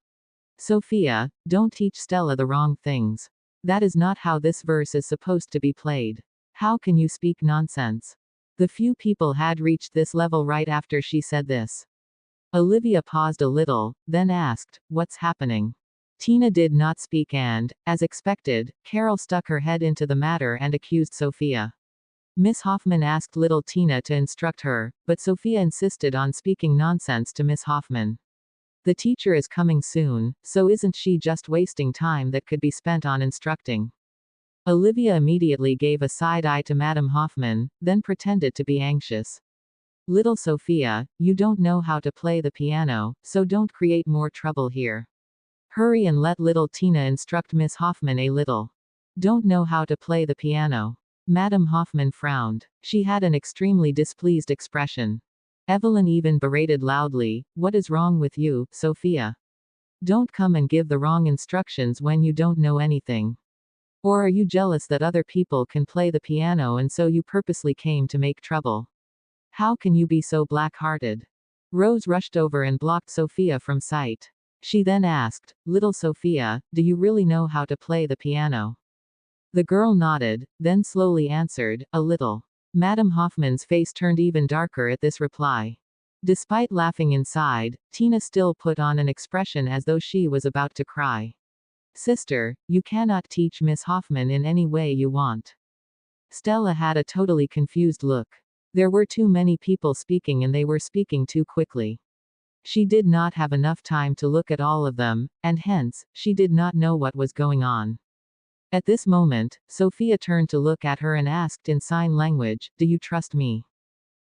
Sophia, don't teach Stella the wrong things. That is not how this verse is supposed to be played. How can you speak nonsense? The few people had reached this level right after she said this. Olivia paused a little, then asked, "What's happening?" Tina did not speak and, as expected, Carol stuck her head into the matter and accused Sophia. Miss Hoffman asked little Tina to instruct her, but Sophia insisted on speaking nonsense to Miss Hoffman. The teacher is coming soon, so isn't she just wasting time that could be spent on instructing? Olivia immediately gave a side eye to Madame Hoffman, then pretended to be anxious. Little Sophia, you don't know how to play the piano, so don't create more trouble here. Hurry and let little Tina instruct Miss Hoffman a little. Don't know how to play the piano. Madame Hoffman frowned. She had an extremely displeased expression. Evelyn even berated loudly, "What is wrong with you, Sophia? Don't come and give the wrong instructions when you don't know anything. Or are you jealous that other people can play the piano and so you purposely came to make trouble? How can you be so black-hearted?" Rose rushed over and blocked Sophia from sight. She then asked, "Little Sophia, do you really know how to play the piano?" The girl nodded, then slowly answered, "A little." Madame Hoffman's face turned even darker at this reply. Despite laughing inside, Tina still put on an expression as though she was about to cry. "Sister, you cannot teach Miss Hoffman in any way you want." Stella had a totally confused look. There were too many people speaking and they were speaking too quickly. She did not have enough time to look at all of them, and hence, she did not know what was going on. At this moment, Sophia turned to look at her and asked in sign language, "Do you trust me?"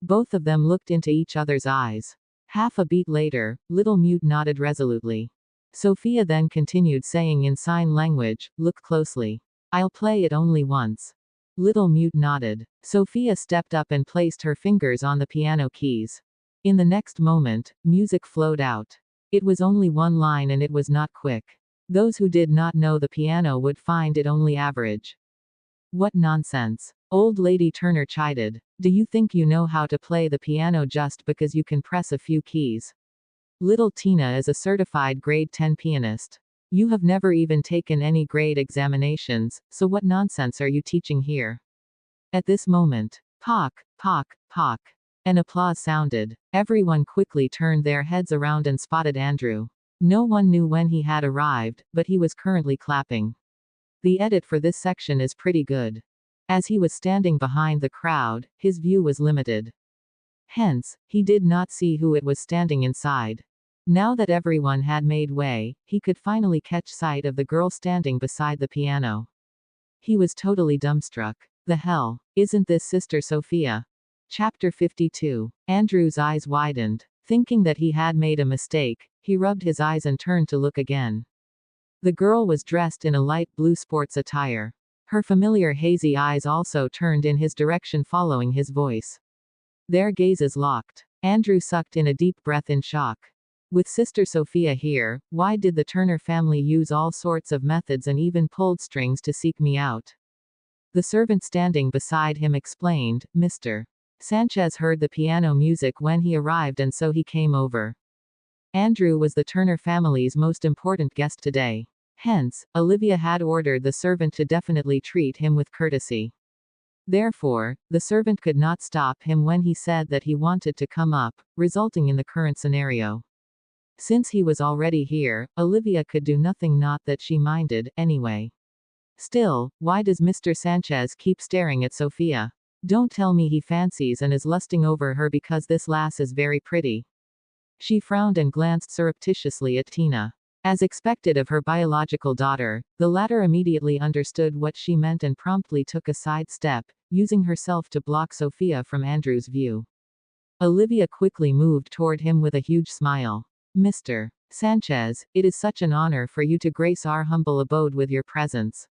Both of them looked into each other's eyes. Half a beat later, little Mute nodded resolutely. Sophia then continued saying in sign language, "Look closely. I'll play it only once." Little Mute nodded. Sophia stepped up and placed her fingers on the piano keys. In the next moment, music flowed out. It was only one line and it was not quick. Those who did not know the piano would find it only average. "What nonsense!" Old Lady Turner chided. "Do you think you know how to play the piano just because you can press a few keys? Little Tina is a certified grade 10 pianist. You have never even taken any grade examinations, so what nonsense are you teaching here?" At this moment, pock, pock, pock. An applause sounded. Everyone quickly turned their heads around and spotted Andrew. No one knew when he had arrived, but he was currently clapping. The edit for this section is pretty good. As he was standing behind the crowd, his view was limited. Hence, he did not see who it was standing inside. Now that everyone had made way, he could finally catch sight of the girl standing beside the piano. He was totally dumbstruck. The hell? Isn't this Sister Sophia? Chapter 52. Andrew's eyes widened. Thinking that he had made a mistake, he rubbed his eyes and turned to look again. The girl was dressed in a light blue sports attire. Her familiar hazy eyes also turned in his direction following his voice. Their gazes locked. Andrew sucked in a deep breath in shock. With Sister Sophia here, why did the Turner family use all sorts of methods and even pulled strings to seek me out? The servant standing beside him explained, "Mr. Sanchez heard the piano music when he arrived and so he came over. Andrew was the Turner family's most important guest today. Hence, Olivia had ordered the servant to definitely treat him with courtesy. Therefore, the servant could not stop him when he said that he wanted to come up, resulting in the current scenario. Since he was already here, Olivia could do nothing, not that she minded, anyway. Still, why does Mr. Sanchez keep staring at Sophia? Don't tell me he fancies and is lusting over her because this lass is very pretty. She frowned and glanced surreptitiously at Tina. As expected of her biological daughter, the latter immediately understood what she meant and promptly took a side step, using herself to block Sophia from Andrew's view. Olivia quickly moved toward him with a huge smile. Mr. Sanchez, it is such an honor for you to grace our humble abode with your presence.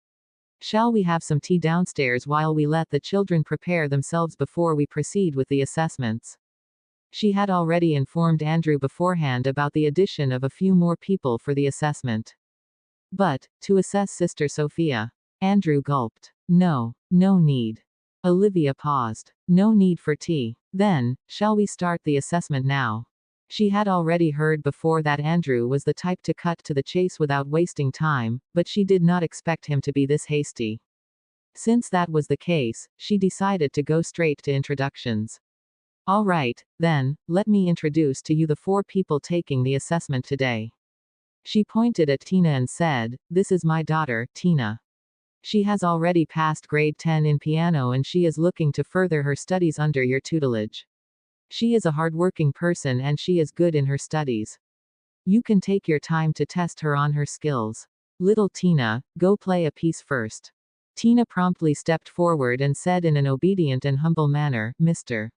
Shall we have some tea downstairs while we let the children prepare themselves before we proceed with the assessments? She had already informed Andrew beforehand about the addition of a few more people for the assessment. But, to assess Sister Sophia, Andrew gulped. No need. Olivia paused. No need for tea. Then, shall we start the assessment now? She had already heard before that Andrew was the type to cut to the chase without wasting time, but she did not expect him to be this hasty. Since that was the case, she decided to go straight to introductions. All right, then, let me introduce to you the 4 people taking the assessment today. She pointed at Tina and said, "This is my daughter, Tina. She has already passed grade 10 in piano and she is looking to further her studies under your tutelage. She is a hardworking person and she is good in her studies. You can take your time to test her on her skills. Little Tina, go play a piece first." Tina promptly stepped forward and said in an obedient and humble manner, "Mr.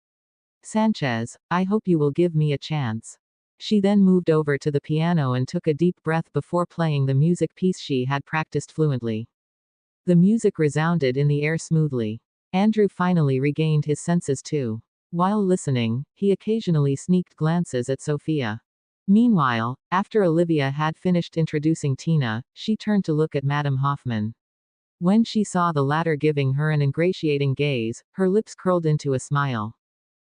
Sanchez, I hope you will give me a chance." She then moved over to the piano and took a deep breath before playing the music piece she had practiced fluently. The music resounded in the air smoothly. Andrew finally regained his senses too. While listening, he occasionally sneaked glances at Sophia. Meanwhile, after Olivia had finished introducing Tina, she turned to look at Madame Hoffman. When she saw the latter giving her an ingratiating gaze, her lips curled into a smile.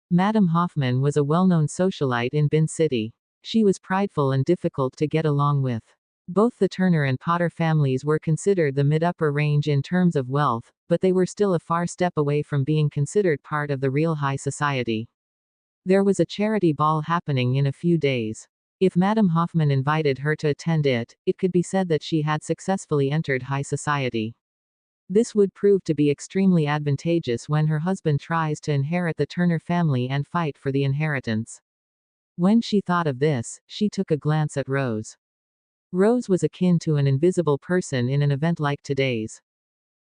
Madame Hoffman was a well-known socialite in Bin City. She was prideful and difficult to get along with. Both the Turner and Potter families were considered the mid-upper range in terms of wealth, but they were still a far step away from being considered part of the real high society. There was a charity ball happening in a few days. If Madame Hoffman invited her to attend it, it could be said that she had successfully entered high society. This would prove to be extremely advantageous when her husband tries to inherit the Turner family and fight for the inheritance. When she thought of this, she took a glance at Rose. Rose was akin to an invisible person in an event like today's.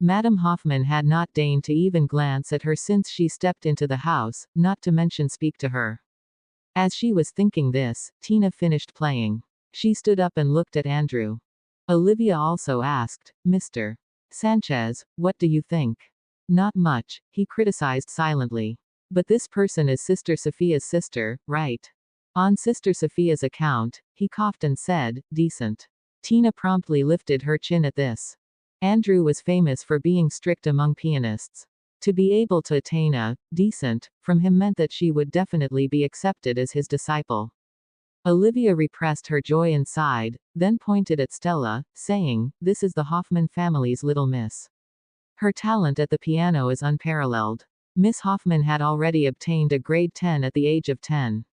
Madame Hoffman had not deigned to even glance at her since she stepped into the house, not to mention speak to her. As she was thinking this, Tina finished playing. She stood up and looked at Andrew. Olivia also asked, "Mr. Sanchez, what do you think?" "Not much," he criticized silently. "But this person is Sister Sophia's sister, right?" On Sister Sophia's account, he coughed and said, "Decent." Tina promptly lifted her chin at this. Andrew was famous for being strict among pianists. To be able to attain a decent from him meant that she would definitely be accepted as his disciple. Olivia repressed her joy and sighed, then pointed at Stella, saying, "This is the Hoffman family's little miss. Her talent at the piano is unparalleled." Miss Hoffman had already obtained a grade 10 at the age of 10.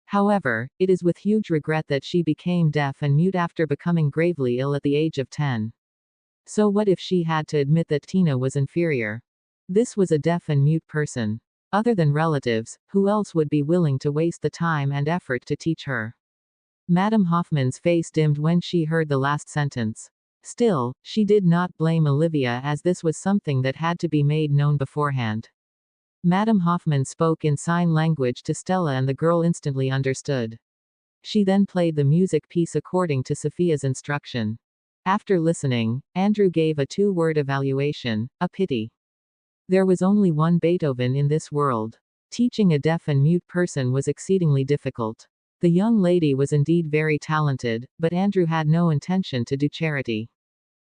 However, it is with huge regret that she became deaf and mute after becoming gravely ill at the age of 10. So what if she had to admit that Tina was inferior? This was a deaf and mute person. Other than relatives, who else would be willing to waste the time and effort to teach her? Madame Hoffman's face dimmed when she heard the last sentence. Still, she did not blame Olivia as this was something that had to be made known beforehand. Madame Hoffman spoke in sign language to Stella and the girl instantly understood. She then played the music piece according to Sophia's instruction. After listening, Andrew gave a 2-word evaluation, "A pity." There was only one Beethoven in this world. Teaching a deaf and mute person was exceedingly difficult. The young lady was indeed very talented, but Andrew had no intention to do charity.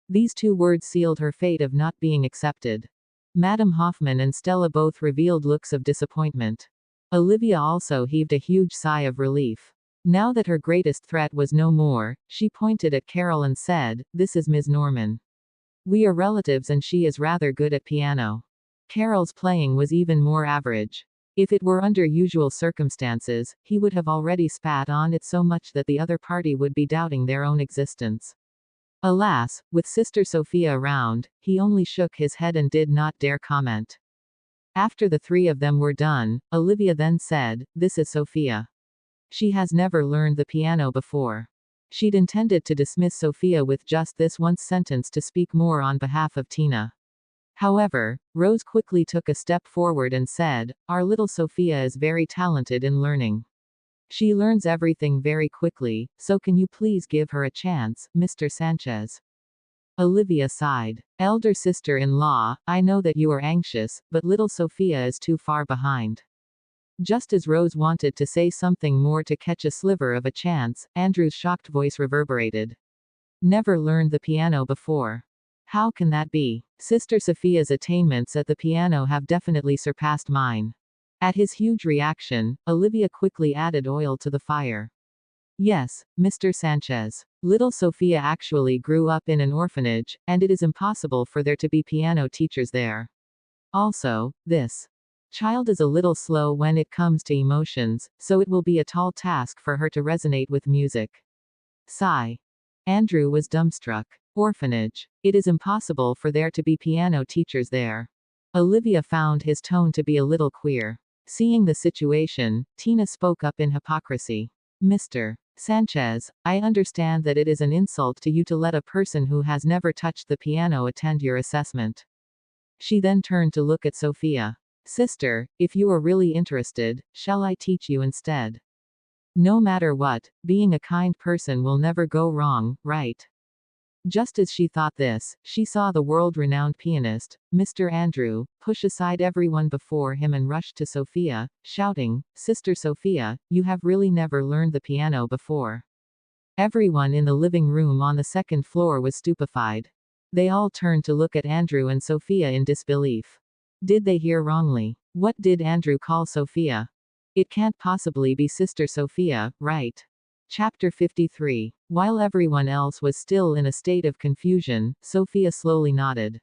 These 2 words sealed her fate of not being accepted. Madame Hoffman and Stella both revealed looks of disappointment. Olivia also heaved a huge sigh of relief. Now that her greatest threat was no more, she pointed at Carol and said, "This is Ms. Norman. We are relatives and she is rather good at piano." Carol's playing was even more average. If it were under usual circumstances, he would have already spat on it so much that the other party would be doubting their own existence. Alas, with Sister Sophia around, he only shook his head and did not dare comment. After the three of them were done, Olivia then said, "This is Sophia. She has never learned the piano before." She'd intended to dismiss Sophia with just this one sentence to speak more on behalf of Tina. However, Rose quickly took a step forward and said, "Our little Sophia is very talented in learning. She learns everything very quickly, so can you please give her a chance, Mr. Sanchez?" Olivia sighed. "Elder sister-in-law, I know that you are anxious, but little Sophia is too far behind." Just as Rose wanted to say something more to catch a sliver of a chance, Andrew's shocked voice reverberated. "Never learned the piano before. How can that be? Sister Sophia's attainments at the piano have definitely surpassed mine." At his huge reaction, Olivia quickly added oil to the fire. "Yes, Mr. Sanchez. Little Sophia actually grew up in an orphanage, and it is impossible for there to be piano teachers there. Also, this child is a little slow when it comes to emotions, so it will be a tall task for her to resonate with music." Sigh. Andrew was dumbstruck. Orphanage. It is impossible for there to be piano teachers there. Olivia found his tone to be a little queer. Seeing the situation, Tina spoke up in hypocrisy. "Mr. Sanchez, I understand that it is an insult to you to let a person who has never touched the piano attend your assessment." She then turned to look at Sophia. "Sister, if you are really interested, shall I teach you instead? No matter what, being a kind person will never go wrong, right?" Just as she thought this, she saw the world-renowned pianist, Mr. Andrew, push aside everyone before him and rush to Sophia, shouting, "Sister Sophia, you have really never learned the piano before." Everyone in the living room on the second floor was stupefied. They all turned to look at Andrew and Sophia in disbelief. Did they hear wrongly? What did Andrew call Sophia? It can't possibly be Sister Sophia, right? Chapter 53. While everyone else was still in a state of confusion, Sophia slowly nodded.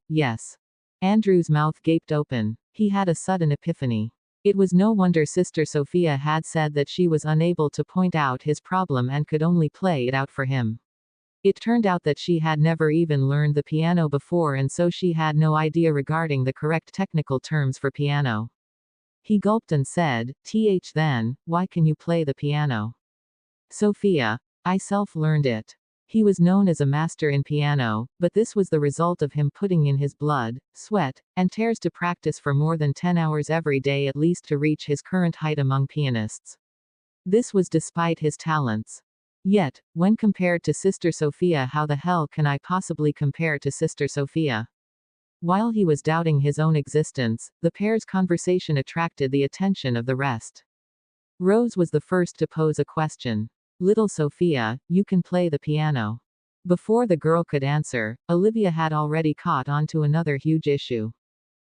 Yes." Andrew's mouth gaped open. He had a sudden epiphany. It was no wonder Sister Sophia had said that she was unable to point out his problem and could only play it out for him. It turned out that she had never even learned the piano before, and so she had no idea regarding the correct technical terms for piano. He gulped and said, then, why can you play the piano?" "Sophia, I self-learned it." He was known as a master in piano, but this was the result of him putting in his blood, sweat, and tears to practice for more than 10 hours every day at least to reach his current height among pianists. This was despite his talents. Yet, when compared to Sister Sophia, how the hell can I possibly compare to Sister Sophia? While he was doubting his own existence, the pair's conversation attracted the attention of the rest. Rose was the first to pose a question. "Little Sophia, you can play the piano." Before the girl could answer, Olivia had already caught on to another huge issue.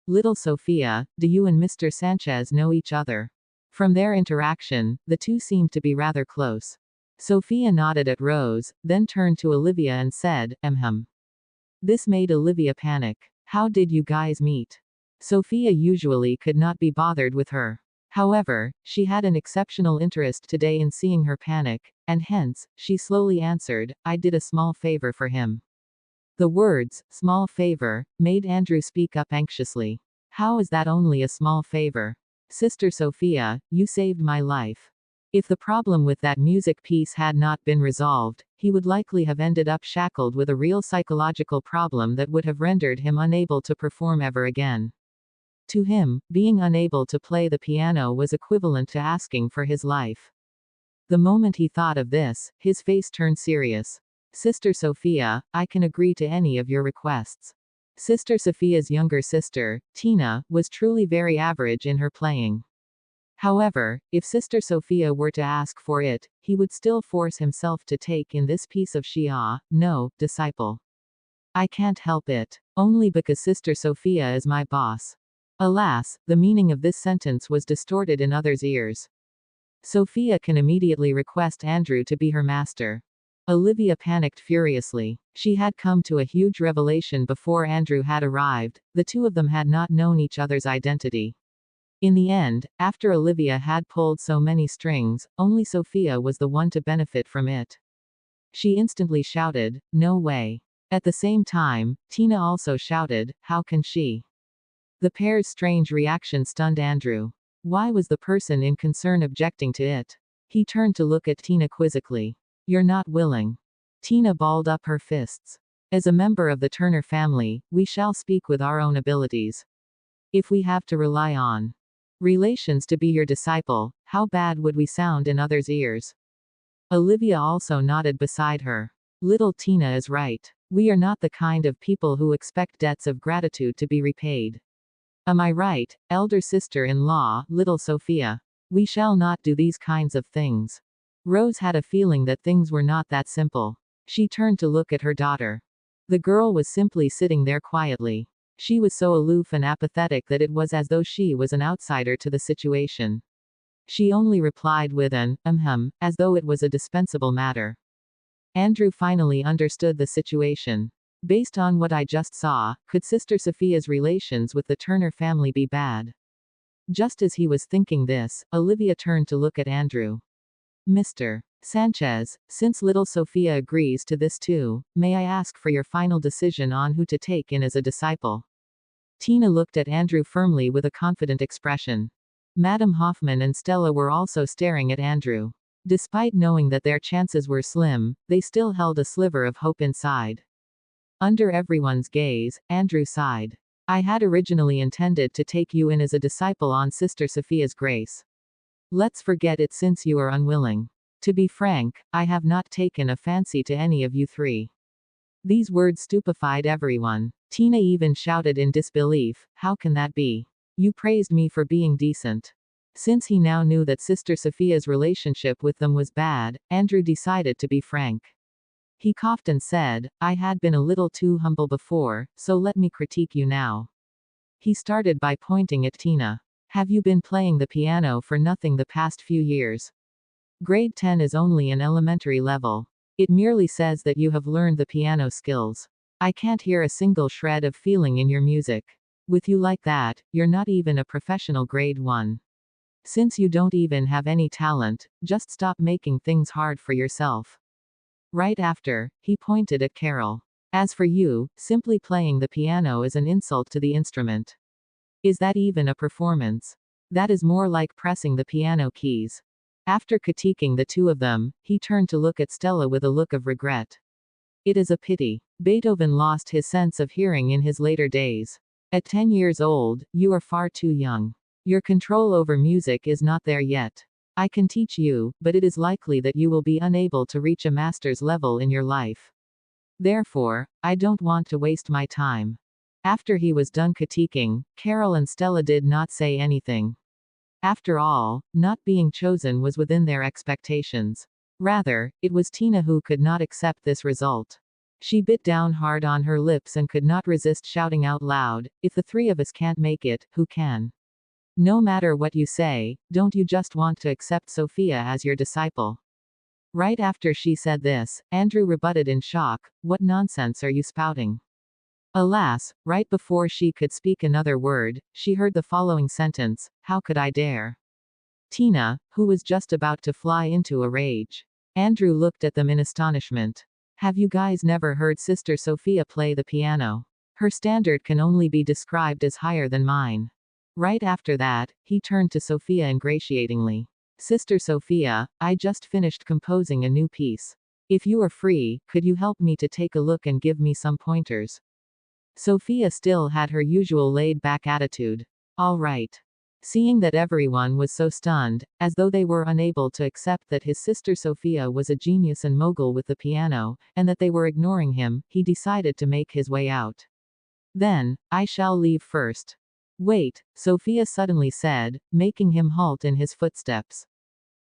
"Little Sophia, do you and Mr. Sanchez know each other?" From their interaction, the two seemed to be rather close. Sophia nodded at Rose, then turned to Olivia and said, This made Olivia panic. "How did you guys meet?" Sophia usually could not be bothered with her. However, she had an exceptional interest today in seeing her panic, and hence, she slowly answered, "I did a small favor for him." The words, "small favor," made Andrew speak up anxiously. "How is that only a small favor? Sister Sophia, you saved my life." If the problem with that music piece had not been resolved, he would likely have ended up shackled with a real psychological problem that would have rendered him unable to perform ever again. To him, being unable to play the piano was equivalent to asking for his life. The moment he thought of this, his face turned serious. "Sister Sophia, I can agree to any of your requests." Sister Sophia's younger sister, Tina, was truly very average in her playing. However, if Sister Sophia were to ask for it, he would still force himself to take in this piece of Shia, no, disciple. "I can't help it. Only because Sister Sophia is my boss." Alas, the meaning of this sentence was distorted in others' ears. Sophia can immediately request Andrew to be her master. Olivia panicked furiously. She had come to a huge revelation before Andrew had arrived. The two of them had not known each other's identity. In the end, after Olivia had pulled so many strings, only Sophia was the one to benefit from it. She instantly shouted, "No way." At the same time, Tina also shouted, "How can she?" The pair's strange reaction stunned Andrew. Why was the person in concern objecting to it? He turned to look at Tina quizzically. "You're not willing." Tina balled up her fists. "As a member of the Turner family, we shall speak with our own abilities. If we have to rely on relations to be your disciple, how bad would we sound in others' ears?" Olivia also nodded beside her. "Little Tina is right. We are not the kind of people who expect debts of gratitude to be repaid. Am I right, elder sister-in-law, little Sophia? We shall not do these kinds of things." Rose had a feeling that things were not that simple. She turned to look at her daughter. The girl was simply sitting there quietly. She was so aloof and apathetic that it was as though she was an outsider to the situation. She only replied with an as though it was a dispensable matter. Andrew finally understood the situation. "Based on what I just saw, could Sister Sophia's relations with the Turner family be bad?" Just as he was thinking this, Olivia turned to look at Andrew. "Mr. Sanchez, since little Sophia agrees to this too, may I ask for your final decision on who to take in as a disciple?" Tina looked at Andrew firmly with a confident expression. Madame Hoffman and Stella were also staring at Andrew. Despite knowing that their chances were slim, they still held a sliver of hope inside. Under everyone's gaze, Andrew sighed. "I had originally intended to take you in as a disciple on Sister Sophia's grace. Let's forget it since you are unwilling. To be frank, I have not taken a fancy to any of you three." These words stupefied everyone. Tina even shouted in disbelief, "How can that be? You praised me for being decent." Since he now knew that Sister Sophia's relationship with them was bad, Andrew decided to be frank. He coughed and said, "I had been a little too humble before, so let me critique you now." He started by pointing at Tina. "Have you been playing the piano for nothing the past few years? Grade 10 is only an elementary level. It merely says that you have learned the piano skills. I can't hear a single shred of feeling in your music. With you like that, you're not even a professional grade 1. Since you don't even have any talent, just stop making things hard for yourself." Right after, he pointed at Carol. "As for you, simply playing the piano is an insult to the instrument. Is that even a performance? That is more like pressing the piano keys." After critiquing the two of them, he turned to look at Stella with a look of regret. "It is a pity. Beethoven lost his sense of hearing in his later days. At 10 years old, you are far too young. Your control over music is not there yet. I can teach you, but it is likely that you will be unable to reach a master's level in your life. Therefore, I don't want to waste my time." After he was done critiquing, Carol and Stella did not say anything. After all, not being chosen was within their expectations. Rather, it was Tina who could not accept this result. She bit down hard on her lips and could not resist shouting out loud, "If the three of us can't make it, who can? No matter what you say, don't you just want to accept Sophia as your disciple?" Right after she said this, Andrew rebutted in shock, "What nonsense are you spouting?" Alas, right before she could speak another word, she heard the following sentence, "How could I dare?" Tina, who was just about to fly into a rage. Andrew looked at them in astonishment. "Have you guys never heard Sister Sophia play the piano? Her standard can only be described as higher than mine." Right after that, he turned to Sophia ingratiatingly. "Sister Sophia, I just finished composing a new piece. If you are free, could you help me to take a look and give me some pointers?" Sophia still had her usual laid-back attitude. "All right." Seeing that everyone was so stunned, as though they were unable to accept that his sister Sophia was a genius and mogul with the piano, and that they were ignoring him, he decided to make his way out. "Then, I shall leave first." "Wait," Sophia suddenly said, making him halt in his footsteps.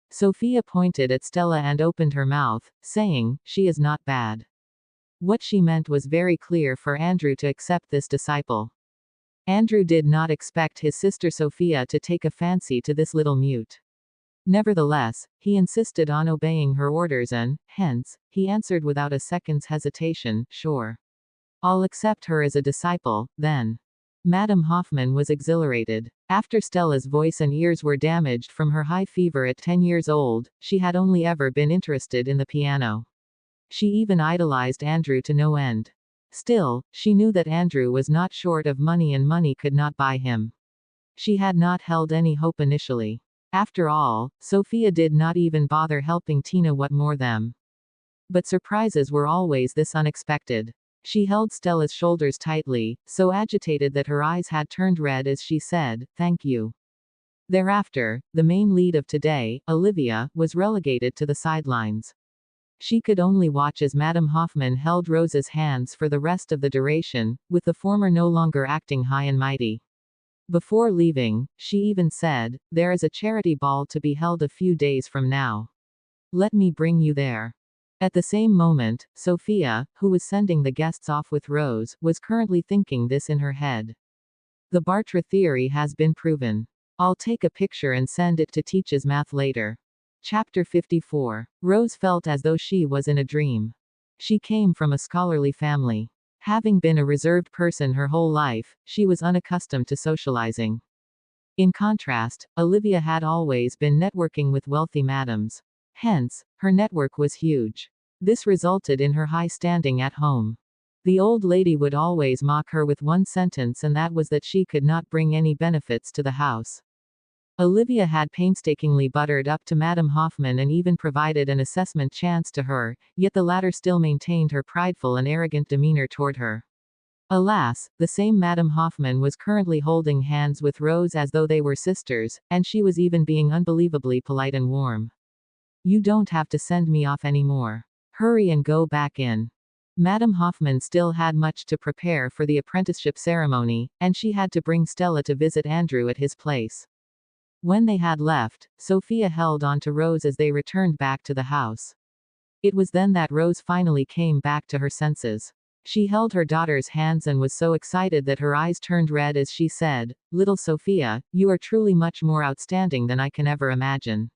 Sophia pointed at Stella and opened her mouth, saying, "She is not bad." What she meant was very clear for Andrew to accept this disciple. Andrew did not expect his sister Sophia to take a fancy to this little mute. Nevertheless, he insisted on obeying her orders and, hence, he answered without a second's hesitation, "Sure. I'll accept her as a disciple, then." Madame Hoffman was exhilarated. After Stella's voice and ears were damaged from her high fever at 10 years old, she had only ever been interested in the piano. She even idolized Andrew to no end. Still, she knew that Andrew was not short of money and money could not buy him. She had not held any hope initially. After all, Sophia did not even bother helping Tina what more them. But surprises were always this unexpected. She held Stella's shoulders tightly, so agitated that her eyes had turned red as she said, "Thank you." Thereafter, the main lead of Today, Olivia, was relegated to the sidelines. She could only watch as Madame Hoffman held Rose's hands for the rest of the duration, with the former no longer acting high and mighty. Before leaving, she even said, "There is a charity ball to be held a few days from now. Let me bring you there." At the same moment, Sophia, who was sending the guests off with Rose, was currently thinking this in her head. The Bartra theory has been proven. I'll take a picture and send it to teach's math later. Chapter 54. Rose felt as though she was in a dream. She came from a scholarly family. Having been a reserved person her whole life, she was unaccustomed to socializing. In contrast, Olivia had always been networking with wealthy madams. Hence, her network was huge. This resulted in her high standing at home. The old lady would always mock her with one sentence, and that was that she could not bring any benefits to the house. Olivia had painstakingly buttered up to Madame Hoffman and even provided an assessment chance to her, yet the latter still maintained her prideful and arrogant demeanor toward her. Alas, the same Madame Hoffman was currently holding hands with Rose as though they were sisters, and she was even being unbelievably polite and warm. "You don't have to send me off anymore. Hurry and go back in." Madame Hoffman still had much to prepare for the apprenticeship ceremony, and she had to bring Stella to visit Andrew at his place. When they had left, Sophia held on to Rose as they returned back to the house. It was then that Rose finally came back to her senses. She held her daughter's hands and was so excited that her eyes turned red as she said, "Little Sophia, you are truly much more outstanding than I can ever imagine."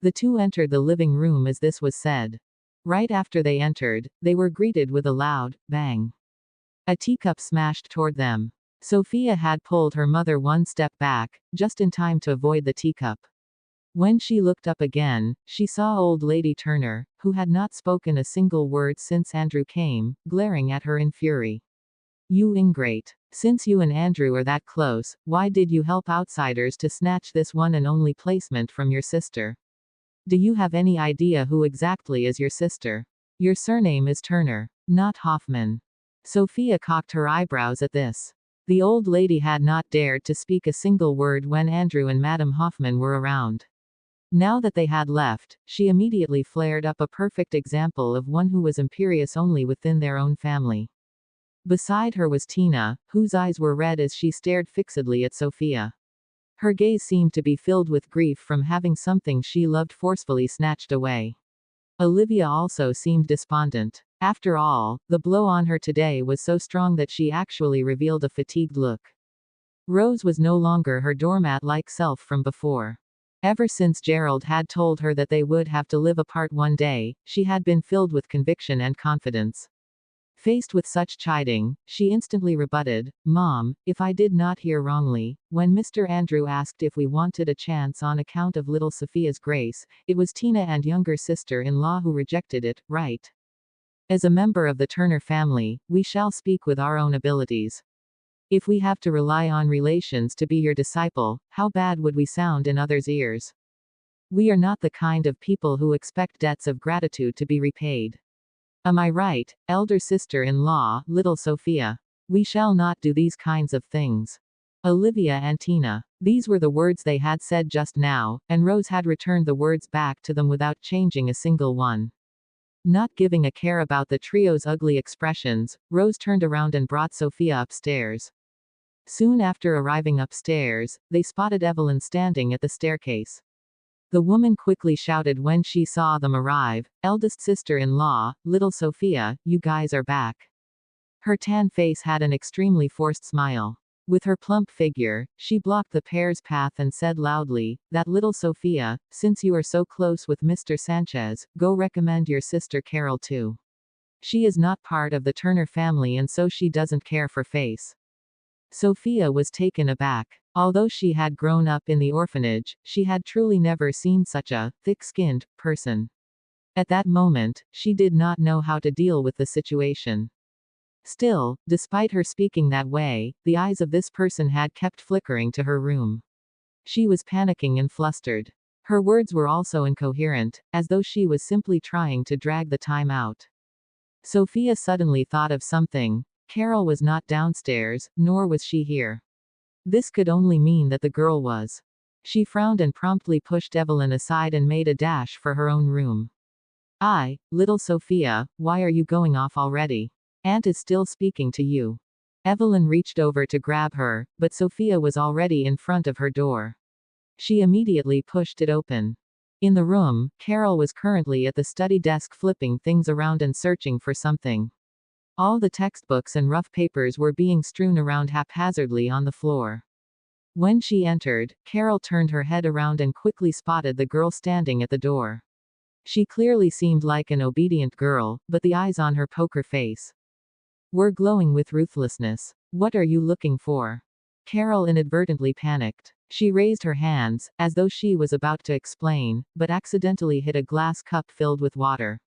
The two entered the living room as this was said. Right after they entered, they were greeted with a loud bang. A teacup smashed toward them. Sophia had pulled her mother one step back, just in time to avoid the teacup. When she looked up again, she saw old Lady Turner, who had not spoken a single word since Andrew came, glaring at her in fury. "You ingrate. Since you and Andrew are that close, why did you help outsiders to snatch this one and only placement from your sister? Do you have any idea who exactly is your sister? Your surname is Turner, not Hoffman." Sophia cocked her eyebrows at this. The old lady had not dared to speak a single word when Andrew and Madame Hoffman were around. Now that they had left, she immediately flared up, a perfect example of one who was imperious only within their own family. Beside her was Tina, whose eyes were red as she stared fixedly at Sophia. Her gaze seemed to be filled with grief from having something she loved forcefully snatched away. Olivia also seemed despondent. After all, the blow on her today was so strong that she actually revealed a fatigued look. Rose was no longer her doormat-like self from before. Ever since Gerald had told her that they would have to live apart one day, she had been filled with conviction and confidence. Faced with such chiding, she instantly rebutted, "Mom, if I did not hear wrongly, when Mr. Andrew asked if we wanted a chance on account of little Sophia's grace, it was Tina and younger sister-in-law who rejected it, right? As a member of the Turner family, we shall speak with our own abilities. If we have to rely on relations to be your disciple, how bad would we sound in others' ears? We are not the kind of people who expect debts of gratitude to be repaid. Am I right, elder sister-in-law, little Sophia? We shall not do these kinds of things." Olivia and Tina. These were the words they had said just now, and Rose had returned the words back to them without changing a single one. Not giving a care about the trio's ugly expressions, Rose turned around and brought Sophia upstairs. Soon after arriving upstairs, they spotted Evelyn standing at the staircase. The woman quickly shouted when she saw them arrive, "Eldest sister-in-law, little Sophia, you guys are back." Her tan face had an extremely forced smile. With her plump figure, she blocked the pair's path and said loudly, "That little Sophia, since you are so close with Mr. Sanchez, go recommend your sister Carol too. She is not part of the Turner family and so she doesn't care for face." Sophia was taken aback. Although she had grown up in the orphanage, she had truly never seen such a thick-skinned person. At that moment, she did not know how to deal with the situation. Still, despite her speaking that way, the eyes of this person had kept flickering to her room. She was panicking and flustered. Her words were also incoherent, as though she was simply trying to drag the time out. Sophia suddenly thought of something. Carol was not downstairs, nor was she here. This could only mean that the girl was. She frowned and promptly pushed Evelyn aside and made a dash for her own room. Little Sophia, why are you going off already? Aunt is still speaking to you. Evelyn reached over to grab her, but Sophia was already in front of her door. She immediately pushed it open. In the room, Carol was currently at the study desk flipping things around and searching for something. All the textbooks and rough papers were being strewn around haphazardly on the floor. When she entered, Carol turned her head around and quickly spotted the girl standing at the door. She clearly seemed like an obedient girl, but the eyes on her poker face were glowing with ruthlessness. What are you looking for? Carol inadvertently panicked. She raised her hands, as though she was about to explain, but accidentally hit a glass cup filled with water.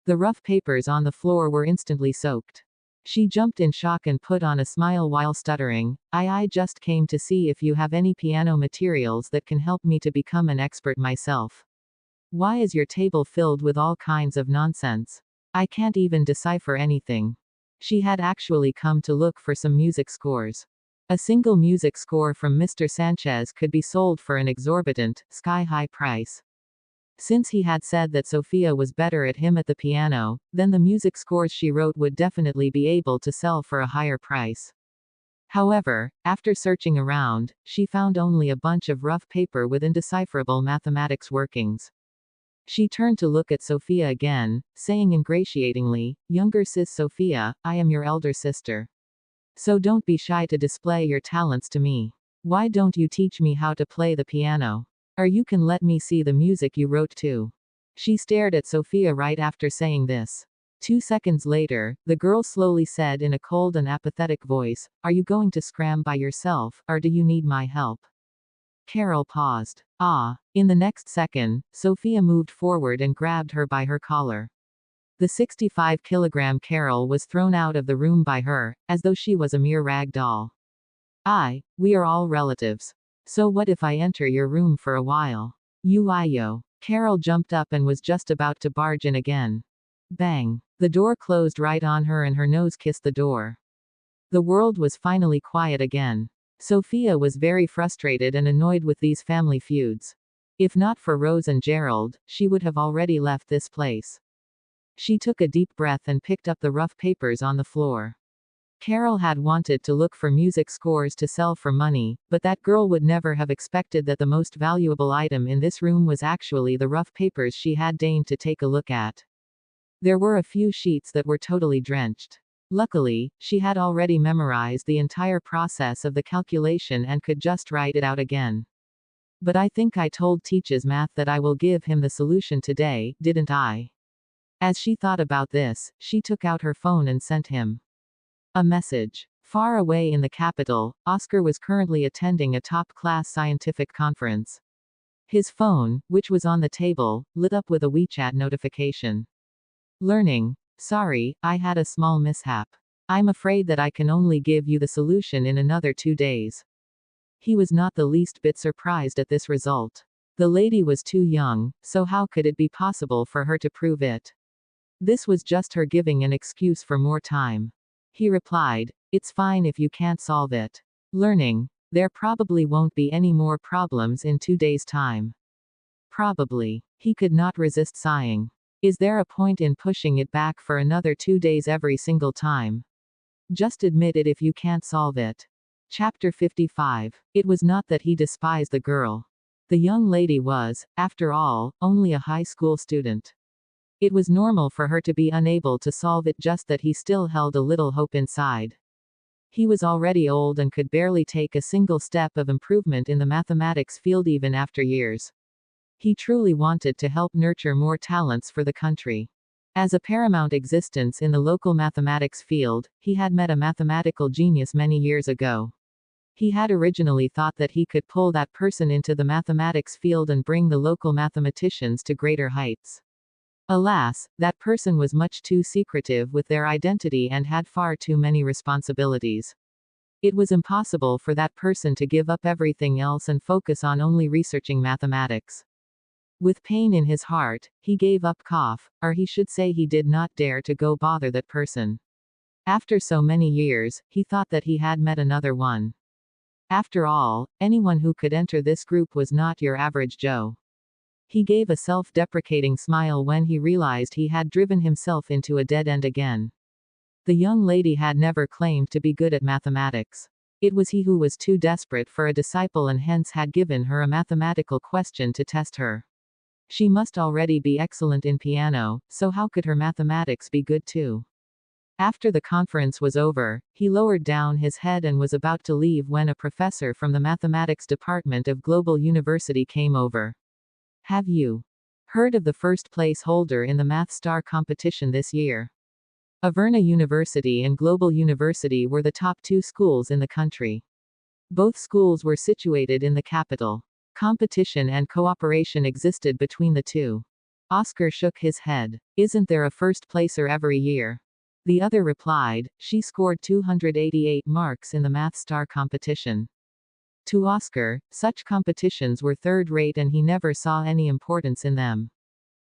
The rough papers on the floor were instantly soaked. She jumped in shock and put on a smile while stuttering, I just came to see if you have any piano materials that can help me to become an expert myself. Why is your table filled with all kinds of nonsense? I can't even decipher anything. She had actually come to look for some music scores. A single music score from Mr. Sanchez could be sold for an exorbitant, sky-high price. Since he had said that Sophia was better at him at the piano, then the music scores she wrote would definitely be able to sell for a higher price. However, after searching around, she found only a bunch of rough paper with indecipherable mathematics workings. She turned to look at Sophia again, saying ingratiatingly, "Younger sis Sophia, I am your elder sister. So don't be shy to display your talents to me. Why don't you teach me how to play the piano? Or you can let me see the music you wrote too." She stared at Sophia right after saying this. 2 seconds later, the girl slowly said in a cold and apathetic voice, "Are you going to scram by yourself, or do you need my help?" Carol paused. In the next second, Sophia moved forward and grabbed her by her collar. The 65-kilogram Carol was thrown out of the room by her, as though she was a mere rag doll. We are all relatives. So what if I enter your room for a while? Yo. Carol jumped up and was just about to barge in again. Bang. The door closed right on her and her nose kissed the door. The world was finally quiet again. Sophia was very frustrated and annoyed with these family feuds. If not for Rose and Gerald, she would have already left this place. She took a deep breath and picked up the rough papers on the floor. Carol had wanted to look for music scores to sell for money, but that girl would never have expected that the most valuable item in this room was actually the rough papers she had deigned to take a look at. There were a few sheets that were totally drenched. Luckily, she had already memorized the entire process of the calculation and could just write it out again. But I think I told Teach's Math that I will give him the solution today, didn't I? As she thought about this, she took out her phone and sent him a message. Far away in the capital, Oscar was currently attending a top-class scientific conference. His phone, which was on the table, lit up with a WeChat notification. Learning. Sorry, I had a small mishap. I'm afraid that I can only give you the solution in another 2 days. He was not the least bit surprised at this result. The lady was too young, so how could it be possible for her to prove it? This was just her giving an excuse for more time. He replied, "It's fine if you can't solve it. Learning. There probably won't be any more problems in 2 days' time." Probably. He could not resist sighing. Is there a point in pushing it back for another 2 days every single time? Just admit it if you can't solve it. Chapter 55. It was not that he despised the girl. The young lady was, after all, only a high school student. It was normal for her to be unable to solve it, just that he still held a little hope inside. He was already old and could barely take a single step of improvement in the mathematics field even after years. He truly wanted to help nurture more talents for the country. As a paramount existence in the local mathematics field, he had met a mathematical genius many years ago. He had originally thought that he could pull that person into the mathematics field and bring the local mathematicians to greater heights. Alas, that person was much too secretive with their identity and had far too many responsibilities. It was impossible for that person to give up everything else and focus on only researching mathematics. With pain in his heart, he gave up or he should say he did not dare to go bother that person. After so many years, he thought that he had met another one. After all, anyone who could enter this group was not your average Joe. He gave a self-deprecating smile when he realized he had driven himself into a dead end again. The young lady had never claimed to be good at mathematics. It was he who was too desperate for a disciple and hence had given her a mathematical question to test her. She must already be excellent in piano, so how could her mathematics be good too? After the conference was over, he lowered down his head and was about to leave when a professor from the mathematics department of Global University came over. Have you heard of the first place holder in the Math Star competition this year? Averna University and Global University were the top two schools in the country. Both schools were situated in the capital. Competition and cooperation existed between the two. Oscar shook his head. Isn't there a first placer every year? The other replied, she scored 288 marks in the Math Star competition. To Oscar, such competitions were third-rate and he never saw any importance in them.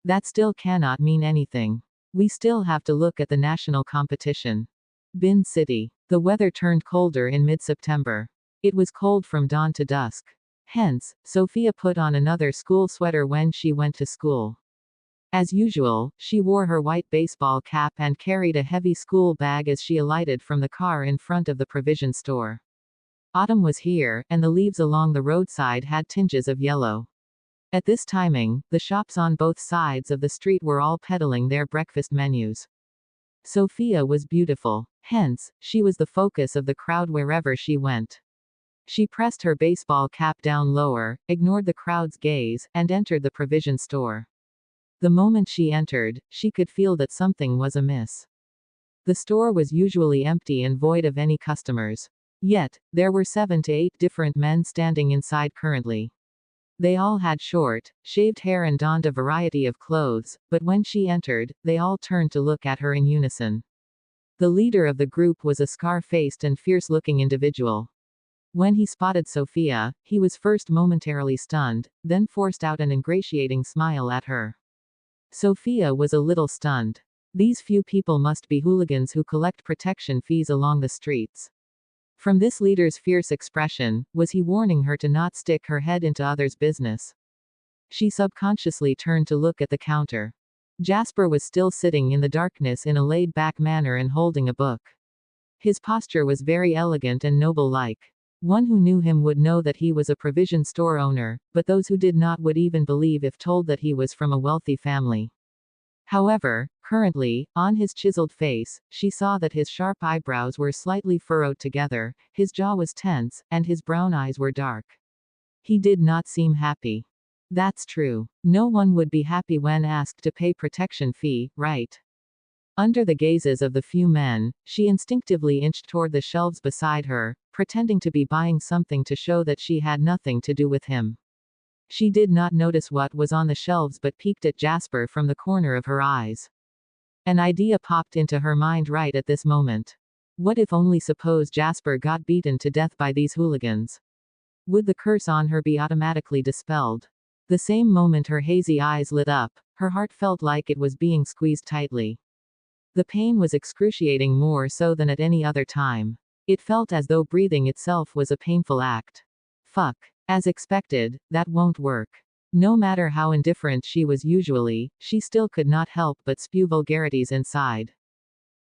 That still cannot mean anything. We still have to look at the national competition. Bin City. The weather turned colder in mid-September. It was cold from dawn to dusk. Hence, Sophia put on another school sweater when she went to school. As usual, she wore her white baseball cap and carried a heavy school bag as she alighted from the car in front of the provision store. Autumn was here, and the leaves along the roadside had tinges of yellow. At this timing, the shops on both sides of the street were all peddling their breakfast menus. Sophia was beautiful. Hence, she was the focus of the crowd wherever she went. She pressed her baseball cap down lower, ignored the crowd's gaze, and entered the provision store. The moment she entered, she could feel that something was amiss. The store was usually empty and void of any customers. Yet, there were 7 to 8 different men standing inside currently. They all had short, shaved hair and donned a variety of clothes, but when she entered, they all turned to look at her in unison. The leader of the group was a scar-faced and fierce-looking individual. When he spotted Sophia, he was first momentarily stunned, then forced out an ingratiating smile at her. Sophia was a little stunned. These few people must be hooligans who collect protection fees along the streets. From this leader's fierce expression, was he warning her to not stick her head into others' business? She subconsciously turned to look at the counter. Jasper was still sitting in the darkness in a laid-back manner and holding a book. His posture was very elegant and noble-like. One who knew him would know that he was a provision store owner, but those who did not would even believe if told that he was from a wealthy family. However, currently, on his chiseled face, she saw that his sharp eyebrows were slightly furrowed together, his jaw was tense, and his brown eyes were dark. He did not seem happy. That's true. No one would be happy when asked to pay protection fee, right? Under the gazes of the few men, she instinctively inched toward the shelves beside her, pretending to be buying something to show that she had nothing to do with him. She did not notice what was on the shelves but peeked at Jasper from the corner of her eyes. An idea popped into her mind right at this moment. What if only suppose Jasper got beaten to death by these hooligans? Would the curse on her be automatically dispelled? The same moment her hazy eyes lit up, her heart felt like it was being squeezed tightly. The pain was excruciating more so than at any other time. It felt as though breathing itself was a painful act. Fuck. As expected, that won't work. No matter how indifferent she was usually, she still could not help but spew vulgarities inside.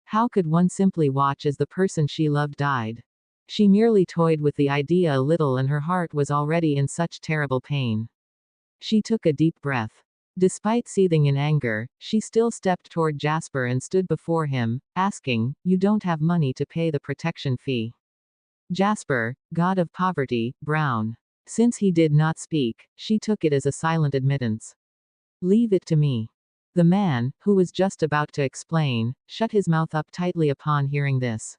How could one simply watch as the person she loved died? She merely toyed with the idea a little and her heart was already in such terrible pain. She took a deep breath. Despite seething in anger, she still stepped toward Jasper and stood before him, asking, "You don't have money to pay the protection fee?" Jasper, god of poverty, Brown. Since he did not speak, she took it as a silent admittance. "Leave it to me." The man, who was just about to explain, shut his mouth up tightly upon hearing this.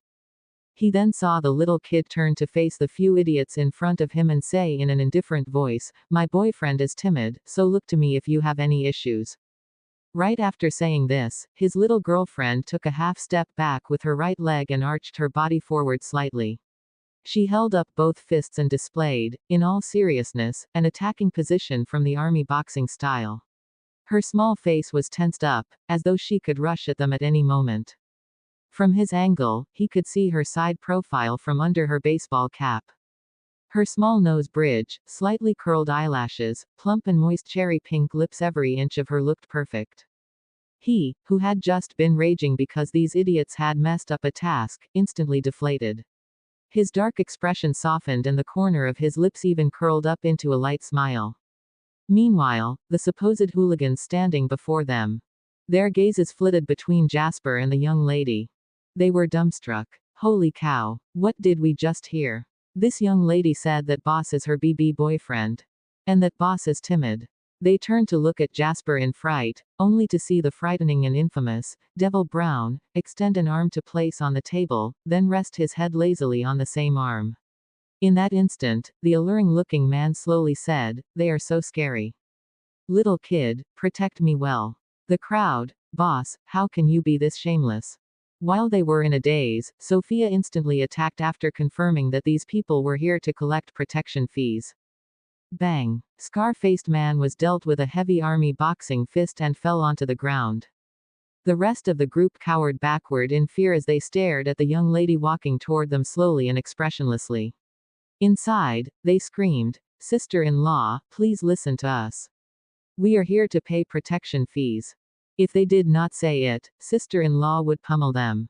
He then saw the little kid turn to face the few idiots in front of him and say in an indifferent voice, "My boyfriend is timid, so look to me if you have any issues." Right after saying this, his little girlfriend took a half step back with her right leg and arched her body forward slightly. She held up both fists and displayed, in all seriousness, an attacking position from the army boxing style. Her small face was tensed up, as though she could rush at them at any moment. From his angle, he could see her side profile from under her baseball cap. Her small nose bridge, slightly curled eyelashes, plump and moist cherry pink lips, every inch of her looked perfect. He, who had just been raging because these idiots had messed up a task, instantly deflated. His dark expression softened and the corner of his lips even curled up into a light smile. Meanwhile, the supposed hooligans standing before them. Their gazes flitted between Jasper and the young lady. They were dumbstruck. Holy cow, what did we just hear? This young lady said that Boss is her BB boyfriend. And that Boss is timid. They turned to look at Jasper in fright, only to see the frightening and infamous Devil Brown extend an arm to place on the table, then rest his head lazily on the same arm. In that instant, the alluring-looking man slowly said, "They are so scary. Little kid, protect me well." The crowd, "Boss, how can you be this shameless?" While they were in a daze, Sophia instantly attacked after confirming that these people were here to collect protection fees. Bang! Scar-faced man was dealt with a heavy army boxing fist and fell onto the ground. The rest of the group cowered backward in fear as they stared at the young lady walking toward them slowly and expressionlessly. Inside, they screamed, "Sister-in-law, please listen to us. We are here to pay protection fees." If they did not say it, sister-in-law would pummel them.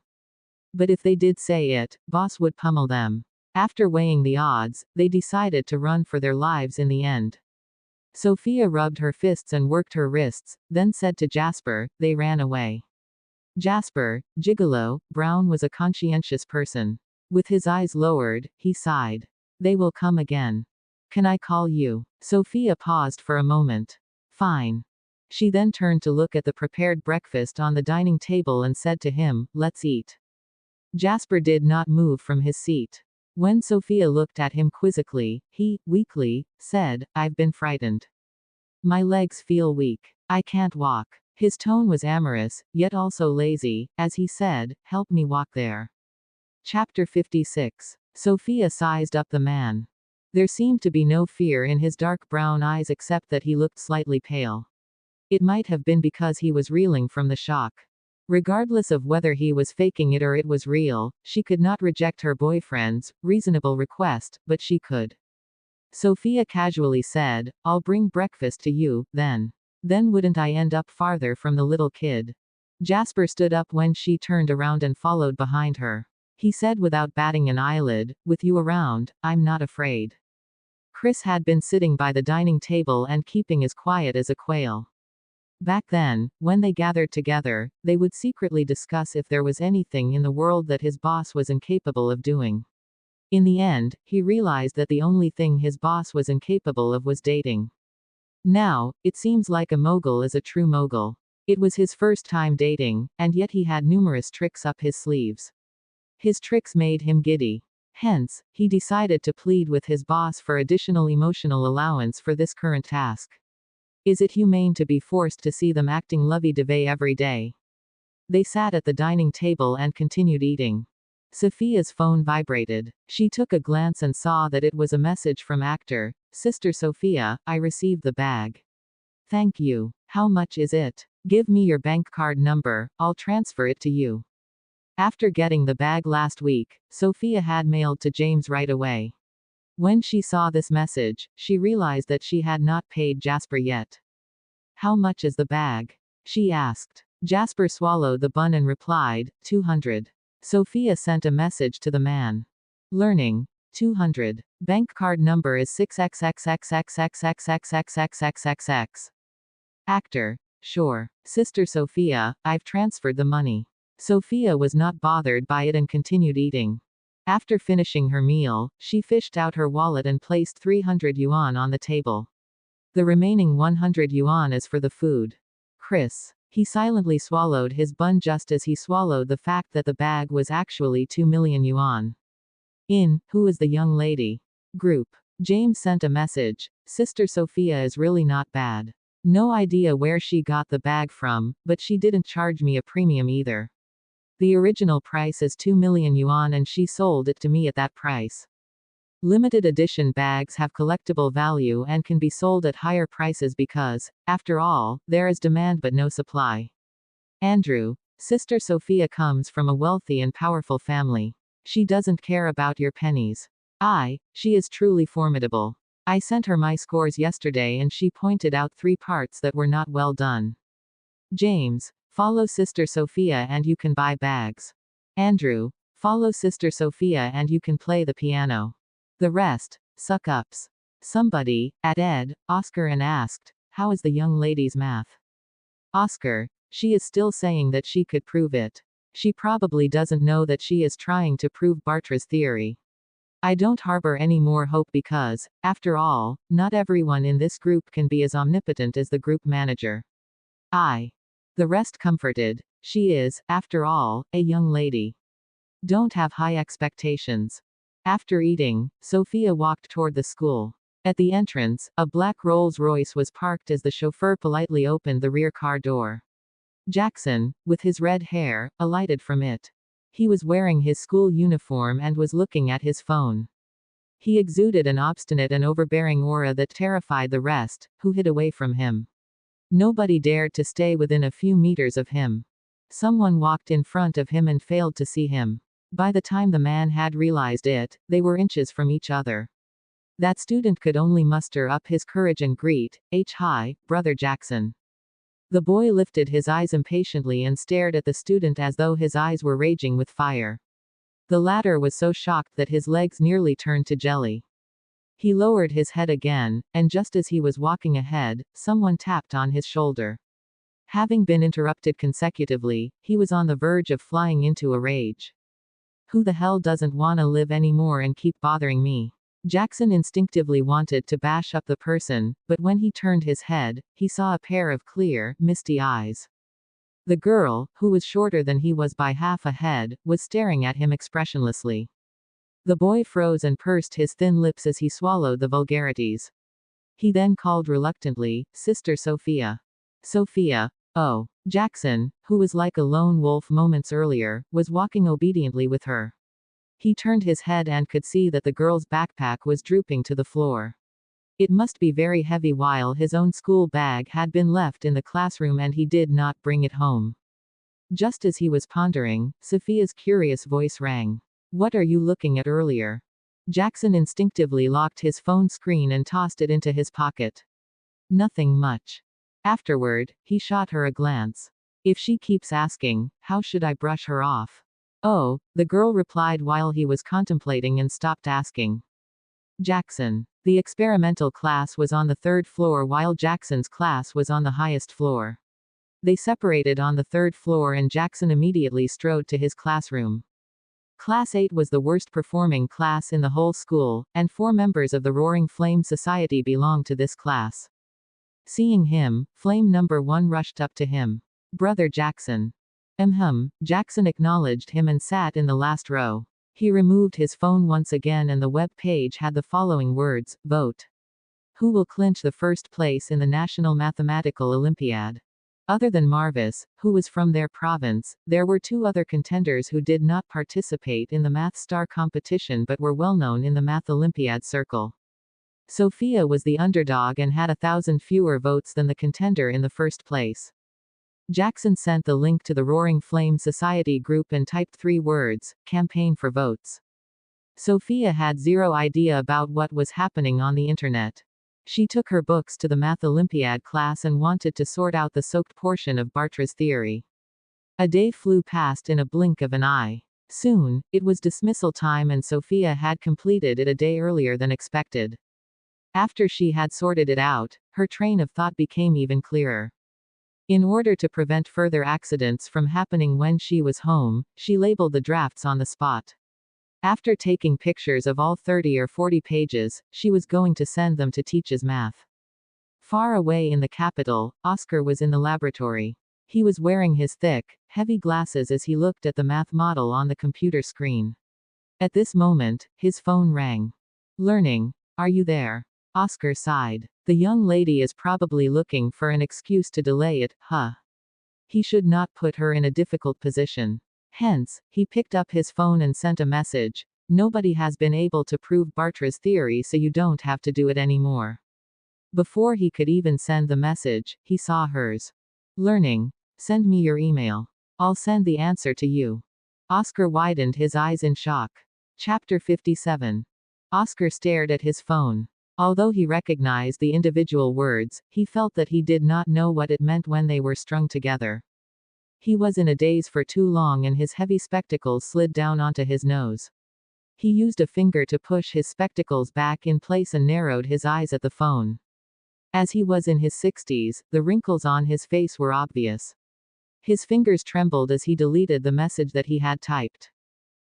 But if they did say it, boss would pummel them. After weighing the odds, they decided to run for their lives in the end. Sophia rubbed her fists and worked her wrists, then said to Jasper, "They ran away." Jasper, Gigolo, Brown was a conscientious person. With his eyes lowered, he sighed. "They will come again. Can I call you?" Sophia paused for a moment. "Fine." She then turned to look at the prepared breakfast on the dining table and said to him, "Let's eat." Jasper did not move from his seat. When Sophia looked at him quizzically, he, weakly, said, "I've been frightened. My legs feel weak. I can't walk." His tone was amorous, yet also lazy, as he said, "Help me walk there." Chapter 56. Sophia sized up the man. There seemed to be no fear in his dark brown eyes except that he looked slightly pale. It might have been because he was reeling from the shock. Regardless of whether he was faking it or it was real, she could not reject her boyfriend's reasonable request, but she could. Sophia casually said, "I'll bring breakfast to you, then. Then wouldn't I end up farther from the little kid?" Jasper stood up when she turned around and followed behind her. He said without batting an eyelid, "With you around, I'm not afraid." Chris had been sitting by the dining table and keeping as quiet as a quail. Back then, when they gathered together, they would secretly discuss if there was anything in the world that his boss was incapable of doing. In the end, he realized that the only thing his boss was incapable of was dating. Now, it seems like a mogul is a true mogul. It was his first time dating, and yet he had numerous tricks up his sleeves. His tricks made him giddy. Hence, he decided to plead with his boss for additional emotional allowance for this current task. Is it humane to be forced to see them acting lovey-dovey every day? They sat at the dining table and continued eating. Sophia's phone vibrated. She took a glance and saw that it was a message from actor, "Sister Sophia, I received the bag. Thank you. How much is it? Give me your bank card number, I'll transfer it to you." After getting the bag last week, Sophia had mailed to James right away. When she saw this message, she realized that she had not paid Jasper yet. "How much is the bag?" she asked. Jasper swallowed the bun and replied, 200. Sophia sent a message to the man. Learning. 200. Bank card number is 6xxxxxxxxxxxxxxxxx. Actor. Sure. Sister Sophia, I've transferred the money. Sophia was not bothered by it and continued eating. After finishing her meal, she fished out her wallet and placed 300 yuan on the table. The remaining 100 yuan is for the food. Chris. He silently swallowed his bun just as he swallowed the fact that the bag was actually 2 million yuan. Who is the young lady? Group. James sent a message. Sister Sophia is really not bad. No idea where she got the bag from, but she didn't charge me a premium either. The original price is 2 million yuan and she sold it to me at that price. Limited edition bags have collectible value and can be sold at higher prices because, after all, there is demand but no supply. Andrew, Sister Sophia comes from a wealthy and powerful family. She doesn't care about your pennies. She is truly formidable. I sent her my scores yesterday and she pointed out 3 parts that were not well done. James, follow Sister Sophia and you can buy bags. Andrew, follow Sister Sophia and you can play the piano. The rest, suck ups. Somebody, at Ed, Oscar and asked, how is the young lady's math? Oscar, she is still saying that she could prove it. She probably doesn't know that she is trying to prove Bartra's theory. I don't harbor any more hope because, after all, not everyone in this group can be as omnipotent as the group manager. The rest comforted. She is, after all, a young lady. Don't have high expectations. After eating, Sophia walked toward the school. At the entrance, a black Rolls-Royce was parked as the chauffeur politely opened the rear car door. Jackson, with his red hair, alighted from it. He was wearing his school uniform and was looking at his phone. He exuded an obstinate and overbearing aura that terrified the rest, who hid away from him. Nobody dared to stay within a few meters of him. Someone walked in front of him and failed to see him. By the time the man had realized it, they were inches from each other. That student could only muster up his courage and greet, "Hi, Brother Jackson." The boy lifted his eyes impatiently and stared at the student as though his eyes were raging with fire. The latter was so shocked that his legs nearly turned to jelly. He lowered his head again, and just as he was walking ahead, someone tapped on his shoulder. Having been interrupted consecutively, he was on the verge of flying into a rage. Who the hell doesn't wanna live anymore and keep bothering me? Jackson instinctively wanted to bash up the person, but when he turned his head, he saw a pair of clear, misty eyes. The girl, who was shorter than he was by half a head, was staring at him expressionlessly. The boy froze and pursed his thin lips as he swallowed the vulgarities. He then called reluctantly, "Sister Sophia." Sophia. Oh. Jackson, who was like a lone wolf moments earlier, was walking obediently with her. He turned his head and could see that the girl's backpack was drooping to the floor. It must be very heavy while his own school bag had been left in the classroom and he did not bring it home. Just as he was pondering, Sophia's curious voice rang. "What are you looking at earlier?" Jackson instinctively locked his phone screen and tossed it into his pocket. "Nothing much." Afterward, he shot her a glance. "If she keeps asking, how should I brush her off?" "Oh," the girl replied while he was contemplating and stopped asking. Jackson. The experimental class was on the 3rd floor while Jackson's class was on the highest floor. They separated on the 3rd floor and Jackson immediately strode to his classroom. Class 8 was the worst performing class in the whole school, and 4 members of the Roaring Flame Society belonged to this class. Seeing him, Flame number 1 rushed up to him. "Brother Jackson." Jackson acknowledged him and sat in the last row. He removed his phone once again and the web page had the following words: "Vote. Who will clinch the first place in the National Mathematical Olympiad?" Other than Marvis, who was from their province, there were 2 other contenders who did not participate in the Math Star competition but were well known in the Math Olympiad circle. Sophia was the underdog and had 1,000 fewer votes than the contender in the first place. Jackson sent the link to the Roaring Flame Society group and typed 3 words: "Campaign for votes." Sophia had zero idea about what was happening on the internet. She took her books to the Math Olympiad class and wanted to sort out the soaked portion of Bartra's theory. A day flew past in a blink of an eye. Soon, it was dismissal time and Sophia had completed it a day earlier than expected. After she had sorted it out, her train of thought became even clearer. In order to prevent further accidents from happening when she was home, she labeled the drafts on the spot. After taking pictures of all 30 or 40 pages, she was going to send them to Teach's Math. Far away in the capital, Oscar was in the laboratory. He was wearing his thick, heavy glasses as he looked at the math model on the computer screen. At this moment, his phone rang. "Learning. Are you there?" Oscar sighed. The young lady is probably looking for an excuse to delay it, huh? He should not put her in a difficult position. Hence, he picked up his phone and sent a message. Nobody has been able to prove Bartra's theory, so you don't have to do it anymore. Before he could even send the message, he saw hers. Learning. Send me your email. I'll send the answer to you. Oscar widened his eyes in shock. Chapter 57. Oscar stared at his phone. Although he recognized the individual words, he felt that he did not know what it meant when they were strung together. He was in a daze for too long and his heavy spectacles slid down onto his nose. He used a finger to push his spectacles back in place and narrowed his eyes at the phone. As he was in his 60s, the wrinkles on his face were obvious. His fingers trembled as he deleted the message that he had typed.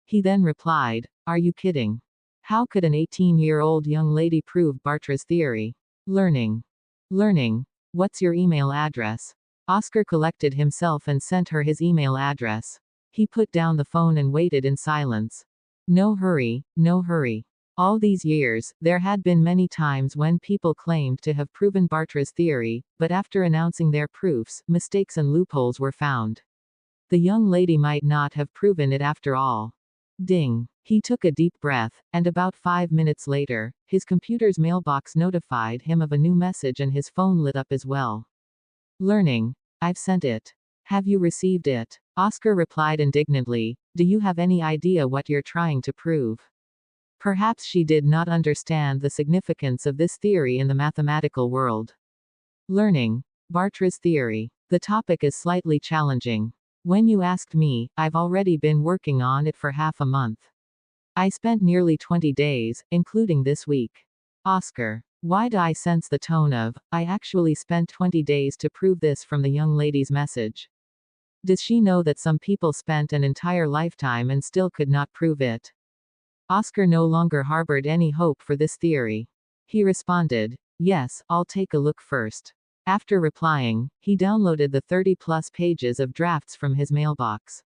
He then replied, "Are you kidding? How could an 18-year-old young lady prove Bartra's theory? Learning. Learning. What's your email address?" Oscar collected himself and sent her his email address. He put down the phone and waited in silence. No hurry, no hurry. All these years, there had been many times when people claimed to have proven Bartra's theory, but after announcing their proofs, mistakes and loopholes were found. The young lady might not have proven it after all. Ding. He took a deep breath, and about 5 minutes later, his computer's mailbox notified him of a new message and his phone lit up as well. Learning. I've sent it. Have you received it? Oscar replied indignantly, "Do you have any idea what you're trying to prove?" Perhaps she did not understand the significance of this theory in the mathematical world. Learning. Bartra's theory. The topic is slightly challenging. When you asked me, I've already been working on it for half a month. I spent nearly 20 days, including this week. Oscar. Why'd I sense the tone of, I actually spent 20 days to prove this from the young lady's message? Does she know that some people spent an entire lifetime and still could not prove it? Oscar no longer harbored any hope for this theory. He responded, "Yes, I'll take a look first." After replying, he downloaded the 30-plus pages of drafts from his mailbox.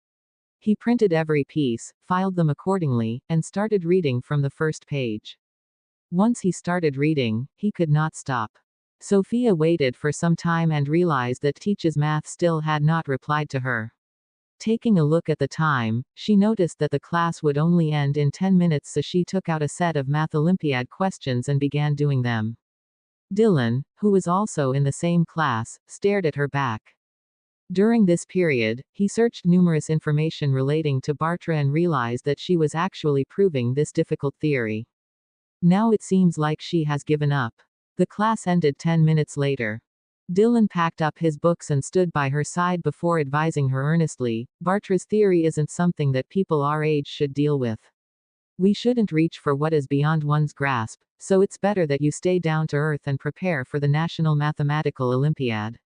He printed every piece, filed them accordingly, and started reading from the first page. Once he started reading, he could not stop. Sophia waited for some time and realized that Teach's Math still had not replied to her. Taking a look at the time, she noticed that the class would only end in 10 minutes, so she took out a set of Math Olympiad questions and began doing them. Dylan, who was also in the same class, stared at her back. During this period, he searched numerous information relating to Bartra and realized that she was actually proving this difficult theory. Now it seems like she has given up. The class ended 10 minutes later. Dylan packed up his books and stood by her side before advising her earnestly, "Bartra's theory isn't something that people our age should deal with. We shouldn't reach for what is beyond one's grasp, so it's better that you stay down to earth and prepare for the National Mathematical Olympiad."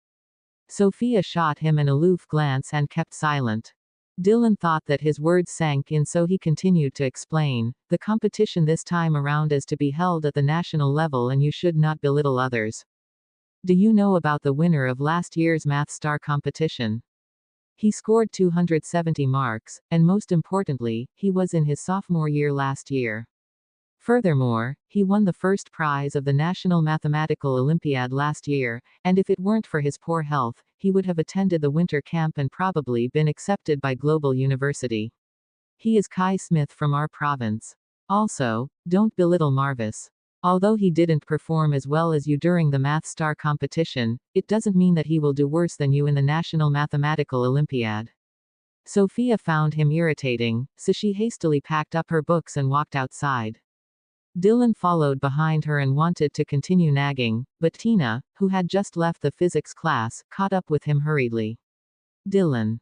Sophia shot him an aloof glance and kept silent. Dylan thought that his words sank in, so he continued to explain, "The competition this time around is to be held at the national level and you should not belittle others. Do you know about the winner of last year's Math Star competition? He scored 270 marks, and most importantly, he was in his sophomore year last year. Furthermore, he won the first prize of the National Mathematical Olympiad last year, and if it weren't for his poor health, he would have attended the winter camp and probably been accepted by Global University. He is Kai Smith from our province. Also, don't belittle Marvis. Although he didn't perform as well as you during the Math Star competition, it doesn't mean that he will do worse than you in the National Mathematical Olympiad." Sophia found him irritating, so she hastily packed up her books and walked outside. Dylan followed behind her and wanted to continue nagging, but Tina, who had just left the physics class, caught up with him hurriedly. Dylan.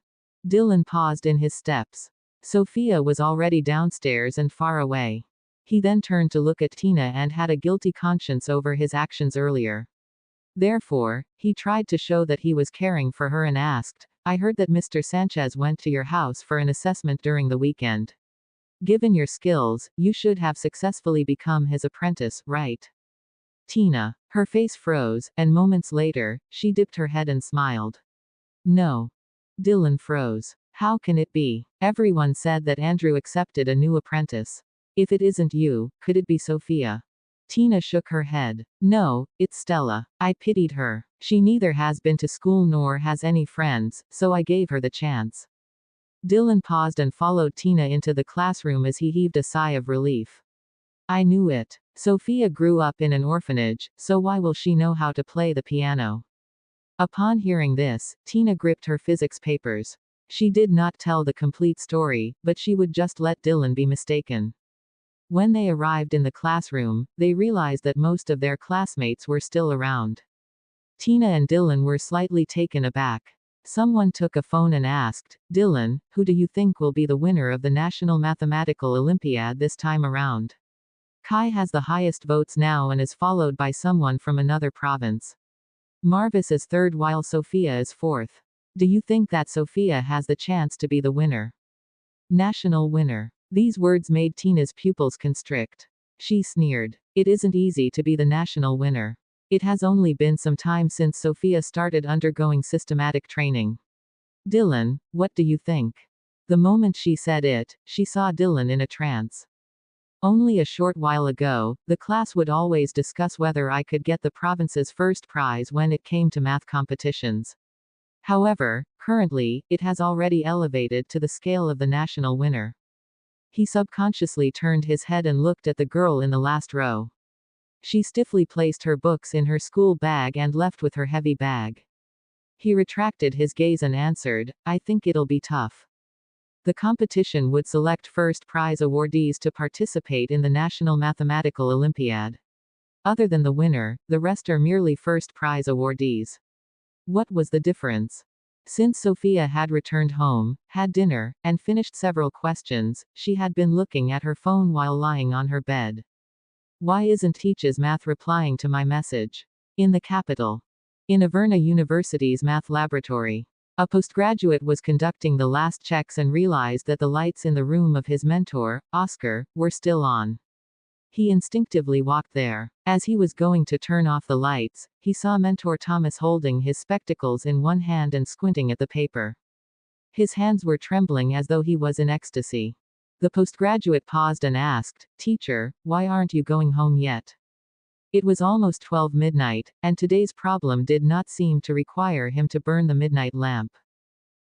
Dylan paused in his steps. Sophia was already downstairs and far away. He then turned to look at Tina and had a guilty conscience over his actions earlier. Therefore, he tried to show that he was caring for her and asked, "I heard that Mr. Sanchez went to your house for an assessment during the weekend. Given your skills, you should have successfully become his apprentice, right?" Tina. Her face froze, and moments later, she dipped her head and smiled. "No." Dylan froze. "How can it be? Everyone said that Andrew accepted a new apprentice. If it isn't you, could it be Sophia?" Tina shook her head. No, it's Stella. I pitied her. She neither has been to school nor has any friends, so I gave her the chance. Dylan paused and followed Tina into the classroom as he heaved a sigh of relief. I knew it. Sophia grew up in an orphanage, so why will she know how to play the piano? Upon hearing this, Tina gripped her physics papers. She did not tell the complete story, but she would just let Dylan be mistaken. When they arrived in the classroom, they realized that most of their classmates were still around. Tina and Dylan were slightly taken aback. Someone took a phone and asked, Dylan, who do you think will be the winner of the National Mathematical Olympiad this time around? Kai has the highest votes now and is followed by someone from another province. Marvis is third while Sophia is fourth. Do you think that Sophia has the chance to be the winner? National winner. These words made Tina's pupils constrict. She sneered. It isn't easy to be the national winner. It has only been some time since Sophia started undergoing systematic training. Dylan, what do you think? The moment she said it, she saw Dylan in a trance. Only a short while ago, the class would always discuss whether I could get the province's first prize when it came to math competitions. However, currently, it has already elevated to the scale of the national winner. He subconsciously turned his head and looked at the girl in the last row. She stiffly placed her books in her school bag and left with her heavy bag. He retracted his gaze and answered, I think it'll be tough. The competition would select first prize awardees to participate in the National Mathematical Olympiad. Other than the winner, the rest are merely first prize awardees. What was the difference? Since Sophia had returned home, had dinner, and finished several questions, she had been looking at her phone while lying on her bed. Why isn't Teach's Math replying to my message? In the capital. In Averna University's math laboratory. A postgraduate was conducting the last checks and realized that the lights in the room of his mentor, Oscar, were still on. He instinctively walked there. As he was going to turn off the lights, he saw mentor Thomas holding his spectacles in one hand and squinting at the paper. His hands were trembling as though he was in ecstasy. The postgraduate paused and asked, Teacher, why aren't you going home yet? It was almost 12 midnight, and today's problem did not seem to require him to burn the midnight lamp.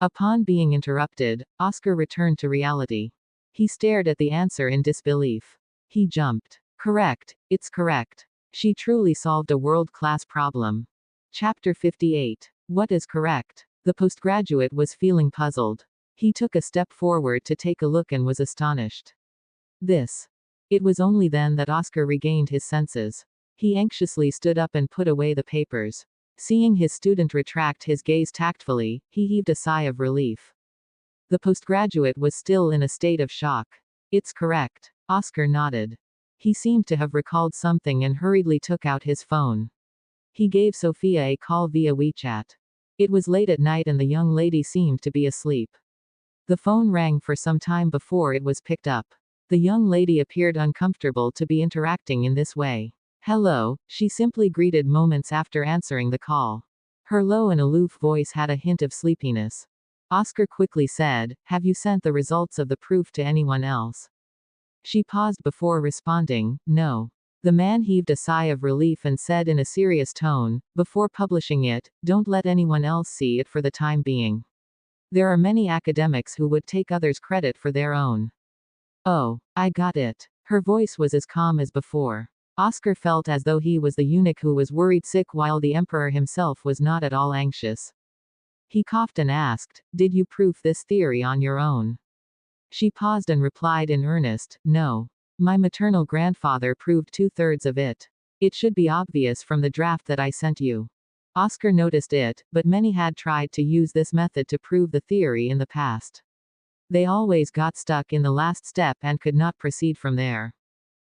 Upon being interrupted, Oscar returned to reality. He stared at the answer in disbelief. He jumped. Correct, it's correct. She truly solved a world-class problem. Chapter 58. What is correct? The postgraduate was feeling puzzled. He took a step forward to take a look and was astonished. This. It was only then that Oscar regained his senses. He anxiously stood up and put away the papers. Seeing his student retract his gaze tactfully, he heaved a sigh of relief. The postgraduate was still in a state of shock. It's correct. Oscar nodded. He seemed to have recalled something and hurriedly took out his phone. He gave Sophia a call via WeChat. It was late at night and the young lady seemed to be asleep. The phone rang for some time before it was picked up. The young lady appeared uncomfortable to be interacting in this way. Hello, she simply greeted moments after answering the call. Her low and aloof voice had a hint of sleepiness. Oscar quickly said, Have you sent the results of the proof to anyone else? She paused before responding, No. The man heaved a sigh of relief and said in a serious tone, Before publishing it, don't let anyone else see it for the time being. There are many academics who would take others' credit for their own. Oh, I got it. Her voice was as calm as before. Oscar felt as though he was the eunuch who was worried sick while the emperor himself was not at all anxious. He coughed and asked, Did you prove this theory on your own? She paused and replied in earnest, No. My maternal grandfather proved 2/3 of it. It should be obvious from the draft that I sent you. Oscar noticed it, but many had tried to use this method to prove the theory in the past. They always got stuck in the last step and could not proceed from there.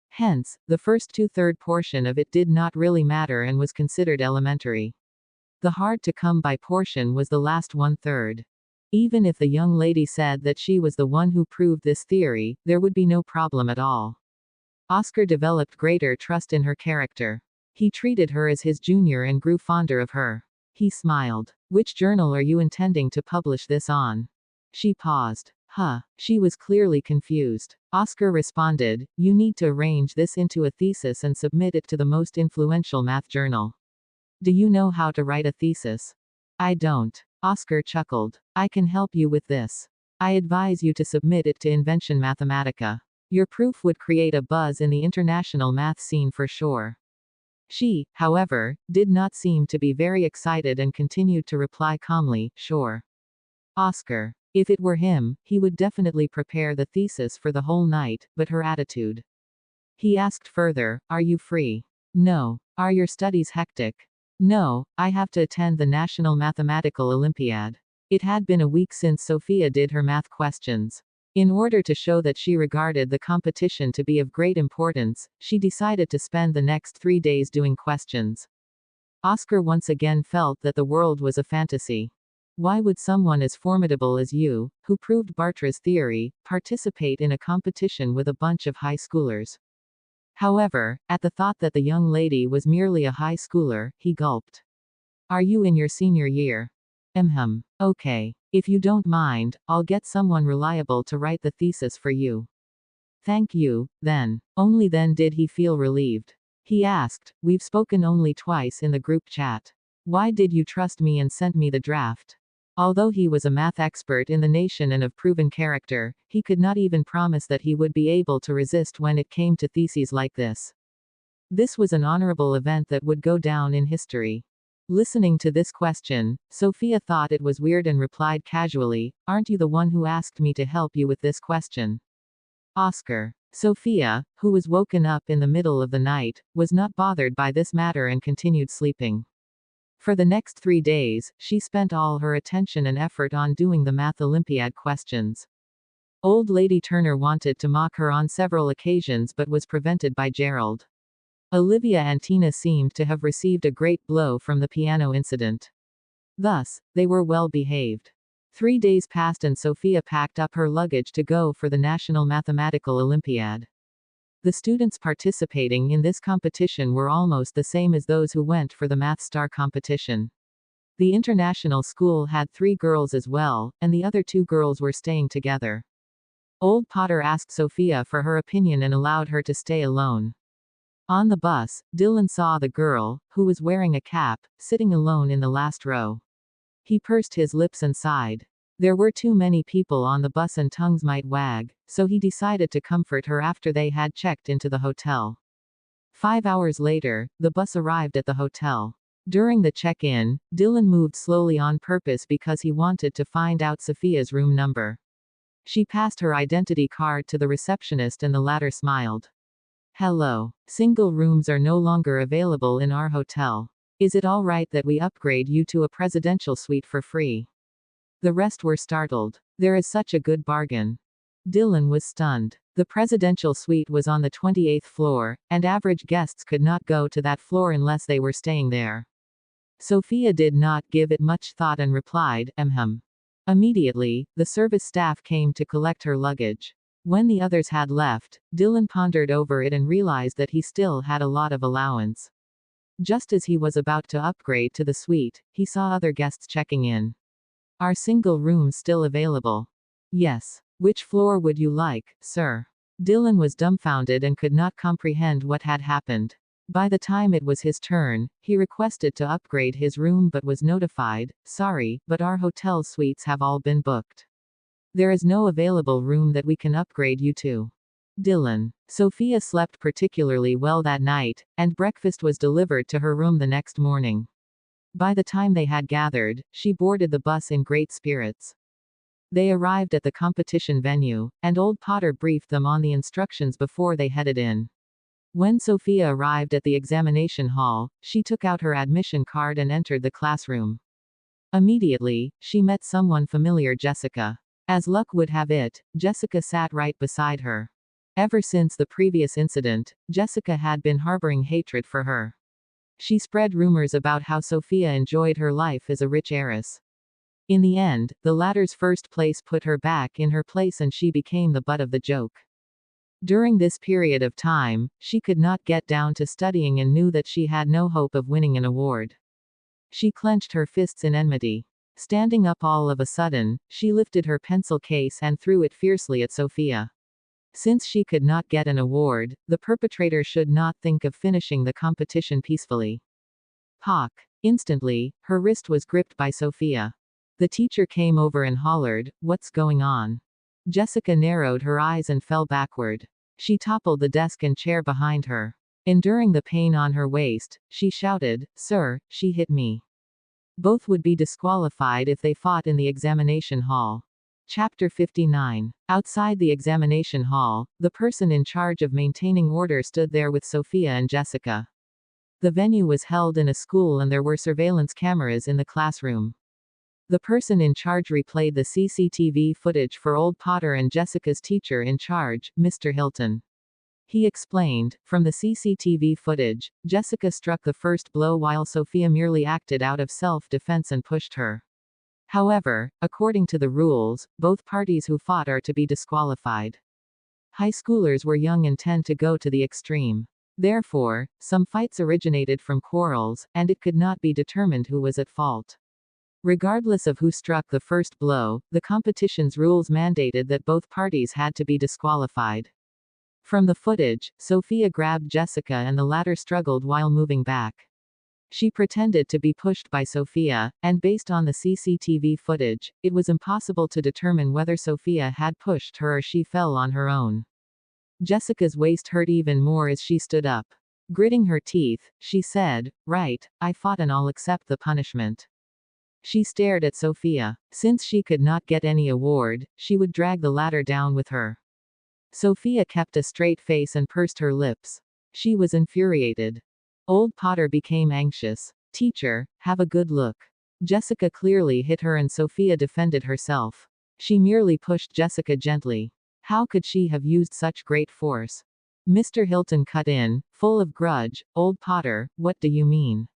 Hence, the first 2/3 portion of it did not really matter and was considered elementary. The hard-to-come-by portion was the last 1/3. Even if the young lady said that she was the one who proved this theory, there would be no problem at all. Oscar developed greater trust in her character. He treated her as his junior and grew fonder of her. He smiled. Which journal are you intending to publish this on? She paused. Huh. She was clearly confused. Oscar responded, "You need to arrange this into a thesis and submit it to the most influential math journal." "Do you know how to write a thesis?" "I don't." Oscar chuckled. "I can help you with this. I advise you to submit it to Invention Mathematica. Your proof would create a buzz in the international math scene for sure." She, however, did not seem to be very excited and continued to reply calmly, "Sure." Oscar. If it were him, he would definitely prepare the thesis for the whole night, but her attitude. He asked further, "Are you free?" "No." "Are your studies hectic?" "No, I have to attend the National Mathematical Olympiad." It had been a week since Sophia did her math questions. In order to show that she regarded the competition to be of great importance, she decided to spend the next 3 days doing questions. Oscar once again felt that the world was a fantasy. Why would someone as formidable as you, who proved Bartra's theory, participate in a competition with a bunch of high schoolers? However, at the thought that the young lady was merely a high schooler, he gulped. "Are you in your senior year?" Okay. If you don't mind, I'll get someone reliable to write the thesis for you." "Thank you, then." Only then did he feel relieved. He asked, "We've spoken only twice in the group chat. Why did you trust me and send me the draft?" Although he was a math expert in the nation and of proven character, he could not even promise that he would be able to resist when it came to theses like this. This was an honorable event that would go down in history. Listening to this question, Sophia thought it was weird and replied casually, "Aren't you the one who asked me to help you with this question?" Oscar. Sophia, who was woken up in the middle of the night, was not bothered by this matter and continued sleeping. For the next 3 days, she spent all her attention and effort on doing the Math Olympiad questions. Old Lady Turner wanted to mock her on several occasions but was prevented by Gerald. Olivia and Tina seemed to have received a great blow from the piano incident. Thus, they were well behaved. 3 days passed and Sophia packed up her luggage to go for the National Mathematical Olympiad. The students participating in this competition were almost the same as those who went for the Math Star competition. The international school had 3 girls as well, and the other 2 girls were staying together. Old Potter asked Sophia for her opinion and allowed her to stay alone. On the bus, Dylan saw the girl, who was wearing a cap, sitting alone in the last row. He pursed his lips and sighed. There were too many people on the bus and tongues might wag, so he decided to comfort her after they had checked into the hotel. 5 hours later, the bus arrived at the hotel. During the check-in, Dylan moved slowly on purpose because he wanted to find out Sophia's room number. She passed her identity card to the receptionist and the latter smiled. "Hello. Single rooms are no longer available in our hotel. Is it all right that we upgrade you to a presidential suite for free?" The rest were startled. "There is such a good bargain." Dylan was stunned. The presidential suite was on the 28th floor, and average guests could not go to that floor unless they were staying there. Sophia did not give it much thought and replied, Immediately, the service staff came to collect her luggage. When the others had left, Dylan pondered over it and realized that he still had a lot of allowance. Just as he was about to upgrade to the suite, he saw other guests checking in. "Are single rooms still available?" "Yes. Which floor would you like, sir?" Dylan was dumbfounded and could not comprehend what had happened. By the time it was his turn, he requested to upgrade his room but was notified, "Sorry, but our hotel suites have all been booked. There is no available room that we can upgrade you to." Dylan. Sophia slept particularly well that night, and breakfast was delivered to her room the next morning. By the time they had gathered, she boarded the bus in great spirits. They arrived at the competition venue, and old Potter briefed them on the instructions before they headed in. When Sophia arrived at the examination hall, she took out her admission card and entered the classroom. Immediately, she met someone familiar, Jessica. As luck would have it, Jessica sat right beside her. Ever since the previous incident, Jessica had been harboring hatred for her. She spread rumors about how Sophia enjoyed her life as a rich heiress. In the end, the latter's first place put her back in her place and she became the butt of the joke. During this period of time, she could not get down to studying and knew that she had no hope of winning an award. She clenched her fists in enmity. Standing up all of a sudden, she lifted her pencil case and threw it fiercely at Sophia. Since she could not get an award, the perpetrator should not think of finishing the competition peacefully. Pock! Instantly, her wrist was gripped by Sophia. The teacher came over and hollered, "What's going on?" Jessica narrowed her eyes and fell backward. She toppled the desk and chair behind her. Enduring the pain on her waist, she shouted, "Sir, she hit me." Both would be disqualified if they fought in the examination hall. Chapter 59. Outside the examination hall, the person in charge of maintaining order stood there with Sophia and Jessica. The venue was held in a school and there were surveillance cameras in the classroom. The person in charge replayed the CCTV footage for Old Potter and Jessica's teacher in charge, Mr. Hilton. He explained, from the CCTV footage, Jessica struck the first blow while Sophia merely acted out of self-defense and pushed her. However, according to the rules, both parties who fought are to be disqualified. High schoolers were young and tend to go to the extreme. Therefore, some fights originated from quarrels, and it could not be determined who was at fault. Regardless of who struck the first blow, the competition's rules mandated that both parties had to be disqualified. From the footage, Sophia grabbed Jessica and the latter struggled while moving back. She pretended to be pushed by Sophia, and based on the CCTV footage, it was impossible to determine whether Sophia had pushed her or she fell on her own. Jessica's waist hurt even more as she stood up. Gritting her teeth, she said, "Right, I fought and I'll accept the punishment." She stared at Sophia. Since she could not get any award, she would drag the latter down with her. Sophia kept a straight face and pursed her lips. She was infuriated. Old Potter became anxious. "Teacher, have a good look." Jessica clearly hit her and Sophia defended herself. She merely pushed Jessica gently. How could she have used such great force? Mr. Hilton cut in, full of grudge, "Old Potter, what do you mean?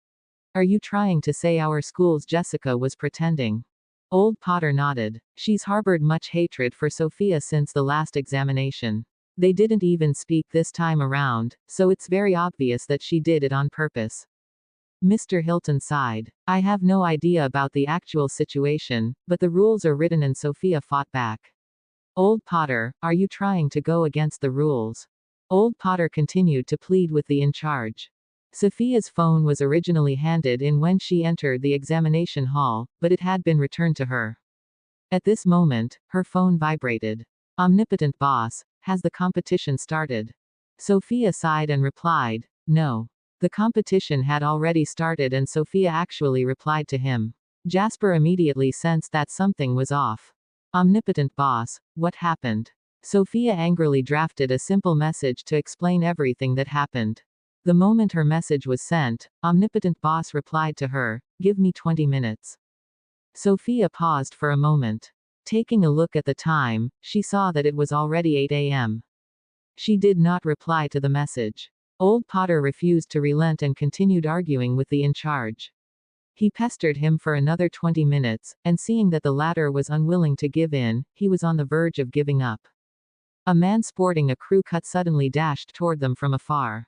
Are you trying to say our school's Jessica was pretending?" Old Potter nodded. "She's harbored much hatred for Sophia since the last examination. They didn't even speak this time around, so it's very obvious that she did it on purpose." Mr. Hilton sighed. "I have no idea about the actual situation, but the rules are written and Sophia fought back." "Old Potter, are you trying to go against the rules?" Old Potter continued to plead with the in charge. Sophia's phone was originally handed in when she entered the examination hall, but it had been returned to her. At this moment, her phone vibrated. "Omnipotent boss, has the competition started?" Sophia sighed and replied, "No." The competition had already started and Sophia actually replied to him. Jasper immediately sensed that something was off. "Omnipotent boss, what happened?" Sophia angrily drafted a simple message to explain everything that happened. The moment her message was sent, Omnipotent Boss replied to her, "Give me 20 minutes." Sophia paused for a moment. Taking a look at the time, she saw that it was already 8 a.m. She did not reply to the message. Old Potter refused to relent and continued arguing with the in charge. He pestered him for another 20 minutes, and seeing that the latter was unwilling to give in, he was on the verge of giving up. A man sporting a crew cut suddenly dashed toward them from afar.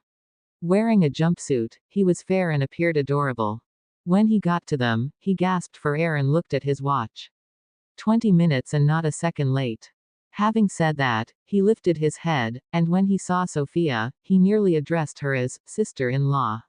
Wearing a jumpsuit, he was fair and appeared adorable. When he got to them, he gasped for air and looked at his watch. 20 minutes and not a second late. Having said that, he lifted his head, and when he saw Sophia, he nearly addressed her as sister-in-law.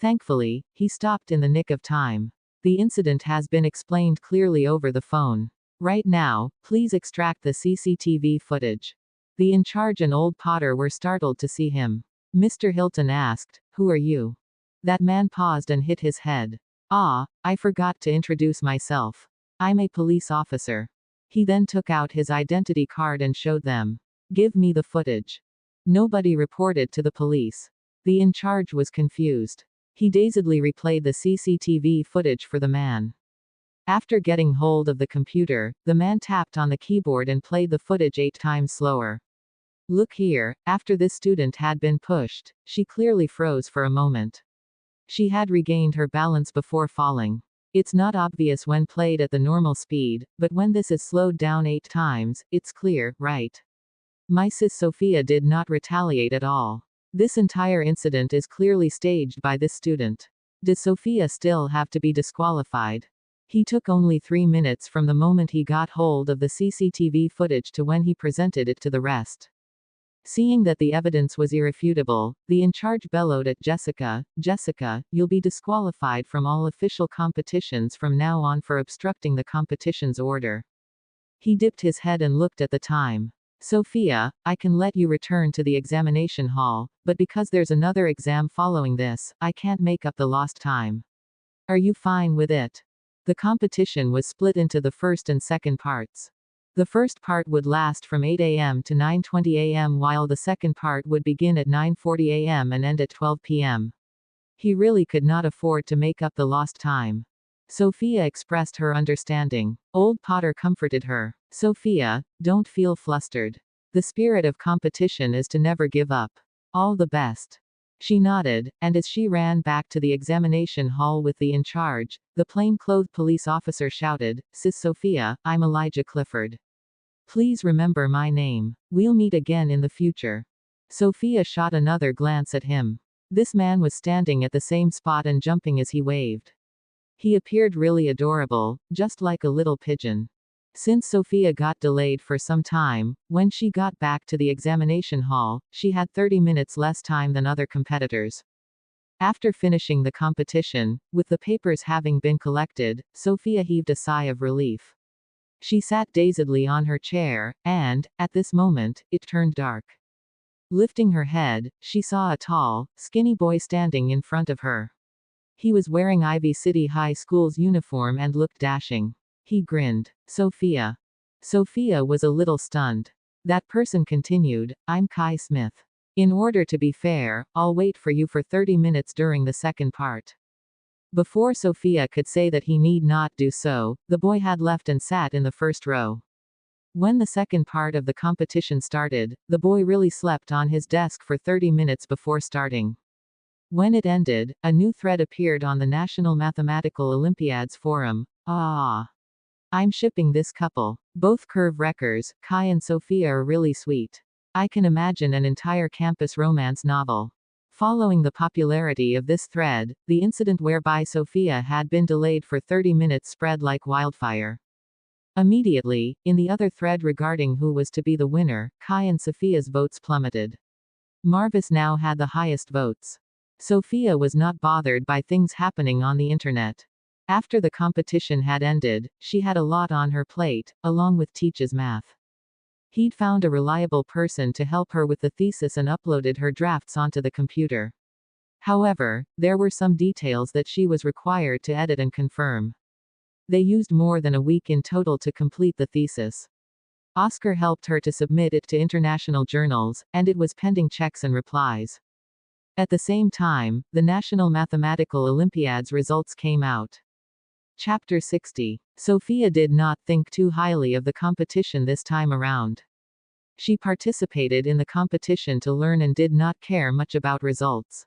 Thankfully, he stopped in the nick of time. "The incident has been explained clearly over the phone. Right now, please extract the CCTV footage." The in charge and Old Potter were startled to see him. Mr. Hilton asked, "Who are you?" That man paused and hit his head. "Ah, I forgot to introduce myself. I'm a police officer." He then took out his identity card and showed them. "Give me the footage." Nobody reported to the police. The in charge was confused. He dazedly replayed the CCTV footage for the man. After getting hold of the computer, the man tapped on the keyboard and played the footage 8 times slower. "Look here," after this student had been pushed, she clearly froze for a moment. She had regained her balance before falling. It's not obvious when played at the normal speed, but when this is slowed down 8 times, it's clear, right? My sis Sophia did not retaliate at all. This entire incident is clearly staged by this student. Does Sophia still have to be disqualified? He took only 3 minutes from the moment he got hold of the CCTV footage to when he presented it to the rest. Seeing that the evidence was irrefutable, the in-charge bellowed at Jessica, "Jessica, you'll be disqualified from all official competitions from now on for obstructing the competition's order." He dipped his head and looked at the time. "Sophia, I can let you return to the examination hall, but because there's another exam following this, I can't make up the lost time. Are you fine with it?" The competition was split into the first and second parts. The first part would last from 8 a.m. to 9:20 a.m. while the second part would begin at 9:40 a.m. and end at 12 p.m. He really could not afford to make up the lost time. Sophia expressed her understanding. Old Potter comforted her. "Sophia, don't feel flustered. The spirit of competition is to never give up. All the best." She nodded, and as she ran back to the examination hall with the in-charge, the plainclothed police officer shouted, "Sis Sophia, I'm Elijah Clifford. Please remember my name. We'll meet again in the future." Sophia shot another glance at him. This man was standing at the same spot and jumping as he waved. He appeared really adorable, just like a little pigeon. Since Sophia got delayed for some time, when she got back to the examination hall, she had 30 minutes less time than other competitors. After finishing the competition, with the papers having been collected, Sophia heaved a sigh of relief. She sat dazedly on her chair, and, at this moment, it turned dark. Lifting her head, she saw a tall, skinny boy standing in front of her. He was wearing Ivy City High School's uniform and looked dashing. He grinned. "Sophia." Sophia was a little stunned. That person continued, "I'm Kai Smith. In order to be fair, I'll wait for you for 30 minutes during the second part." Before Sophia could say that he need not do so, the boy had left and sat in the first row. When the second part of the competition started, the boy really slept on his desk for 30 minutes before starting. When it ended, a new thread appeared on the National Mathematical Olympiads forum. "Ah. I'm shipping this couple. Both curve wreckers, Kai and Sophia are really sweet. I can imagine an entire campus romance novel." Following the popularity of this thread, the incident whereby Sophia had been delayed for 30 minutes spread like wildfire. Immediately, in the other thread regarding who was to be the winner, Kai and Sophia's votes plummeted. Marvis now had the highest votes. Sophia was not bothered by things happening on the internet. After the competition had ended, she had a lot on her plate, along with teaches math. He'd found a reliable person to help her with the thesis and uploaded her drafts onto the computer. However, there were some details that she was required to edit and confirm. They used more than a week in total to complete the thesis. Oscar helped her to submit it to international journals, and it was pending checks and replies. At the same time, the National Mathematical Olympiads results came out. Chapter 60. Sophia did not think too highly of the competition this time around. She participated in the competition to learn and did not care much about results.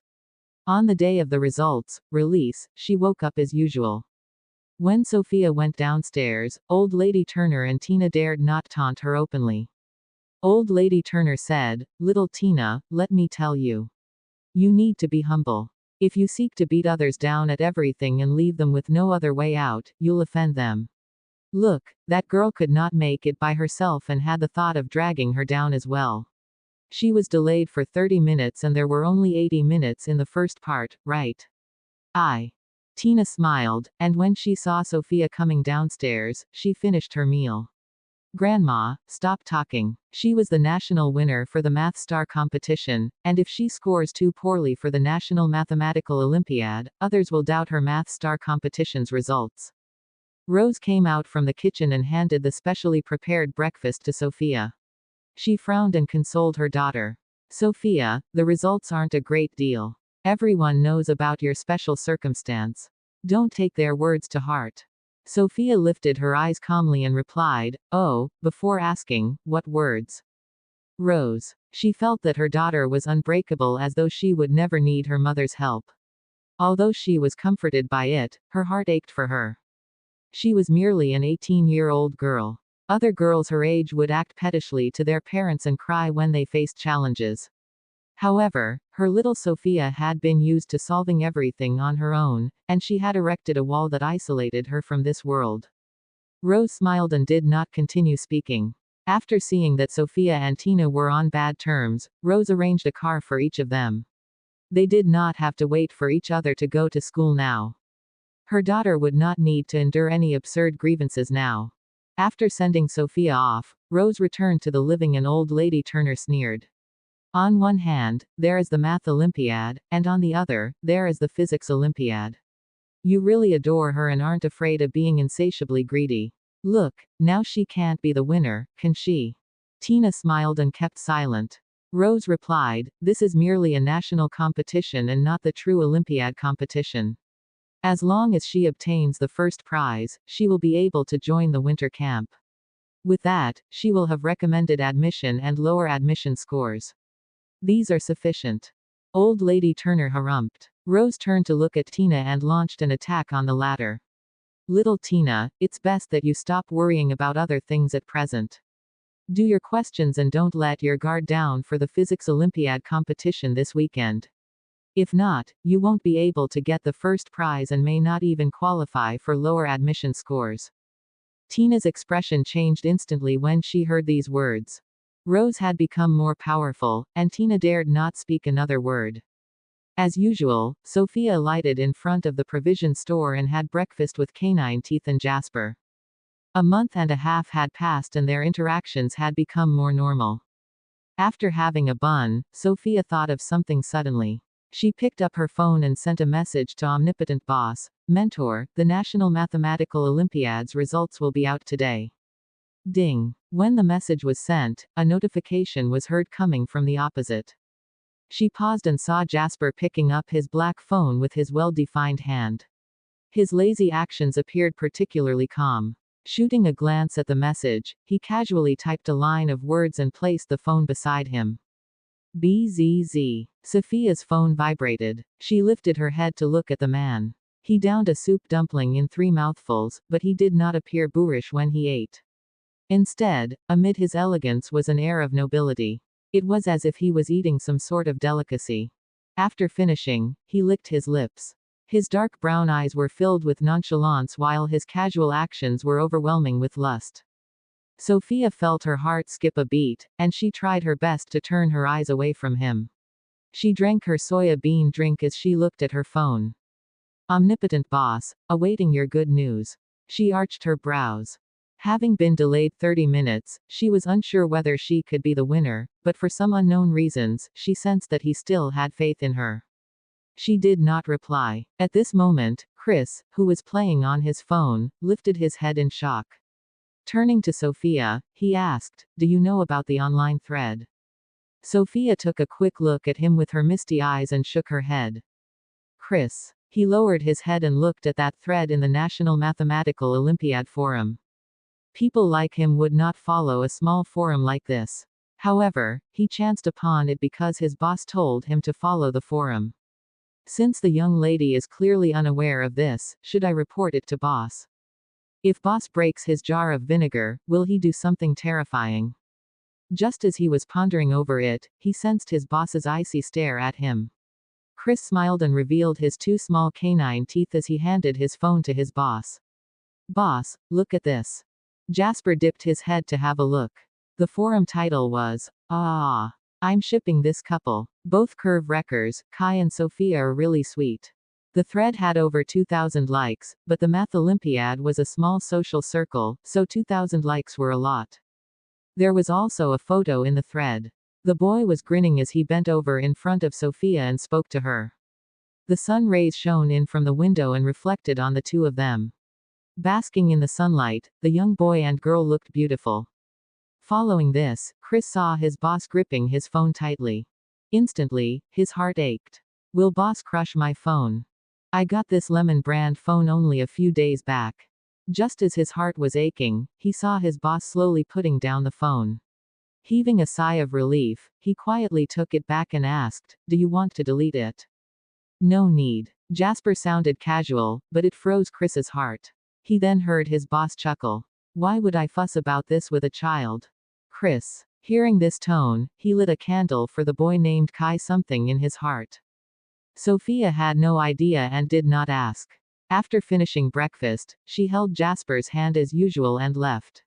On the day of the results release, she woke up as usual. When Sophia went downstairs, Old Lady Turner and Tina dared not taunt her openly. Old Lady Turner said, "Little Tina, let me tell you. You need to be humble. If you seek to beat others down at everything and leave them with no other way out, you'll offend them. Look, that girl could not make it by herself and had the thought of dragging her down as well. She was delayed for 30 minutes and there were only 80 minutes in the first part, right?" Tina smiled, and when she saw Sophia coming downstairs, she finished her meal. "Grandma, stop talking. She was the national winner for the Math Star competition, and if she scores too poorly for the National Mathematical Olympiad, others will doubt her Math Star competition's results." Rose came out from the kitchen and handed the specially prepared breakfast to Sophia. She frowned and consoled her daughter. "Sophia, the results aren't a great deal. Everyone knows about your special circumstance. Don't take their words to heart." Sophia lifted her eyes calmly and replied, "Oh," before asking, "What words?" Rose. She felt that her daughter was unbreakable as though she would never need her mother's help. Although she was comforted by it, her heart ached for her. She was merely an 18-year-old girl. Other girls her age would act pettishly to their parents and cry when they faced challenges. However, her little Sophia had been used to solving everything on her own, and she had erected a wall that isolated her from this world. Rose smiled and did not continue speaking. After seeing that Sophia and Tina were on bad terms, Rose arranged a car for each of them. They did not have to wait for each other to go to school now. Her daughter would not need to endure any absurd grievances now. After sending Sophia off, Rose returned to the living and old lady Turner sneered. On one hand, there is the Math Olympiad, and on the other, there is the Physics Olympiad. You really adore her and aren't afraid of being insatiably greedy. Look, now she can't be the winner, can she? Tina smiled and kept silent. Rose replied, this is merely a national competition and not the true Olympiad competition. As long as she obtains the first prize, she will be able to join the winter camp. With that, she will have recommended admission and lower admission scores. These are sufficient. Old Lady Turner harumphed. Rose turned to look at Tina and launched an attack on the latter. Little Tina, it's best that you stop worrying about other things at present. Do your questions and don't let your guard down for the Physics Olympiad competition this weekend. If not, you won't be able to get the first prize and may not even qualify for lower admission scores. Tina's expression changed instantly when she heard these words. Rose had become more powerful, and Tina dared not speak another word. As usual, Sophia alighted in front of the provision store and had breakfast with Canine Teeth and Jasper. A month and a half had passed and their interactions had become more normal. After having a bun, Sophia thought of something suddenly. She picked up her phone and sent a message to Omnipotent Boss, Mentor, the National Mathematical Olympiad's results will be out today. Ding. When the message was sent, a notification was heard coming from the opposite. She paused and saw Jasper picking up his black phone with his well-defined hand. His lazy actions appeared particularly calm. Shooting a glance at the message, he casually typed a line of words and placed the phone beside him. BZZ. Sophia's phone vibrated. She lifted her head to look at the man. He downed a soup dumpling in 3 mouthfuls, but he did not appear boorish when he ate. Instead, amid his elegance was an air of nobility. It was as if he was eating some sort of delicacy. After finishing, he licked his lips. His dark brown eyes were filled with nonchalance while his casual actions were overwhelming with lust. Sophia felt her heart skip a beat, and she tried her best to turn her eyes away from him. She drank her soya bean drink as she looked at her phone. Omnipotent Boss, awaiting your good news. She arched her brows. Having been delayed 30 minutes, she was unsure whether she could be the winner, but for some unknown reasons, she sensed that he still had faith in her. She did not reply. At this moment, Chris, who was playing on his phone, lifted his head in shock. Turning to Sophia, he asked, do you know about the online thread? Sophia took a quick look at him with her misty eyes and shook her head. Chris. He lowered his head and looked at that thread in the National Mathematical Olympiad Forum. People like him would not follow a small forum like this. However, he chanced upon it because his boss told him to follow the forum. Since the young lady is clearly unaware of this, should I report it to boss? If boss breaks his jar of vinegar, will he do something terrifying? Just as he was pondering over it, he sensed his boss's icy stare at him. Chris smiled and revealed his 2 small canine teeth as he handed his phone to his boss. Boss, look at this. Jasper dipped his head to have a look. The forum title was, I'm shipping this couple. Both curve wreckers, Kai and Sophia are really sweet. The thread had over 2,000 likes, but the Math Olympiad was a small social circle, so 2,000 likes were a lot. There was also a photo in the thread. The boy was grinning as he bent over in front of Sophia and spoke to her. The sun rays shone in from the window and reflected on the two of them. Basking in the sunlight, the young boy and girl looked beautiful. Following this, Chris saw his boss gripping his phone tightly. Instantly, his heart ached. Will boss crush my phone? I got this Lemon brand phone only a few days back. Just as his heart was aching, he saw his boss slowly putting down the phone. Heaving a sigh of relief, he quietly took it back and asked, do you want to delete it? No need. Jasper sounded casual, but it froze Chris's heart. He then heard his boss chuckle. Why would I fuss about this with a child? Chris. Hearing this tone, he lit a candle for the boy named Kai, something in his heart. Sophia had no idea and did not ask. After finishing breakfast, she held Jasper's hand as usual and left.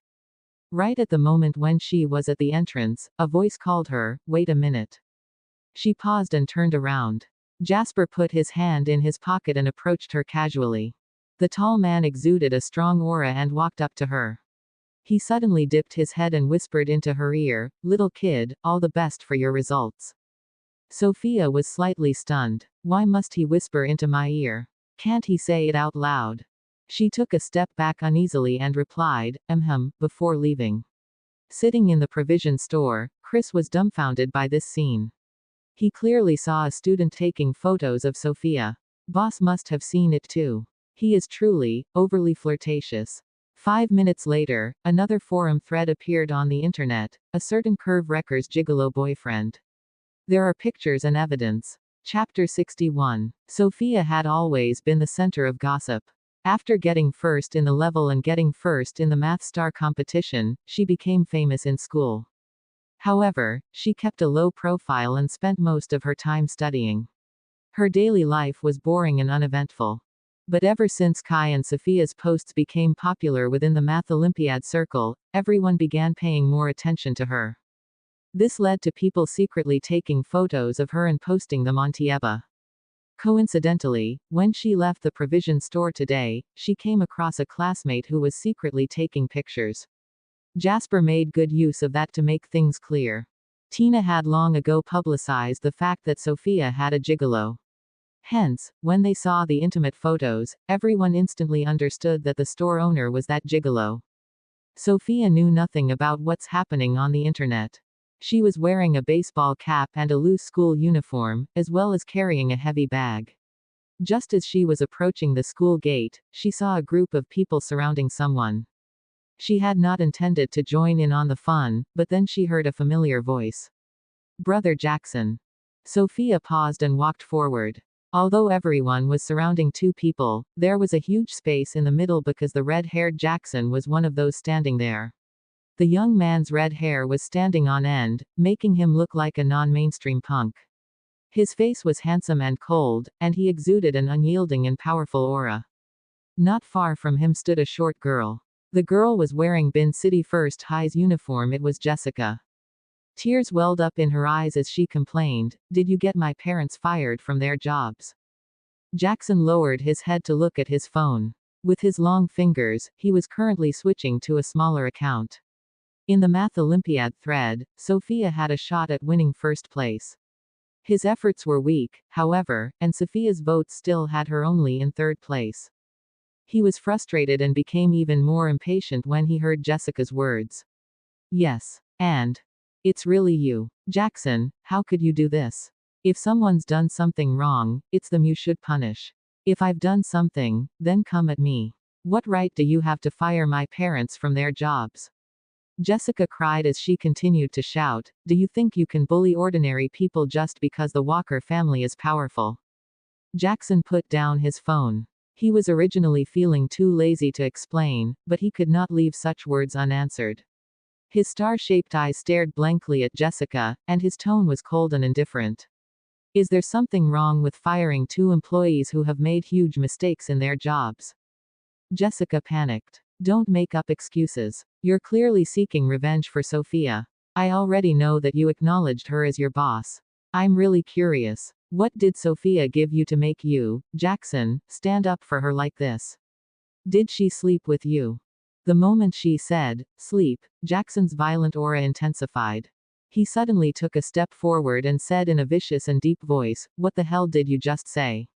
Right at the moment when she was at the entrance, a voice called her, "Wait a minute." She paused and turned around. Jasper put his hand in his pocket and approached her casually. The tall man exuded a strong aura and walked up to her. He suddenly dipped his head and whispered into her ear, "Little kid, all the best for your results." Sophia was slightly stunned. Why must he whisper into my ear? Can't he say it out loud? She took a step back uneasily and replied, before leaving. Sitting in the provision store, Chris was dumbfounded by this scene. He clearly saw a student taking photos of Sophia. Boss must have seen it too. He is truly, overly flirtatious. 5 minutes later, another forum thread appeared on the internet, a certain Curve Wrecker's gigolo boyfriend. There are pictures and evidence. Chapter 61. Sophia had always been the center of gossip. After getting first in the level and getting first in the Math Star competition, she became famous in school. However, she kept a low profile and spent most of her time studying. Her daily life was boring and uneventful. But ever since Kai and Sophia's posts became popular within the Math Olympiad circle, everyone began paying more attention to her. This led to people secretly taking photos of her and posting them on Tieba. Coincidentally, when she left the provision store today, she came across a classmate who was secretly taking pictures. Jasper made good use of that to make things clear. Tina had long ago publicized the fact that Sophia had a gigolo. Hence, when they saw the intimate photos, everyone instantly understood that the store owner was that gigolo. Sophia knew nothing about what's happening on the internet. She was wearing a baseball cap and a loose school uniform, as well as carrying a heavy bag. Just as she was approaching the school gate, she saw a group of people surrounding someone. She had not intended to join in on the fun, but then she heard a familiar voice. "Brother Jackson." Sophia paused and walked forward. Although everyone was surrounding two people, there was a huge space in the middle because the red-haired Jackson was one of those standing there. The young man's red hair was standing on end, making him look like a non-mainstream punk. His face was handsome and cold, and he exuded an unyielding and powerful aura. Not far from him stood a short girl. The girl was wearing Bin City First High's uniform. It was Jessica. Tears welled up in her eyes as she complained, "Did you get my parents fired from their jobs?" Jackson lowered his head to look at his phone. With his long fingers, he was currently switching to a smaller account. In the Math Olympiad thread, Sophia had a shot at winning first place. His efforts were weak, however, and Sophia's votes still had her only in third place. He was frustrated and became even more impatient when he heard Jessica's words. "Yes. And it's really you. Jackson, how could you do this? If someone's done something wrong, it's them you should punish. If I've done something, then come at me. What right do you have to fire my parents from their jobs?" Jessica cried as she continued to shout, "Do you think you can bully ordinary people just because the Walker family is powerful?" Jackson put down his phone. He was originally feeling too lazy to explain, but he could not leave such words unanswered. His star-shaped eyes stared blankly at Jessica, and his tone was cold and indifferent. "Is there something wrong with firing two employees who have made huge mistakes in their jobs?" Jessica panicked. "Don't make up excuses. You're clearly seeking revenge for Sophia. I already know that you acknowledged her as your boss. I'm really curious. What did Sophia give you to make you, Jackson, stand up for her like this? Did she sleep with you?" The moment she said, "sleep," Jackson's violent aura intensified. He suddenly took a step forward and said in a vicious and deep voice, "What the hell did you just say?"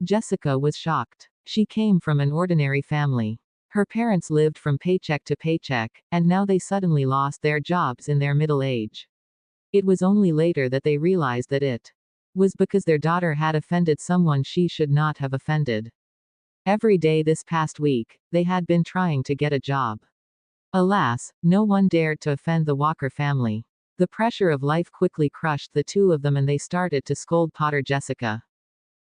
Jessica was shocked. She came from an ordinary family. Her parents lived from paycheck to paycheck, and now they suddenly lost their jobs in their middle age. It was only later that they realized that it was because their daughter had offended someone she should not have offended. Every day this past week, they had been trying to get a job. Alas, no one dared to offend the Walker family. The pressure of life quickly crushed the two of them and they started to scold Potter Jessica.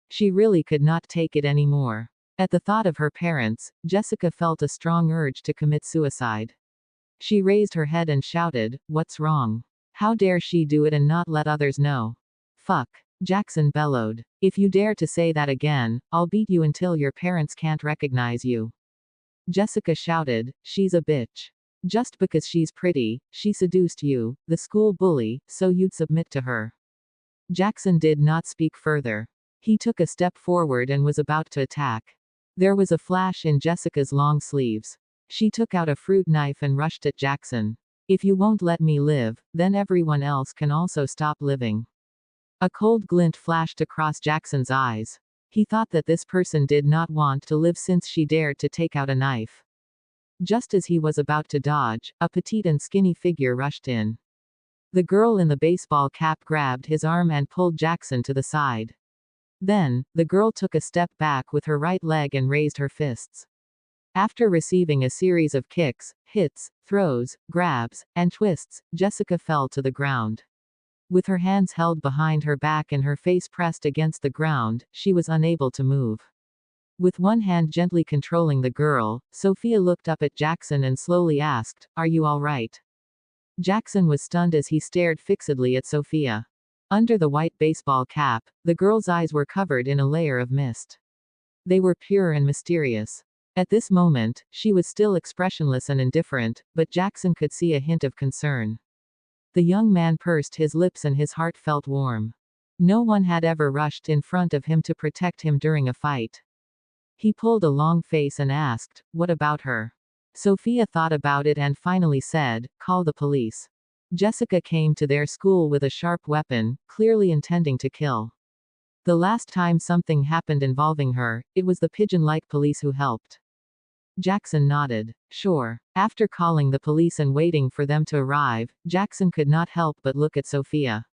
She really could not take it anymore. At the thought of her parents, Jessica felt a strong urge to commit suicide. She raised her head and shouted, "What's wrong? How dare she do it and not let others know?" "Fuck," Jackson bellowed. "If you dare to say that again, I'll beat you until your parents can't recognize you." Jessica shouted, "She's a bitch. Just because she's pretty, she seduced you, the school bully, so you'd submit to her." Jackson did not speak further. He took a step forward and was about to attack. There was a flash in Jessica's long sleeves. She took out a fruit knife and rushed at Jackson. "If you won't let me live, then everyone else can also stop living." A cold glint flashed across Jackson's eyes. He thought that this person did not want to live since she dared to take out a knife. Just as he was about to dodge, a petite and skinny figure rushed in. The girl in the baseball cap grabbed his arm and pulled Jackson to the side. Then, the girl took a step back with her right leg and raised her fists. After receiving a series of kicks, hits, throws, grabs, and twists, Jessica fell to the ground. With her hands held behind her back and her face pressed against the ground, she was unable to move. With one hand gently controlling the girl, Sophia looked up at Jackson and slowly asked, "Are you all right?" Jackson was stunned as he stared fixedly at Sophia. Under the white baseball cap, the girl's eyes were covered in a layer of mist. They were pure and mysterious. At this moment, she was still expressionless and indifferent, but Jackson could see a hint of concern. The young man pursed his lips and his heart felt warm. No one had ever rushed in front of him to protect him during a fight. He pulled a long face and asked, "What about her?" Sophia thought about it and finally said, "Call the police." Jessica came to their school with a sharp weapon, clearly intending to kill. The last time something happened involving her, it was the pigeon-like police who helped. Jackson nodded. Sure. After calling the police and waiting for them to arrive, Jackson could not help but look at Sophia.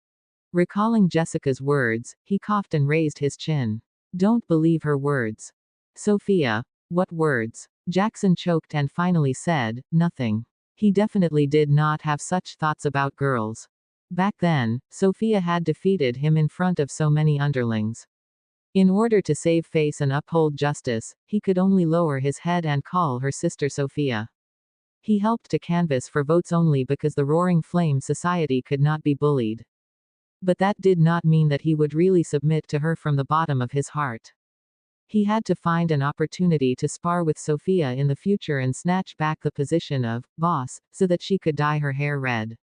Recalling Jessica's words, he coughed and raised his chin. "Don't believe her words." "Sophia, what words?" Jackson choked and finally said, "Nothing." He definitely did not have such thoughts about girls. Back then, Sophia had defeated him in front of so many underlings. In order to save face and uphold justice, he could only lower his head and call her sister Sophia. He helped to canvass for votes only because the Roaring Flame Society could not be bullied. But that did not mean that he would really submit to her from the bottom of his heart. He had to find an opportunity to spar with Sophia in the future and snatch back the position of boss, so that she could dye her hair red.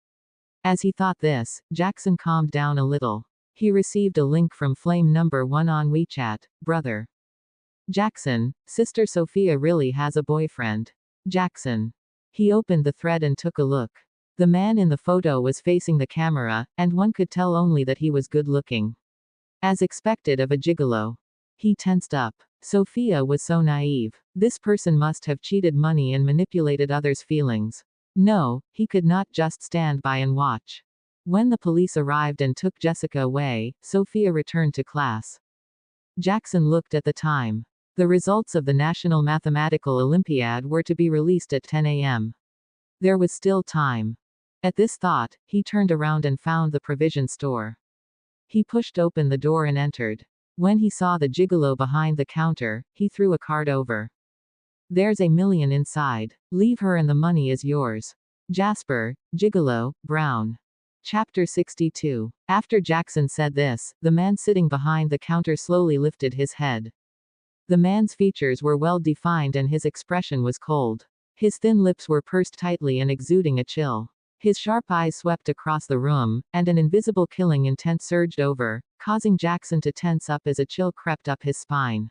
As he thought this, Jackson calmed down a little. He received a link from Flame number 1 on WeChat. "Brother. Jackson, Sister Sophia really has a boyfriend." Jackson. He opened the thread and took a look. The man in the photo was facing the camera, and one could tell only that he was good looking. As expected of a gigolo. He tensed up. Sophia was so naive. This person must have cheated money and manipulated others' feelings. No, he could not just stand by and watch. When the police arrived and took Jessica away, Sophia returned to class. Jackson looked at the time. The results of the National Mathematical Olympiad were to be released at 10 a.m. There was still time. At this thought, he turned around and found the provision store. He pushed open the door and entered. When he saw the gigolo behind the counter, he threw a card over. "There's $1 million inside. Leave her and the money is yours. Jasper, Gigolo, Brown." Chapter 62. After Jackson said this, the man sitting behind the counter slowly lifted his head. The man's features were well defined and his expression was cold. His thin lips were pursed tightly and exuding a chill. His sharp eyes swept across the room, and an invisible killing intent surged over, causing Jackson to tense up as a chill crept up his spine.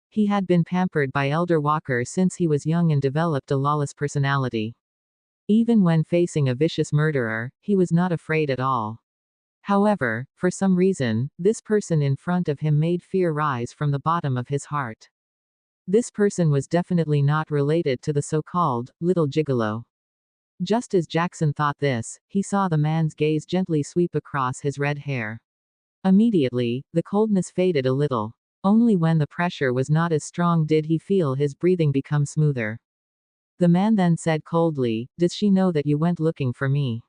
He had been pampered by Elder Walker since he was young and developed a lawless personality. Even when facing a vicious murderer, he was not afraid at all. However, for some reason, this person in front of him made fear rise from the bottom of his heart. This person was definitely not related to the so-called little gigolo. Just as Jackson thought this, he saw the man's gaze gently sweep across his red hair. Immediately, the coldness faded a little. Only when the pressure was not as strong did he feel his breathing become smoother. The man then said coldly, "Does she know that you went looking for me?"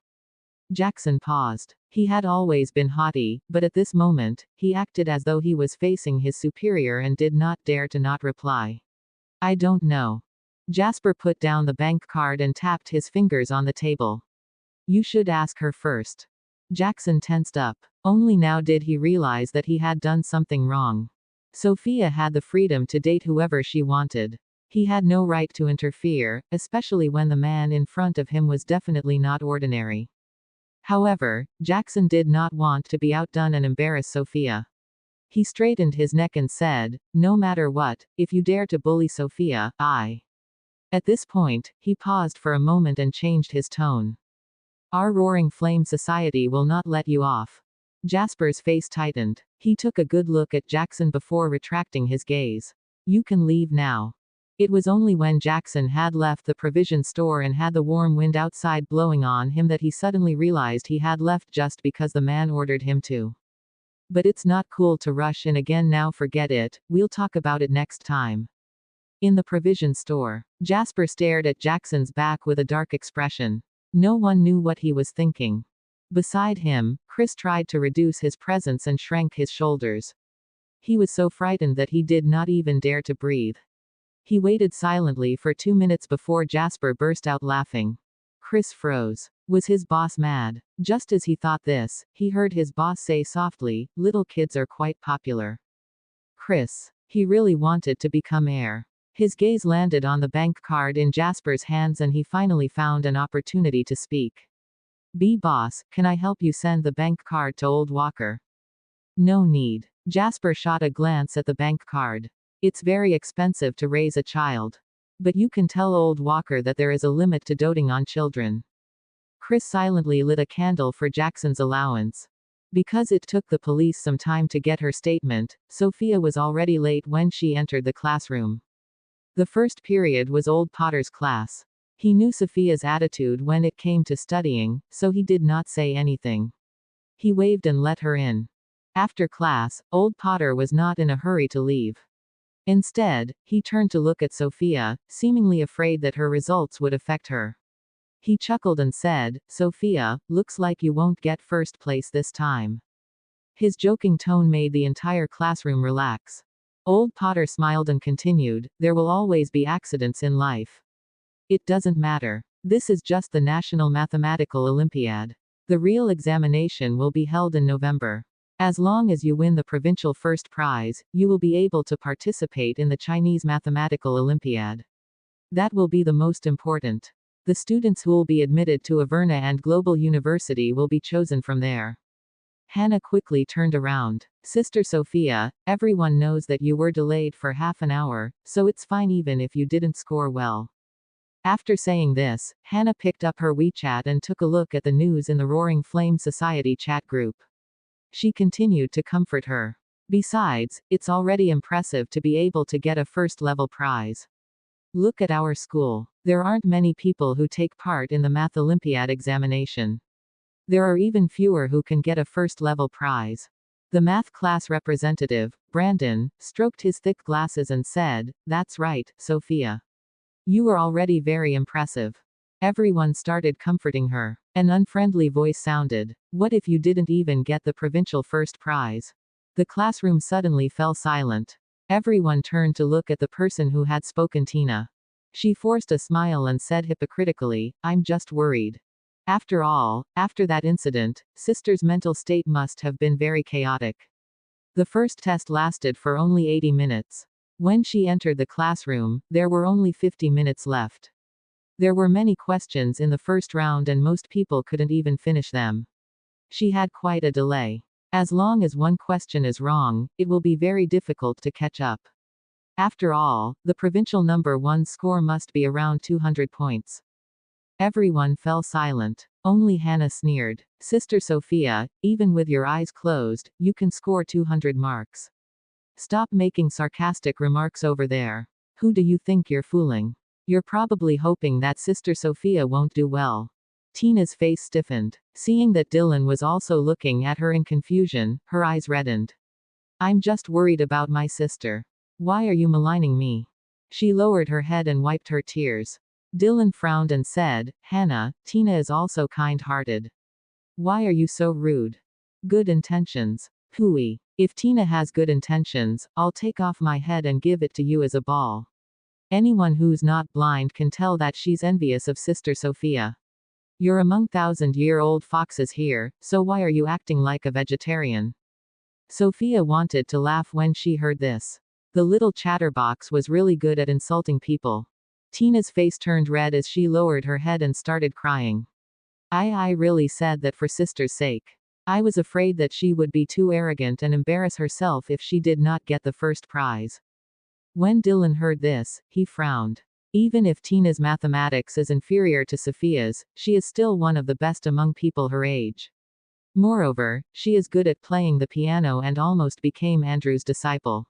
Jackson paused. He had always been haughty, but at this moment, he acted as though he was facing his superior and did not dare to not reply. "I don't know." Jasper put down the bank card and tapped his fingers on the table. You should ask her first. Jackson tensed up. Only now did he realize that he had done something wrong. Sophia had the freedom to date whoever she wanted. He had no right to interfere, especially when the man in front of him was definitely not ordinary. However, Jackson did not want to be outdone and embarrass Sophia. He straightened his neck and said, "No matter what, if you dare to bully Sophia, I." At this point, he paused for a moment and changed his tone. "Our roaring flame society will not let you off." Jasper's face tightened. He took a good look at Jackson before retracting his gaze. "You can leave now." It was only when Jackson had left the provision store and had the warm wind outside blowing on him that he suddenly realized he had left just because the man ordered him to. "But it's not cool to rush in again now, forget it, we'll talk about it next time." In the provision store, Jasper stared at Jackson's back with a dark expression. No one knew what he was thinking. Beside him, Chris tried to reduce his presence and shrank his shoulders. He was so frightened that he did not even dare to breathe. He waited silently for 2 minutes before Jasper burst out laughing. Chris froze. Was his boss mad? Just as he thought this, he heard his boss say softly, "Little kids are quite popular." Chris. He really wanted to become heir. His gaze landed on the bank card in Jasper's hands and he finally found an opportunity to speak. "Boss, can I help you send the bank card to Old Walker?" "No need." Jasper shot a glance at the bank card. "It's very expensive to raise a child. But you can tell Old Walker that there is a limit to doting on children." Chris silently lit a candle for Jackson's allowance. Because it took the police some time to get her statement, Sophia was already late when she entered the classroom. The first period was Old Potter's class. He knew Sophia's attitude when it came to studying, so he did not say anything. He waved and let her in. After class, Old Potter was not in a hurry to leave. Instead, he turned to look at Sophia, seemingly afraid that her results would affect her. He chuckled and said, "Sophia, looks like you won't get first place this time." His joking tone made the entire classroom relax. Old Potter smiled and continued, "There will always be accidents in life. It doesn't matter. This is just the National Mathematical Olympiad. The real examination will be held in November. As long as you win the provincial first prize, you will be able to participate in the Chinese Mathematical Olympiad. That will be the most important. The students who will be admitted to Averna and Global University will be chosen from there." Hannah quickly turned around. "Sister Sophia, everyone knows that you were delayed for half an hour, so it's fine even if you didn't score well." After saying this, Hannah picked up her WeChat and took a look at the news in the Roaring Flame Society chat group. She continued to comfort her. "Besides, it's already impressive to be able to get a first-level prize. Look at our school. There aren't many people who take part in the Math Olympiad examination. There are even fewer who can get a first-level prize." The math class representative, Brandon, stroked his thick glasses and said, "That's right, Sophia. You are already very impressive." Everyone started comforting her. An unfriendly voice sounded, "What if you didn't even get the provincial first prize?" The classroom suddenly fell silent. Everyone turned to look at the person who had spoken, Tina. She forced a smile and said hypocritically, "I'm just worried." After all, after that incident, Sister's mental state must have been very chaotic. The first test lasted for only 80 minutes. When she entered the classroom, there were only 50 minutes left. There were many questions in the first round and most people couldn't even finish them. She had quite a delay. As long as one question is wrong, it will be very difficult to catch up. After all, the provincial number 1 score must be around 200 points. Everyone fell silent. Only Hannah sneered. "Sister Sophia, even with your eyes closed, you can score 200 marks. Stop making sarcastic remarks over there. Who do you think you're fooling? You're probably hoping that Sister Sophia won't do well." Tina's face stiffened. Seeing that Dylan was also looking at her in confusion, her eyes reddened. "I'm just worried about my sister. Why are you maligning me?" She lowered her head and wiped her tears. Dylan frowned and said, "Hannah, Tina is also kind-hearted. Why are you so rude?" "Good intentions. Hooey. If Tina has good intentions, I'll take off my head and give it to you as a ball." Anyone who's not blind can tell that she's envious of Sister Sophia. You're among thousand-year-old foxes here, so why are you acting like a vegetarian? Sophia wanted to laugh when she heard this. The little chatterbox was really good at insulting people. Tina's face turned red as she lowered her head and started crying. I really said that for sister's sake. I was afraid that she would be too arrogant and embarrass herself if she did not get the first prize. When Dylan heard this, he frowned. Even if Tina's mathematics is inferior to Sophia's, she is still one of the best among people her age. Moreover, she is good at playing the piano and almost became Andrew's disciple.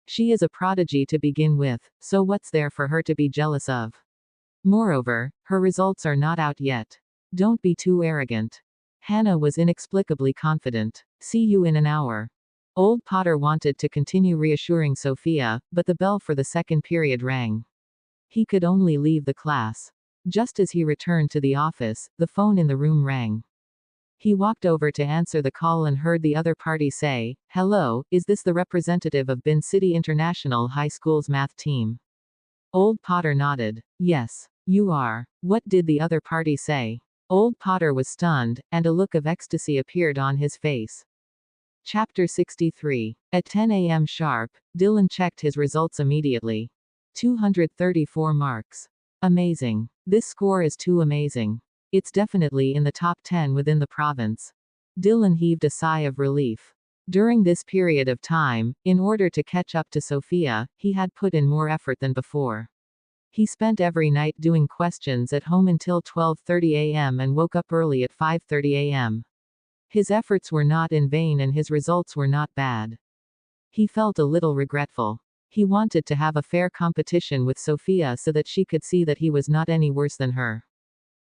She is a prodigy to begin with, so what's there for her to be jealous of? Moreover, her results are not out yet. Don't be too arrogant. Hannah was inexplicably confident. See you in an hour. Old Potter wanted to continue reassuring Sophia, but the bell for the second period rang. He could only leave the class. Just as he returned to the office, the phone in the room rang. He walked over to answer the call and heard the other party say, "Hello, is this the representative of Bin City International High School's math team?" Old Potter nodded. "Yes, you are." What did the other party say? Old Potter was stunned, and a look of ecstasy appeared on his face. Chapter 63. At 10 a.m. sharp, Dylan checked his results immediately. 234 marks. Amazing. This score is too amazing. It's definitely in the top 10 within the province. Dylan heaved a sigh of relief. During this period of time, in order to catch up to Sophia, he had put in more effort than before. He spent every night doing questions at home until 12:30 a.m. and woke up early at 5:30 a.m. His efforts were not in vain and his results were not bad. He felt a little regretful. He wanted to have a fair competition with Sophia so that she could see that he was not any worse than her.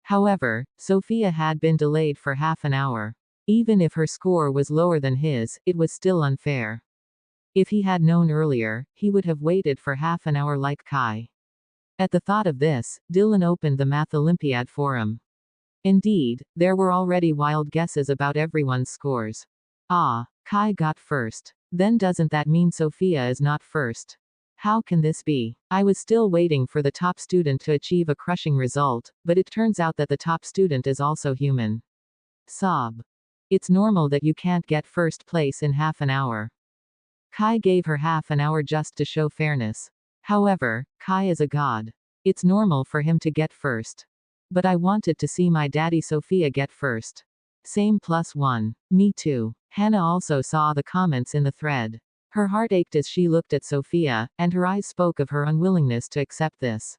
However, Sophia had been delayed for half an hour. Even if her score was lower than his, it was still unfair. If he had known earlier, he would have waited for half an hour like Kai. At the thought of this, Dylan opened the Math Olympiad forum. Indeed, there were already wild guesses about everyone's scores. Kai got first. Then doesn't that mean Sophia is not first? How can this be? I was still waiting for the top student to achieve a crushing result, but it turns out that the top student is also human. Sob. It's normal that you can't get first place in half an hour. Kai gave her half an hour just to show fairness. However, Kai is a god. It's normal for him to get first. But I wanted to see my daddy Sophia get first. Same +1. Me too. Hannah also saw the comments in the thread. Her heart ached as she looked at Sophia, and her eyes spoke of her unwillingness to accept this.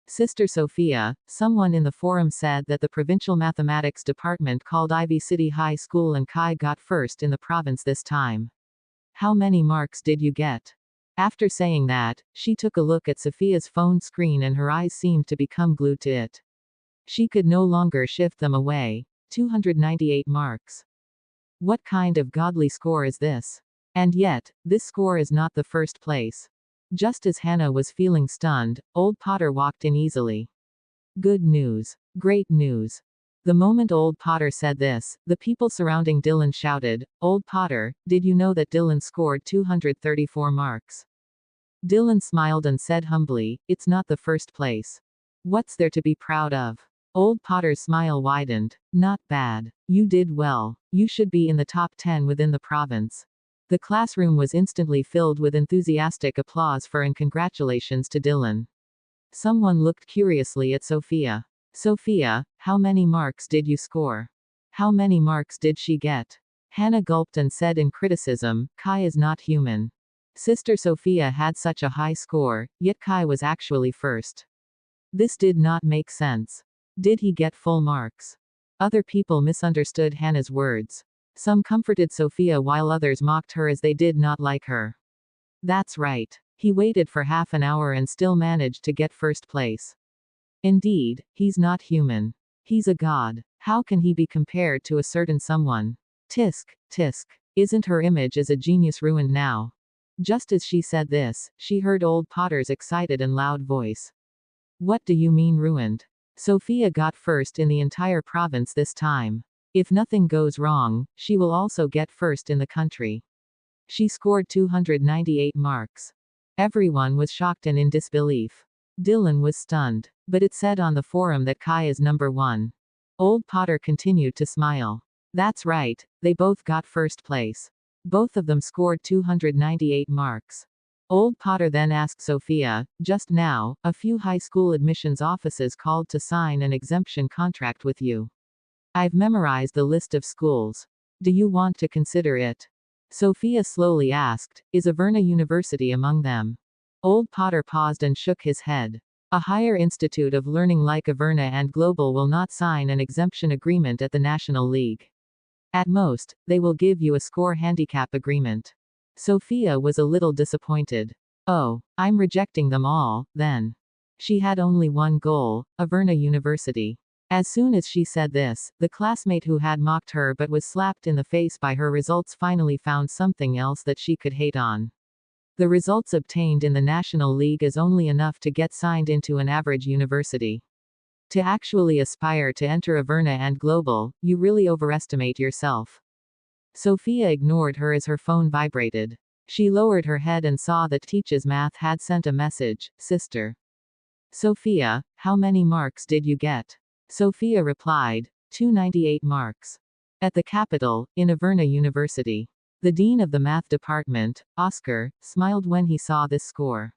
Sister Sophia, someone in the forum said that the provincial mathematics department called Ivy City High School and Kai got first in the province this time. How many marks did you get? After saying that, she took a look at Sophia's phone screen and her eyes seemed to become glued to it. She could no longer shift them away. 298 marks. What kind of godly score is this? And yet, this score is not the first place. Just as Hannah was feeling stunned, Old Potter walked in easily. Good news. Great news. The moment Old Potter said this, the people surrounding Dylan shouted, "Old Potter, did you know that Dylan scored 234 marks?" Dylan smiled and said humbly, "It's not the first place. What's there to be proud of?" Old Potter's smile widened. Not bad. You did well. You should be in the top 10 within the province. The classroom was instantly filled with enthusiastic applause for and congratulations to Dylan. Someone looked curiously at Sophia. Sophia, how many marks did you score? How many marks did she get? Hannah gulped and said in criticism, Kai is not human. Sister Sophia had such a high score, yet Kai was actually first. This did not make sense. Did he get full marks? Other people misunderstood Hannah's words. Some comforted Sophia while others mocked her as they did not like her. That's right. He waited for half an hour and still managed to get first place. Indeed, he's not human. He's a god. How can he be compared to a certain someone? Tisk, tisk. Isn't her image as a genius ruined now? Just as she said this, she heard Old Potter's excited and loud voice. What do you mean ruined? Sophia got first in the entire province this time. If nothing goes wrong, she will also get first in the country. She scored 298 marks. Everyone was shocked and in disbelief. Dylan was stunned. But it said on the forum that Kai is number 1. Old Potter continued to smile. That's right, they both got first place. Both of them scored 298 marks. Old Potter then asked Sophia, just now, a few high school admissions offices called to sign an exemption contract with you. I've memorized the list of schools. Do you want to consider it? Sophia slowly asked, is Averna University among them? Old Potter paused and shook his head. A higher institute of learning like Averna and Global will not sign an exemption agreement at the National League. At most, they will give you a score handicap agreement. Sophia was a little disappointed. Oh, I'm rejecting them all, then. She had only one goal, Averna University. As soon as she said this, the classmate who had mocked her but was slapped in the face by her results finally found something else that she could hate on. The results obtained in the National League is only enough to get signed into an average university. To actually aspire to enter Averna and Global, you really overestimate yourself. Sophia ignored her as her phone vibrated. She lowered her head and saw that Teach's Math had sent a message, Sister. Sophia, how many marks did you get? Sophia replied, 298 marks. At the capital, in Averna University. The dean of the math department, Oscar, smiled when he saw this score.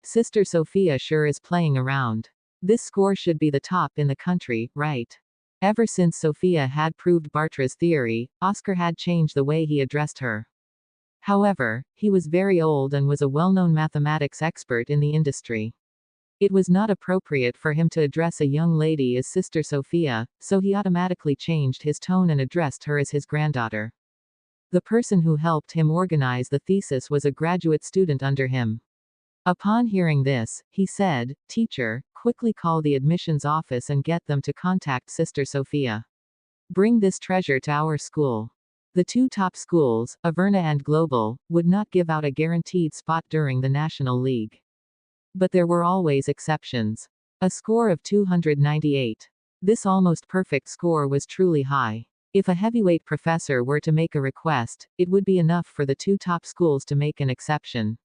Sister Sophia sure is playing around. This score should be the top in the country, right? Ever since Sophia had proved Bartra's theory, Oscar had changed the way he addressed her. However, he was very old and was a well-known mathematics expert in the industry. It was not appropriate for him to address a young lady as Sister Sophia, so he automatically changed his tone and addressed her as his granddaughter. The person who helped him organize the thesis was a graduate student under him. Upon hearing this, he said, Teacher, quickly call the admissions office and get them to contact Sister Sophia. Bring this treasure to our school. The two top schools, Averna and Global, would not give out a guaranteed spot during the National League. But there were always exceptions. A score of 298. This almost perfect score was truly high. If a heavyweight professor were to make a request, it would be enough for the two top schools to make an exception.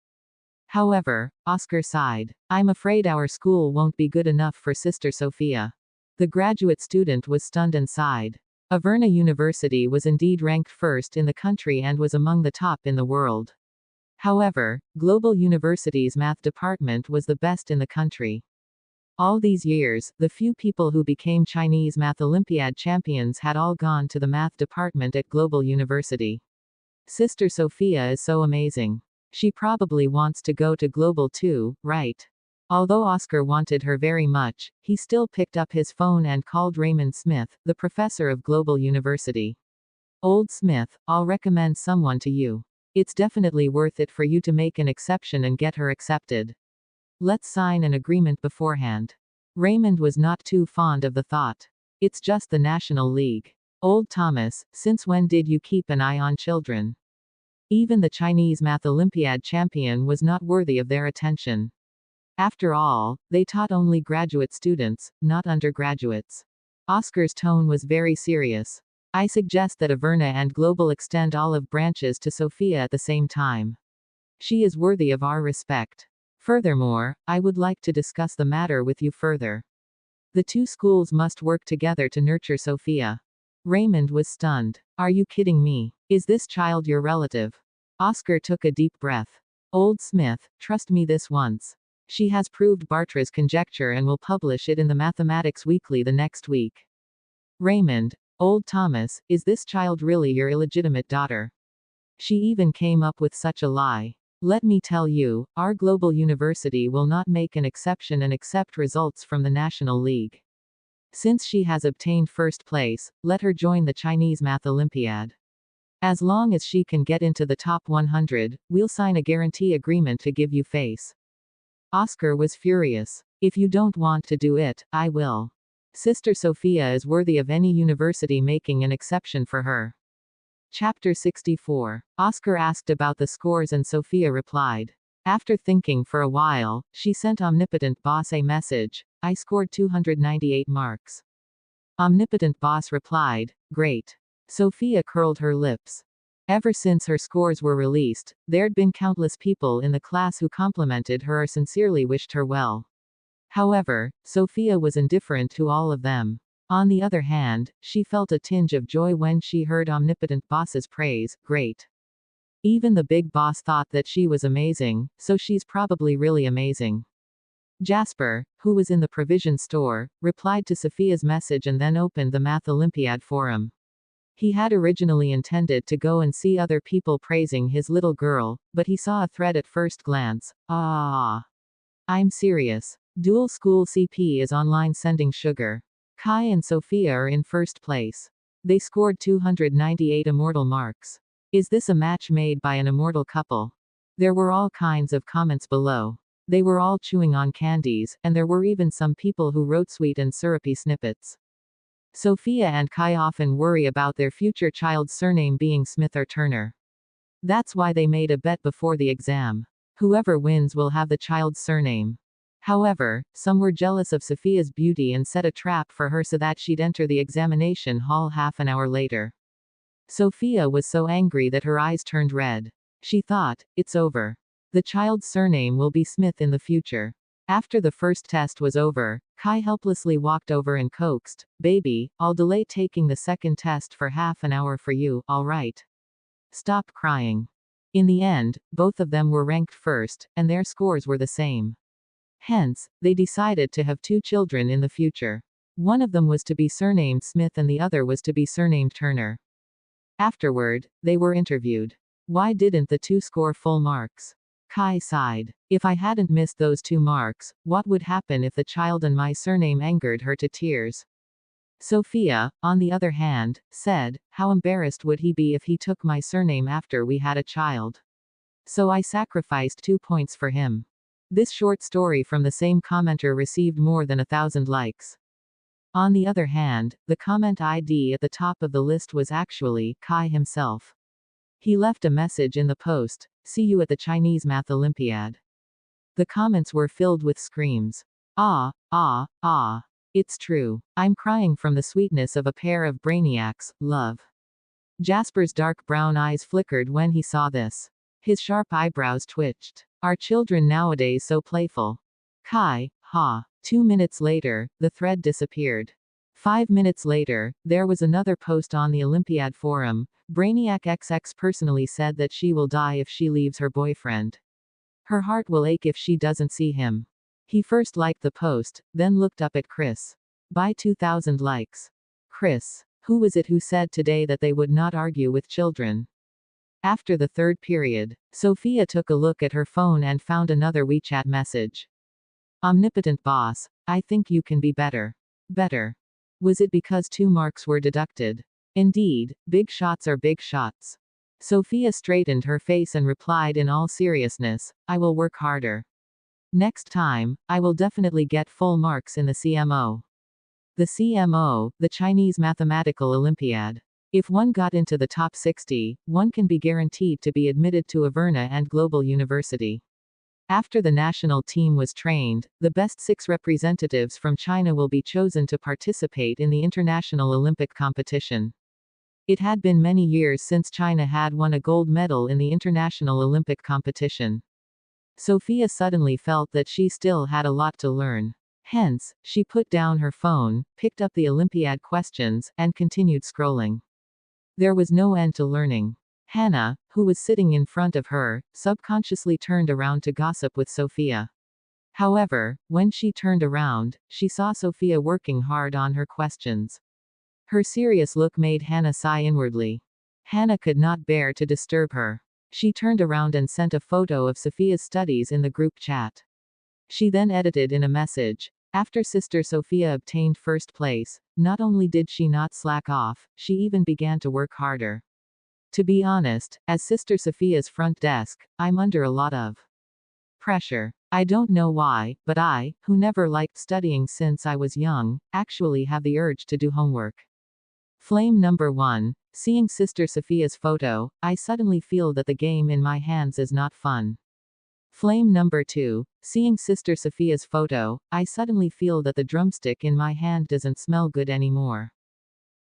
However, Oscar sighed. I'm afraid our school won't be good enough for Sister Sophia. The graduate student was stunned and sighed. Averna University was indeed ranked first in the country and was among the top in the world. However, Global University's math department was the best in the country. All these years, the few people who became Chinese Math Olympiad champions had all gone to the math department at Global University. Sister Sophia is so amazing. She probably wants to go to Global too, right? Although Oscar wanted her very much, he still picked up his phone and called Raymond Smith, the professor of Global University. Old Smith, I'll recommend someone to you. It's definitely worth it for you to make an exception and get her accepted. Let's sign an agreement beforehand. Raymond was not too fond of the thought. It's just the National League. Old Thomas, since when did you keep an eye on children? Even the Chinese Math Olympiad champion was not worthy of their attention. After all, they taught only graduate students, not undergraduates. Oscar's tone was very serious. I suggest that Averna and Global extend olive branches to Sophia at the same time. She is worthy of our respect. Furthermore, I would like to discuss the matter with you further. The two schools must work together to nurture Sophia. Raymond was stunned. Are you kidding me? Is this child your relative? Oscar took a deep breath. Old Smith, trust me this once. She has proved Bartra's conjecture and will publish it in the Mathematics Weekly the next week. Raymond, Old Thomas, is this child really your illegitimate daughter? She even came up with such a lie. Let me tell you, our Global University will not make an exception and accept results from the National League. Since she has obtained first place, let her join the Chinese Math Olympiad. As long as she can get into the top 100, we'll sign a guarantee agreement to give you face. Oscar was furious. If you don't want to do it, I will. Sister Sophia is worthy of any university making an exception for her. Chapter 64. Oscar asked about the scores and Sophia replied. After thinking for a while, she sent Omnipotent Boss a message. I scored 298 marks. Omnipotent Boss replied, Great. Sophia curled her lips. Ever since her scores were released, there'd been countless people in the class who complimented her or sincerely wished her well. However, Sophia was indifferent to all of them. On the other hand, she felt a tinge of joy when she heard omnipotent boss's praise. Great. Even the big boss thought that she was amazing, so she's probably really amazing. Jasper, who was in the provision store, replied to Sophia's message and then opened the Math Olympiad forum. He had originally intended to go and see other people praising his little girl, but he saw a thread at first glance. Ah. I'm serious. Dual School CP is online sending sugar. Kai and Sophia are in first place. They scored 298 immortal marks. Is this a match made by an immortal couple? There were all kinds of comments below. They were all chewing on candies, and there were even some people who wrote sweet and syrupy snippets. Sophia and Kai often worry about their future child's surname being Smith or Turner. That's why they made a bet before the exam. Whoever wins will have the child's surname. However, some were jealous of Sophia's beauty and set a trap for her so that she'd enter the examination hall half an hour later. Sophia was so angry that her eyes turned red. She thought, it's over. The child's surname will be Smith in the future. After the first test was over, Kai helplessly walked over and coaxed, "Baby, I'll delay taking the second test for half an hour for you, alright? Stop crying." In the end, both of them were ranked first, and their scores were the same. Hence, they decided to have two children in the future. One of them was to be surnamed Smith and the other was to be surnamed Turner. Afterward, they were interviewed. Why didn't the two score full marks? Kai sighed. If I hadn't missed those 2 marks, what would happen if the child and my surname angered her to tears? Sophia, on the other hand, said, how embarrassed would he be if he took my surname after we had a child? So I sacrificed 2 points for him. This short story from the same commenter received more than 1,000 likes. On the other hand, the comment ID at the top of the list was actually Kai himself. He left a message in the post, "See you at the Chinese Math Olympiad." The comments were filled with screams. Ah, ah, ah. It's true. I'm crying from the sweetness of a pair of brainiacs, love. Jasper's dark brown eyes flickered when he saw this. His sharp eyebrows twitched. Are children nowadays so playful? Kai, ha. 2 minutes later, the thread disappeared. 5 minutes later, there was another post on the Olympiad forum. Brainiac XX personally said that she will die if she leaves her boyfriend. Her heart will ache if she doesn't see him. He first liked the post, then looked up at Chris. By 2,000 likes. Chris. Who was it who said today that they would not argue with children? After the third period, Sophia took a look at her phone and found another WeChat message. Omnipotent boss, I think you can be better. Better. Was it because 2 marks were deducted? Indeed, big shots are big shots. Sophia straightened her face and replied in all seriousness, I will work harder. Next time, I will definitely get full marks in the CMO. The CMO, the Chinese Mathematical Olympiad. If one got into the top 60, one can be guaranteed to be admitted to Averna and Global University. After the national team was trained, the best 6 representatives from China will be chosen to participate in the International Olympic competition. It had been many years since China had won a gold medal in the International Olympic competition. Sophia suddenly felt that she still had a lot to learn. Hence, she put down her phone, picked up the Olympiad questions, and continued scrolling. There was no end to learning. Hannah, who was sitting in front of her, subconsciously turned around to gossip with Sophia. However, when she turned around, she saw Sophia working hard on her questions. Her serious look made Hannah sigh inwardly. Hannah could not bear to disturb her. She turned around and sent a photo of Sophia's studies in the group chat. She then edited in a message. After Sister Sophia obtained first place, not only did she not slack off, she even began to work harder. To be honest, as Sister Sophia's front desk, I'm under a lot of pressure. I don't know why, but I, who never liked studying since I was young, actually have the urge to do homework. Flame number 1. Seeing Sister Sophia's photo, I suddenly feel that the game in my hands is not fun. Flame number 2. Seeing Sister Sophia's photo, I suddenly feel that the drumstick in my hand doesn't smell good anymore.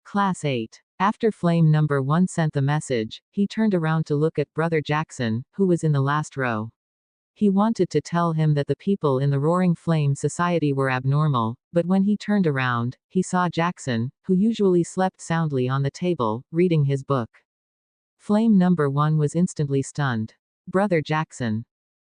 Class 8. After flame number 1 sent the message, he turned around to look at Brother Jackson, who was in the last row. He wanted to tell him that the people in the Roaring Flame Society were abnormal, but when he turned around, he saw Jackson, who usually slept soundly on the table, reading his book. Flame number 1 was instantly stunned. Brother Jackson.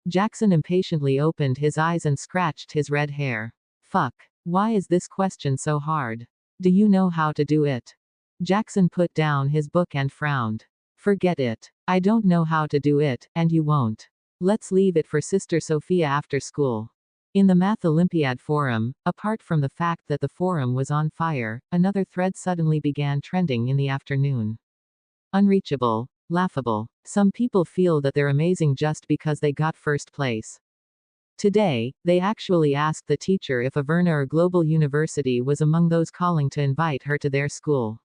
Jackson impatiently opened his eyes and scratched his red hair. Fuck. Why is this question so hard? Do you know how to do it? Jackson put down his book and frowned. Forget it. I don't know how to do it, and you won't. Let's leave it for Sister Sophia after school. In the Math Olympiad forum, apart from the fact that the forum was on fire, another thread suddenly began trending in the afternoon. Unreachable. Laughable. Some people feel that they're amazing just because they got first place. Today, they actually asked the teacher if Averna or Global University was among those calling to invite her to their school.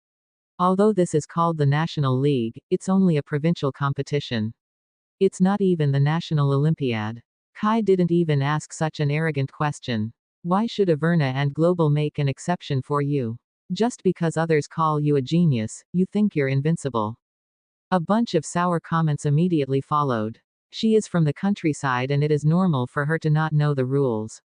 Although this is called the National League, it's only a provincial competition. It's not even the National Olympiad. Kai didn't even ask such an arrogant question. Why should Averna and Global make an exception for you? Just because others call you a genius, you think you're invincible. A bunch of sour comments immediately followed. She is from the countryside and it is normal for her to not know the rules.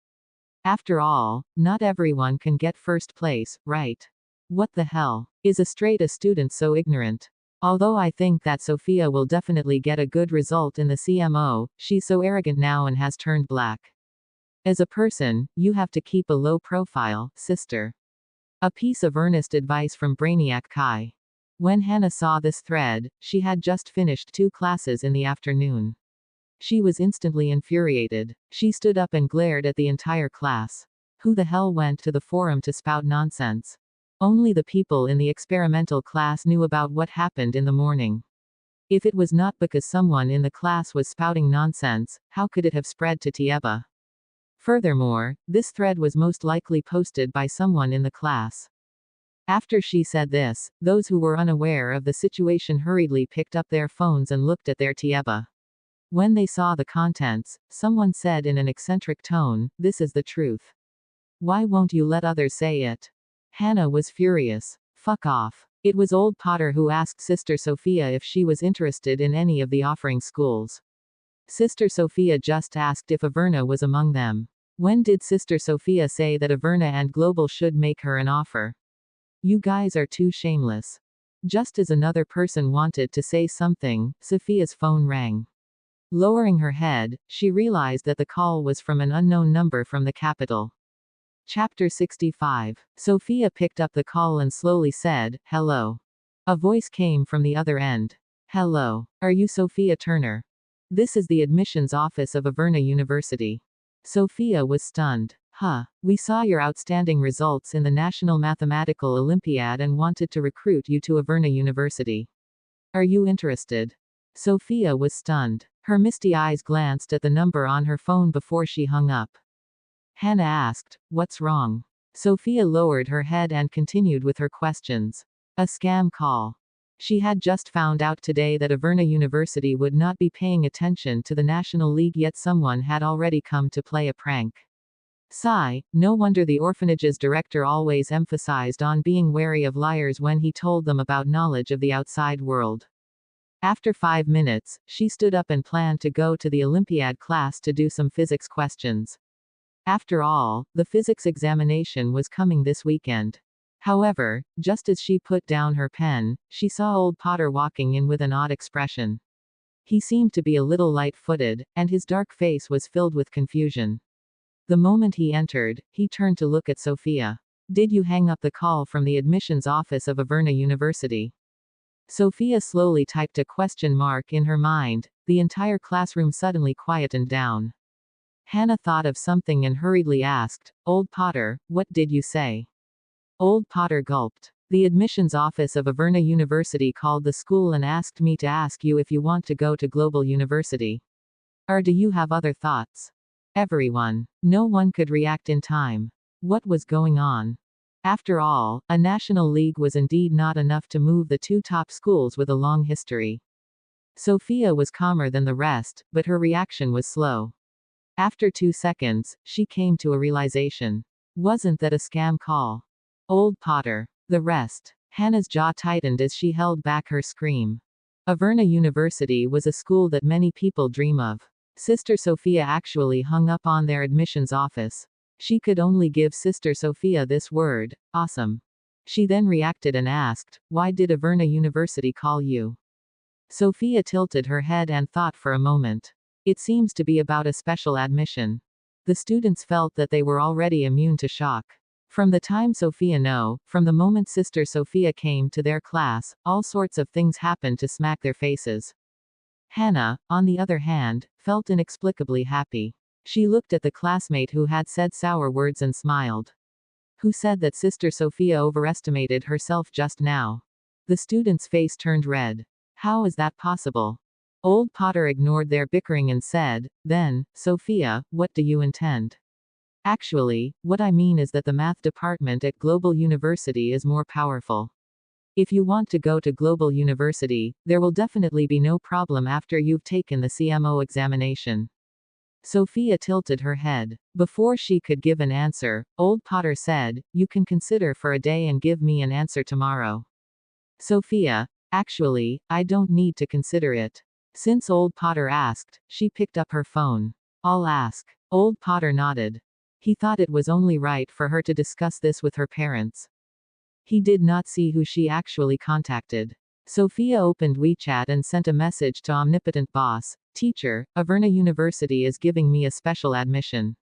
After all, not everyone can get first place, right? What the hell? Is a student so ignorant? Although I think that Sophia will definitely get a good result in the CMO, she's so arrogant now and has turned black. As a person, you have to keep a low profile, sister. A piece of earnest advice from Brainiac Kai. When Hannah saw this thread, she had just finished 2 classes in the afternoon. She was instantly infuriated. She stood up and glared at the entire class. Who the hell went to the forum to spout nonsense? Only the people in the experimental class knew about what happened in the morning. If it was not because someone in the class was spouting nonsense, how could it have spread to Tieba? Furthermore, this thread was most likely posted by someone in the class. After she said this, those who were unaware of the situation hurriedly picked up their phones and looked at their Tieba. When they saw the contents, someone said in an eccentric tone, "This is the truth. Why won't you let others say it?" Hannah was furious. Fuck off. It was old Potter who asked Sister Sophia if she was interested in any of the offering schools. Sister Sophia just asked if Averna was among them. When did Sister Sophia say that Averna and Global should make her an offer? You guys are too shameless. Just as another person wanted to say something, Sophia's phone rang. Lowering her head, she realized that the call was from an unknown number from the capital. Chapter 65. Sophia picked up the call and slowly said, "Hello." A voice came from the other end. "Hello. Are you Sophia Turner? This is the admissions office of Averna University." Sophia was stunned. "Huh. We saw your outstanding results in the National Mathematical Olympiad and wanted to recruit you to Averna University. Are you interested?" Sophia was stunned. Her misty eyes glanced at the number on her phone before she hung up. Hannah asked, "What's wrong?" Sophia lowered her head and continued with her questions. A scam call. She had just found out today that Averna University would not be paying attention to the National League, yet someone had already come to play a prank. Sigh, no wonder the orphanage's director always emphasized on being wary of liars when he told them about knowledge of the outside world. After 5 minutes, she stood up and planned to go to the Olympiad class to do some physics questions. After all, the physics examination was coming this weekend. However, just as she put down her pen, she saw old Potter walking in with an odd expression. He seemed to be a little light-footed, and his dark face was filled with confusion. The moment he entered, he turned to look at Sophia. "Did you hang up the call from the admissions office of Averna University?" Sophia slowly typed a question mark in her mind. The entire classroom suddenly quietened down. Hannah thought of something and hurriedly asked, "Old Potter, what did you say?" Old Potter gulped. "The admissions office of Averna University called the school and asked me to ask you if you want to go to Global University. Or do you have other thoughts?" Everyone. No one could react in time. What was going on? After all, a national league was indeed not enough to move the 2 top schools with a long history. Sophia was calmer than the rest, but her reaction was slow. After 2 seconds, she came to a realization. Wasn't that a scam call? Old Potter. The rest. Hannah's jaw tightened as she held back her scream. Averna University was a school that many people dream of. Sister Sophia actually hung up on their admissions office. She could only give Sister Sophia this word, awesome. She then reacted and asked, "Why did Averna University call you?" Sophia tilted her head and thought for a moment. It seems to be about a special admission. The students felt that they were already immune to shock. From the time from the moment Sister Sophia came to their class, all sorts of things happened to smack their faces. Hannah, on the other hand, felt inexplicably happy. She looked at the classmate who had said sour words and smiled. Who said that Sister Sophia overestimated herself just now? The student's face turned red. How is that possible? Old Potter ignored their bickering and said, "Then, Sophia, what do you intend?" "Actually, what I mean is that the math department at Global University is more powerful. If you want to go to Global University, there will definitely be no problem after you've taken the CMO examination." Sophia tilted her head. Before she could give an answer, Old Potter said, "You can consider for a day and give me an answer tomorrow." Sophia, "Actually, I don't need to consider it." Since Old Potter asked, she picked up her phone. "I'll ask." Old Potter nodded. He thought it was only right for her to discuss this with her parents. He did not see who she actually contacted. Sophia opened WeChat and sent a message to Omnipotent Boss, "Teacher, Averna University is giving me a special admission.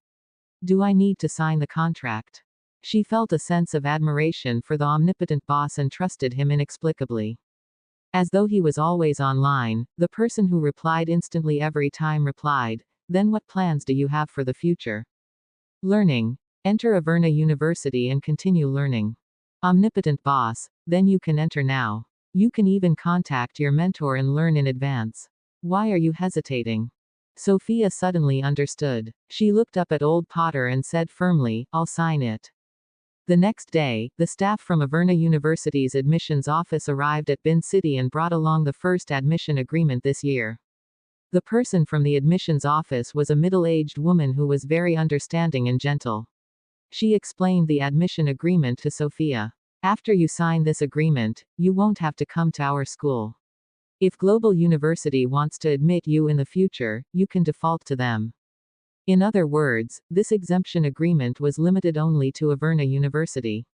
Do I need to sign the contract?" She felt a sense of admiration for the Omnipotent Boss and trusted him inexplicably. As though he was always online, the person who replied instantly every time replied, "Then what plans do you have for the future?" "Learning. Enter Averna University and continue learning." Omnipotent Boss, "Then you can enter now. You can even contact your mentor and learn in advance. Why are you hesitating?" Sophia suddenly understood. She looked up at Old Potter and said firmly, "I'll sign it." The next day, the staff from Averna University's admissions office arrived at Bin City and brought along the first admission agreement this year. The person from the admissions office was a middle-aged woman who was very understanding and gentle. She explained the admission agreement to Sophia. "After you sign this agreement, you won't have to come to our school. If Global University wants to admit you in the future, you can default to them." In other words, this exemption agreement was limited only to Averna University.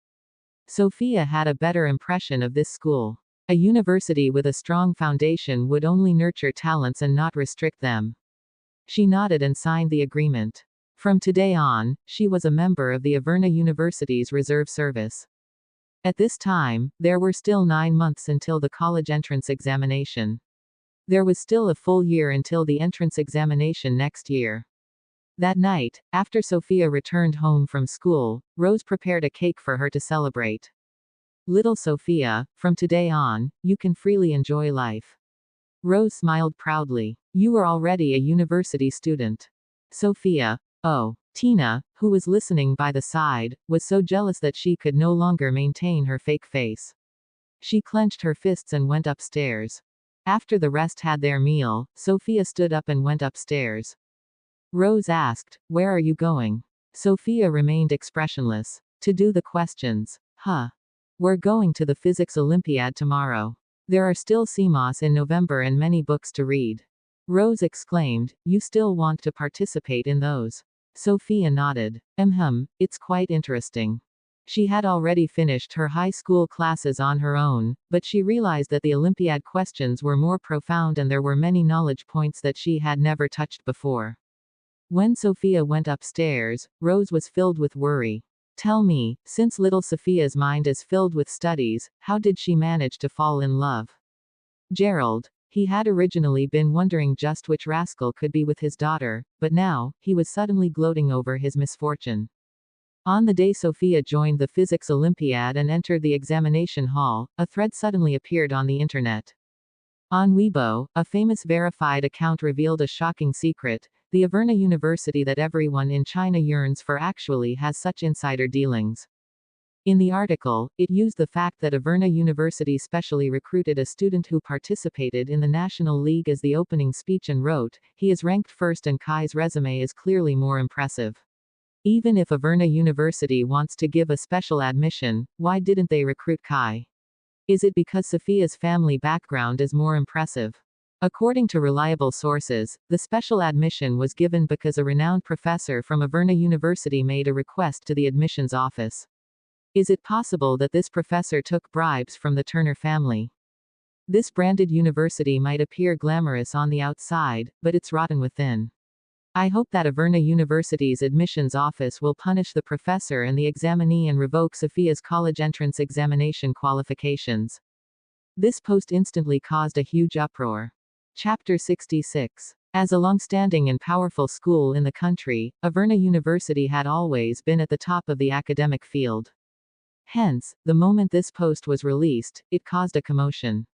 Sophia had a better impression of this school. A university with a strong foundation would only nurture talents and not restrict them. She nodded and signed the agreement. From today on, she was a member of the Averna University's reserve service. At this time, there were still 9 months until the college entrance examination. There was still a full year until the entrance examination next year. That night, after Sophia returned home from school, Rose prepared a cake for her to celebrate. "Little Sophia, from today on, you can freely enjoy life." Rose smiled proudly. "You are already a university student." Sophia, oh. Tina, who was listening by the side, was so jealous that she could no longer maintain her fake face. She clenched her fists and went upstairs. After the rest had their meal, Sophia stood up and went upstairs. Rose asked, "Where are you going?" Sophia remained expressionless. "To do the questions." "Huh. We're going to the Physics Olympiad tomorrow. There are still CMOS in November and many books to read." Rose exclaimed, "You still want to participate in those?" Sophia nodded. It's quite interesting." She had already finished her high school classes on her own, but she realized that the Olympiad questions were more profound and there were many knowledge points that she had never touched before. When Sophia went upstairs, Rose was filled with worry. "Tell me, since little Sophia's mind is filled with studies, how did she manage to fall in love?" Gerald. He had originally been wondering just which rascal could be with his daughter, but now, he was suddenly gloating over his misfortune. On the day Sophia joined the Physics Olympiad and entered the examination hall, a thread suddenly appeared on the internet. On Weibo, a famous verified account revealed a shocking secret: the Averna University that everyone in China yearns for actually has such insider dealings. In the article, it used the fact that Averna University specially recruited a student who participated in the National League as the opening speech and wrote, "He is ranked first and Kai's resume is clearly more impressive." Even if Averna University wants to give a special admission, why didn't they recruit Kai? Is it because Sophia's family background is more impressive? According to reliable sources, the special admission was given because a renowned professor from Averna University made a request to the admissions office. Is it possible that this professor took bribes from the Turner family? This branded university might appear glamorous on the outside, but it's rotten within. I hope that Averna University's admissions office will punish the professor and the examinee and revoke Sophia's college entrance examination qualifications. This post instantly caused a huge uproar. Chapter 66. As a long-standing and powerful school in the country, Averna University had always been at the top of the academic field. Hence, the moment this post was released, it caused a commotion.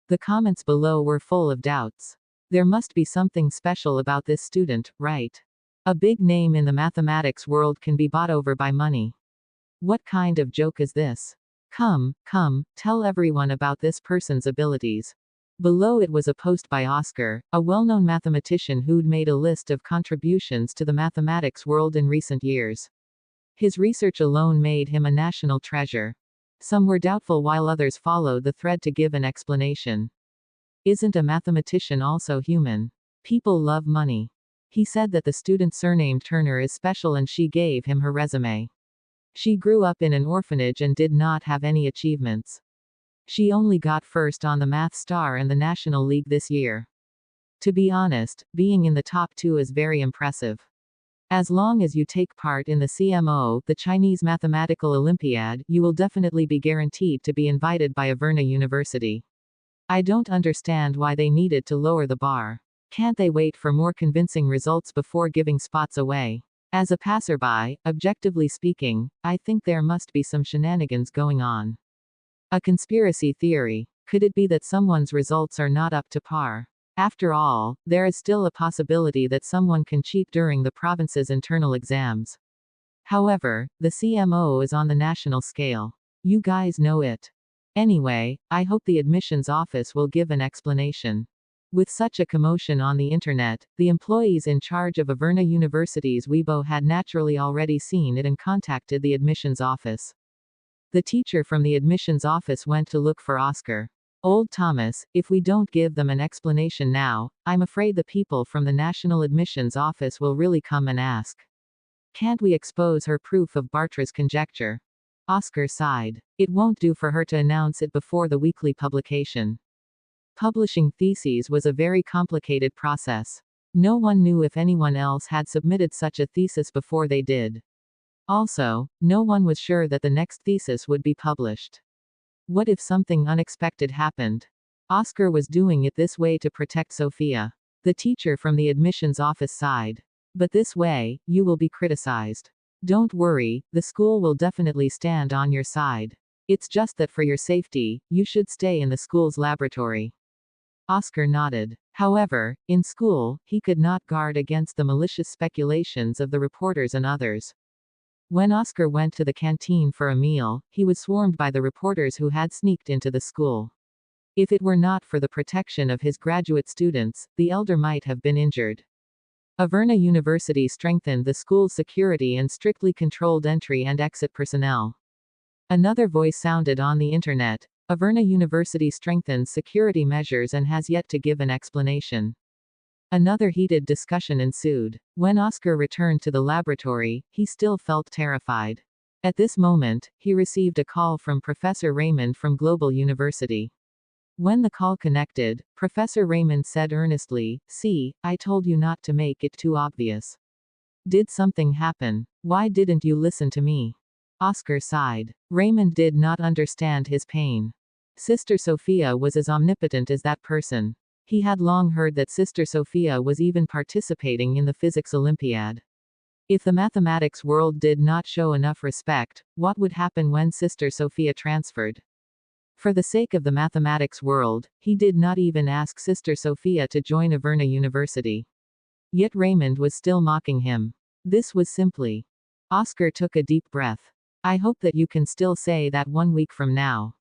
The comments below were full of doubts. There must be something special about this student, right? A big name in the mathematics world can be bought over by money. What kind of joke is this? Come, tell everyone about this person's abilities. Below it was a post by Oscar, a well-known mathematician who'd made a list of contributions to the mathematics world in recent years. His research alone made him a national treasure. Some were doubtful while others followed the thread to give an explanation. Isn't a mathematician also human? People love money. He said that the student surnamed Turner is special and she gave him her resume. She grew up in an orphanage and did not have any achievements. She only got first on the Math Star and the National League this year. To be honest, being in the top 2 is very impressive. As long as you take part in the CMO, the Chinese Mathematical Olympiad, you will definitely be guaranteed to be invited by Averna University. I don't understand why they needed to lower the bar. Can't they wait for more convincing results before giving spots away? As a passerby, objectively speaking, I think there must be some shenanigans going on. A conspiracy theory. Could it be that someone's results are not up to par? After all, there is still a possibility that someone can cheat during the province's internal exams. However, the CMO is on the national scale. You guys know it. Anyway, I hope the admissions office will give an explanation. With such a commotion on the internet, the employees in charge of Averna University's Weibo had naturally already seen it and contacted the admissions office. The teacher from the admissions office went to look for Oscar. Old Thomas, if we don't give them an explanation now, I'm afraid the people from the National Admissions Office will really come and ask. Can't we expose her proof of Bartra's conjecture? Oscar sighed. It won't do for her to announce it before the weekly publication. Publishing theses was a very complicated process. No one knew if anyone else had submitted such a thesis before they did. Also, no one was sure that the next thesis would be published. What if something unexpected happened? Oscar was doing it this way to protect Sophia. The teacher from the admissions office sighed. But this way, you will be criticized. Don't worry, the school will definitely stand on your side. It's just that for your safety, you should stay in the school's laboratory. Oscar nodded. However, in school, he could not guard against the malicious speculations of the reporters and others. When Oscar went to the canteen for a meal, he was swarmed by the reporters who had sneaked into the school. If it were not for the protection of his graduate students, the elder might have been injured. Averna University strengthened the school's security and strictly controlled entry and exit personnel. Another voice sounded on the internet. Averna University strengthens security measures and has yet to give an explanation. Another heated discussion ensued. When Oscar returned to the laboratory, he still felt terrified. At this moment, he received a call from Professor Raymond from Global University. When the call connected, Professor Raymond said earnestly, "See, I told you not to make it too obvious. Did something happen? Why didn't you listen to me?" Oscar sighed. Raymond did not understand his pain. Sister Sophia was as omnipotent as that person. He had long heard that Sister Sophia was even participating in the Physics Olympiad. If the mathematics world did not show enough respect, what would happen when Sister Sophia transferred? For the sake of the mathematics world, he did not even ask Sister Sophia to join Averna University. Yet Raymond was still mocking him. This was simply. Oscar took a deep breath. I hope that you can still say that 1 week from now.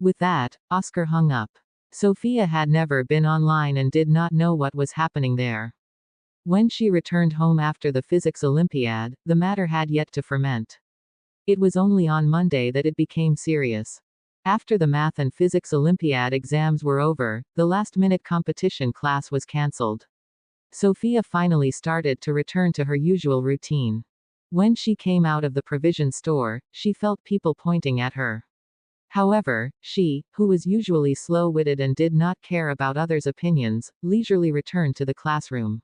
With that, Oscar hung up. Sophia had never been online and did not know what was happening there. When she returned home after the Physics Olympiad, the matter had yet to ferment. It was only on Monday that it became serious. After the math and physics Olympiad exams were over, the last-minute competition class was cancelled. Sophia finally started to return to her usual routine. When she came out of the provision store, she felt people pointing at her. However, she, who was usually slow-witted and did not care about others' opinions, leisurely returned to the classroom.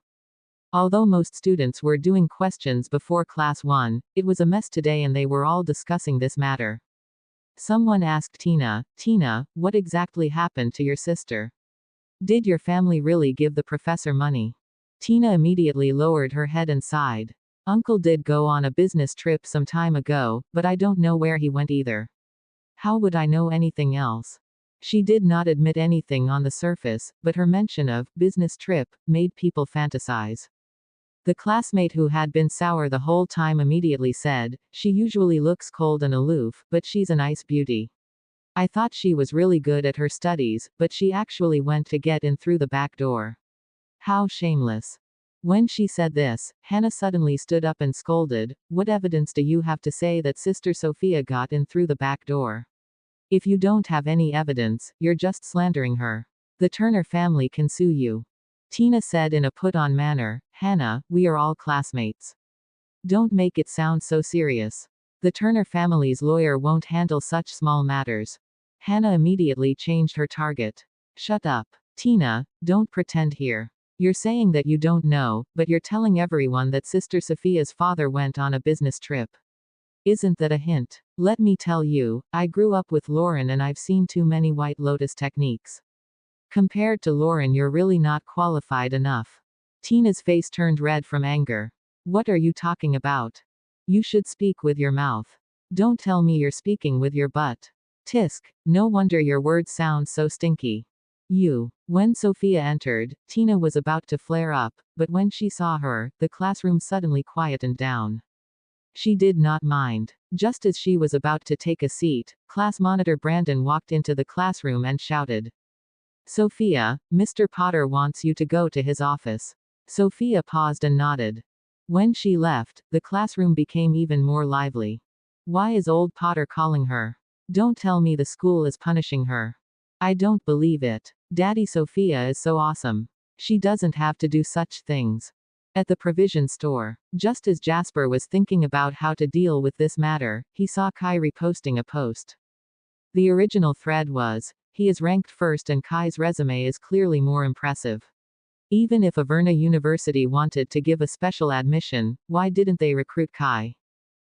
Although most students were doing questions before class 1, it was a mess today and they were all discussing this matter. Someone asked Tina, "Tina, what exactly happened to your sister? Did your family really give the professor money?" Tina immediately lowered her head and sighed. "Uncle did go on a business trip some time ago, but I don't know where he went either. How would I know anything else?" She did not admit anything on the surface, but her mention of business trip made people fantasize. The classmate who had been sour the whole time immediately said, "She usually looks cold and aloof, but she's a nice beauty. I thought she was really good at her studies, but she actually went to get in through the back door. How shameless." When she said this, Hannah suddenly stood up and scolded, "What evidence do you have to say that Sister Sophia got in through the back door? If you don't have any evidence, you're just slandering her. The Turner family can sue you." Tina said in a put-on manner, "Hannah, we are all classmates. Don't make it sound so serious. The Turner family's lawyer won't handle such small matters." Hannah immediately changed her target. "Shut up. Tina, don't pretend here. You're saying that you don't know, but you're telling everyone that Sister Sophia's father went on a business trip. Isn't that a hint? Let me tell you, I grew up with Lauren and I've seen too many White Lotus techniques. Compared to Lauren, you're really not qualified enough." Tina's face turned red from anger. "What are you talking about? You should speak with your mouth. Don't tell me you're speaking with your butt. Tisk, no wonder your words sound so stinky. You." When Sophia entered, Tina was about to flare up, but when she saw her, the classroom suddenly quietened down. She did not mind. Just as she was about to take a seat, class monitor Brandon walked into the classroom and shouted, "Sophia, Mr. Potter wants you to go to his office." Sophia paused and nodded. When she left, the classroom became even more lively. "Why is old Potter calling her? Don't tell me the school is punishing her. I don't believe it. Daddy, Sophia is so awesome. She doesn't have to do such things." At the provision store, just as Jasper was thinking about how to deal with this matter, he saw Kai reposting a post. The original thread was, "He is ranked first and Kai's resume is clearly more impressive. Even if Averna University wanted to give a special admission, why didn't they recruit Kai?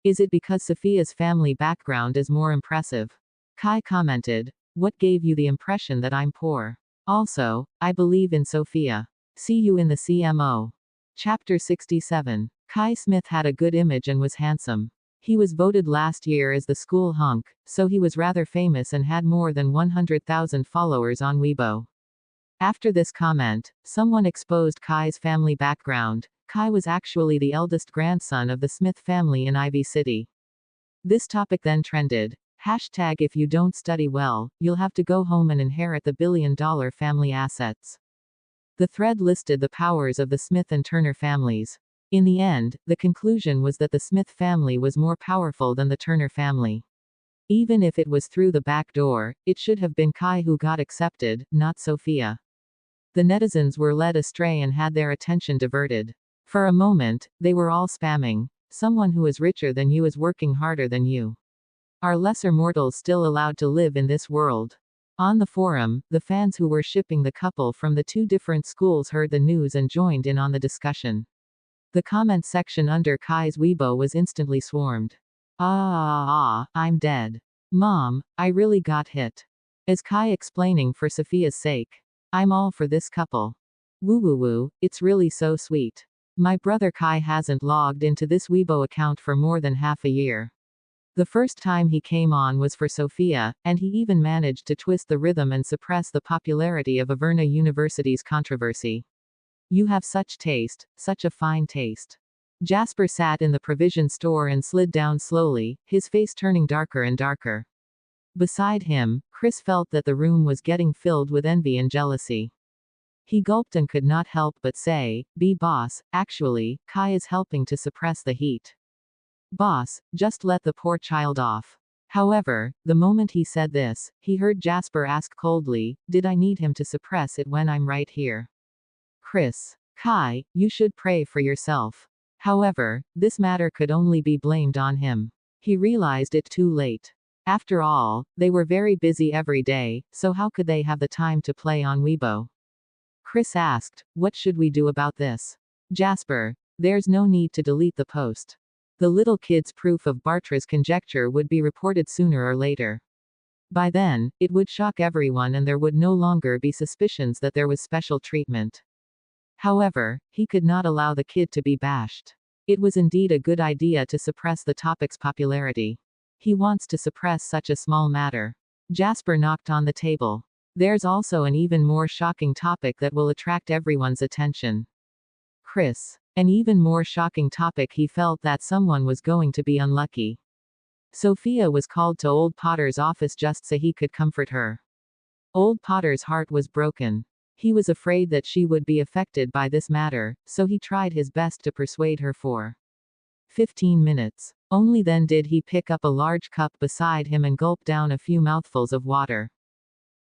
Is it because Sophia's family background is more impressive?" Kai commented, "What gave you the impression that I'm poor? Also, I believe in Sophia. See you in the CMO." Chapter 67. Kai Smith had a good image and was handsome. He was voted last year as the school hunk, so he was rather famous and had more than 100,000 followers on Weibo. After this comment, someone exposed Kai's family background. Kai was actually the eldest grandson of the Smith family in Ivy City. This topic then trended. Hashtag if you don't study well, you'll have to go home and inherit the billion-dollar family assets. The thread listed the powers of the Smith and Turner families. In the end, the conclusion was that the Smith family was more powerful than the Turner family. Even if it was through the back door, it should have been Kai who got accepted, not Sophia. The netizens were led astray and had their attention diverted. For a moment, they were all spamming, "Someone who is richer than you is working harder than you. Are lesser mortals still allowed to live in this world?" On the forum, the fans who were shipping the couple from the two different schools heard the news and joined in on the discussion. The comment section under Kai's Weibo was instantly swarmed. I'm dead. Mom, I really got hit. Is Kai explaining for Sophia's sake? I'm all for this couple. Woo woo woo, it's really so sweet. My brother Kai hasn't logged into this Weibo account for more than half a year. The first time he came on was for Sophia, and he even managed to twist the rhythm and suppress the popularity of Averna University's controversy. You have such taste, such a fine taste. Jasper sat in the provision store and slid down slowly, his face turning darker and darker. Beside him, Chris felt that the room was getting filled with envy and jealousy. He gulped and could not help but say, Boss, actually, Kai is helping to suppress the heat. Boss, just let the poor child off. However, the moment he said this, he heard Jasper ask coldly, "Did I need him to suppress it when I'm right here?" Chris. Kai, you should pray for yourself. However, this matter could only be blamed on him. He realized it too late. After all, they were very busy every day, so how could they have the time to play on Weibo? Chris asked, "What should we do about this?" Jasper. There's no need to delete the post. The little kid's proof of Bartra's conjecture would be reported sooner or later. By then, it would shock everyone and there would no longer be suspicions that there was special treatment. However, he could not allow the kid to be bashed. It was indeed a good idea to suppress the topic's popularity. He wants to suppress such a small matter. Jasper knocked on the table. There's also an even more shocking topic that will attract everyone's attention. Chris. An even more shocking topic. He felt that someone was going to be unlucky. Sophia was called to Old Potter's office just so he could comfort her. Old Potter's heart was broken. He was afraid that she would be affected by this matter, so he tried his best to persuade her for 15 minutes. Only then did he pick up a large cup beside him and gulp down a few mouthfuls of water.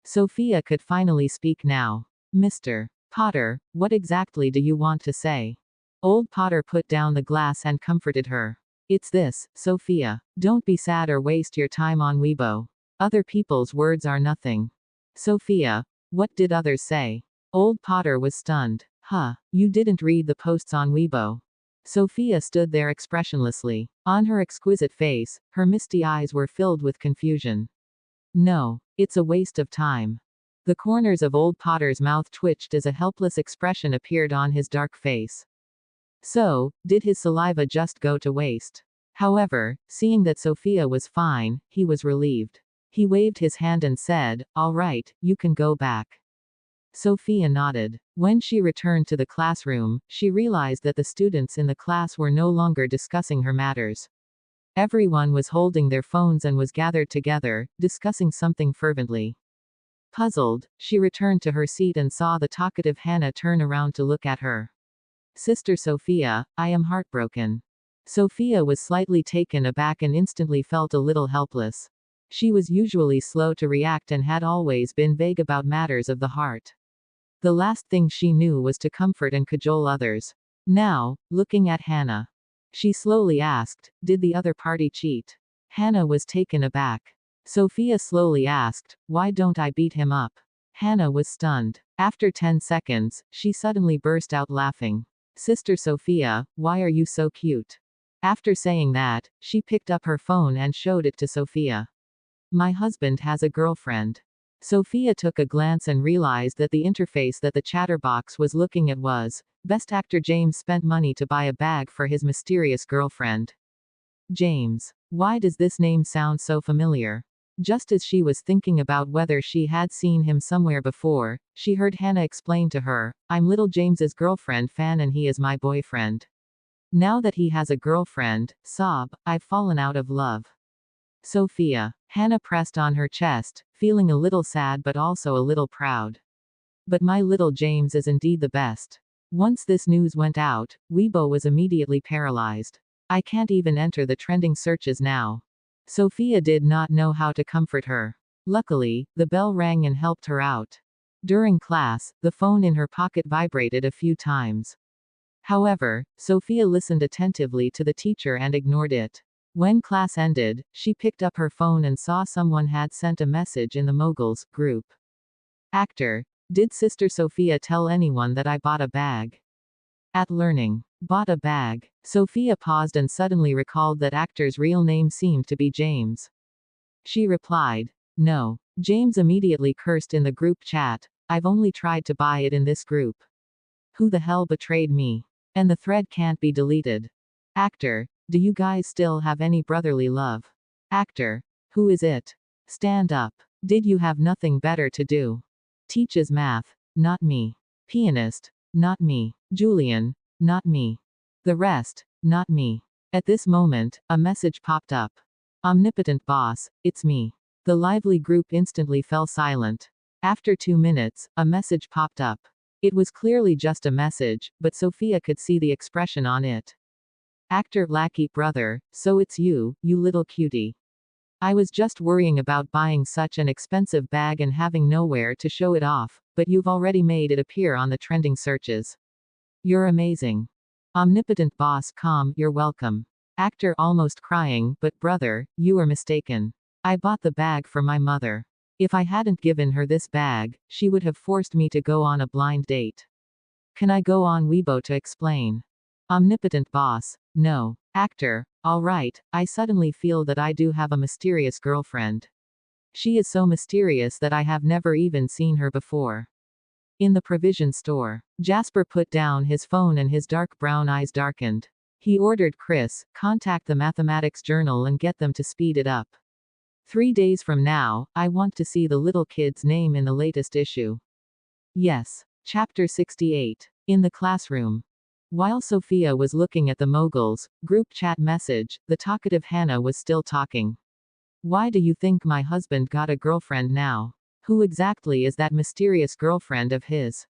Sophia could finally speak now. "Mr. Potter, what exactly do you want to say?" Old Potter put down the glass and comforted her. "It's this, Sophia. Don't be sad or waste your time on Weibo. Other people's words are nothing." Sophia. What did others say? Old Potter was stunned. Huh, you didn't read the posts on Weibo. Sophia stood there expressionlessly. On her exquisite face, her misty eyes were filled with confusion. No, it's a waste of time. The corners of Old Potter's mouth twitched as a helpless expression appeared on his dark face. So, did his saliva just go to waste? However, seeing that Sophia was fine, he was relieved. He waved his hand and said, "All right, you can go back." Sophia nodded. When she returned to the classroom, she realized that the students in the class were no longer discussing her matters. Everyone was holding their phones and was gathered together, discussing something fervently. Puzzled, she returned to her seat and saw the talkative Hannah turn around to look at her. "Sister Sophia, I am heartbroken." Sophia was slightly taken aback and instantly felt a little helpless. She was usually slow to react and had always been vague about matters of the heart. The last thing she knew was to comfort and cajole others. Now, looking at Hannah, she slowly asked, "Did the other party cheat?" Hannah was taken aback. Sophia slowly asked, "Why don't I beat him up?" Hannah was stunned. After 10 seconds, she suddenly burst out laughing. "Sister Sophia, why are you so cute?" After saying that, she picked up her phone and showed it to Sophia. "My husband has a girlfriend." Sophia took a glance and realized that the interface that the chatterbox was looking at was, "Best actor James spent money to buy a bag for his mysterious girlfriend." James. Why does this name sound so familiar? Just as she was thinking about whether she had seen him somewhere before, she heard Hannah explain to her, "I'm little James's girlfriend Fan and he is my boyfriend. Now that he has a girlfriend, I've fallen out of love." Sophia. Hannah pressed on her chest, feeling a little sad but also a little proud. "But my little James is indeed the best." Once this news went out, Weibo was immediately paralyzed. "I can't even enter the trending searches now." Sophia did not know how to comfort her. Luckily, the bell rang and helped her out. During class, the phone in her pocket vibrated a few times. However, Sophia listened attentively to the teacher and ignored it. When class ended, she picked up her phone and saw someone had sent a message in the Moguls group. Actor. Did Sister Sophia tell anyone that I bought a bag? At learning. Bought a bag. Sophia paused and suddenly recalled that actor's real name seemed to be James. She replied, "No." James immediately cursed in the group chat, "I've only tried to buy it in this group. Who the hell betrayed me? And the thread can't be deleted." Actor. Do you guys still have any brotherly love? Actor. Who is it? Stand up. Did you have nothing better to do? Teaches math. Not me. Pianist. Not me. Julian. Not me. The rest. Not me. At this moment, a message popped up. Omnipotent boss, it's me. The lively group instantly fell silent. After 2 minutes, a message popped up. It was clearly just a message, but Sophia could see the expression on it. Actor. Lackey brother, so it's you, you little cutie. I was just worrying about buying such an expensive bag and having nowhere to show it off, but you've already made it appear on the trending searches. You're amazing. Omnipotent boss. Calm, you're welcome. Actor almost crying, but brother, you are mistaken. I bought the bag for my mother. If I hadn't given her this bag, she would have forced me to go on a blind date. Can I go on Weibo to explain? Omnipotent boss. No. Actor. Alright, I suddenly feel that I do have a mysterious girlfriend. She is so mysterious that I have never even seen her before. In the provision store, Jasper put down his phone and his dark brown eyes darkened. He ordered Chris, contact the mathematics journal and get them to speed it up. 3 days from now, I want to see the little kid's name in the latest issue. Yes. Chapter 68. In the classroom. While Sophia was looking at the moguls group chat message, the talkative Hannah was still talking. Why do you think my husband got a girlfriend now? Who exactly is that mysterious girlfriend of his?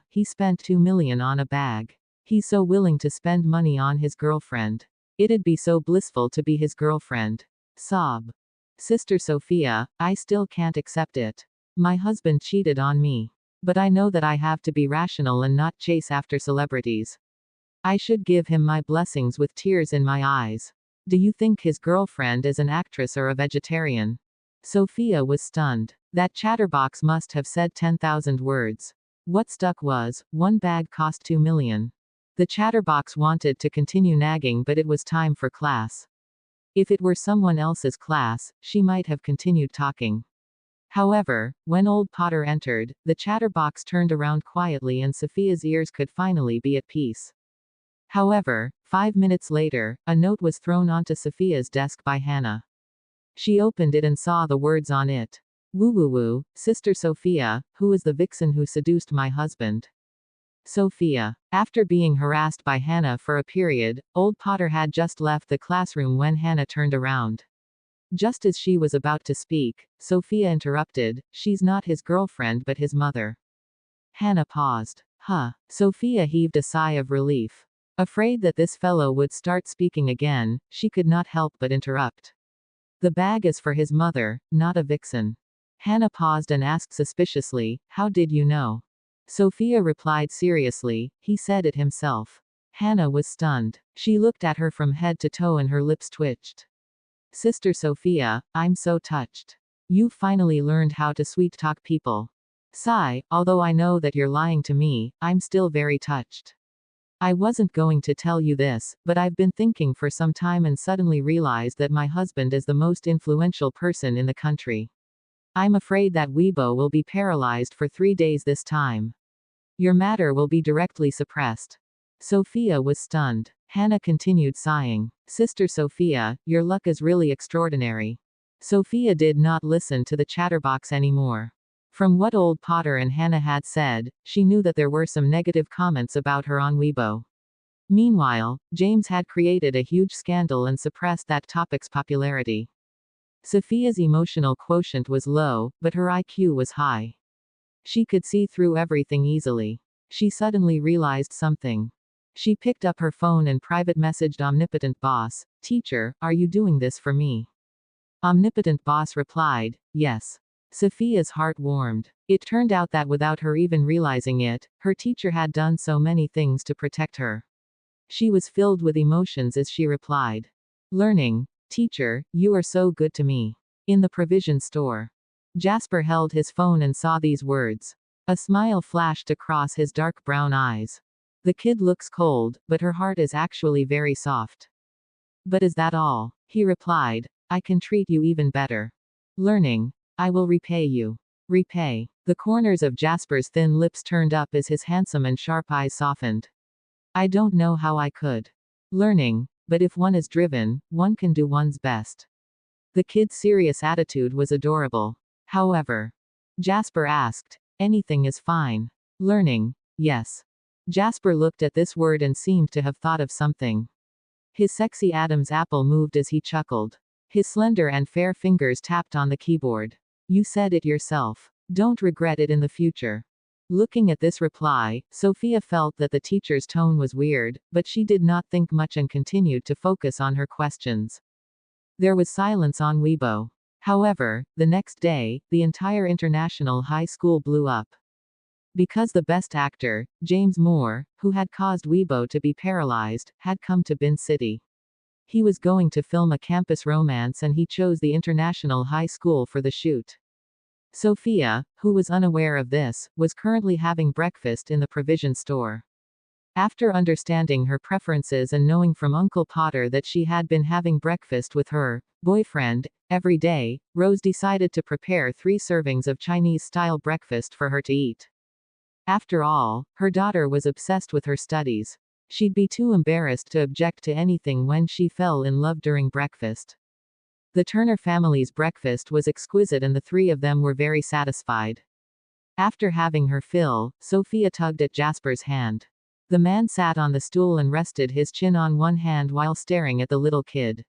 He spent 2 million on a bag. He's so willing to spend money on his girlfriend. It'd be so blissful to be his girlfriend. Sob. Sister Sophia, I still can't accept it. My husband cheated on me. But I know that I have to be rational and not chase after celebrities. I should give him my blessings with tears in my eyes. Do you think his girlfriend is an actress or a vegetarian? Sophia was stunned. That chatterbox must have said 10,000 words. What stuck was, one bag cost 2 million. The chatterbox wanted to continue nagging, but it was time for class. If it were someone else's class, she might have continued talking. However, when old Potter entered, the chatterbox turned around quietly and Sophia's ears could finally be at peace. However, 5 minutes later, a note was thrown onto Sophia's desk by Hannah. She opened it and saw the words on it. Woo woo woo, Sister Sophia, who is the vixen who seduced my husband? Sophia. After being harassed by Hannah for a period, old Potter had just left the classroom when Hannah turned around. Just as she was about to speak, Sophia interrupted, she's not his girlfriend but his mother. Hannah paused. Huh. Sophia heaved a sigh of relief. Afraid that this fellow would start speaking again, she could not help but interrupt. The bag is for his mother, not a vixen. Hannah paused and asked suspiciously, how did you know? Sophia replied seriously, he said it himself. Hannah was stunned. She looked at her from head to toe and her lips twitched. Sister Sophia, I'm so touched. You've finally learned how to sweet talk people. Sigh, although I know that you're lying to me, I'm still very touched. I wasn't going to tell you this, but I've been thinking for some time and suddenly realized that my husband is the most influential person in the country. I'm afraid that Weibo will be paralyzed for 3 days this time. Your matter will be directly suppressed. Sophia was stunned. Hannah continued sighing. Sister Sophia, your luck is really extraordinary. Sophia did not listen to the chatterbox anymore. From what old Potter and Hannah had said, she knew that there were some negative comments about her on Weibo. Meanwhile, James had created a huge scandal and suppressed that topic's popularity. Sophia's emotional quotient was low, but her IQ was high. She could see through everything easily. She suddenly realized something. She picked up her phone and private messaged Omnipotent Boss, Teacher, are you doing this for me? Omnipotent Boss replied, yes. Sophia's heart warmed. It turned out that without her even realizing it, her teacher had done so many things to protect her. She was filled with emotions as she replied. Learning. Teacher, you are so good to me. In the provision store. Jasper held his phone and saw these words. A smile flashed across his dark brown eyes. The kid looks cold, but her heart is actually very soft. But is that all? He replied. I can treat you even better. Learning. I will repay you. Repay. The corners of Jasper's thin lips turned up as his handsome and sharp eyes softened. I don't know how I could. Learning. But if one is driven, one can do one's best. The kid's serious attitude was adorable. However, Jasper asked, anything is fine. Learning. Yes. Jasper looked at this word and seemed to have thought of something. His sexy Adam's apple moved as he chuckled. His slender and fair fingers tapped on the keyboard. You said it yourself. Don't regret it in the future. Looking at this reply, Sophia felt that the teacher's tone was weird, but she did not think much and continued to focus on her questions. There was silence on Weibo. However, the next day, the entire international high school blew up. Because the best actor, James Moore, who had caused Weibo to be paralyzed, had come to Bin City. He was going to film a campus romance and he chose the international high school for the shoot. Sophia, who was unaware of this, was currently having breakfast in the provision store. After understanding her preferences and knowing from Uncle Potter that she had been having breakfast with her boyfriend every day, Rose decided to prepare 3 servings of Chinese-style breakfast for her to eat. After all, her daughter was obsessed with her studies. She'd be too embarrassed to object to anything when she fell in love during breakfast. The Turner family's breakfast was exquisite and the 3 of them were very satisfied. After having her fill, Sophia tugged at Jasper's hand. The man sat on the stool and rested his chin on one hand while staring at the little kid.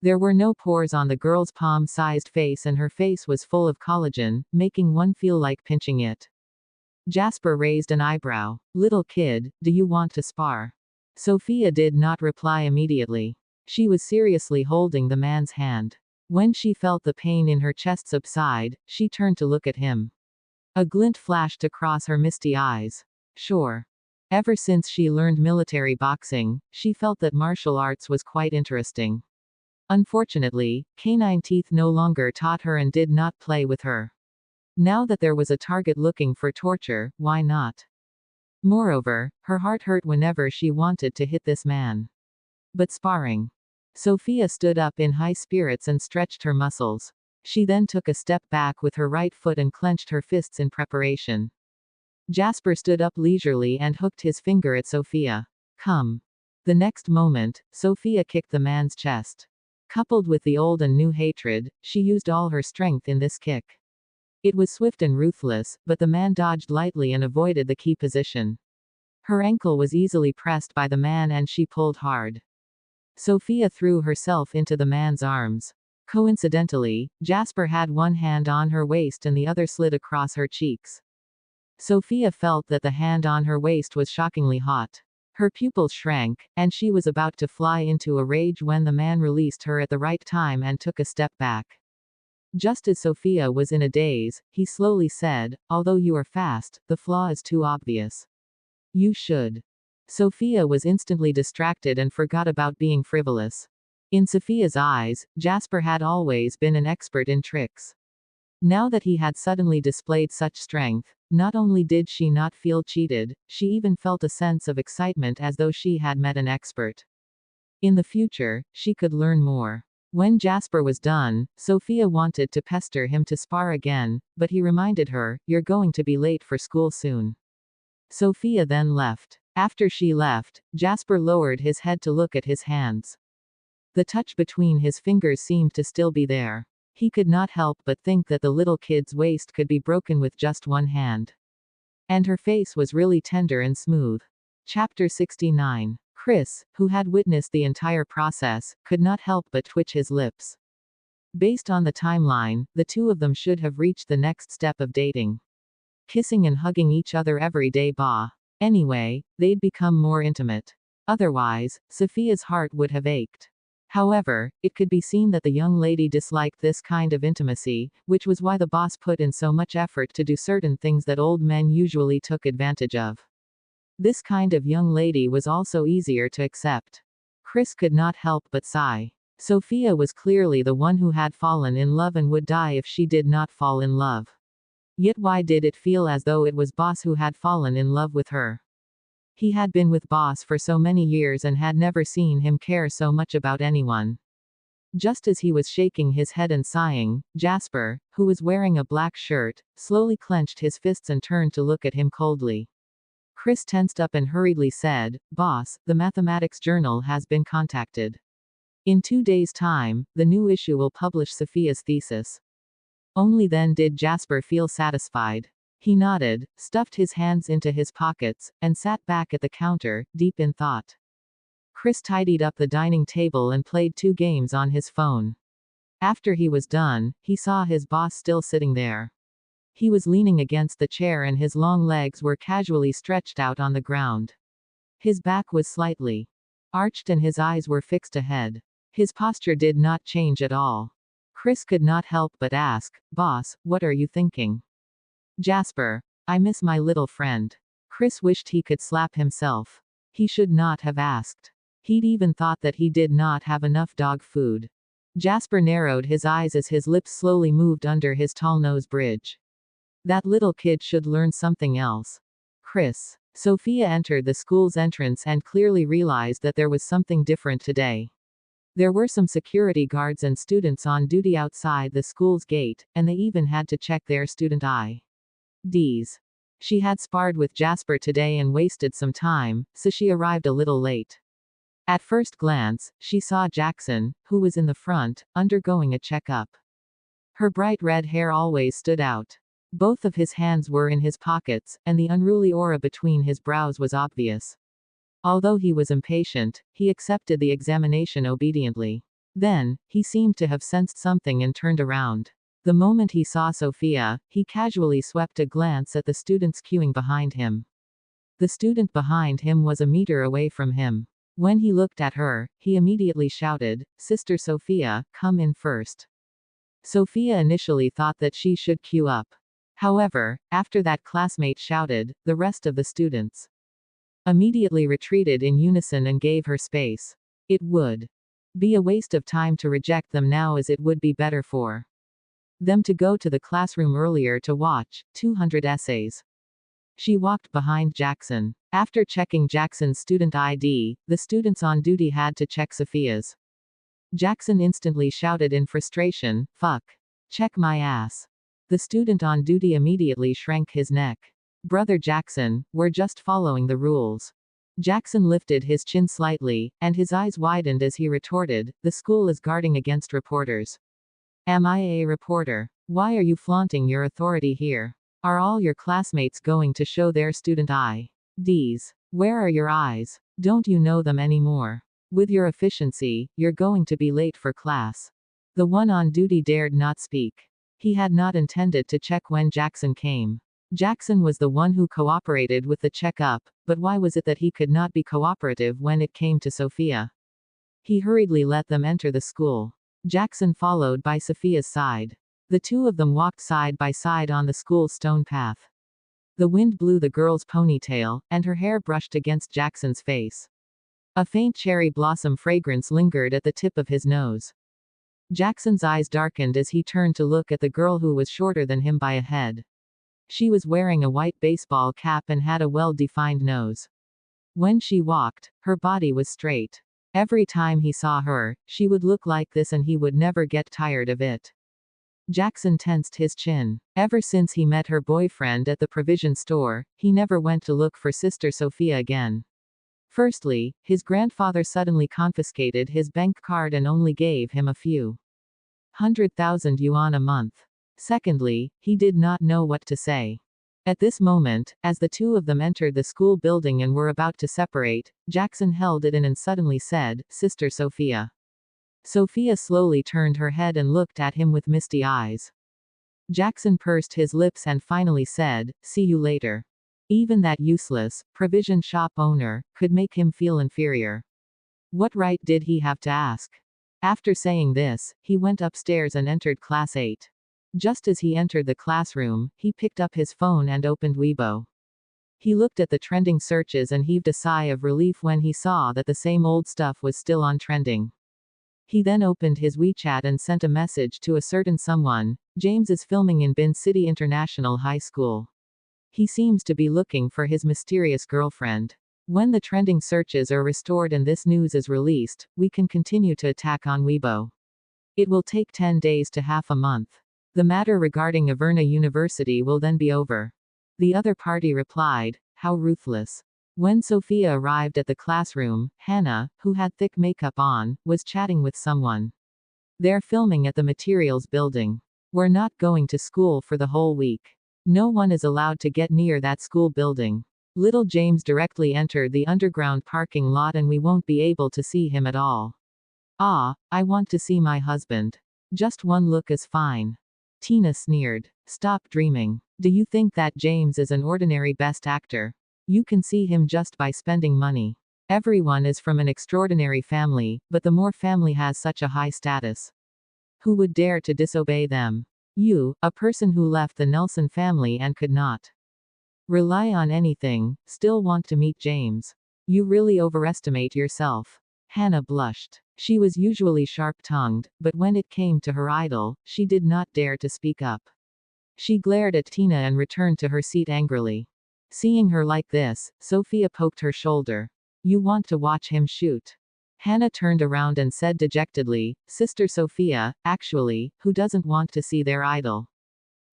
There were no pores on the girl's palm-sized face and her face was full of collagen, making one feel like pinching it. Jasper raised an eyebrow. "Little kid, do you want to spar?" Sophia did not reply immediately. She was seriously holding the man's hand. When she felt the pain in her chest subside, she turned to look at him. A glint flashed across her misty eyes. Sure. Ever since she learned military boxing, she felt that martial arts was quite interesting. Unfortunately, canine teeth no longer taught her and did not play with her. Now that there was a target looking for torture, why not? Moreover, her heart hurt whenever she wanted to hit this man. But sparring. Sophia stood up in high spirits and stretched her muscles. She then took a step back with her right foot and clenched her fists in preparation. Jasper stood up leisurely and hooked his finger at Sophia. "Come." The next moment, Sophia kicked the man's chest. Coupled with the old and new hatred, she used all her strength in this kick. It was swift and ruthless, but the man dodged lightly and avoided the key position. Her ankle was easily pressed by the man and she pulled hard. Sophia threw herself into the man's arms. Coincidentally, Jasper had one hand on her waist and the other slid across her cheeks. Sophia felt that the hand on her waist was shockingly hot. Her pupils shrank, and she was about to fly into a rage when the man released her at the right time and took a step back. Just as Sophia was in a daze, he slowly said, "Although you are fast, the flaw is too obvious. You should." Sophia was instantly distracted and forgot about being frivolous. In Sophia's eyes, Jasper had always been an expert in tricks. Now that he had suddenly displayed such strength, not only did she not feel cheated, she even felt a sense of excitement as though she had met an expert. In the future, she could learn more. When Jasper was done, Sophia wanted to pester him to spar again, but he reminded her, "You're going to be late for school soon." Sophia then left. After she left, Jasper lowered his head to look at his hands. The touch between his fingers seemed to still be there. He could not help but think that the little kid's waist could be broken with just one hand. And her face was really tender and smooth. Chapter 69. Chris, who had witnessed the entire process, could not help but twitch his lips. Based on the timeline, the 2 of them should have reached the next step of dating. Kissing and hugging each other every day, bah. Anyway, they'd become more intimate. Otherwise, Sophia's heart would have ached. However, it could be seen that the young lady disliked this kind of intimacy, which was why the boss put in so much effort to do certain things that old men usually took advantage of. This kind of young lady was also easier to accept. Chris could not help but sigh. Sophia was clearly the one who had fallen in love and would die if she did not fall in love. Yet why did it feel as though it was Boss who had fallen in love with her? He had been with Boss for so many years and had never seen him care so much about anyone. Just as he was shaking his head and sighing, Jasper, who was wearing a black shirt, slowly clenched his fists and turned to look at him coldly. Chris tensed up and hurriedly said, "Boss, the mathematics journal has been contacted. In 2 days' time, the new issue will publish Sophia's thesis." Only then did Jasper feel satisfied. He nodded, stuffed his hands into his pockets, and sat back at the counter, deep in thought. Chris tidied up the dining table and played 2 games on his phone. After he was done, he saw his boss still sitting there. He was leaning against the chair and his long legs were casually stretched out on the ground. His back was slightly arched and his eyes were fixed ahead. His posture did not change at all. Chris could not help but ask, "Boss, what are you thinking?" "Jasper, I miss my little friend." Chris wished he could slap himself. He should not have asked. He'd even thought that he did not have enough dog food. Jasper narrowed his eyes as his lips slowly moved under his tall nose bridge. That little kid should learn something else. Chris. Sophia entered the school's entrance and clearly realized that there was something different today. There were some security guards and students on duty outside the school's gate, and they even had to check their student IDs. She had sparred with Jasper today and wasted some time, so she arrived a little late. At first glance, she saw Jackson, who was in the front, undergoing a checkup. Her bright red hair always stood out. Both of his hands were in his pockets, and the unruly aura between his brows was obvious. Although he was impatient, he accepted the examination obediently. Then, he seemed to have sensed something and turned around. The moment he saw Sophia, he casually swept a glance at the students queuing behind him. The student behind him was a meter away from him. When he looked at her, he immediately shouted, "Sister Sophia, come in first." Sophia initially thought that she should queue up. However, after that classmate shouted, the rest of the students immediately retreated in unison and gave her space. It would be a waste of time to reject them now, as it would be better for them to go to the classroom earlier to watch 200 essays. She walked behind Jackson. After checking Jackson's student ID, the students on duty had to check Sophia's. Jackson instantly shouted in frustration, "Fuck. Check my ass." The student on duty immediately shrank his neck. "Brother Jackson, we're just following the rules." Jackson lifted his chin slightly, and his eyes widened as he retorted, "The school is guarding against reporters." "Am I a reporter? Why are you flaunting your authority here? Are all your classmates going to show their student IDs? Where are your eyes? Don't you know them anymore? With your efficiency, you're going to be late for class." The one on duty dared not speak. He had not intended to check when Jackson came. Jackson was the one who cooperated with the checkup, but why was it that he could not be cooperative when it came to Sophia? He hurriedly let them enter the school. Jackson followed by Sophia's side. The two of them walked side by side on the school's stone path. The wind blew the girl's ponytail, and her hair brushed against Jackson's face. A faint cherry blossom fragrance lingered at the tip of his nose. Jackson's eyes darkened as he turned to look at the girl who was shorter than him by a head. She was wearing a white baseball cap and had a well-defined nose. When she walked, her body was straight. Every time he saw her, she would look like this and he would never get tired of it. Jackson tensed his chin. Ever since he met her boyfriend at the provision store, he never went to look for Sister Sophia again. Firstly, his grandfather suddenly confiscated his bank card and only gave him a few 100,000 yuan a month. Secondly, he did not know what to say. At this moment, as the two of them entered the school building and were about to separate, Jackson held it in and suddenly said, "Sister Sophia." Sophia slowly turned her head and looked at him with misty eyes. Jackson pursed his lips and finally said, "See you later." Even that useless, provision shop owner, could make him feel inferior. What right did he have to ask? After saying this, he went upstairs and entered Class 8. Just as he entered the classroom, he picked up his phone and opened Weibo. He looked at the trending searches and heaved a sigh of relief when he saw that the same old stuff was still on trending. He then opened his WeChat and sent a message to a certain someone. "James is filming in Bin City International High School. He seems to be looking for his mysterious girlfriend. When the trending searches are restored and this news is released, we can continue to attack on Weibo. It will take 10 days to half a month. The matter regarding Averna University will then be over." The other party replied, "How ruthless." When Sophia arrived at the classroom, Hannah, who had thick makeup on, was chatting with someone. "They're filming at the materials building. We're not going to school for the whole week. No one is allowed to get near that school building. Little James directly entered the underground parking lot and we won't be able to see him at all. Ah, I want to see my husband. Just one look is fine." Tina sneered. "Stop dreaming. Do you think that James is an ordinary best actor? You can see him just by spending money. Everyone is from an extraordinary family, but the Moore family has such a high status. Who would dare to disobey them? You, a person who left the Nelson family and could not rely on anything, still want to meet James. You really overestimate yourself. Hannah blushed. She was usually sharp-tongued, but when it came to her idol, she did not dare to speak up. She glared at Tina and returned to her seat angrily. Seeing her like this, Sophia poked her shoulder. You want to watch him shoot? Hannah turned around and said dejectedly, Sister Sophia, actually, who doesn't want to see their idol?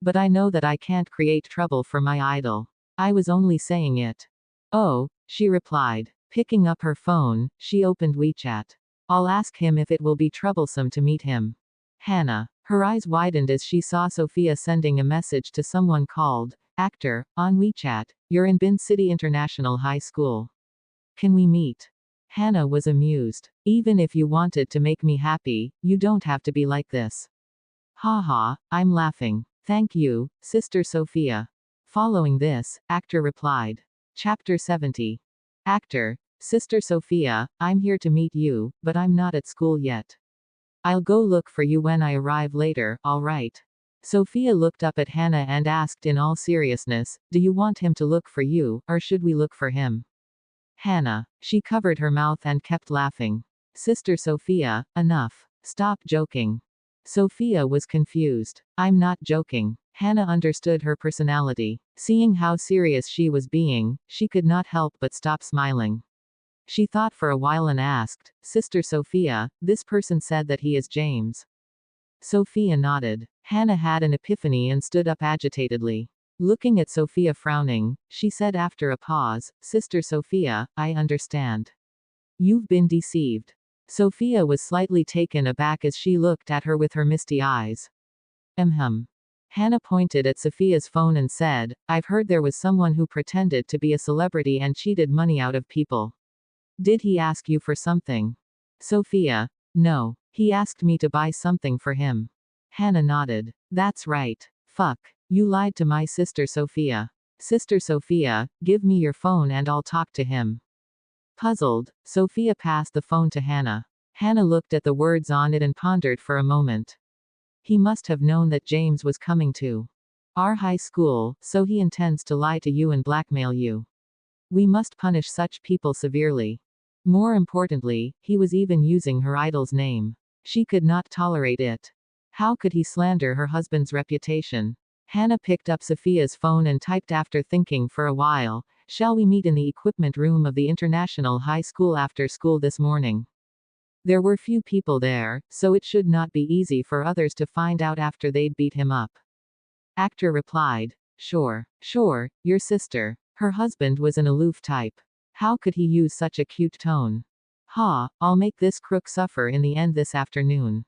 But I know that I can't create trouble for my idol. I was only saying it. Oh, she replied. Picking up her phone, she opened WeChat. I'll ask him if it will be troublesome to meet him. Hannah. Her eyes widened as she saw Sophia sending a message to someone called Actor on WeChat. You're in Bin City International High School. Can we meet? Hannah was amused. Even if you wanted to make me happy, you don't have to be like this. Haha, I'm laughing. Thank you, Sister Sophia. Following this, Actor replied. Chapter 70. Actor, Sister Sophia, I'm here to meet you, but I'm not at school yet. I'll go look for you when I arrive later, alright? Sophia looked up at Hannah and asked in all seriousness, do you want him to look for you, or should we look for him? Hannah. She covered her mouth and kept laughing. Sister Sophia, enough. Stop joking. Sophia was confused. I'm not joking. Hannah understood her personality. Seeing how serious she was being, she could not help but stop smiling. She thought for a while and asked, Sister Sophia, this person said that he is James. Sophia nodded. Hannah had an epiphany and stood up agitatedly. Looking at Sophia frowning, she said after a pause, Sister Sophia, I understand. You've been deceived. Sophia was slightly taken aback as she looked at her with her misty eyes. Hannah pointed at Sophia's phone and said, I've heard there was someone who pretended to be a celebrity and cheated money out of people. Did he ask you for something? Sophia. No. He asked me to buy something for him. Hannah nodded. That's right. Fuck. You lied to my sister Sophia. Sister Sophia, give me your phone and I'll talk to him. Puzzled, Sophia passed the phone to Hannah. Hannah looked at the words on it and pondered for a moment. He must have known that James was coming to our high school, so he intends to lie to you and blackmail you. We must punish such people severely. More importantly, he was even using her idol's name. She could not tolerate it. How could he slander her husband's reputation? Hannah picked up Sophia's phone and typed after thinking for a while, shall we meet in the equipment room of the International High School after school this morning? There were few people there, so it should not be easy for others to find out after they'd beat him up. Actor replied. Sure, your sister. Her husband was an aloof type. How could he use such a cute tone? I'll make this crook suffer in the end this afternoon.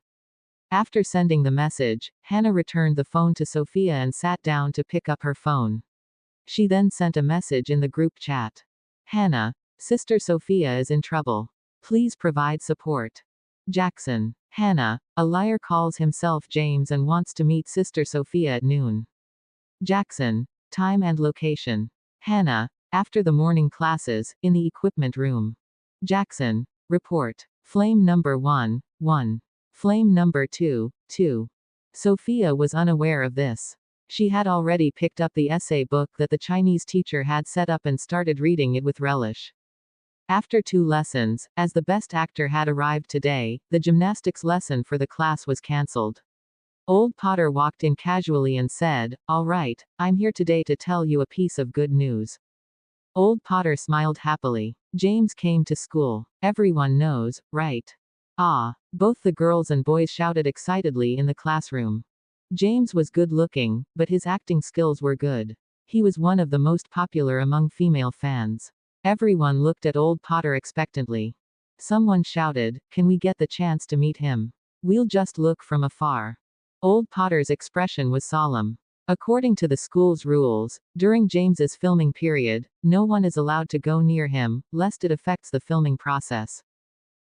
After sending the message, Hannah returned the phone to Sophia and sat down to pick up her phone. She then sent a message in the group chat. Hannah, Sister Sophia is in trouble. Please provide support. Jackson. Hannah, a liar calls himself James and wants to meet Sister Sophia at noon. Jackson. Time and location. Hannah, after the morning classes, in the equipment room. Jackson. Report. Flame number 1, 1. Flame number 2, 2. Sophia was unaware of this. She had already picked up the essay book that the Chinese teacher had set up and started reading it with relish. After 2 lessons, as the best actor had arrived today, the gymnastics lesson for the class was cancelled. Old Potter walked in casually and said, All right, I'm here today to tell you a piece of good news. Old Potter smiled happily. James came to school. Everyone knows, right? Both the girls and boys shouted excitedly in the classroom. James was good looking, but his acting skills were good. He was one of the most popular among female fans. Everyone looked at Old Potter expectantly. Someone shouted, Can we get the chance to meet him? We'll just look from afar. Old Potter's expression was solemn. According to the school's rules, during James's filming period, no one is allowed to go near him, lest it affects the filming process.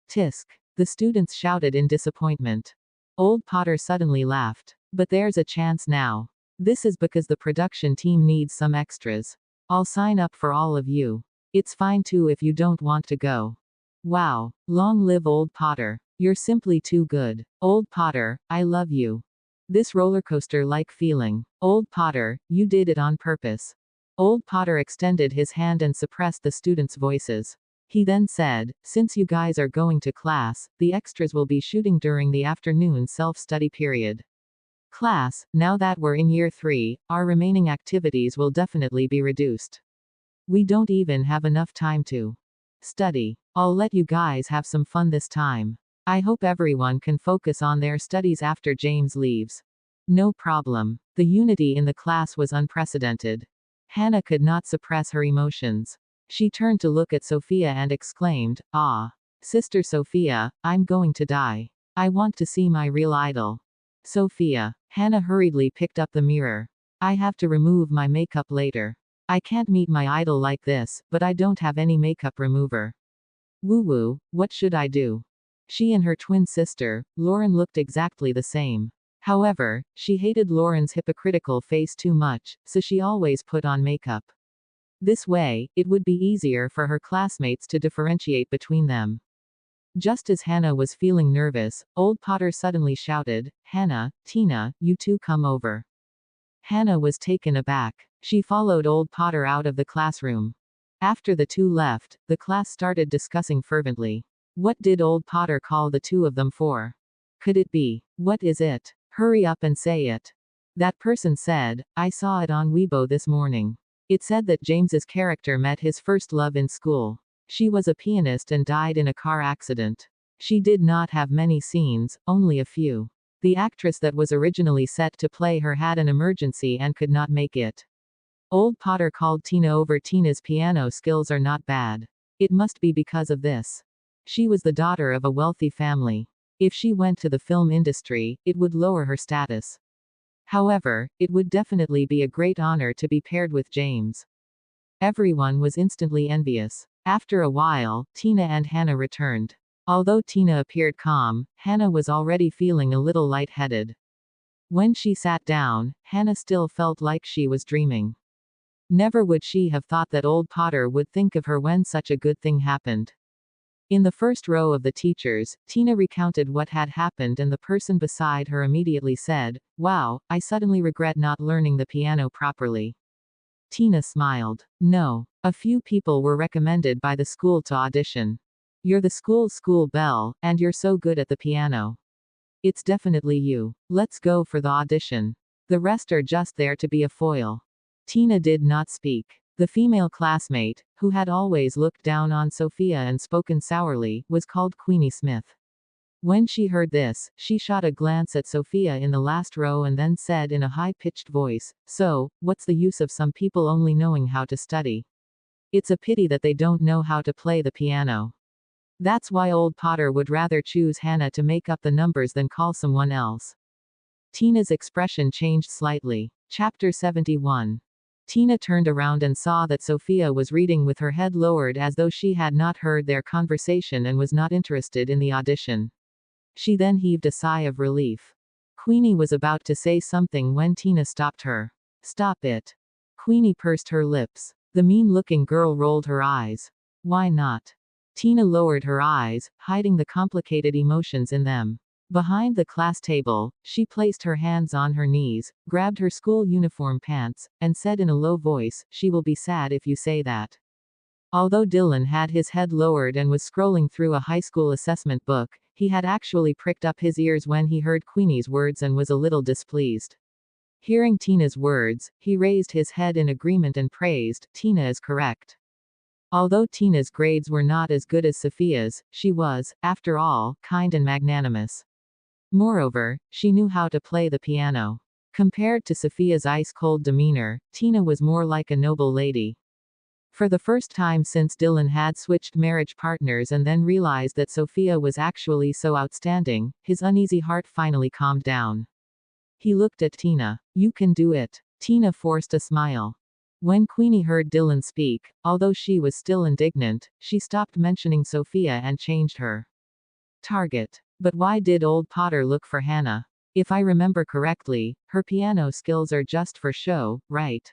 Tisk. The students shouted in disappointment. Old Potter suddenly laughed. But there's a chance now. This is because the production team needs some extras. I'll sign up for all of you. It's fine too if you don't want to go. Wow. Long live old Potter. You're simply too good. Old Potter, I love you. This rollercoaster-like feeling. Old Potter, you did it on purpose. Old Potter extended his hand and suppressed the students' voices. He then said, since you guys are going to class, the extras will be shooting during the afternoon self-study period. Class, now that we're in year 3, our remaining activities will definitely be reduced. We don't even have enough time to study. I'll let you guys have some fun this time. I hope everyone can focus on their studies after James leaves. No problem. The unity in the class was unprecedented. Hannah could not suppress her emotions. She turned to look at Sophia and exclaimed, "Ah, Sister Sophia, I'm going to die. I want to see my real idol." Sophia. Hannah hurriedly picked up the mirror. I have to remove my makeup later. I can't meet my idol like this, but I don't have any makeup remover. Woo-woo, what should I do? She and her twin sister, Lauren, looked exactly the same. However, she hated Lauren's hypocritical face too much, so she always put on makeup. This way, it would be easier for her classmates to differentiate between them. Just as Hannah was feeling nervous, old Potter suddenly shouted, "Hannah, Tina, you two come over." Hannah was taken aback. She followed old Potter out of the classroom. After the two left, the class started discussing fervently. What did old Potter call the two of them for? Could it be? What is it? Hurry up and say it. That person said, I saw it on Weibo this morning. It said that James's character met his first love in school. She was a pianist and died in a car accident. She did not have many scenes, only a few. The actress that was originally set to play her had an emergency and could not make it. Old Potter called Tina over. Tina's piano skills are not bad. It must be because of this. She was the daughter of a wealthy family. If she went to the film industry, it would lower her status. However, it would definitely be a great honor to be paired with James. Everyone was instantly envious. After a while, Tina and Hannah returned. Although Tina appeared calm, Hannah was already feeling a little lightheaded. When she sat down, Hannah still felt like she was dreaming. Never would she have thought that old Potter would think of her when such a good thing happened. In the first row of the teachers, Tina recounted what had happened and the person beside her immediately said, "Wow, I suddenly regret not learning the piano properly." Tina smiled. No. A few people were recommended by the school to audition. You're the school belle, and you're so good at the piano. It's definitely you. Let's go for the audition. The rest are just there to be a foil. Tina did not speak. The female classmate, who had always looked down on Sophia and spoken sourly, was called Queenie Smith. When she heard this, she shot a glance at Sophia in the last row and then said in a high-pitched voice, "So, what's the use of some people only knowing how to study? It's a pity that they don't know how to play the piano. That's why old Potter would rather choose Hannah to make up the numbers than call someone else." Tina's expression changed slightly. Chapter 71. Tina turned around and saw that Sophia was reading with her head lowered as though she had not heard their conversation and was not interested in the audition. She then heaved a sigh of relief. Queenie was about to say something when Tina stopped her. "Stop it." Queenie pursed her lips. The mean-looking girl rolled her eyes. "Why not?" Tina lowered her eyes, hiding the complicated emotions in them. Behind the class table, she placed her hands on her knees, grabbed her school uniform pants, and said in a low voice, "She will be sad if you say that." Although Dylan had his head lowered and was scrolling through a high school assessment book, he had actually pricked up his ears when he heard Queenie's words and was a little displeased. Hearing Tina's words, he raised his head in agreement and praised, "Tina is correct." Although Tina's grades were not as good as Sophia's, she was, after all, kind and magnanimous. Moreover, she knew how to play the piano. Compared to Sophia's ice-cold demeanor, Tina was more like a noble lady. For the first time since Dylan had switched marriage partners and then realized that Sophia was actually so outstanding, his uneasy heart finally calmed down. He looked at Tina. "You can do it." Tina forced a smile. When Queenie heard Dylan speak, although she was still indignant, she stopped mentioning Sophia and changed her target. But why did old Potter look for Hannah? If I remember correctly, her piano skills are just for show, right?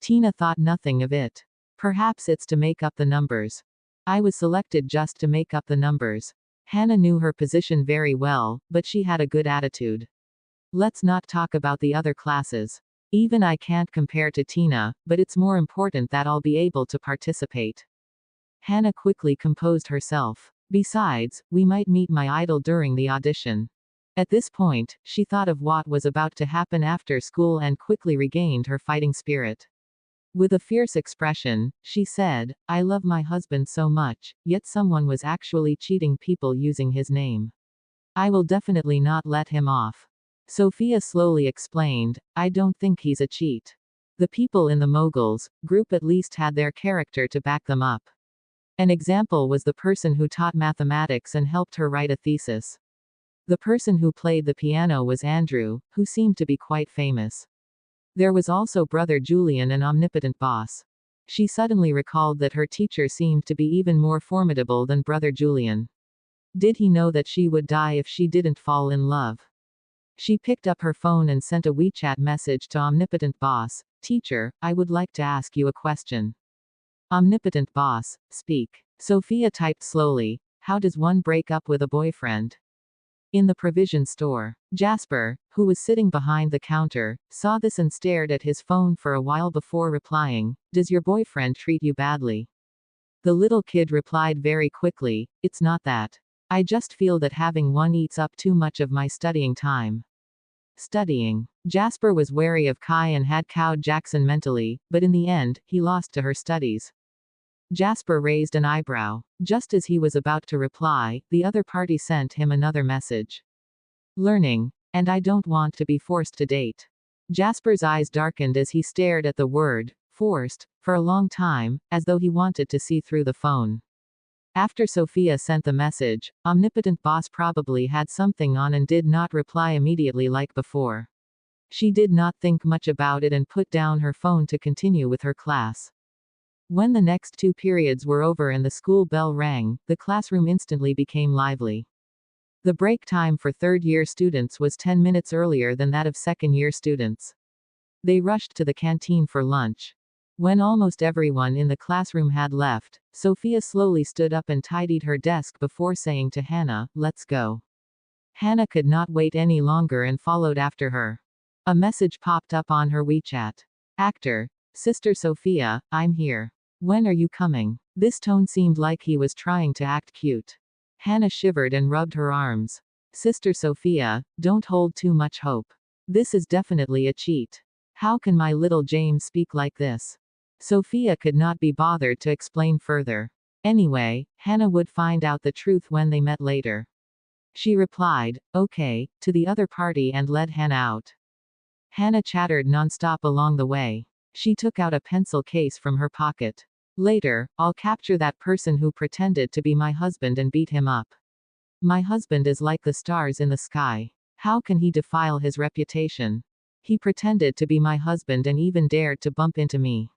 Tina thought nothing of it. Perhaps it's to make up the numbers. I was selected just to make up the numbers. Hannah knew her position very well, but she had a good attitude. Let's not talk about the other classes. Even I can't compare to Tina, but it's more important that I'll be able to participate. Hannah quickly composed herself. Besides, we might meet my idol during the audition. At this point, she thought of what was about to happen after school and quickly regained her fighting spirit. With a fierce expression, she said, I love my husband so much, yet someone was actually cheating people using his name. I will definitely not let him off. Sophia slowly explained, I don't think he's a cheat. The people in the Moguls group at least had their character to back them up. An example was the person who taught mathematics and helped her write a thesis. The person who played the piano was Andrew, who seemed to be quite famous. There was also brother Julian, an omnipotent boss. She suddenly recalled that her teacher seemed to be even more formidable than brother Julian. Did he know that she would die if she didn't fall in love? She picked up her phone and sent a WeChat message to omnipotent boss, Teacher, I would like to ask you a question. Omnipotent boss, speak. Sophia typed slowly, how does one break up with a boyfriend? In the provision store. Jasper, who was sitting behind the counter, saw this and stared at his phone for a while before replying, does your boyfriend treat you badly? The little kid replied very quickly, it's not that. I just feel that having one eats up too much of my studying time. Studying. Jasper was wary of Kai and had cowed Jackson mentally, but in the end, he lost to her studies. Jasper raised an eyebrow. Just as he was about to reply, the other party sent him another message. Learning. And I don't want to be forced to date. Jasper's eyes darkened as he stared at the word, forced, for a long time, as though he wanted to see through the phone. After Sophia sent the message, omnipotent boss probably had something on and did not reply immediately like before. She did not think much about it and put down her phone to continue with her class. When the next 2 periods were over and the school bell rang, the classroom instantly became lively. The break time for third-year students was 10 minutes earlier than that of second-year students. They rushed to the canteen for lunch. When almost everyone in the classroom had left, Sophia slowly stood up and tidied her desk before saying to Hannah, let's go. Hannah could not wait any longer and followed after her. A message popped up on her WeChat. Actor, Sister Sophia, I'm here. When are you coming? This tone seemed like he was trying to act cute. Hannah shivered and rubbed her arms. Sister Sophia, don't hold too much hope. This is definitely a cheat. How can my little James speak like this? Sophia could not be bothered to explain further. Anyway, Hannah would find out the truth when they met later. She replied, okay, to the other party and led Hannah out. Hannah chattered nonstop along the way. She took out a pencil case from her pocket. Later, I'll capture that person who pretended to be my husband and beat him up. My husband is like the stars in the sky. How can he defile his reputation? He pretended to be my husband and even dared to bump into me.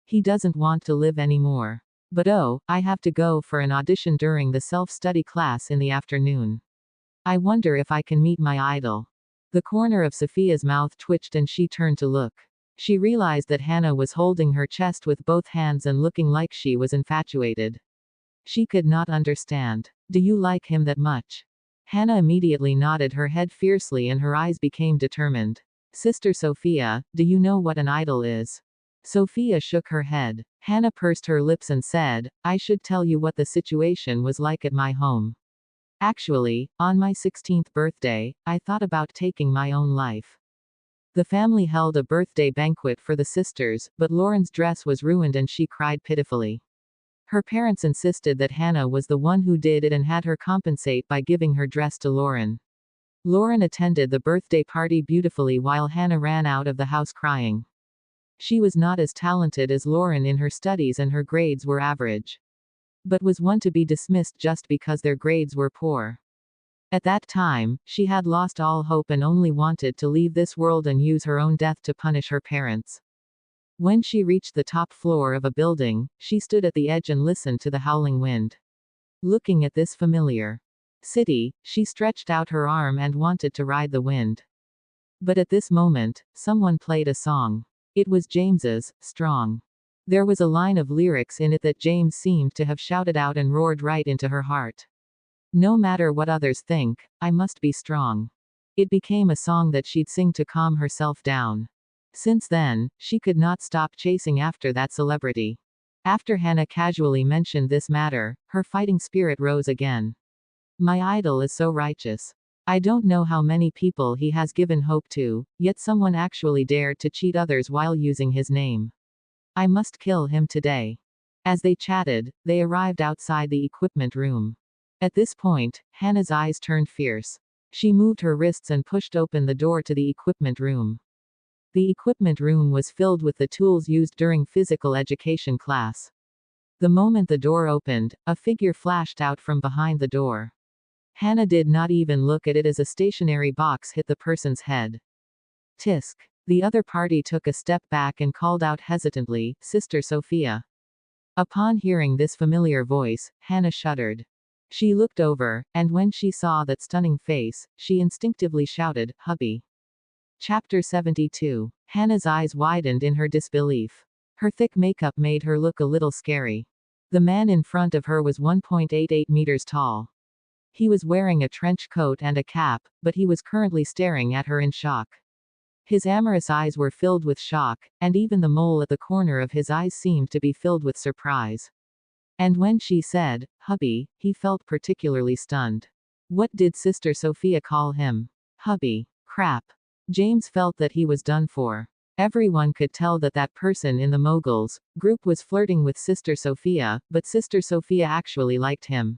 He doesn't want to live anymore. But oh, I have to go for an audition during the self-study class in the afternoon. I wonder if I can meet my idol. The corner of Sophia's mouth twitched and she turned to look. She realized that Hannah was holding her chest with both hands and looking like she was infatuated. She could not understand. Do you like him that much? Hannah immediately nodded her head fiercely and her eyes became determined. Sister Sophia, do you know what an idol is? Sophia shook her head. Hannah pursed her lips and said, I should tell you what the situation was like at my home. Actually, on my 16th birthday, I thought about taking my own life. The family held a birthday banquet for the sisters, but Lauren's dress was ruined and she cried pitifully. Her parents insisted that Hannah was the one who did it and had her compensate by giving her dress to Lauren. Lauren attended the birthday party beautifully while Hannah ran out of the house crying. She was not as talented as Lauren in her studies and her grades were average. But was one to be dismissed just because their grades were poor. At that time, she had lost all hope and only wanted to leave this world and use her own death to punish her parents. When she reached the top floor of a building, she stood at the edge and listened to the howling wind. Looking at this familiar city, she stretched out her arm and wanted to ride the wind. But at this moment, someone played a song. It was James's, Strong. There was a line of lyrics in it that James seemed to have shouted out and roared right into her heart. No matter what others think, I must be strong. It became a song that she'd sing to calm herself down. Since then, she could not stop chasing after that celebrity. After Hannah casually mentioned this matter, her fighting spirit rose again. My idol is so righteous. I don't know how many people he has given hope to, yet someone actually dared to cheat others while using his name. I must kill him today. As they chatted, they arrived outside the equipment room. At this point, Hannah's eyes turned fierce. She moved her wrists and pushed open the door to the equipment room. The equipment room was filled with the tools used during physical education class. The moment the door opened, a figure flashed out from behind the door. Hannah did not even look at it as a stationary box hit the person's head. Tisk. The other party took a step back and called out hesitantly, "Sister Sophia." Upon hearing this familiar voice, Hannah shuddered. She looked over, and when she saw that stunning face, she instinctively shouted, "Hubby." Chapter 72. Hannah's eyes widened in her disbelief. Her thick makeup made her look a little scary. The man in front of her was 1.88 meters tall. He was wearing a trench coat and a cap, but he was currently staring at her in shock. His amorous eyes were filled with shock, and even the mole at the corner of his eyes seemed to be filled with surprise. And when she said, "Hubby," he felt particularly stunned. What did Sister Sophia call him? Hubby. Crap. James felt that he was done for. Everyone could tell that that person in the Moguls group was flirting with Sister Sophia, but Sister Sophia actually liked him.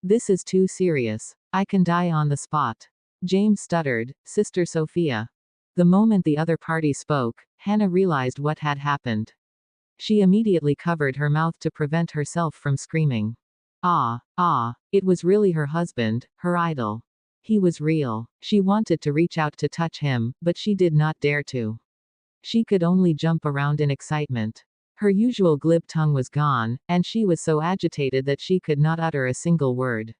This is too serious. I can die on the spot. James stuttered, "Sister Sophia." The moment the other party spoke, Hannah realized what had happened. She immediately covered her mouth to prevent herself from screaming. It was really her husband, her idol. He was real. She wanted to reach out to touch him, but she did not dare to. She could only jump around in excitement. Her usual glib tongue was gone, and she was so agitated that she could not utter a single word.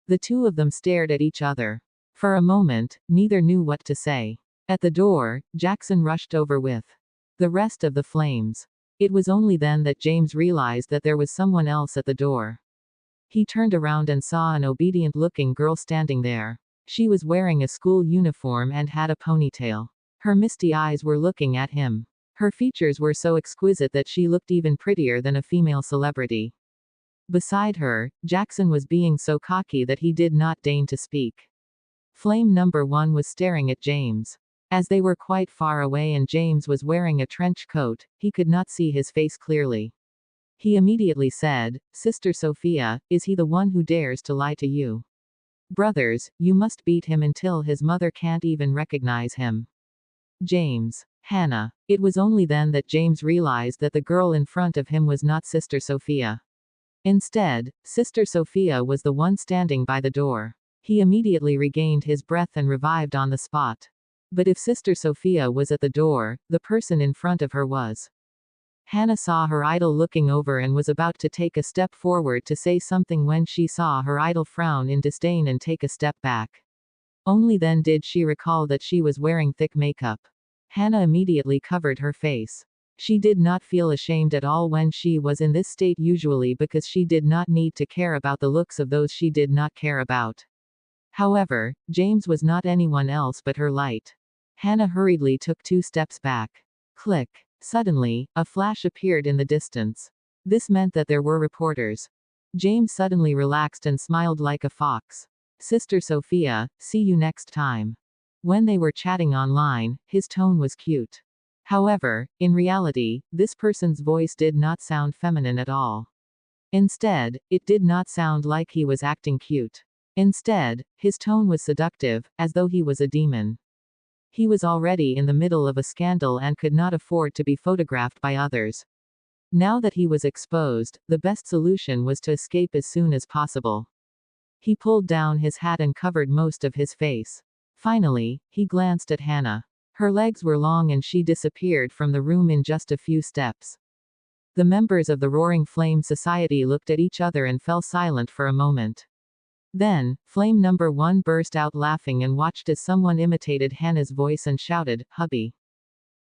The two of them stared at each other. For a moment, neither knew what to say. At the door, Jackson rushed over with the rest of the flames. It was only then that James realized that there was someone else at the door. He turned around and saw an obedient-looking girl standing there. She was wearing a school uniform and had a ponytail. Her misty eyes were looking at him. Her features were so exquisite that she looked even prettier than a female celebrity. Beside her, Jackson was being so cocky that he did not deign to speak. Flame number 1 was staring at James. As they were quite far away and James was wearing a trench coat, he could not see his face clearly. He immediately said, "Sister Sophia, is he the one who dares to lie to you? Brothers, you must beat him until his mother can't even recognize him." James. Hannah. It was only then that James realized that the girl in front of him was not Sister Sophia. Instead, Sister Sophia was the one standing by the door. He immediately regained his breath and revived on the spot. But if Sister Sophia was at the door, the person in front of her was. Hannah saw her idol looking over and was about to take a step forward to say something when she saw her idol frown in disdain and take a step back. Only then did she recall that she was wearing thick makeup. Hannah immediately covered her face. She did not feel ashamed at all when she was in this state, usually because she did not need to care about the looks of those she did not care about. However, James was not anyone else but her light. Hannah hurriedly took 2 steps back. Click. Suddenly, a flash appeared in the distance. This meant that there were reporters. James suddenly relaxed and smiled like a fox. "Sister Sophia, see you next time." When they were chatting online, his tone was cute. However, in reality, this person's voice did not sound feminine at all. Instead, it did not sound like he was acting cute. Instead, his tone was seductive, as though he was a demon. He was already in the middle of a scandal and could not afford to be photographed by others. Now that he was exposed, the best solution was to escape as soon as possible. He pulled down his hat and covered most of his face. Finally, he glanced at Hannah. Her legs were long and she disappeared from the room in just a few steps. The members of the Roaring Flame Society looked at each other and fell silent for a moment. Then, Flame number 1 burst out laughing and watched as someone imitated Hannah's voice and shouted, "Hubby."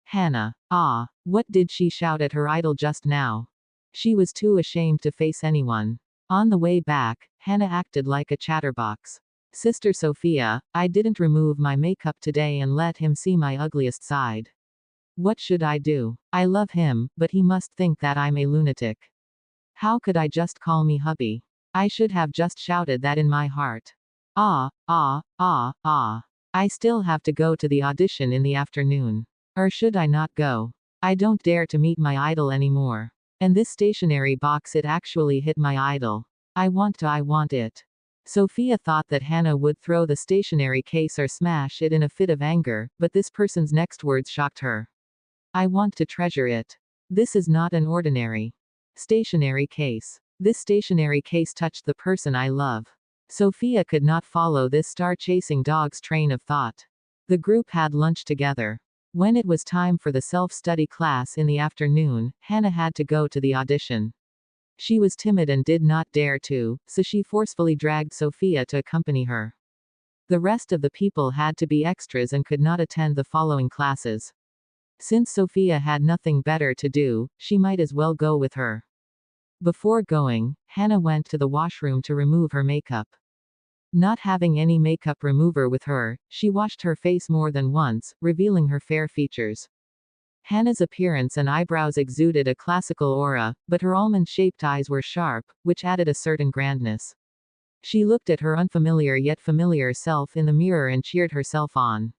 Hannah. Ah, what did she shout at her idol just now? She was too ashamed to face anyone. On the way back, Hannah acted like a chatterbox. Sister Sophia, I didn't remove my makeup today and let him see my ugliest side. What should I do? I love him, but he must think that I'm a lunatic. How could I just call me hubby? I should have just shouted that in my heart. Ah, ah, ah, ah. I still have to go to the audition in the afternoon. Or should I not go? I don't dare to meet my idol anymore. And this stationery box, it actually hit my idol. I want it. Sophia thought that Hannah would throw the stationery case or smash it in a fit of anger, but this person's next words shocked her. I want to treasure it. This is not an ordinary stationery case. This stationery case touched the person I love. Sophia could not follow this star-chasing dog's train of thought. The group had lunch together. When it was time for the self-study class in the afternoon, Hannah had to go to the audition. She was timid and did not dare to, so she forcefully dragged Sophia to accompany her. The rest of the people had to be extras and could not attend the following classes. Since Sophia had nothing better to do, she might as well go with her. Before going, Hannah went to the washroom to remove her makeup. Not having any makeup remover with her, she washed her face more than once, revealing her fair features. Hannah's appearance and eyebrows exuded a classical aura, but her almond-shaped eyes were sharp, which added a certain grandness. She looked at her unfamiliar yet familiar self in the mirror and cheered herself on.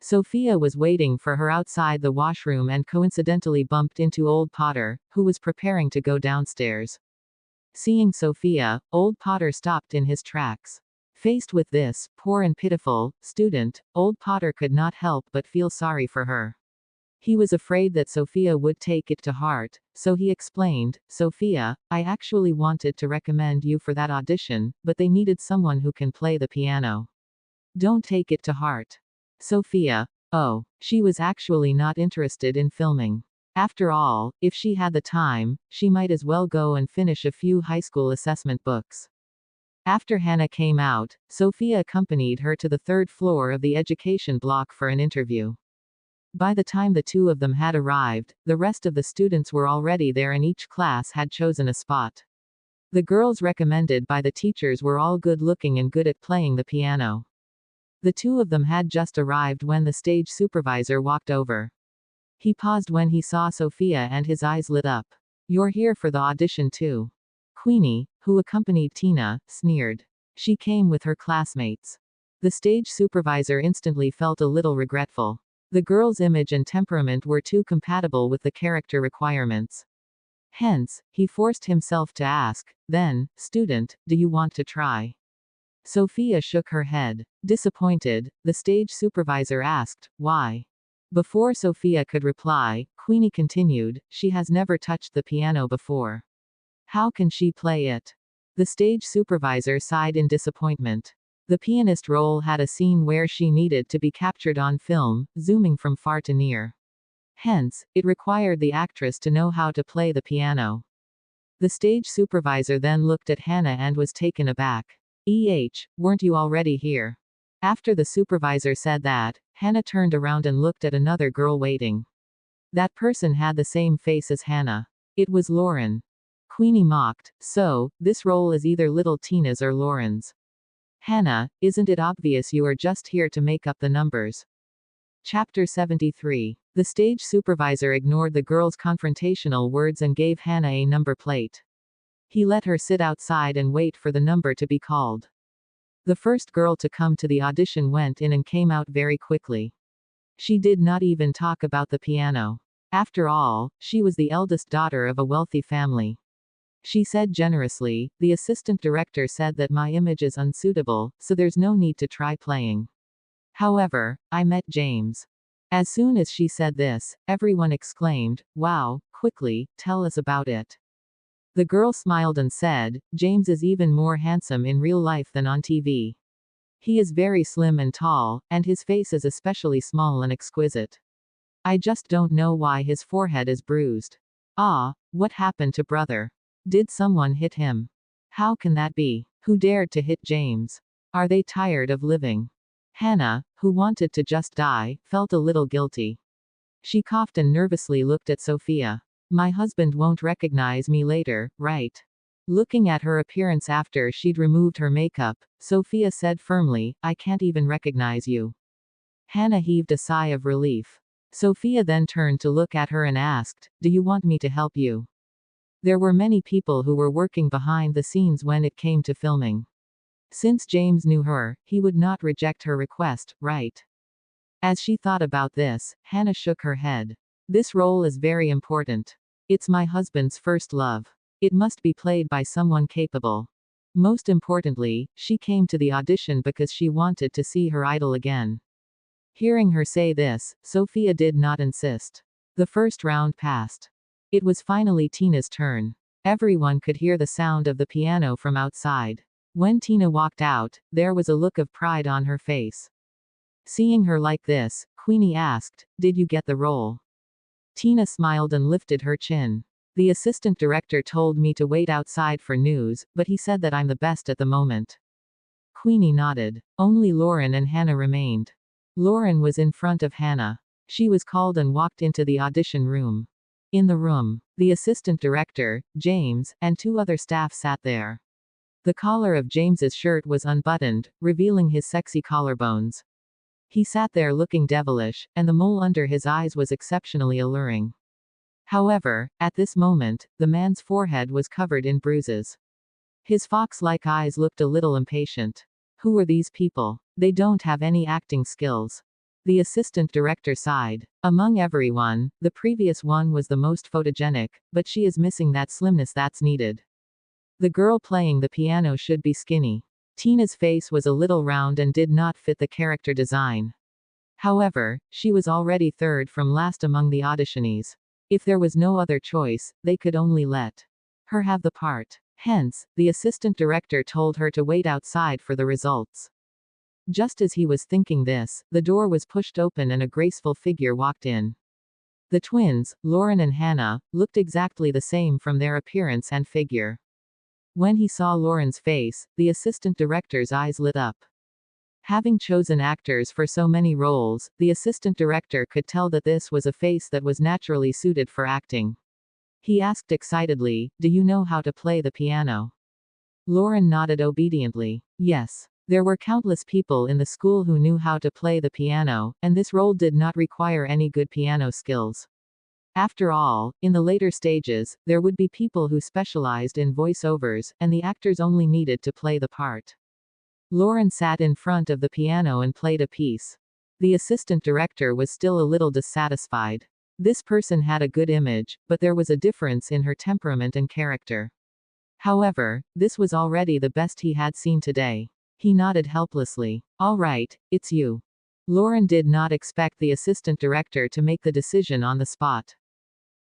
Sophia was waiting for her outside the washroom and coincidentally bumped into old Potter, who was preparing to go downstairs. Seeing Sophia, old Potter stopped in his tracks. Faced with this, poor and pitiful, student, old Potter could not help but feel sorry for her. He was afraid that Sophia would take it to heart, so he explained, Sophia, I actually wanted to recommend you for that audition, but they needed someone who can play the piano. Don't take it to heart. Sophia. Oh, she was actually not interested in filming. After all, if she had the time, she might as well go and finish a few high school assessment books. After Hannah came out, Sophia accompanied her to the third floor of the education block for an interview. By the time the two of them had arrived, the rest of the students were already there and each class had chosen a spot. The girls recommended by the teachers were all good-looking and good at playing the piano. The two of them had just arrived when the stage supervisor walked over. He paused when he saw Sophia and his eyes lit up. You're here for the audition too. Queenie, who accompanied Tina, sneered. She came with her classmates. The stage supervisor instantly felt a little regretful. The girl's image and temperament were too compatible with the character requirements. Hence, he forced himself to ask, then, student, do you want to try? Sophia shook her head. Disappointed, the stage supervisor asked, why? Before Sophia could reply, Queenie continued, she has never touched the piano before. How can she play it? The stage supervisor sighed in disappointment. The pianist role had a scene where she needed to be captured on film, zooming from far to near. Hence, it required the actress to know how to play the piano. The stage supervisor then looked at Hannah and was taken aback. Weren't you already here? After the supervisor said that, Hannah turned around and looked at another girl waiting. That person had the same face as Hannah. It was Lauren. Queenie mocked, so, this role is either little Tina's or Lauren's. Hannah, isn't it obvious you are just here to make up the numbers? Chapter 73. The stage supervisor ignored the girl's confrontational words and gave Hannah a number plate. He let her sit outside and wait for the number to be called. The first girl to come to the audition went in and came out very quickly. She did not even talk about the piano. After all, she was the eldest daughter of a wealthy family. She said generously, the assistant director said that my image is unsuitable, so there's no need to try playing. However, I met James. As soon as she said this, everyone exclaimed, wow, quickly, tell us about it. The girl smiled and said, James is even more handsome in real life than on TV. He is very slim and tall, and his face is especially small and exquisite. I just don't know why his forehead is bruised. Ah, what happened to brother? Did someone hit him? How can that be? Who dared to hit James? Are they tired of living? Hannah, who wanted to just die, felt a little guilty. She coughed and nervously looked at Sophia. My husband won't recognize me later, right? Looking at her appearance after she'd removed her makeup, Sophia said firmly, I can't even recognize you. Hannah heaved a sigh of relief. Sophia then turned to look at her and asked, do you want me to help you? There were many people who were working behind the scenes when it came to filming. Since James knew her, he would not reject her request, right? As she thought about this, Hannah shook her head. This role is very important. It's my husband's first love. It must be played by someone capable. Most importantly, she came to the audition because she wanted to see her idol again. Hearing her say this, Sophia did not insist. The first round passed. It was finally Tina's turn. Everyone could hear the sound of the piano from outside. When Tina walked out, there was a look of pride on her face. Seeing her like this, Queenie asked, did you get the role? Tina smiled and lifted her chin. The assistant director told me to wait outside for news, but he said that I'm the best at the moment. Queenie nodded. Only Lauren and Hannah remained. Lauren was in front of Hannah. She was called and walked into the audition room. In the room, the assistant director, James, and 2 other staff sat there. The collar of James's shirt was unbuttoned, revealing his sexy collarbones. He sat there looking devilish, and the mole under his eyes was exceptionally alluring. However, at this moment, the man's forehead was covered in bruises. His fox-like eyes looked a little impatient. Who are these people? They don't have any acting skills. The assistant director sighed. Among everyone, the previous one was the most photogenic, but she is missing that slimness that's needed. The girl playing the piano should be skinny. Tina's face was a little round and did not fit the character design. However, she was already third from last among the auditionees. If there was no other choice, they could only let her have the part. Hence, the assistant director told her to wait outside for the results. Just as he was thinking this, the door was pushed open and a graceful figure walked in. The twins, Lauren and Hannah, looked exactly the same from their appearance and figure. When he saw Lauren's face, the assistant director's eyes lit up. Having chosen actors for so many roles, the assistant director could tell that this was a face that was naturally suited for acting. He asked excitedly, do you know how to play the piano? Lauren nodded obediently. Yes. There were countless people in the school who knew how to play the piano, and this role did not require any good piano skills. After all, in the later stages, there would be people who specialized in voiceovers, and the actors only needed to play the part. Lauren sat in front of the piano and played a piece. The assistant director was still a little dissatisfied. This person had a good image, but there was a difference in her temperament and character. However, this was already the best he had seen today. He nodded helplessly. All right, it's you. Lauren did not expect the assistant director to make the decision on the spot.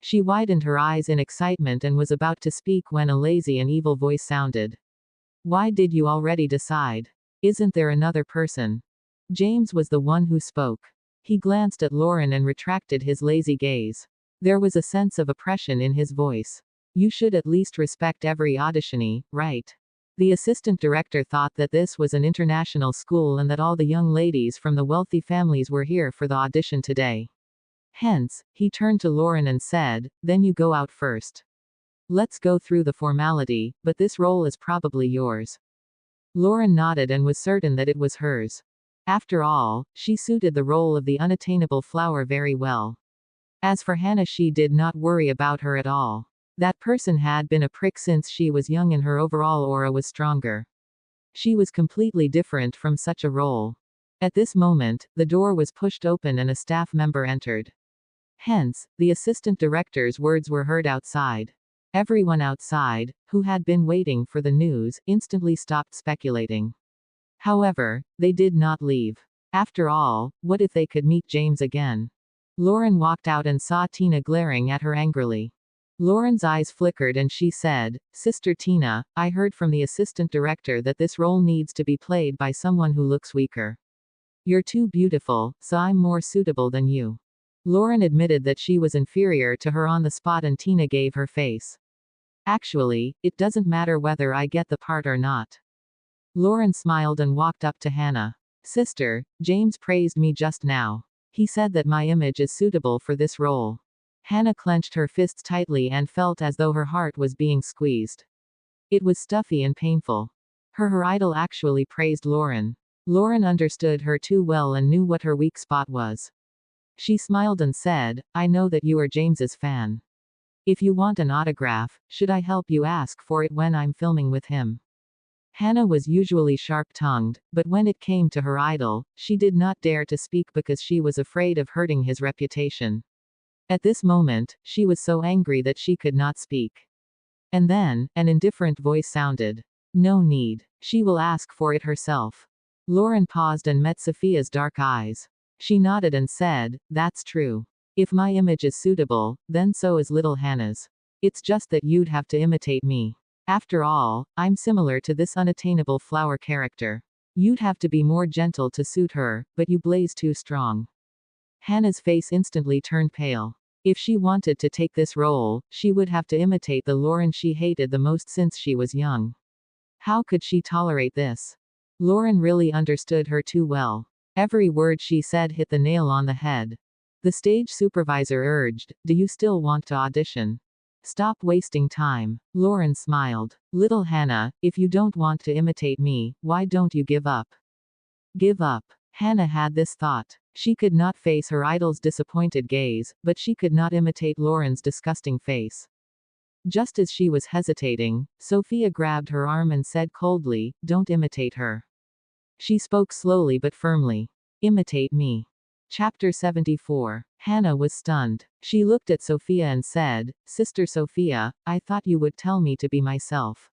She widened her eyes in excitement and was about to speak when a lazy and evil voice sounded. Why did you already decide? Isn't there another person? James was the one who spoke. He glanced at Lauren and retracted his lazy gaze. There was a sense of oppression in his voice. You should at least respect every auditionee, right? The assistant director thought that this was an international school and that all the young ladies from the wealthy families were here for the audition today. Hence, he turned to Lauren and said, then you go out first. Let's go through the formality, but this role is probably yours. Lauren nodded and was certain that it was hers. After all, she suited the role of the unattainable flower very well. As for Hannah, she did not worry about her at all. That person had been a prick since she was young and her overall aura was stronger. She was completely different from such a role. At this moment, the door was pushed open and a staff member entered. Hence, the assistant director's words were heard outside. Everyone outside, who had been waiting for the news, instantly stopped speculating. However, they did not leave. After all, what if they could meet James again? Lauren walked out and saw Tina glaring at her angrily. Lauren's eyes flickered and she said, Sister Tina, I heard from the assistant director that this role needs to be played by someone who looks weaker. You're too beautiful, so I'm more suitable than you. Lauren admitted that she was inferior to her on the spot and Tina gave her face. Actually, it doesn't matter whether I get the part or not. Lauren smiled and walked up to Hannah. Sister, James praised me just now. He said that my image is suitable for this role. Hannah clenched her fists tightly and felt as though her heart was being squeezed. It was stuffy and painful. Her idol actually praised Lauren. Lauren understood her too well and knew what her weak spot was. She smiled and said, I know that you are James's fan. If you want an autograph, should I help you ask for it when I'm filming with him? Hannah was usually sharp-tongued, but when it came to her idol, she did not dare to speak because she was afraid of hurting his reputation. At this moment, she was so angry that she could not speak. And then, an indifferent voice sounded. No need. She will ask for it herself. Lauren paused and met Sophia's dark eyes. She nodded and said, That's true. If my image is suitable, then so is little Hannah's. It's just that you'd have to imitate me. After all, I'm similar to this unattainable flower character. You'd have to be more gentle to suit her, but you blaze too strong. Hannah's face instantly turned pale. If she wanted to take this role, she would have to imitate the Lauren she hated the most since she was young. How could she tolerate this? Lauren really understood her too well. Every word she said hit the nail on the head. The stage supervisor urged, Do you still want to audition? Stop wasting time. Lauren smiled. Little Hannah, if you don't want to imitate me, why don't you give up? Give up. Hannah had this thought. She could not face her idol's disappointed gaze, but she could not imitate Lauren's disgusting face. Just as she was hesitating, Sophia grabbed her arm and said coldly, Don't imitate her. She spoke slowly but firmly. Imitate me. Chapter 74. Hannah was stunned. She looked at Sophia and said, Sister Sophia, I thought you would tell me to be myself.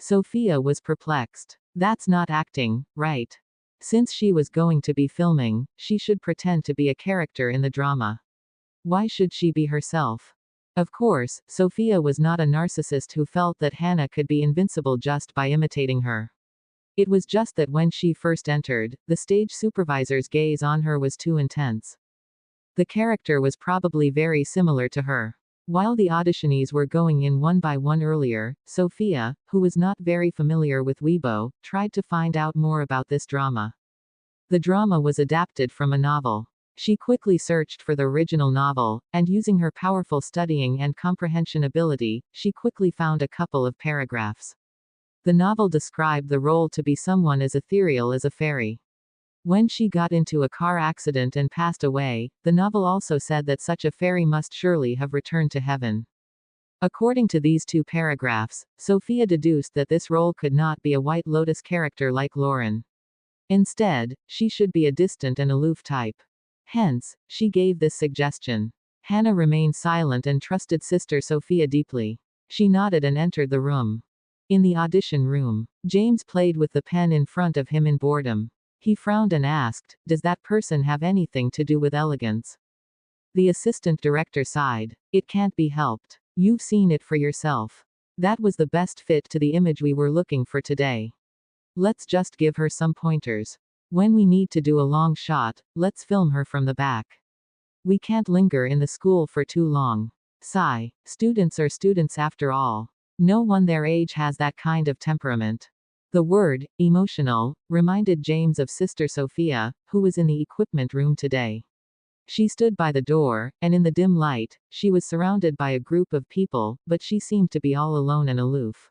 Sophia was perplexed. That's not acting, right? Since she was going to be filming, she should pretend to be a character in the drama. Why should she be herself? Of course, Sophia was not a narcissist who felt that Hannah could be invincible just by imitating her. It was just that when she first entered, the stage supervisor's gaze on her was too intense. The character was probably very similar to her. While the auditionees were going in one by one earlier, Sophia, who was not very familiar with Weibo, tried to find out more about this drama. The drama was adapted from a novel. She quickly searched for the original novel, and using her powerful studying and comprehension ability, she quickly found a couple of paragraphs. The novel described the role to be someone as ethereal as a fairy. When she got into a car accident and passed away, the novel also said that such a fairy must surely have returned to heaven. According to these two paragraphs, Sophia deduced that this role could not be a White Lotus character like Lauren. Instead, she should be a distant and aloof type. Hence, she gave this suggestion. Hannah remained silent and trusted Sister Sophia deeply. She nodded and entered the room. In the audition room, James played with the pen in front of him in boredom. He frowned and asked, Does that person have anything to do with elegance? The assistant director sighed. It can't be helped. You've seen it for yourself. That was the best fit to the image we were looking for today. Let's just give her some pointers. When we need to do a long shot, let's film her from the back. We can't linger in the school for too long. Sigh. Students are students after all. No one their age has that kind of temperament. The word, emotional, reminded James of Sister Sophia, who was in the equipment room today. She stood by the door, and in the dim light, she was surrounded by a group of people, but she seemed to be all alone and aloof.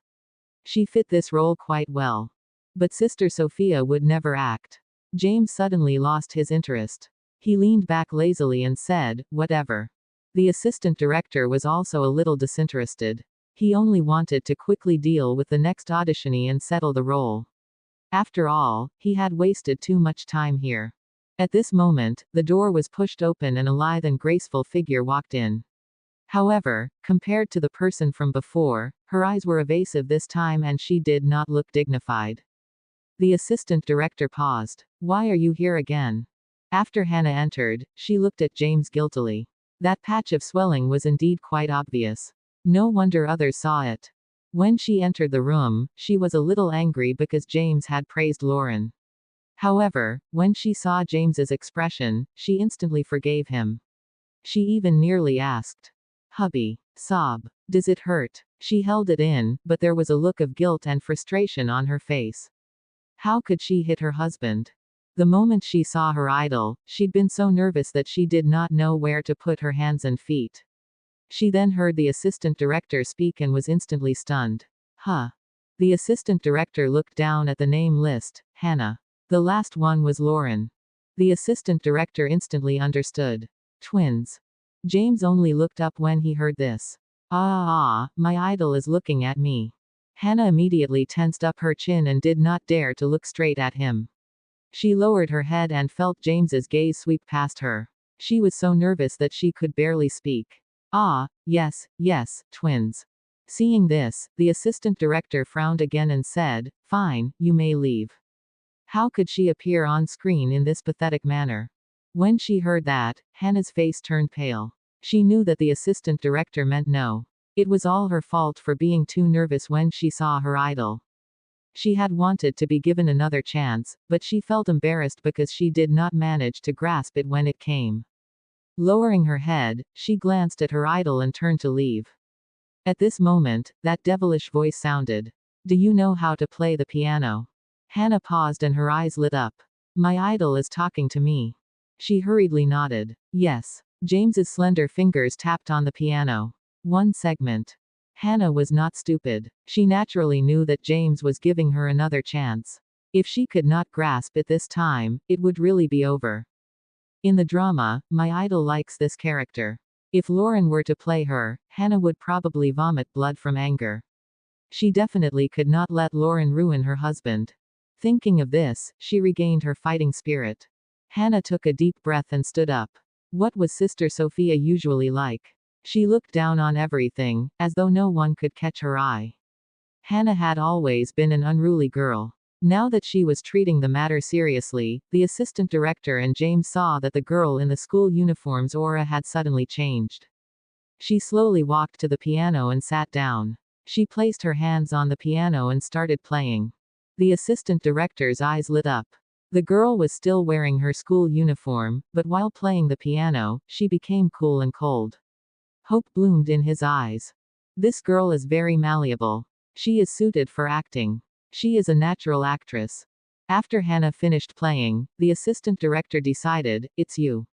She fit this role quite well. But Sister Sophia would never act. James suddenly lost his interest. He leaned back lazily and said, Whatever. The assistant director was also a little disinterested. He only wanted to quickly deal with the next auditionee and settle the role. After all, he had wasted too much time here. At this moment, the door was pushed open and a lithe and graceful figure walked in. However, compared to the person from before, her eyes were evasive this time and she did not look dignified. The assistant director paused. Why are you here again? After Hannah entered, she looked at James guiltily. That patch of swelling was indeed quite obvious. No wonder others saw it. When she entered the room, she was a little angry because James had praised Lauren. However, when she saw James's expression, she instantly forgave him. She even nearly asked, Hubby. Sob. Does it hurt? She held it in, but there was a look of guilt and frustration on her face. How could she hit her husband? The moment she saw her idol, she'd been so nervous that she did not know where to put her hands and feet. She then heard the assistant director speak and was instantly stunned. Huh. The assistant director looked down at the name list. Hannah. The last one was Lauren. The assistant director instantly understood. Twins. James only looked up when he heard this. My idol is looking at me. Hannah immediately tensed up her chin and did not dare to look straight at him. She lowered her head and felt James's gaze sweep past her. She was so nervous that she could barely speak. Yes, twins. Seeing this, the assistant director frowned again and said, "Fine, you may leave." How could she appear on screen in this pathetic manner? When she heard that, Hannah's face turned pale. She knew that the assistant director meant no. It was all her fault for being too nervous when she saw her idol. She had wanted to be given another chance, but she felt embarrassed because she did not manage to grasp it when it came. Lowering her head, she glanced at her idol and turned to leave. At this moment, that devilish voice sounded. "Do you know how to play the piano?" Hannah paused and her eyes lit up. "My idol is talking to me." She hurriedly nodded. Yes. James's slender fingers tapped on the piano. One segment. Hannah was not stupid. She naturally knew that James was giving her another chance. If she could not grasp it this time, it would really be over. In the drama, my idol likes this character. If Lauren were to play her, Hannah would probably vomit blood from anger. She definitely could not let Lauren ruin her husband. Thinking of this, she regained her fighting spirit. Hannah took a deep breath and stood up. What was Sister Sophia usually like? She looked down on everything, as though no one could catch her eye. Hannah had always been an unruly girl. Now that she was treating the matter seriously, the assistant director and James saw that the girl in the school uniform's aura had suddenly changed. She slowly walked to the piano and sat down. She placed her hands on the piano and started playing. The assistant director's eyes lit up. The girl was still wearing her school uniform, but while playing the piano, she became cool and cold. Hope bloomed in his eyes. This girl is very malleable. She is suited for acting. She is a natural actress. After Hannah finished playing, the assistant director decided, "It's you."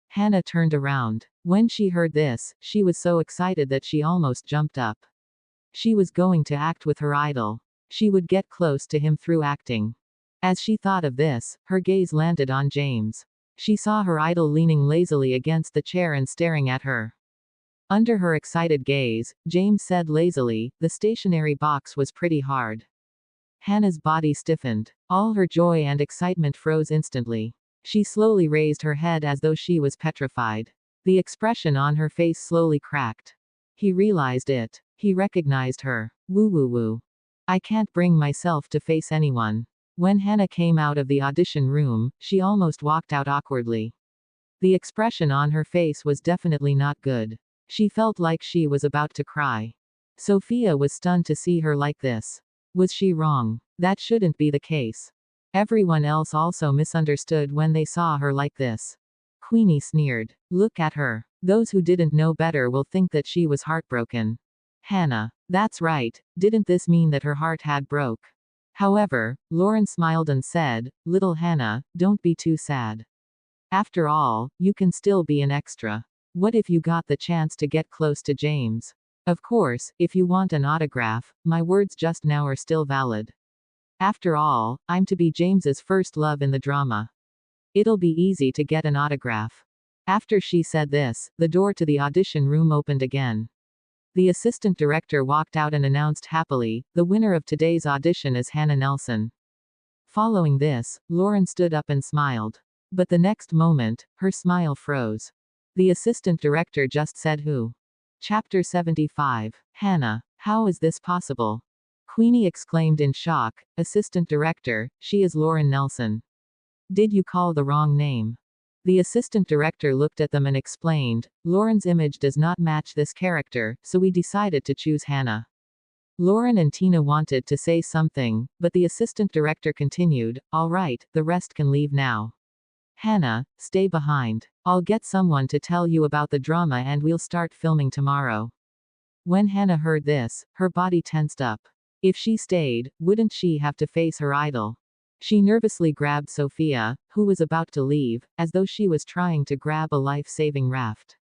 Hannah turned around. When she heard this, she was so excited that she almost jumped up. She was going to act with her idol. She would get close to him through acting. As she thought of this, her gaze landed on James. She saw her idol leaning lazily against the chair and staring at her. Under her excited gaze, James said lazily, "The stationery box was pretty hard." Hannah's body stiffened. All her joy and excitement froze instantly. She slowly raised her head as though she was petrified. The expression on her face slowly cracked. He realized it. He recognized her. Woo. I can't bring myself to face anyone. When Hannah came out of the audition room, she almost walked out awkwardly. The expression on her face was definitely not good. She felt like she was about to cry. Sophia was stunned to see her like this. Was she wrong? That shouldn't be the case. Everyone else also misunderstood when they saw her like this. Queenie sneered. Look at her. Those who didn't know better will think that she was heartbroken. Hannah. That's right. Didn't this mean that her heart had broke? However, Lauren smiled and said, "Little Hannah, don't be too sad. After all, you can still be an extra. What if you got the chance to get close to James? Of course, if you want an autograph, my words just now are still valid. After all, I'm to be James's first love in the drama. It'll be easy to get an autograph." After she said this, the door to the audition room opened again. The assistant director walked out and announced happily, "The winner of today's audition is Hannah Nelson." Following this, Lauren stood up and smiled. But the next moment, her smile froze. The assistant director just said who? Chapter 75. Hannah. How is this possible? Queenie exclaimed in shock. Assistant director, she is Lauren Nelson. Did you call the wrong name? The assistant director looked at them and explained, Lauren's image does not match this character, so we decided to choose Hannah. Lauren and Tina wanted to say something, but the assistant director continued, all right, the rest can leave now. Hannah, stay behind. I'll get someone to tell you about the drama and we'll start filming tomorrow. When Hannah heard this, her body tensed up. If she stayed, wouldn't she have to face her idol? She nervously grabbed Sophia, who was about to leave, as though she was trying to grab a life-saving raft.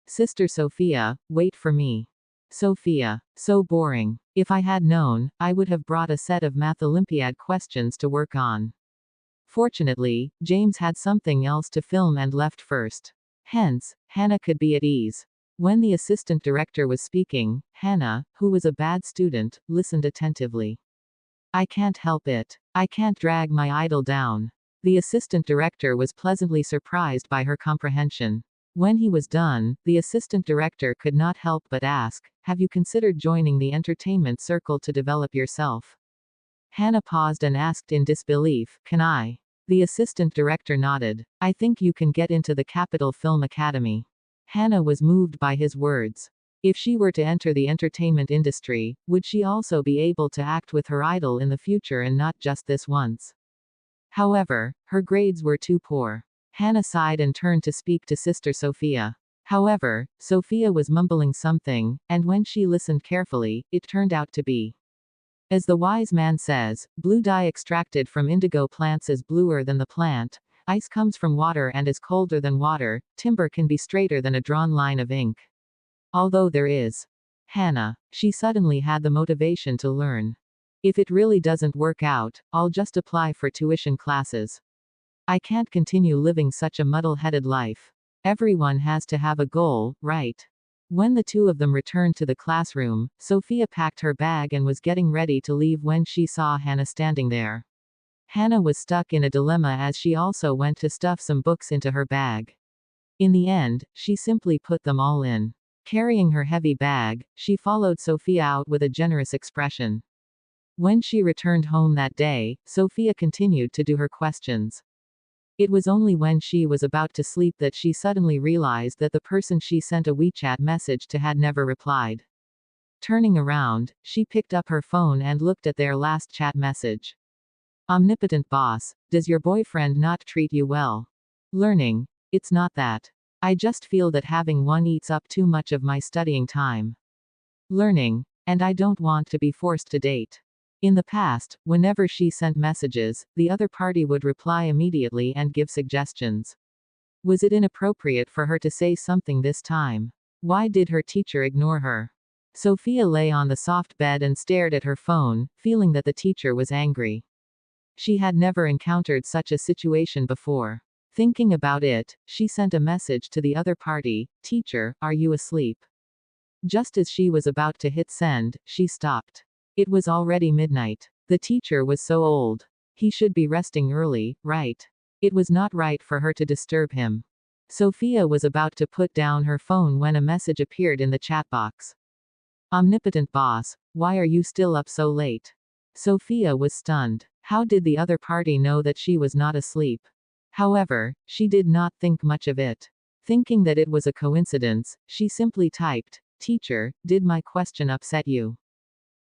Sister Sophia, wait for me. Sophia. So boring. If I had known, I would have brought a set of Math Olympiad questions to work on. Fortunately, James had something else to film and left first. Hence, Hannah could be at ease. When the assistant director was speaking, Hannah, who was a bad student, listened attentively. I can't help it. I can't drag my idol down. The assistant director was pleasantly surprised by her comprehension. When he was done, the assistant director could not help but ask, have you considered joining the entertainment circle to develop yourself? Hannah paused and asked in disbelief, can I? The assistant director nodded. I think you can get into the Capitol Film Academy. Hannah was moved by his words. If she were to enter the entertainment industry, would she also be able to act with her idol in the future and not just this once? However, her grades were too poor. Hannah sighed and turned to speak to Sister Sophia. However, Sophia was mumbling something, and when she listened carefully, it turned out to be. As the wise man says, blue dye extracted from indigo plants is bluer than the plant, ice comes from water and is colder than water, timber can be straighter than a drawn line of ink. Although there is. Hannah. She suddenly had the motivation to learn. If it really doesn't work out, I'll just apply for tuition classes. I can't continue living such a muddle-headed life. Everyone has to have a goal, right? When the two of them returned to the classroom, Sophia packed her bag and was getting ready to leave when she saw Hannah standing there. Hannah was stuck in a dilemma as she also went to stuff some books into her bag. In the end, she simply put them all in. Carrying her heavy bag, she followed Sophia out with a generous expression. When she returned home that day, Sophia continued to do her questions. It was only when she was about to sleep that she suddenly realized that the person she sent a WeChat message to had never replied. Turning around, she picked up her phone and looked at their last chat message. Omnipotent boss, does your boyfriend not treat you well? Learning. It's not that. I just feel that having one eats up too much of my studying time. Learning. And I don't want to be forced to date. In the past, whenever she sent messages, the other party would reply immediately and give suggestions. Was it inappropriate for her to say something this time? Why did her teacher ignore her? Sophia lay on the soft bed and stared at her phone, feeling that the teacher was angry. She had never encountered such a situation before. Thinking about it, she sent a message to the other party, Teacher, are you asleep? Just as she was about to hit send, she stopped. It was already midnight. The teacher was so old. He should be resting early, right? It was not right for her to disturb him. Sophia was about to put down her phone when a message appeared in the chat box. Omnipotent boss, why are you still up so late? Sophia was stunned. How did the other party know that she was not asleep? However, she did not think much of it. Thinking that it was a coincidence, she simply typed, Teacher, did my question upset you?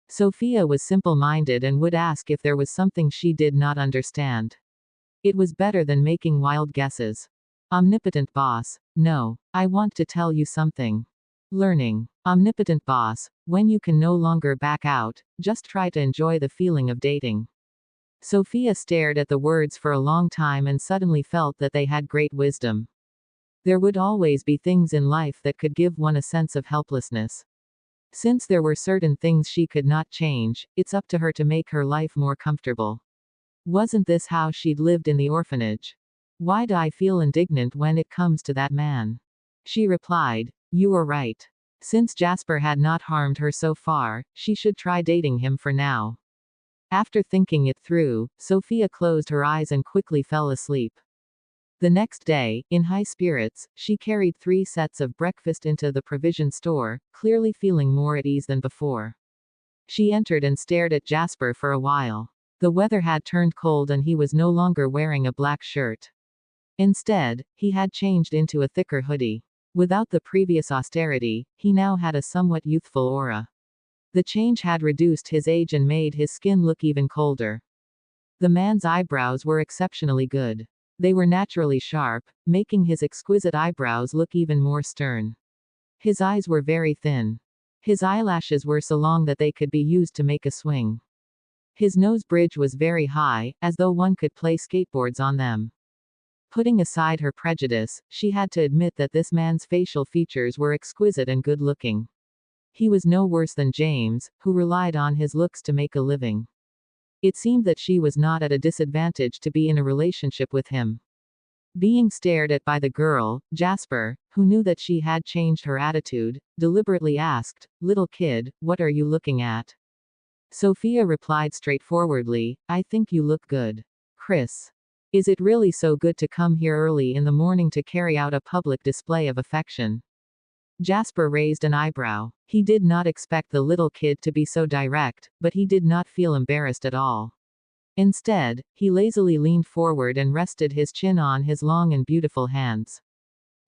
Sophia was simple-minded and would ask if there was something she did not understand. It was better than making wild guesses. Omnipotent boss, no. I want to tell you something. Learning. Omnipotent boss, when you can no longer back out, just try to enjoy the feeling of dating. Sophia stared at the words for a long time and suddenly felt that they had great wisdom. There would always be things in life that could give one a sense of helplessness. Since there were certain things she could not change, it's up to her to make her life more comfortable. Wasn't this how she'd lived in the orphanage? Why do I feel indignant when it comes to that man? She replied, you are right. Since Jasper had not harmed her so far, she should try dating him for now. After thinking it through, Sophia closed her eyes and quickly fell asleep. The next day, in high spirits, she carried 3 sets of breakfast into the provision store, clearly feeling more at ease than before. She entered and stared at Jasper for a while. The weather had turned cold and he was no longer wearing a black shirt. Instead, he had changed into a thicker hoodie. Without the previous austerity, he now had a somewhat youthful aura. The change had reduced his age and made his skin look even colder. The man's eyebrows were exceptionally good. They were naturally sharp, making his exquisite eyebrows look even more stern. His eyes were very thin. His eyelashes were so long that they could be used to make a swing. His nose bridge was very high, as though one could play skateboards on them. Putting aside her prejudice, she had to admit that this man's facial features were exquisite and good-looking. He was no worse than James, who relied on his looks to make a living. It seemed that she was not at a disadvantage to be in a relationship with him. Being stared at by the girl, Jasper, who knew that she had changed her attitude, deliberately asked, "Little kid, what are you looking at?" Sophia replied straightforwardly, "I think you look good. Chris. Is it really so good to come here early in the morning to carry out a public display of affection?" Jasper raised an eyebrow. He did not expect the little kid to be so direct, but he did not feel embarrassed at all. Instead, he lazily leaned forward and rested his chin on his long and beautiful hands.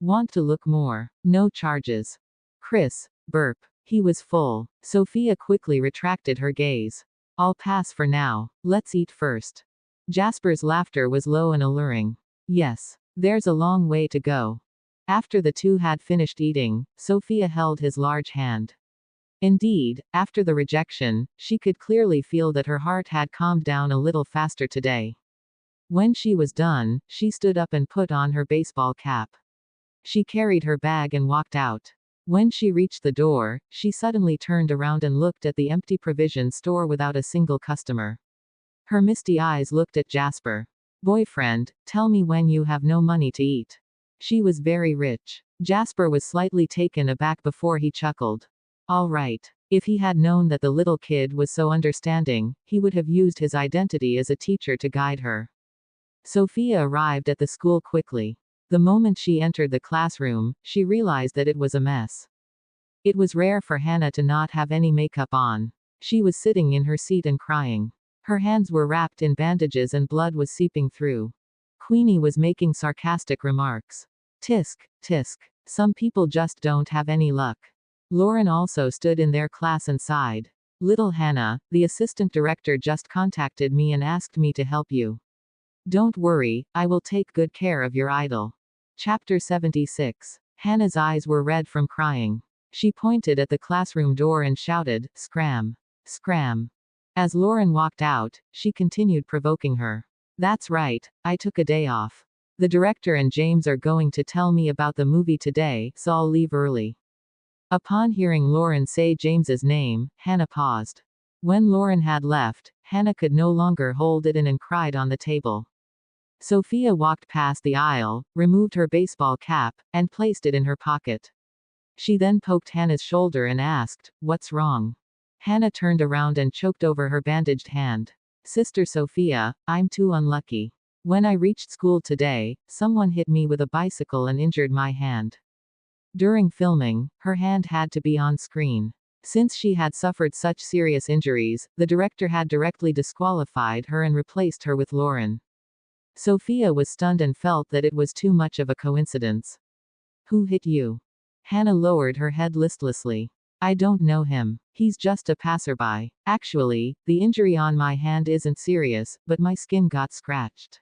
"Want to look more? No charges. Chris." Burp. He was full. Sophia quickly retracted her gaze. "I'll pass for now. Let's eat first." Jasper's laughter was low and alluring. "Yes. There's a long way to go." After the two had finished eating, Sophia held his large hand. Indeed, after the rejection, she could clearly feel that her heart had calmed down a little faster today. When she was done, she stood up and put on her baseball cap. She carried her bag and walked out. When she reached the door, she suddenly turned around and looked at the empty provision store without a single customer. Her misty eyes looked at Jasper. "Boyfriend, tell me when you have no money to eat." She was very rich. Jasper was slightly taken aback before he chuckled. All right. If he had known that the little kid was so understanding, he would have used his identity as a teacher to guide her. Sophia arrived at the school quickly. The moment she entered the classroom, she realized that it was a mess. It was rare for Hannah to not have any makeup on. She was sitting in her seat and crying. Her hands were wrapped in bandages and blood was seeping through. Queenie was making sarcastic remarks. Tisk, tisk. Some people just don't have any luck. Lauren also stood in their class and sighed. "Little Hannah, the assistant director just contacted me and asked me to help you. Don't worry, I will take good care of your idol." Chapter 76. Hannah's eyes were red from crying. She pointed at the classroom door and shouted, "Scram! Scram!" As Lauren walked out, she continued provoking her. "That's right, I took a day off. The director and James are going to tell me about the movie today, so I'll leave early." Upon hearing Lauren say James's name, Hannah paused. When Lauren had left, Hannah could no longer hold it in and cried on the table. Sophia walked past the aisle, removed her baseball cap, and placed it in her pocket. She then poked Hannah's shoulder and asked, "What's wrong?" Hannah turned around and choked over her bandaged hand. "Sister Sophia, I'm too unlucky. When I reached school today, someone hit me with a bicycle and injured my hand." During filming, her hand had to be on screen. Since she had suffered such serious injuries, the director had directly disqualified her and replaced her with Lauren. Sophia was stunned and felt that it was too much of a coincidence. "Who hit you?" Hannah lowered her head listlessly. "I don't know him. He's just a passerby. Actually, the injury on my hand isn't serious, but my skin got scratched.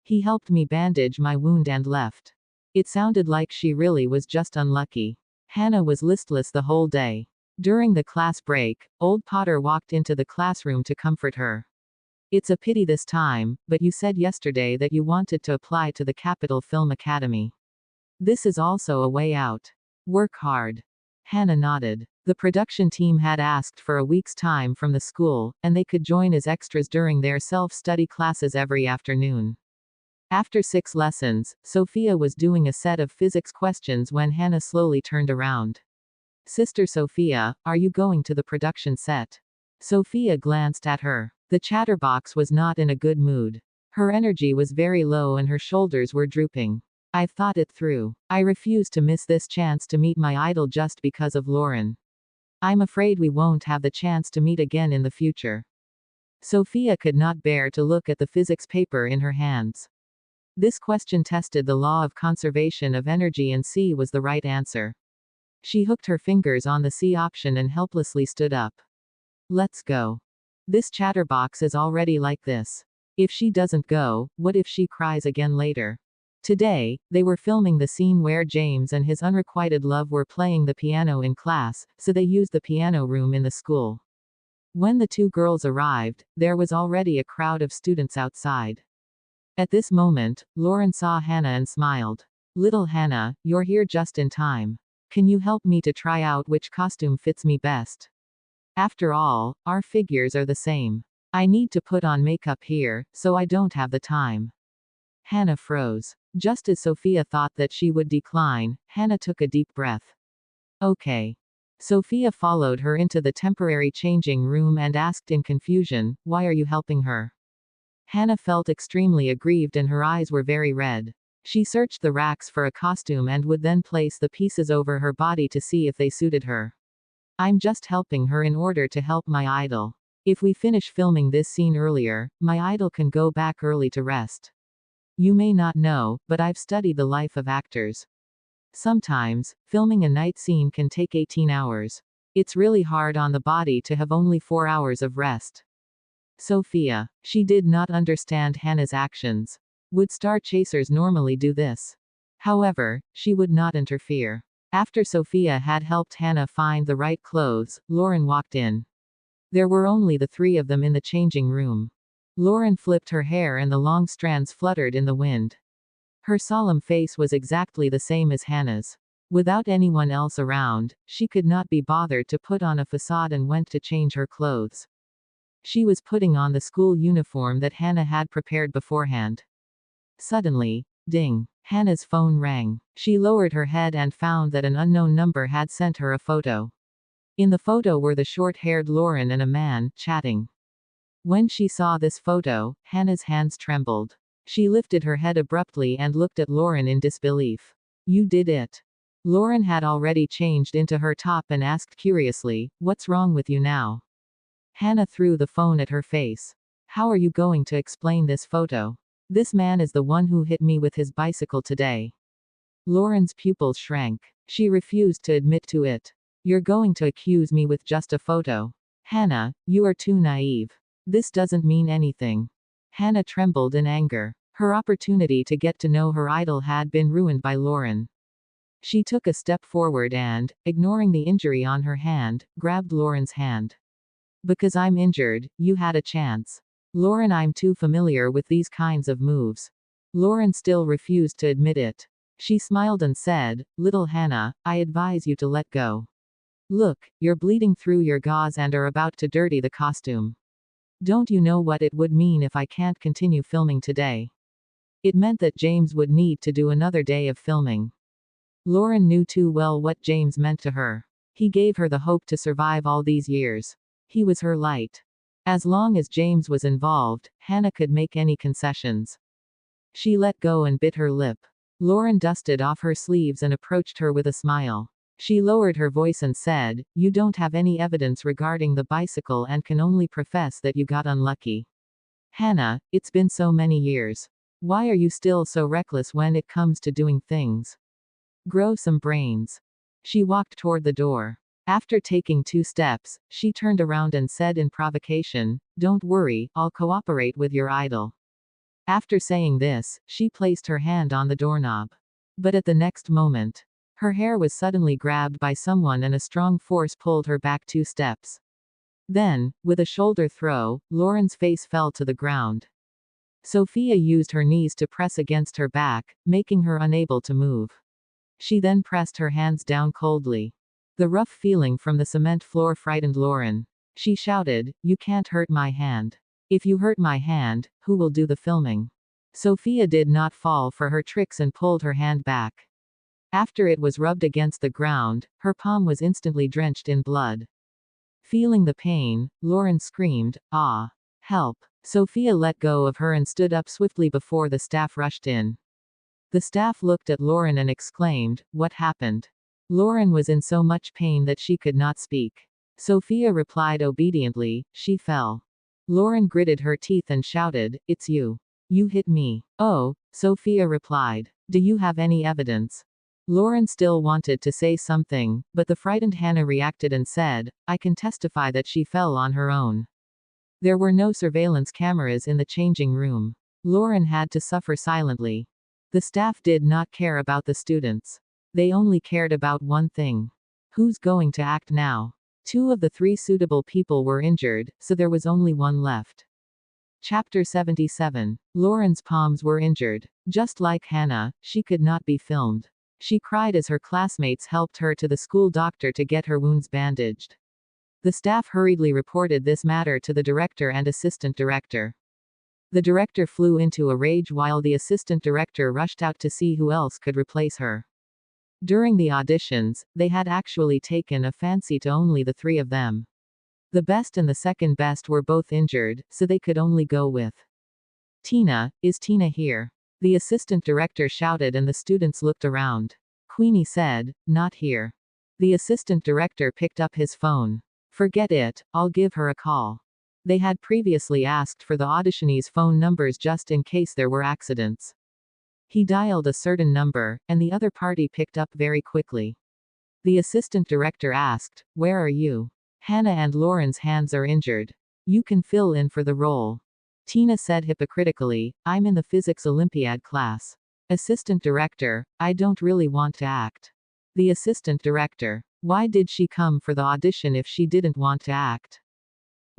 He helped me bandage my wound and left." It sounded like she really was just unlucky. Hannah was listless the whole day. During the class break, old Potter walked into the classroom to comfort her. "It's a pity this time, but you said yesterday that you wanted to apply to the Capitol Film Academy. This is also a way out. Work hard." Hannah nodded. The production team had asked for a week's time from the school, and they could join as extras during their self-study classes every afternoon. After 6 lessons, Sophia was doing a set of physics questions when Hannah slowly turned around. "Sister Sophia, are you going to the production set?" Sophia glanced at her. The chatterbox was not in a good mood. Her energy was very low and her shoulders were drooping. "I've thought it through. I refuse to miss this chance to meet my idol just because of Lauren. I'm afraid we won't have the chance to meet again in the future." Sophia could not bear to look at the physics paper in her hands. This question tested the law of conservation of energy and C was the right answer. She hooked her fingers on the C option and helplessly stood up. "Let's go. This chatterbox is already like this. If she doesn't go, what if she cries again later?" Today, they were filming the scene where James and his unrequited love were playing the piano in class, so they used the piano room in the school. When the two girls arrived, there was already a crowd of students outside. At this moment, Lauren saw Hannah and smiled. Little Hannah, you're here just in time. Can you help me to try out which costume fits me best? After all, our figures are the same. I need to put on makeup here, so I don't have the time. Hannah froze. Just as Sophia thought that she would decline, Hannah took a deep breath. Okay. Sophia followed her into the temporary changing room and asked in confusion, why are you helping her? Hannah felt extremely aggrieved and her eyes were very red. She searched the racks for a costume and would then place the pieces over her body to see if they suited her. I'm just helping her in order to help my idol. If we finish filming this scene earlier, my idol can go back early to rest. You may not know, but I've studied the life of actors. Sometimes, filming a night scene can take 18 hours. It's really hard on the body to have only 4 hours of rest. Sophia. She did not understand Hannah's actions. Would star chasers normally do this? However, she would not interfere. After Sophia had helped Hannah find the right clothes, Lauren walked in. There were only the three of them in the changing room. Lauren flipped her hair and the long strands fluttered in the wind. Her solemn face was exactly the same as Hannah's. Without anyone else around, she could not be bothered to put on a facade and went to change her clothes. She was putting on the school uniform that Hannah had prepared beforehand. Suddenly, ding, Hannah's phone rang. She lowered her head and found that an unknown number had sent her a photo. In the photo were the short-haired Lauren and a man, chatting. When she saw this photo, Hannah's hands trembled. She lifted her head abruptly and looked at Lauren in disbelief. You did it. Lauren had already changed into her top and asked curiously, what's wrong with you now? Hannah threw the phone at her face. How are you going to explain this photo? This man is the one who hit me with his bicycle today. Lauren's pupils shrank. She refused to admit to it. You're going to accuse me with just a photo. Hannah, you are too naive. This doesn't mean anything. Hannah trembled in anger. Her opportunity to get to know her idol had been ruined by Lauren. She took a step forward and, ignoring the injury on her hand, grabbed Lauren's hand. Because I'm injured, you had a chance. Lauren, I'm too familiar with these kinds of moves. Lauren still refused to admit it. She smiled and said, Little Hannah, I advise you to let go. Look, you're bleeding through your gauze and are about to dirty the costume. Don't you know what it would mean if I can't continue filming today? It meant that James would need to do another day of filming. Lauren knew too well what James meant to her. He gave her the hope to survive all these years. He was her light. As long as James was involved, Hannah could make any concessions. She let go and bit her lip. Lauren dusted off her sleeves and approached her with a smile. She lowered her voice and said, You don't have any evidence regarding the bicycle and can only profess that you got unlucky. Hannah, it's been so many years. Why are you still so reckless when it comes to doing things? Grow some brains. She walked toward the door. After taking 2 steps, she turned around and said in provocation, Don't worry, I'll cooperate with your idol. After saying this, she placed her hand on the doorknob. But at the next moment, her hair was suddenly grabbed by someone and a strong force pulled her back 2 steps. Then, with a shoulder throw, Lauren's face fell to the ground. Sophia used her knees to press against her back, making her unable to move. She then pressed her hands down coldly. The rough feeling from the cement floor frightened Lauren. She shouted, You can't hurt my hand. If you hurt my hand, who will do the filming? Sophia did not fall for her tricks and pulled her hand back. After it was rubbed against the ground, her palm was instantly drenched in blood. Feeling the pain, Lauren screamed, Ah! Help! Sophia let go of her and stood up swiftly before the staff rushed in. The staff looked at Lauren and exclaimed, What happened? Lauren was in so much pain that she could not speak. Sophia replied obediently, She fell. Lauren gritted her teeth and shouted, It's you. You hit me. Oh, Sophia replied. Do you have any evidence? Lauren still wanted to say something, but the frightened Hannah reacted and said, I can testify that she fell on her own. There were no surveillance cameras in the changing room. Lauren had to suffer silently. The staff did not care about the students. They only cared about one thing. Who's going to act now? 2 of the 3 suitable people were injured, so there was only one left. Chapter 77. Lauren's palms were injured. Just like Hannah, she could not be filmed. She cried as her classmates helped her to the school doctor to get her wounds bandaged. The staff hurriedly reported this matter to the director and assistant director. The director flew into a rage while the assistant director rushed out to see who else could replace her. During the auditions, they had actually taken a fancy to only the 3 of them. The best and the second best were both injured, so they could only go with Tina. Is Tina here? The assistant director shouted and the students looked around. Queenie said, not here. The assistant director picked up his phone. Forget it, I'll give her a call. They had previously asked for the auditionees' phone numbers just in case there were accidents. He dialed a certain number, and the other party picked up very quickly. The assistant director asked, where are you? Hannah and Lauren's hands are injured. You can fill in for the role. Tina said hypocritically, I'm in the physics Olympiad class. Assistant director, I don't really want to act. The assistant director, why did she come for the audition if she didn't want to act?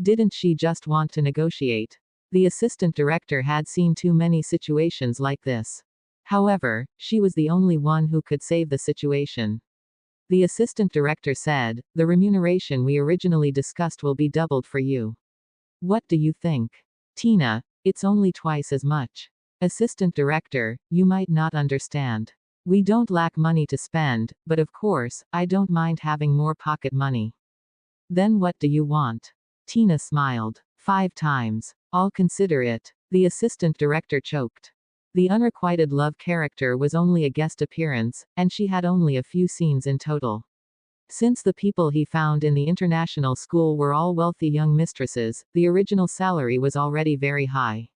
Didn't she just want to negotiate? The assistant director had seen too many situations like this. However, she was the only one who could save the situation. The assistant director said, the remuneration we originally discussed will be doubled for you. What do you think? Tina, it's only twice as much. Assistant director, you might not understand. We don't lack money to spend, but of course, I don't mind having more pocket money. Then what do you want? Tina smiled. 5 times. I'll consider it. The assistant director choked. The unrequited love character was only a guest appearance, and she had only a few scenes in total. Since the people he found in the international school were all wealthy young mistresses, the original salary was already very high.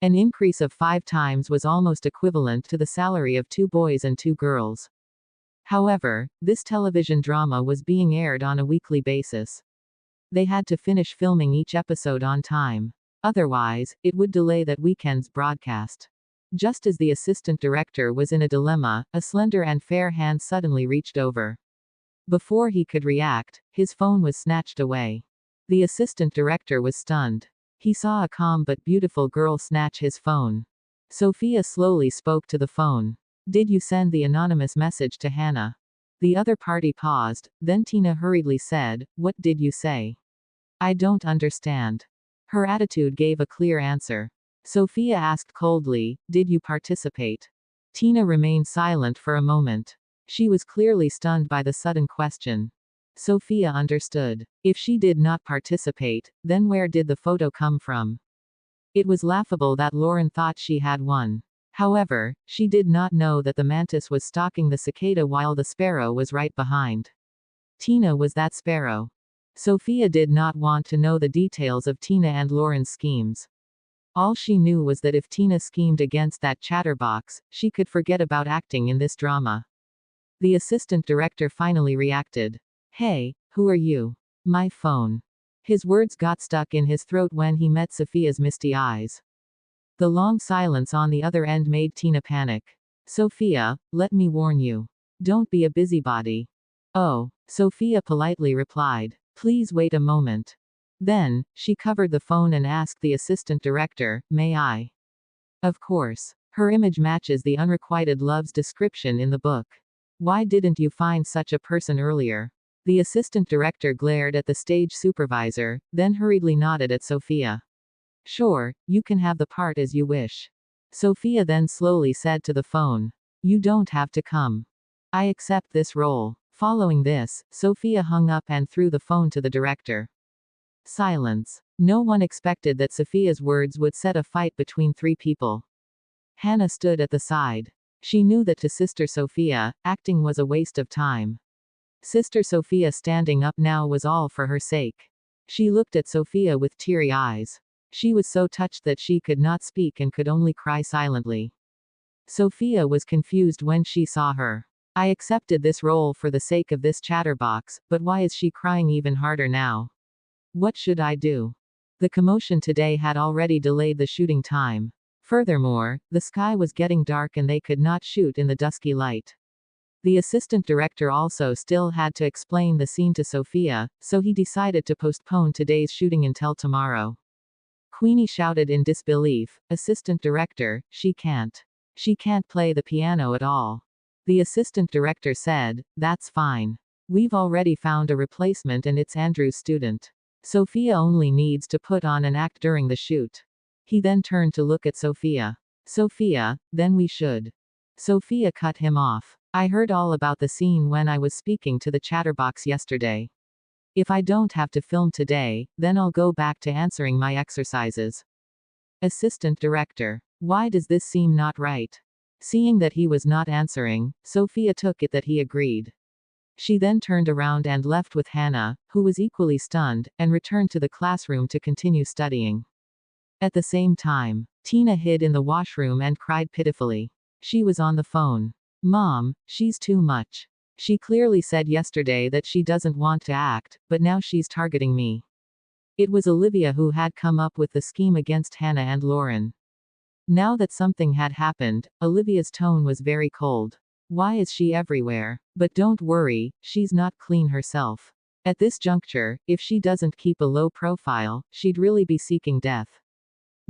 An increase of 5 times was almost equivalent to the salary of 2 boys and 2 girls. However, this television drama was being aired on a weekly basis. They had to finish filming each episode on time. Otherwise, it would delay that weekend's broadcast. Just as the assistant director was in a dilemma, a slender and fair hand suddenly reached over. Before he could react, his phone was snatched away. The assistant director was stunned. He saw a calm but beautiful girl snatch his phone. Sophia slowly spoke to the phone. Did you send the anonymous message to Hannah? The other party paused, then Tina hurriedly said, what did you say? I don't understand. Her attitude gave a clear answer. Sophia asked coldly, did you participate? Tina remained silent for a moment. She was clearly stunned by the sudden question. Sophia understood. If she did not participate, then where did the photo come from? It was laughable that Lauren thought she had won. However, she did not know that the mantis was stalking the cicada while the sparrow was right behind. Tina was that sparrow. Sophia did not want to know the details of Tina and Lauren's schemes. All she knew was that if Tina schemed against that chatterbox, she could forget about acting in this drama. The assistant director finally reacted. Hey, who are you? My phone. His words got stuck in his throat when he met Sophia's misty eyes. The long silence on the other end made Tina panic. Sophia, let me warn you. Don't be a busybody. Oh, Sophia politely replied. Please wait a moment. Then, she covered the phone and asked the assistant director, may I? Of course. Her image matches the unrequited love's description in the book. Why didn't you find such a person earlier? The assistant director glared at the stage supervisor, then hurriedly nodded at Sophia. Sure, you can have the part as you wish. Sophia then slowly said to the phone. You don't have to come. I accept this role. Following this, Sophia hung up and threw the phone to the director. Silence. No one expected that Sophia's words would set a fight between 3 people. Hannah stood at the side. She knew that to Sister Sophia, acting was a waste of time. Sister Sophia standing up now was all for her sake. She looked at Sophia with teary eyes. She was so touched that she could not speak and could only cry silently. Sophia was confused when she saw her. I accepted this role for the sake of this chatterbox, but why is she crying even harder now? What should I do? The commotion today had already delayed the shooting time. Furthermore, the sky was getting dark and they could not shoot in the dusky light. The assistant director also still had to explain the scene to Sophia, so he decided to postpone today's shooting until tomorrow. Queenie shouted in disbelief, "Assistant director, she can't. She can't play the piano at all." The assistant director said, "That's fine. We've already found a replacement and it's Andrew's student. Sophia only needs to put on an act during the shoot." He then turned to look at Sophia. "Sophia, then we should." Sophia cut him off. "I heard all about the scene when I was speaking to the chatterbox yesterday. If I don't have to film today, then I'll go back to answering my exercises." Assistant director. Why does this seem not right? Seeing that he was not answering, Sophia took it that he agreed. She then turned around and left with Hannah, who was equally stunned, and returned to the classroom to continue studying. At the same time, Tina hid in the washroom and cried pitifully. She was on the phone. "Mom, she's too much. She clearly said yesterday that she doesn't want to act, but now she's targeting me." It was Olivia who had come up with the scheme against Hannah and Lauren. Now that something had happened, Olivia's tone was very cold. "Why is she everywhere? But don't worry, she's not clean herself. At this juncture, if she doesn't keep a low profile, she'd really be seeking death.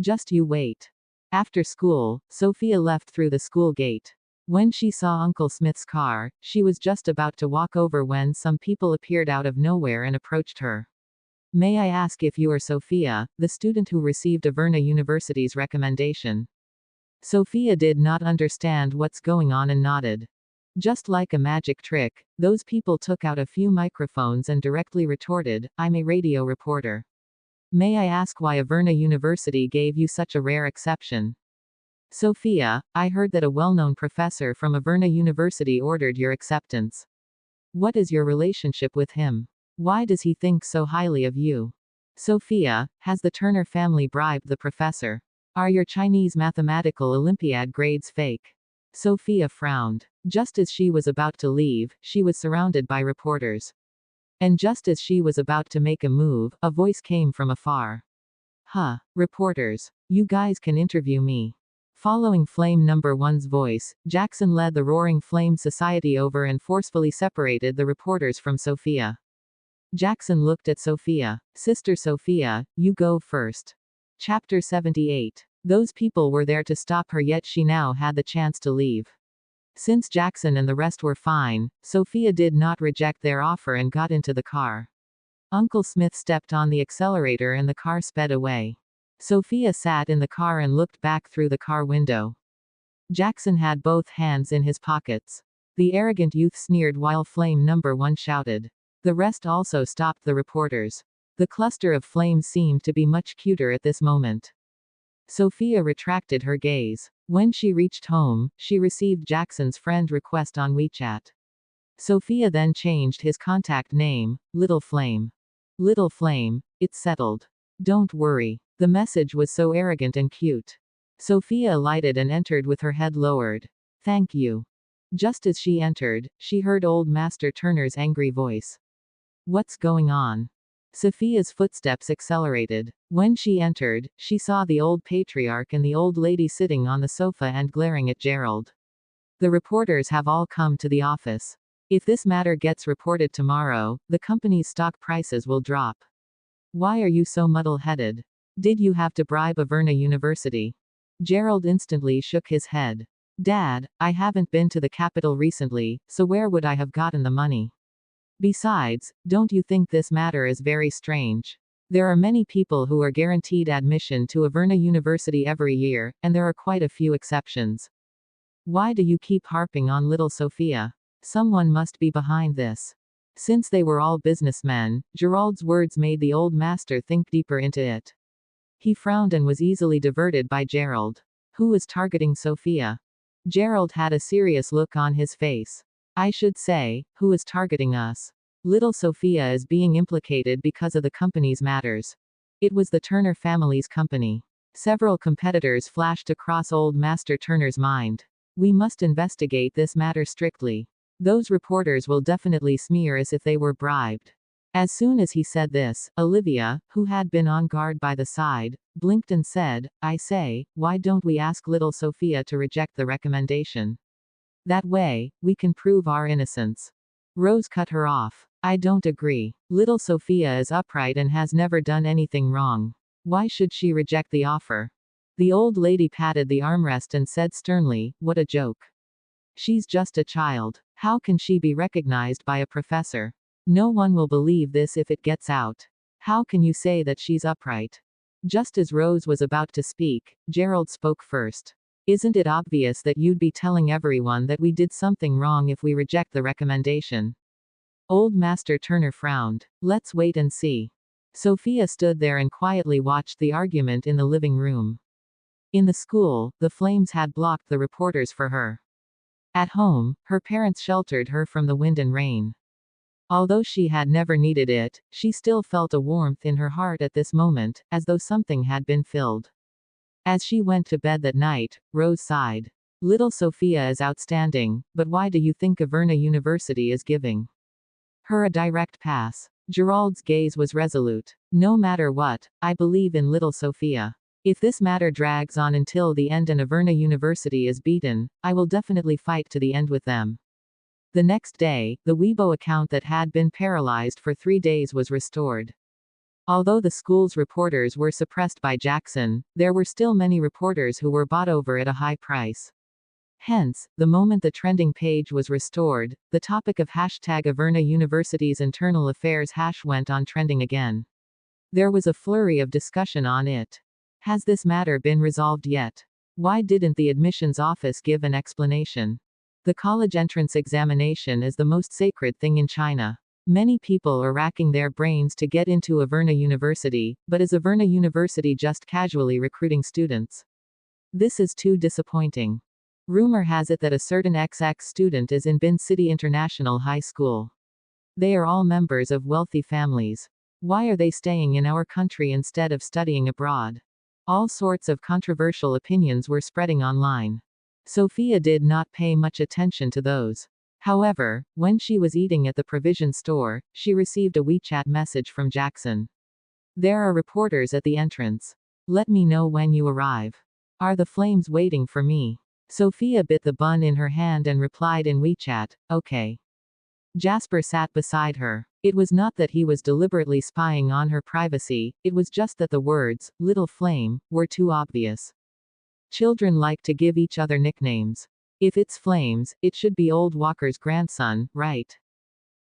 Just you wait." After school, Sophia left through the school gate. When she saw Uncle Smith's car, she was just about to walk over when some people appeared out of nowhere and approached her. "May I ask if you are Sophia, the student who received Averna University's recommendation?" Sophia did not understand what's going on and nodded. Just like a magic trick, those people took out a few microphones and directly retorted, "I'm a radio reporter. May I ask why Averna University gave you such a rare exception?" "Sophia, I heard that a well-known professor from Averna University ordered your acceptance. What is your relationship with him? Why does he think so highly of you?" "Sophia, has the Turner family bribed the professor? Are your Chinese mathematical Olympiad grades fake?" Sophia frowned. Just as she was about to leave, she was surrounded by reporters. And just as she was about to make a move, a voice came from afar. "Huh, reporters. You guys can interview me." Following Flame Number One's voice, Jackson led the Roaring Flame Society over and forcefully separated the reporters from Sophia. Jackson looked at Sophia. "Sister Sophia, you go first." Chapter 78. Those people were there to stop her, yet she now had the chance to leave. Since Jackson and the rest were fine, Sophia did not reject their offer and got into the car. Uncle Smith stepped on the accelerator and the car sped away. Sophia sat in the car and looked back through the car window. Jackson had both hands in his pockets. The arrogant youth sneered while Flame Number One shouted. The rest also stopped the reporters. The cluster of flames seemed to be much cuter at this moment. Sophia retracted her gaze. When she reached home, she received Jackson's friend request on WeChat. Sophia then changed his contact name, Little Flame. "Little Flame, it's settled. Don't worry." The message was so arrogant and cute. Sophia alighted and entered with her head lowered. "Thank you." Just as she entered, she heard Old Master Turner's angry voice. "What's going on?" Sophia's footsteps accelerated. When she entered, she saw the old patriarch and the old lady sitting on the sofa and glaring at Gerald. "The reporters have all come to the office. If this matter gets reported tomorrow, the company's stock prices will drop. Why are you so muddle-headed? Did you have to bribe Averna University?" Gerald instantly shook his head. "Dad, I haven't been to the capital recently, so where would I have gotten the money? Besides, don't you think this matter is very strange? There are many people who are guaranteed admission to Averna University every year, and there are quite a few exceptions. Why do you keep harping on little Sophia? Someone must be behind this." Since they were all businessmen, Gerald's words made the old master think deeper into it. He frowned and was easily diverted by Gerald. Who was targeting Sophia? Gerald had a serious look on his face. "I should say, who is targeting us? Little Sophia is being implicated because of the company's matters. It was the Turner family's company." Several competitors flashed across Old Master Turner's mind. "We must investigate this matter strictly. Those reporters will definitely smear us if they were bribed." As soon as he said this, Olivia, who had been on guard by the side, blinked and said, "I say, why don't we ask little Sophia to reject the recommendation? That way, we can prove our innocence. Rose cut her off. I don't agree. Little Sophia is upright and has never done anything wrong. Why should she reject the offer? The old lady patted the armrest and said sternly, what a joke. She's just a child. How can she be recognized by a professor? No one will believe this if it gets out. How can you say that she's upright? Just as Rose was about to speak, Gerald spoke first. Isn't it obvious that you'd be telling everyone that we did something wrong if we reject the recommendation? Old Master Turner frowned. Let's wait and see. Sophia stood there and quietly watched the argument in the living room. In the school, the flames had blocked the reporters for her. At home, her parents sheltered her from the wind and rain. Although she had never needed it, she still felt a warmth in her heart at this moment, as though something had been filled. As she went to bed that night, Rose sighed. Little Sophia is outstanding, but why do you think Averna University is giving her a direct pass? Gerald's gaze was resolute. No matter what, I believe in little Sophia. If this matter drags on until the end and Averna University is beaten, I will definitely fight to the end with them. The next day, the Weibo account that had been paralyzed for 3 days was restored. Although the school's reporters were suppressed by Jackson, there were still many reporters who were bought over at a high price. Hence, the moment the trending page was restored, the topic of #Averna University's internal affairs went on trending again. There was a flurry of discussion on it. Has this matter been resolved yet? Why didn't the admissions office give an explanation? The college entrance examination is the most sacred thing in China. Many people are racking their brains to get into Averna University, but is Averna University just casually recruiting students? This is too disappointing. Rumor has it that a certain XX student is in Bin City International High School. They are all members of wealthy families. Why are they staying in our country instead of studying abroad? All sorts of controversial opinions were spreading online. Sophia did not pay much attention to those. However, when she was eating at the provision store, she received a WeChat message from Jackson. There are reporters at the entrance. Let me know when you arrive. Are the flames waiting for me? Sophia bit the bun in her hand and replied in WeChat, okay. Jasper sat beside her. It was not that he was deliberately spying on her privacy, it was just that the words, little flame, were too obvious. Children like to give each other nicknames. If it's Flames, it should be old Walker's grandson, right?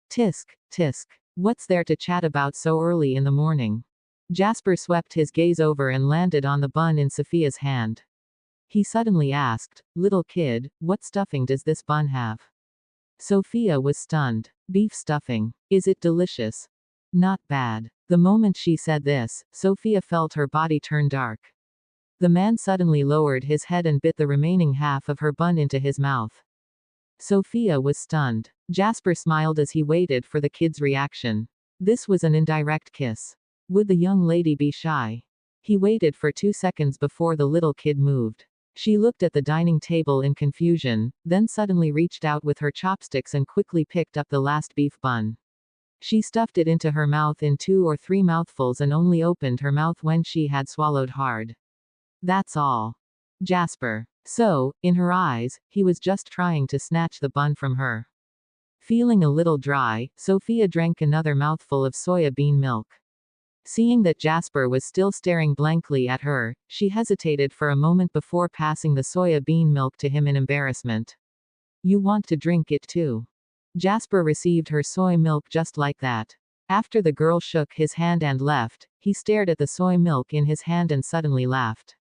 Tisk, tisk. What's there to chat about so early in the morning? Jasper swept his gaze over and landed on the bun in Sophia's hand. He suddenly asked, little kid, what stuffing does this bun have? Sophia was stunned. Beef stuffing. Is it delicious? Not bad. The moment she said this, Sophia felt her body turn dark. The man suddenly lowered his head and bit the remaining half of her bun into his mouth. Sophia was stunned. Jasper smiled as he waited for the kid's reaction. This was an indirect kiss. Would the young lady be shy? He waited for 2 seconds before the little kid moved. She looked at the dining table in confusion, then suddenly reached out with her chopsticks and quickly picked up the last beef bun. She stuffed it into her mouth in 2 or 3 mouthfuls and only opened her mouth when she had swallowed hard. That's all. Jasper. So, in her eyes, he was just trying to snatch the bun from her. Feeling a little dry, Sophia drank another mouthful of soya bean milk. Seeing that Jasper was still staring blankly at her, she hesitated for a moment before passing the soya bean milk to him in embarrassment. You want to drink it too? Jasper received her soy milk just like that. After the girl shook his hand and left, he stared at the soy milk in his hand and suddenly laughed.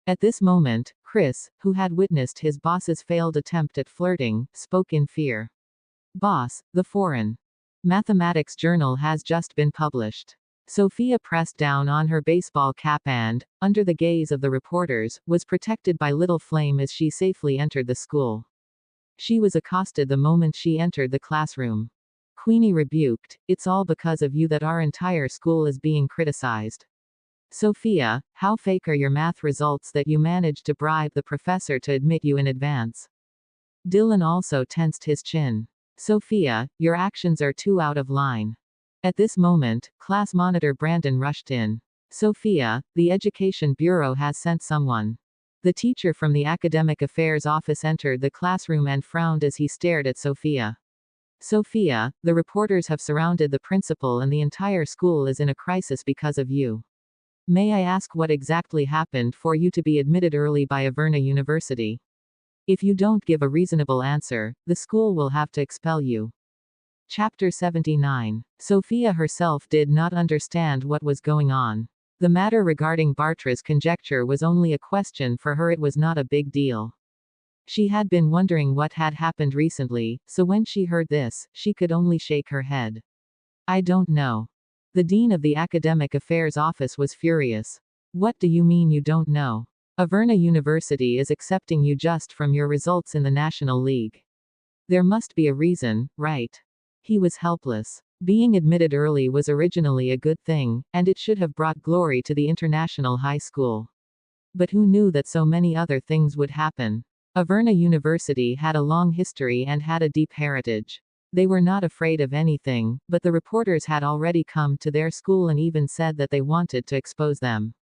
At this moment, Chris, who had witnessed his boss's failed attempt at flirting, spoke in fear. Boss, the foreign mathematics journal has just been published. Sophia pressed down on her baseball cap and, under the gaze of the reporters, was protected by little flame as she safely entered the school. She was accosted the moment she entered the classroom. Queenie rebuked, it's all because of you that our entire school is being criticized. Sophia, how fake are your math results that you managed to bribe the professor to admit you in advance? Dylan also tensed his chin. Sophia, your actions are too out of line. At this moment, class monitor Brandon rushed in. Sophia, the Education Bureau has sent someone. The teacher from the academic affairs office entered the classroom and frowned as he stared at Sophia. Sophia, the reporters have surrounded the principal and the entire school is in a crisis because of you. May I ask what exactly happened for you to be admitted early by Averna University? If you don't give a reasonable answer, the school will have to expel you. Chapter 79. Sophia herself did not understand what was going on. The matter regarding Bartra's conjecture was only a question for her, it was not a big deal. She had been wondering what had happened recently, so when she heard this, she could only shake her head. I don't know. The dean of the academic affairs office was furious. What do you mean you don't know? Averna University is accepting you just from your results in the National League. There must be a reason, right? He was helpless. Being admitted early was originally a good thing, and it should have brought glory to the international high school. But who knew that so many other things would happen? Averna University had a long history and had a deep heritage. They were not afraid of anything, but the reporters had already come to their school and even said that they wanted to expose them.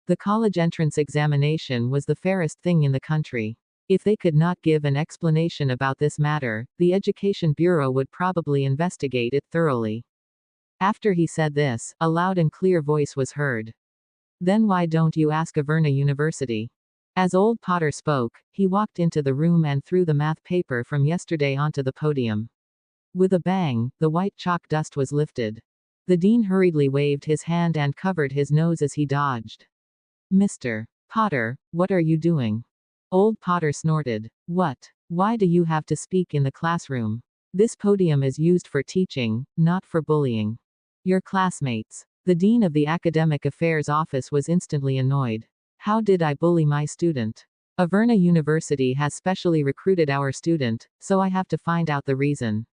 The college entrance examination was the fairest thing in the country. If they could not give an explanation about this matter, the Education Bureau would probably investigate it thoroughly. After he said this, a loud and clear voice was heard. Then why don't you ask Averna University? As old Potter spoke, he walked into the room and threw the math paper from yesterday onto the podium. With a bang, the white chalk dust was lifted. The dean hurriedly waved his hand and covered his nose as he dodged. Mr. Potter, what are you doing? Old Potter snorted. What? Why do you have to speak in the classroom? This podium is used for teaching, not for bullying. Your classmates. The dean of the academic affairs office was instantly annoyed. How did I bully my student? Averna University has specially recruited our student, so I have to find out the reason.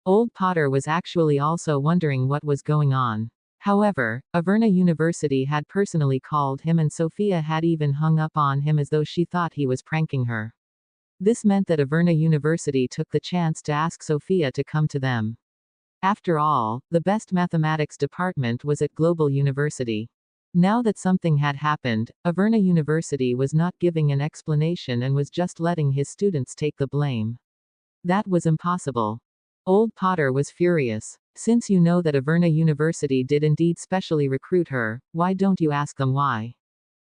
Old Potter was actually also wondering what was going on. However, Averna University had personally called him and Sophia had even hung up on him as though she thought he was pranking her. This meant that Averna University took the chance to ask Sophia to come to them. After all, the best mathematics department was at Global University. Now that something had happened, Averna University was not giving an explanation and was just letting his students take the blame. That was impossible. Old Potter was furious. Since you know that Averna University did indeed specially recruit her, why don't you ask them why?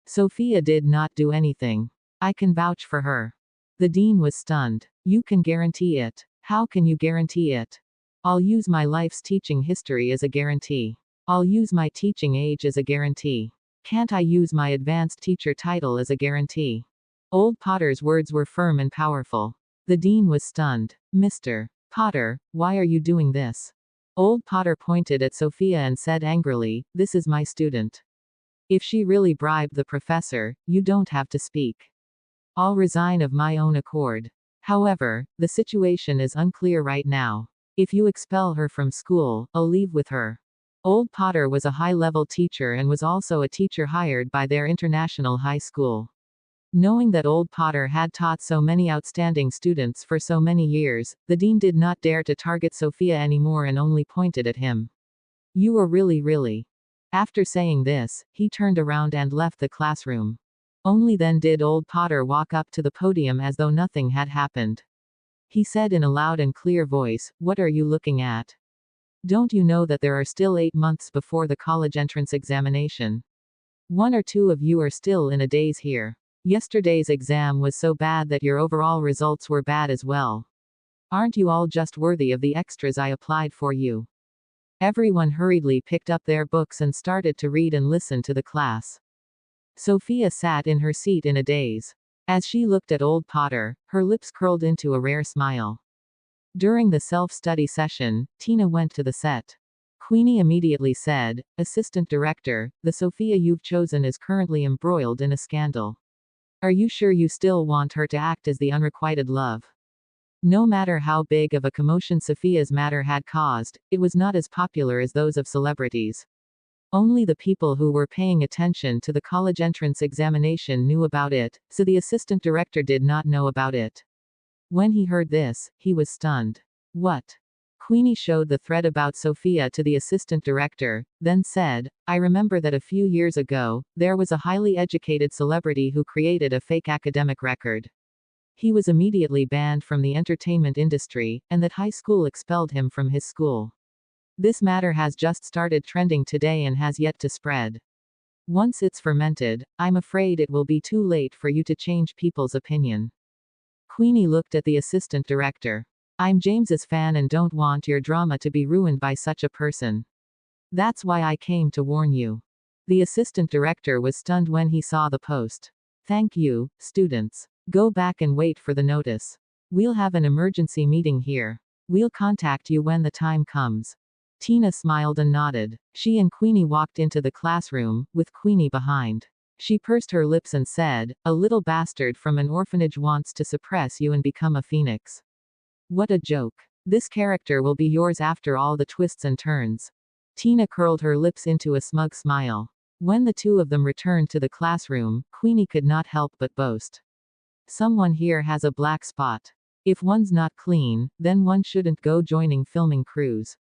Sophia did not do anything. I can vouch for her. The dean was stunned. You can guarantee it. How can you guarantee it? I'll use my life's teaching history as a guarantee. I'll use my teaching age as a guarantee. Can't I use my advanced teacher title as a guarantee? Old Potter's words were firm and powerful. The dean was stunned. Mr. Potter, why are you doing this? Old Potter pointed at Sophia and said angrily, this is my student. If she really bribed the professor, you don't have to speak. I'll resign of my own accord. However, the situation is unclear right now. If you expel her from school, I'll leave with her. Old Potter was a high-level teacher and was also a teacher hired by their international high school. Knowing that Old Potter had taught so many outstanding students for so many years, the dean did not dare to target Sophia anymore and only pointed at him. You are really. After saying this, he turned around and left the classroom. Only then did Old Potter walk up to the podium as though nothing had happened. He said in a loud and clear voice, what are you looking at? Don't you know that there are still 8 months before the college entrance examination? 1 or 2 of you are still in a daze here. Yesterday's exam was so bad that your overall results were bad as well. Aren't you all just worthy of the extras I applied for you? Everyone hurriedly picked up their books and started to read and listen to the class. Sophia sat in her seat in a daze. As she looked at Old Potter, her lips curled into a rare smile. During the self-study session, Tina went to the set. Queenie immediately said, Assistant Director, the Sophia you've chosen is currently embroiled in a scandal. Are you sure you still want her to act as the unrequited love? No matter how big of a commotion Sophia's matter had caused, it was not as popular as those of celebrities. Only the people who were paying attention to the college entrance examination knew about it, so the assistant director did not know about it. When he heard this, he was stunned. What? Queenie showed the thread about Sophia to the assistant director, then said, I remember that a few years ago, there was a highly educated celebrity who created a fake academic record. He was immediately banned from the entertainment industry, and that high school expelled him from his school. This matter has just started trending today and has yet to spread. Once it's fermented, I'm afraid it will be too late for you to change people's opinion. Queenie looked at the assistant director. I'm James's fan and don't want your drama to be ruined by such a person. That's why I came to warn you. The assistant director was stunned when he saw the post. Thank you, students. Go back and wait for the notice. We'll have an emergency meeting here. We'll contact you when the time comes. Tina smiled and nodded. She and Queenie walked into the classroom, with Queenie behind. She pursed her lips and said, a little bastard from an orphanage wants to suppress you and become a phoenix. What a joke. This character will be yours after all the twists and turns. Tina curled her lips into a smug smile. When the two of them returned to the classroom, Queenie could not help but boast. Someone here has a black spot. If one's not clean, then one shouldn't go joining filming crews.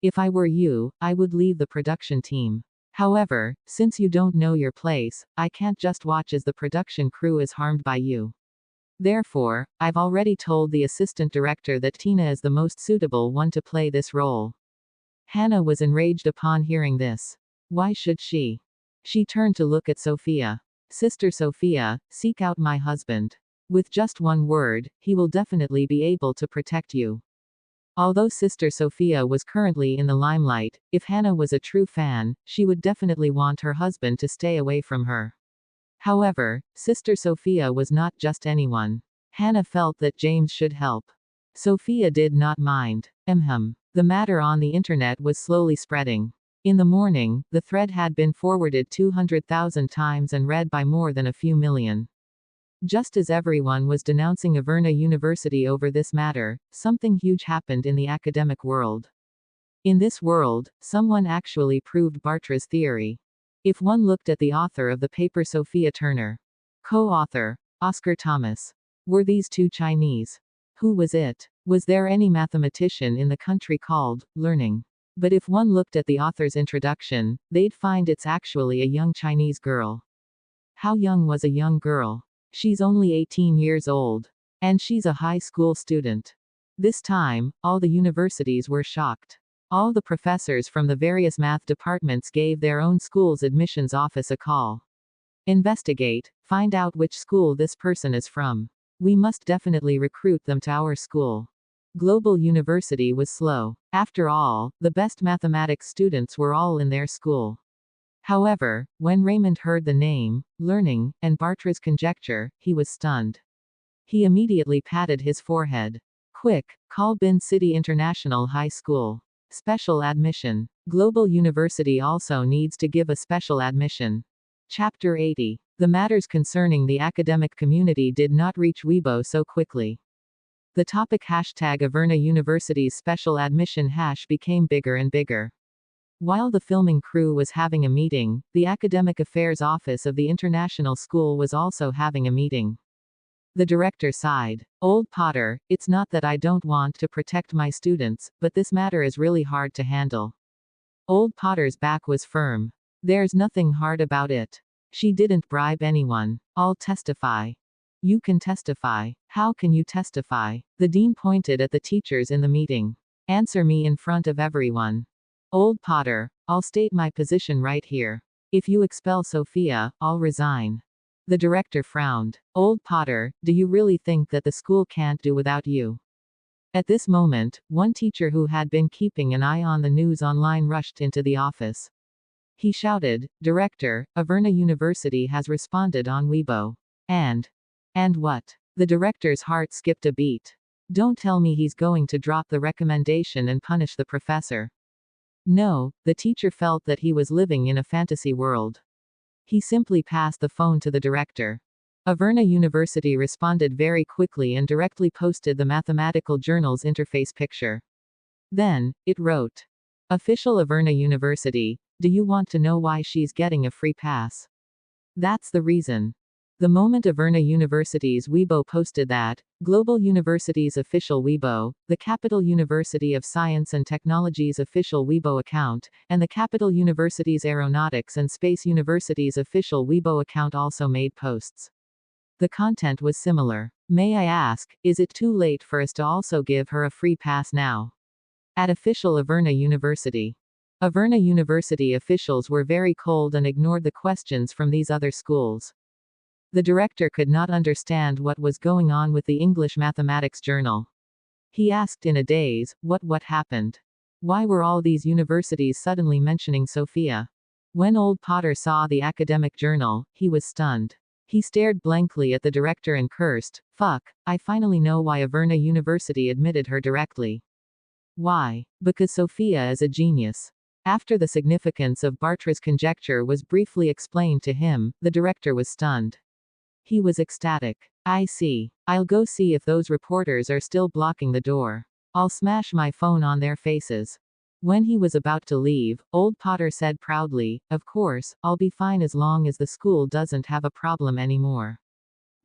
If I were you, I would leave the production team. However, since you don't know your place, I can't just watch as the production crew is harmed by you. Therefore, I've already told the assistant director that Tina is the most suitable one to play this role. Hannah was enraged upon hearing this. Why should she? She turned to look at Sophia. Sister Sophia, seek out my husband. With just one word, he will definitely be able to protect you. Although Sister Sophia was currently in the limelight, if Hannah was a true fan, she would definitely want her husband to stay away from her. However, Sister Sophia was not just anyone. Hannah felt that James should help. Sophia did not mind. The matter on the internet was slowly spreading. In the morning, the thread had been forwarded 200,000 times and read by more than a few million. Just as everyone was denouncing Averna University over this matter, something huge happened in the academic world. In this world, someone actually proved Bartra's theory. If one looked at the author of the paper, Sophia Turner, co-author, Oscar Thomas, were these two Chinese? Who was it? Was there any mathematician in the country called learning? But if one looked at the author's introduction, they'd find it's actually a young Chinese girl. How young was a young girl? She's only 18 years old. And she's a high school student. This time, all the universities were shocked. All the professors from the various math departments gave their own school's admissions office a call. Investigate, find out which school this person is from. We must definitely recruit them to our school. Global University was slow. After all, the best mathematics students were all in their school. However, when Raymond heard the name, learning, and Bartra's conjecture, he was stunned. He immediately patted his forehead. Quick, call Bin City International High School. Special admission. Global University also needs to give a special admission. Chapter 80. The matters concerning the academic community did not reach Weibo so quickly. The topic #Averna University's special admission became bigger and bigger. While the filming crew was having a meeting, the Academic Affairs Office of the International School was also having a meeting. The director sighed. Old Potter, it's not that I don't want to protect my students, but this matter is really hard to handle. Old Potter's back was firm. There's nothing hard about it. She didn't bribe anyone. I'll testify. You can testify. How can you testify? The dean pointed at the teachers in the meeting. Answer me in front of everyone. Old Potter, I'll state my position right here. If you expel Sophia, I'll resign. The director frowned. Old Potter, do you really think that the school can't do without you? At this moment, one teacher who had been keeping an eye on the news online rushed into the office. He shouted, Director, Averna University has responded on Weibo. And what? The director's heart skipped a beat. Don't tell me he's going to drop the recommendation and punish the professor. No, the teacher felt that he was living in a fantasy world. He simply passed the phone to the director. Averna University responded very quickly and directly posted the mathematical journal's interface picture. Then, it wrote, Official Averna University, do you want to know why she's getting a free pass? That's the reason. The moment Averna University's Weibo posted that, Global University's official Weibo, the Capital University of Science and Technology's official Weibo account, and the Capital University's Aeronautics and Space University's official Weibo account also made posts. The content was similar. May I ask, is it too late for us to also give her a free pass now? At official Averna University. Averna University officials were very cold and ignored the questions from these other schools. The director could not understand what was going on with the English Mathematics Journal. He asked in a daze, what happened? Why were all these universities suddenly mentioning Sophia? When old Potter saw the academic journal, he was stunned. He stared blankly at the director and cursed, "Fuck, I finally know why Averna University admitted her directly." Why? Because Sophia is a genius. After the significance of Bartra's conjecture was briefly explained to him, the director was stunned. He was ecstatic. I see. I'll go see if those reporters are still blocking the door. I'll smash my phone on their faces. When he was about to leave, old Potter said proudly, "Of course, I'll be fine as long as the school doesn't have a problem anymore."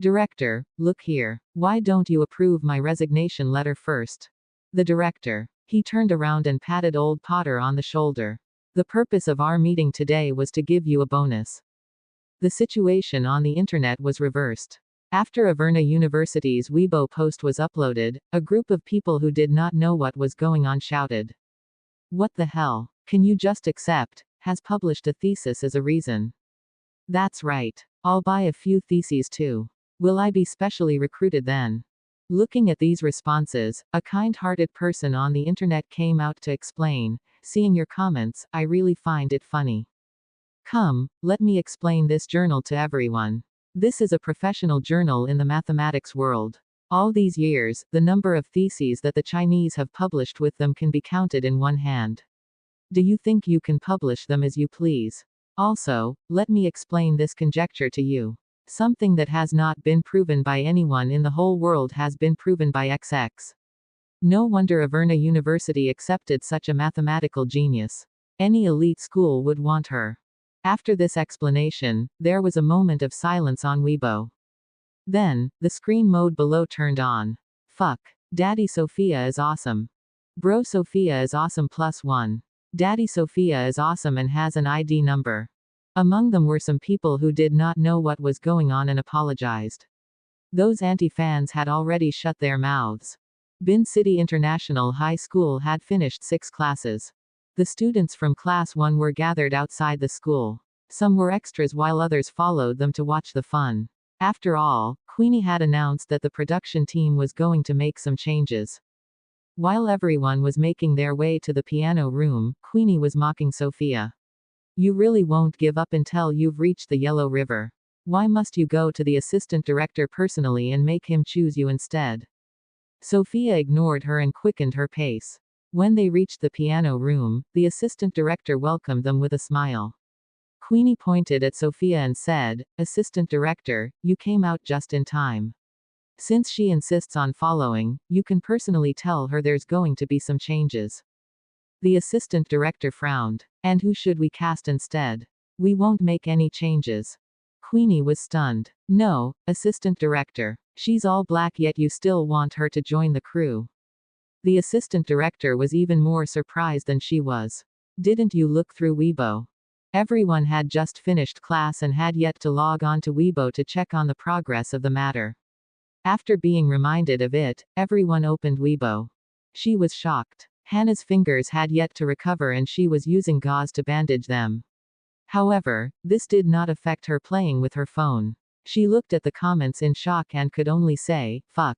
Director, look here. Why don't you approve my resignation letter first? The director. He turned around and patted old Potter on the shoulder. The purpose of our meeting today was to give you a bonus. The situation on the internet was reversed. After Averna University's Weibo post was uploaded, a group of people who did not know what was going on shouted, "What the hell? Can you just accept, has published a thesis as a reason?" That's right. I'll buy a few theses too. Will I be specially recruited then? Looking at these responses, a kind-hearted person on the internet came out to explain, "Seeing your comments, I really find it funny. Come, let me explain this journal to everyone. This is a professional journal in the mathematics world. All these years, the number of theses that the Chinese have published with them can be counted in one hand. Do you think you can publish them as you please? Also, let me explain this conjecture to you. Something that has not been proven by anyone in the whole world has been proven by XX. No wonder Averna University accepted such a mathematical genius. Any elite school would want her." After this explanation, there was a moment of silence on Weibo. Then, the screen mode below turned on. Fuck. Daddy Sophia is awesome. Bro Sophia is awesome +1. Daddy Sophia is awesome and has an ID number. Among them were some people who did not know what was going on and apologized. Those anti-fans had already shut their mouths. Bin City International High School had finished 6 classes. The students from Class 1 were gathered outside the school. Some were extras while others followed them to watch the fun. After all, Queenie had announced that the production team was going to make some changes. While everyone was making their way to the piano room, Queenie was mocking Sophia. "You really won't give up until you've reached the Yellow River. Why must you go to the assistant director personally and make him choose you instead?" Sophia ignored her and quickened her pace. When they reached the piano room, the assistant director welcomed them with a smile. Queenie pointed at Sophia and said, "Assistant director, you came out just in time. Since she insists on following, you can personally tell her there's going to be some changes." The assistant director frowned. "And who should we cast instead? We won't make any changes." Queenie was stunned. "No, assistant director. She's all black yet you still want her to join the crew." The assistant director was even more surprised than she was. "Didn't you look through Weibo?" Everyone had just finished class and had yet to log on to Weibo to check on the progress of the matter. After being reminded of it, everyone opened Weibo. She was shocked. Hannah's fingers had yet to recover and she was using gauze to bandage them. However, this did not affect her playing with her phone. She looked at the comments in shock and could only say, "Fuck.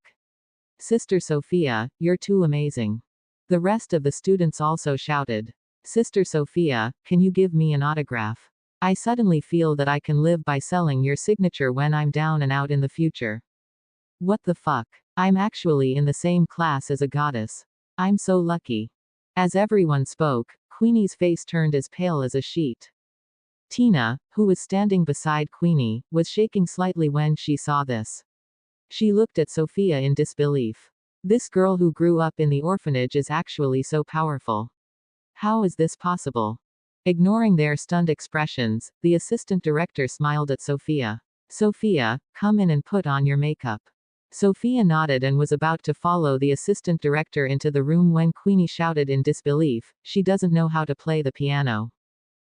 Sister Sophia, you're too amazing." The rest of the students also shouted, "Sister Sophia, can you give me an autograph? I suddenly feel that I can live by selling your signature when I'm down and out in the future. What the fuck? I'm actually in the same class as a goddess. I'm so lucky." As everyone spoke, Queenie's face turned as pale as a sheet. Tina, who was standing beside Queenie, was shaking slightly when she saw this. She looked at Sophia in disbelief. This girl who grew up in the orphanage is actually so powerful. How is this possible? Ignoring their stunned expressions, the assistant director smiled at Sophia. Sophia, come in and put on your makeup. Sophia nodded and was about to follow the assistant director into the room when Queenie shouted in disbelief, she doesn't know how to play the piano.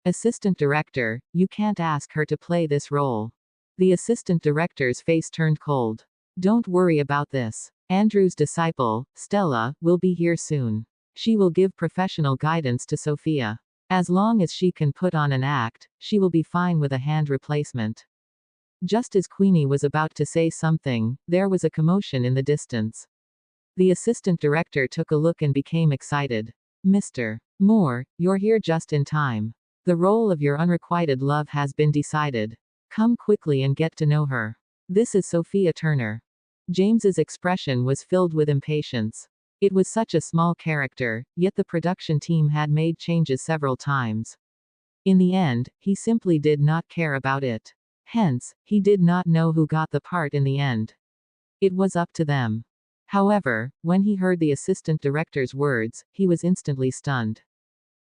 Assistant director, you can't ask her to play this role. The assistant director's face turned cold. Don't worry about this. Andrew's disciple, Stella, will be here soon. She will give professional guidance to Sophia. As long as she can put on an act, she will be fine with a hand replacement. Just as Queenie was about to say something, there was a commotion in the distance. The assistant director took a look and became excited. Mr. Moore, you're here just in time. The role of your unrequited love has been decided. Come quickly and get to know her. This is Sophia Turner. James's expression was filled with impatience. It was such a small character, yet the production team had made changes several times. In the end, he simply did not care about it. Hence, he did not know who got the part in the end. It was up to them. However, when he heard the assistant director's words, he was instantly stunned.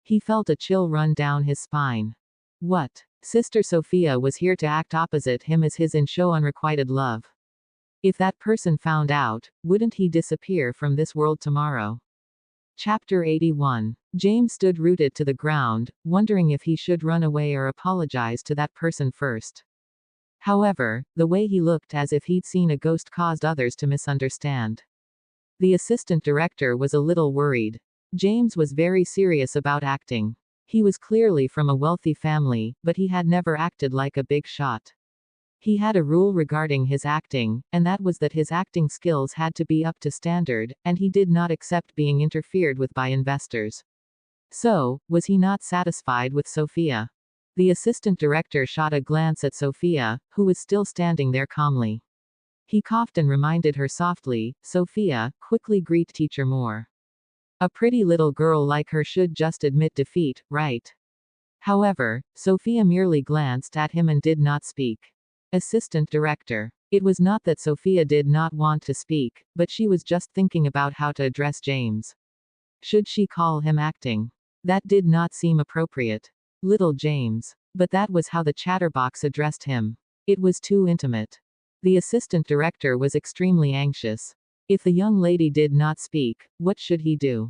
He felt a chill run down his spine. What? Sister Sophia was here to act opposite him as his in-show unrequited love. If that person found out, wouldn't he disappear from this world tomorrow? Chapter 81. James stood rooted to the ground, wondering if he should run away or apologize to that person first. However, the way he looked as if he'd seen a ghost caused others to misunderstand. The assistant director was a little worried. James was very serious about acting. He was clearly from a wealthy family, but he had never acted like a big shot. He had a rule regarding his acting, and that was that his acting skills had to be up to standard, and he did not accept being interfered with by investors. So, was he not satisfied with Sophia? The assistant director shot a glance at Sophia, who was still standing there calmly. He coughed and reminded her softly, Sophia, quickly greet Teacher Moore. A pretty little girl like her should just admit defeat, right? However, Sophia merely glanced at him and did not speak. Assistant director. It was not that Sophia did not want to speak, but she was just thinking about how to address James. Should she call him acting? That did not seem appropriate. Little James. But that was how the chatterbox addressed him. It was too intimate. The assistant director was extremely anxious. If the young lady did not speak, what should he do?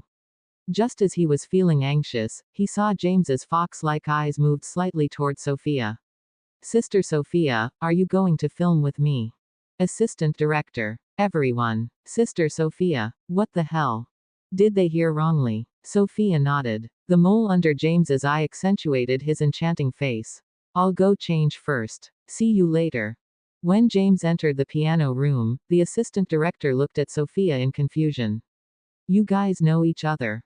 Just as he was feeling anxious, he saw James's fox-like eyes moved slightly toward Sophia. Sister Sophia, are you going to film with me? Assistant director. Everyone. Sister Sophia. What the hell? Did they hear wrongly? Sophia nodded. The mole under James's eye accentuated his enchanting face. I'll go change first. See you later. When James entered the piano room, the assistant director looked at Sophia in confusion. You guys know each other?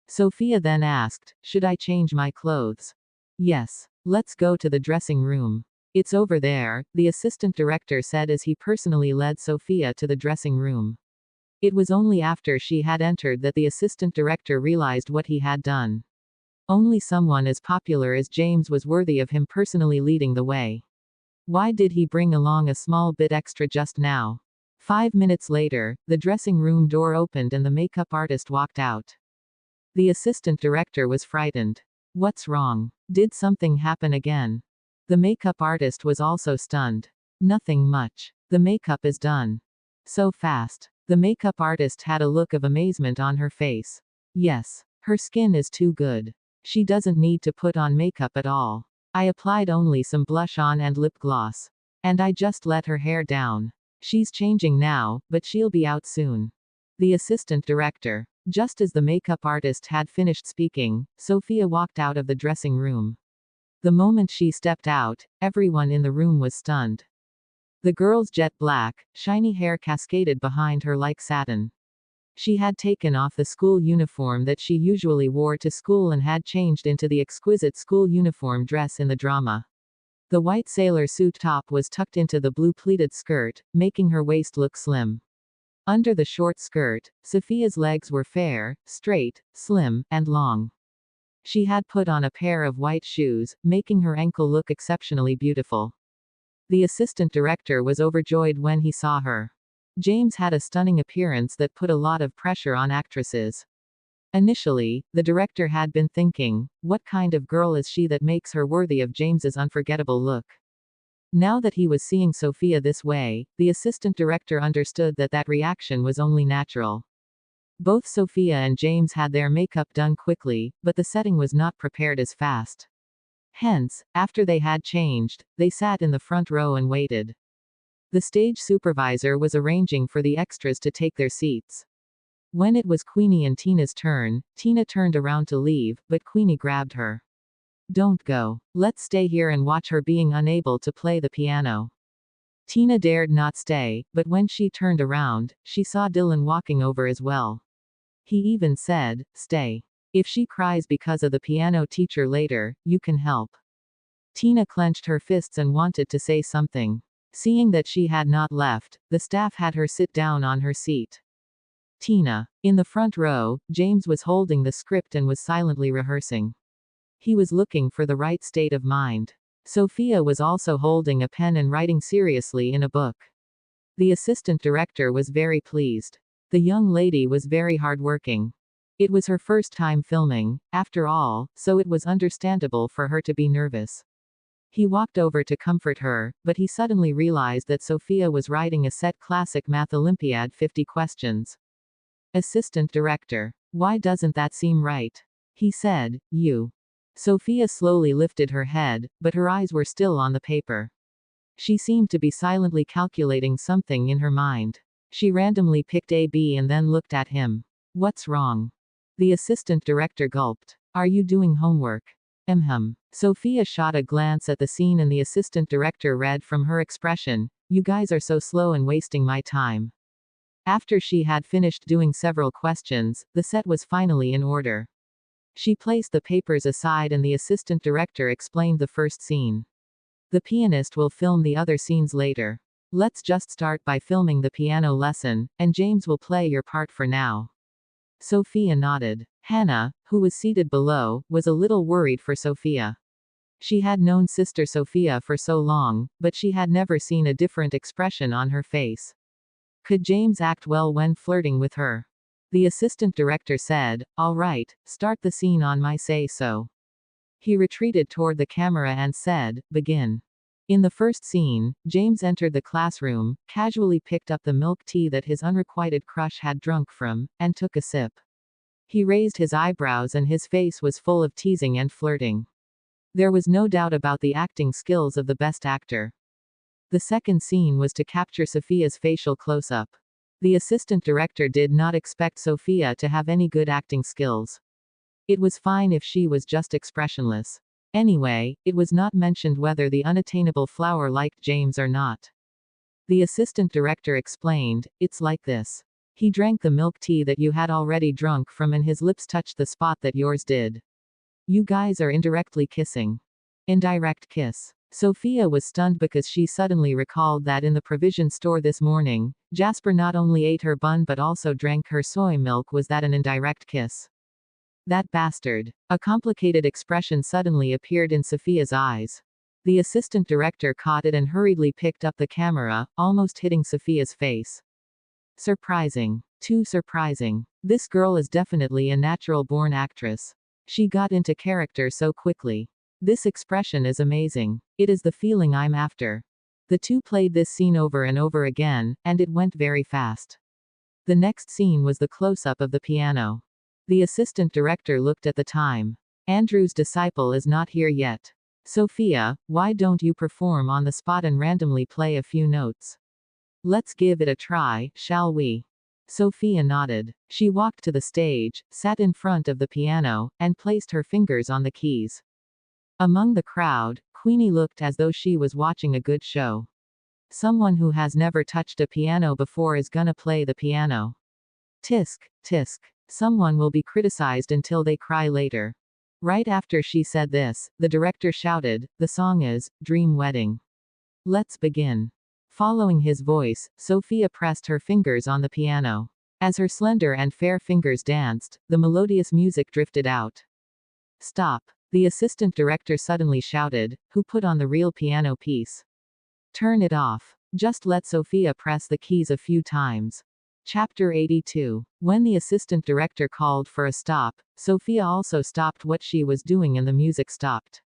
Sophia then asked, should I change my clothes? Yes. Let's go to the dressing room. It's over there, the assistant director said as he personally led Sophia to the dressing room. It was only after she had entered that the assistant director realized what he had done. Only someone as popular as James was worthy of him personally leading the way. Why did he bring along a small bit extra just now? 5 minutes later, the dressing room door opened and the makeup artist walked out. The assistant director was frightened. What's wrong? Did something happen again? The makeup artist was also stunned. Nothing much. The makeup is done. So fast. The makeup artist had a look of amazement on her face. Yes. Her skin is too good. She doesn't need to put on makeup at all. I applied only some blush on and lip gloss. And I just let her hair down. She's changing now, but she'll be out soon. The assistant director. Just as the makeup artist had finished speaking, Sophia walked out of the dressing room. The moment she stepped out, everyone in the room was stunned. The girl's jet black, shiny hair cascaded behind her like satin. She had taken off the school uniform that she usually wore to school and had changed into the exquisite school uniform dress in the drama. The white sailor suit top was tucked into the blue pleated skirt, making her waist look slim. Under the short skirt, Sophia's legs were fair, straight, slim, and long. She had put on a pair of white shoes, making her ankle look exceptionally beautiful. The assistant director was overjoyed when he saw her. James had a stunning appearance that put a lot of pressure on actresses. Initially, the director had been thinking, what kind of girl is she that makes her worthy of James's unforgettable look? Now that he was seeing Sophia this way, the assistant director understood that that reaction was only natural. Both Sophia and James had their makeup done quickly, but the setting was not prepared as fast. Hence, after they had changed, they sat in the front row and waited. The stage supervisor was arranging for the extras to take their seats. When it was Queenie and Tina's turn, Tina turned around to leave, but Queenie grabbed her. "Don't go. Let's stay here and watch her being unable to play the piano." Tina dared not stay, but when she turned around, she saw Dylan walking over as well. He even said, "Stay. If she cries because of the piano teacher later, you can help." Tina clenched her fists and wanted to say something. Seeing that she had not left, the staff had her sit down on her seat. Tina. In the front row, James was holding the script and was silently rehearsing. He was looking for the right state of mind. Sophia was also holding a pen and writing seriously in a book. The assistant director was very pleased. The young lady was very hardworking. It was her first time filming, after all, so it was understandable for her to be nervous. He walked over to comfort her, but he suddenly realized that Sophia was writing a set classic math Olympiad 50 questions. Assistant director. Why doesn't that seem right? He said, "You." Sophia slowly lifted her head, but her eyes were still on the paper. She seemed to be silently calculating something in her mind. She randomly picked A B and then looked at him. "What's wrong?" The assistant director gulped. "Are you doing homework?" Sophia shot a glance at the scene and the assistant director read from her expression, "You guys are so slow and wasting my time." After she had finished doing several questions, the set was finally in order. She placed the papers aside and the assistant director explained the first scene. "The pianist will film the other scenes later. Let's just start by filming the piano lesson, and James will play your part for now." Sophia nodded. Hannah, who was seated below, was a little worried for Sophia. She had known Sister Sophia for so long, but she had never seen a different expression on her face. Could James act well when flirting with her? The assistant director said, "All right, start the scene on my say-so." He retreated toward the camera and said, "Begin." In the first scene, James entered the classroom, casually picked up the milk tea that his unrequited crush had drunk from, and took a sip. He raised his eyebrows and his face was full of teasing and flirting. There was no doubt about the acting skills of the best actor. The second scene was to capture Sophia's facial close-up. The assistant director did not expect Sophia to have any good acting skills. It was fine if she was just expressionless. Anyway, it was not mentioned whether the unattainable flower liked James or not. The assistant director explained, "It's like this. He drank the milk tea that you had already drunk from and his lips touched the spot that yours did. You guys are indirectly kissing." Indirect kiss. Sophia was stunned because she suddenly recalled that in the provision store this morning, Jasper not only ate her bun but also drank her soy milk. Was that an indirect kiss? That bastard. A complicated expression suddenly appeared in Sophia's eyes. The assistant director caught it and hurriedly picked up the camera, almost hitting Sophia's face. Surprising. Too surprising. This girl is definitely a natural-born actress. She got into character so quickly. This expression is amazing. It is the feeling I'm after. The two played this scene over and over again, and it went very fast. The next scene was the close-up of the piano. The assistant director looked at the time. "Andrew's disciple is not here yet. Sophia, why don't you perform on the spot and randomly play a few notes? Let's give it a try, shall we?" Sophia nodded. She walked to the stage, sat in front of the piano, and placed her fingers on the keys. Among the crowd, Queenie looked as though she was watching a good show. Someone who has never touched a piano before is gonna play the piano. Tisk, tisk. Someone will be criticized until they cry later. Right after she said this, the director shouted, "The song is Dream Wedding. Let's begin." Following his voice, Sophia pressed her fingers on the piano. As her slender and fair fingers danced, the melodious music drifted out. "Stop." The assistant director suddenly shouted, "Who put on the real piano piece? Turn it off. Just let Sophia press the keys a few times." Chapter 82. When the assistant director called for a stop, Sophia also stopped what she was doing and the music stopped.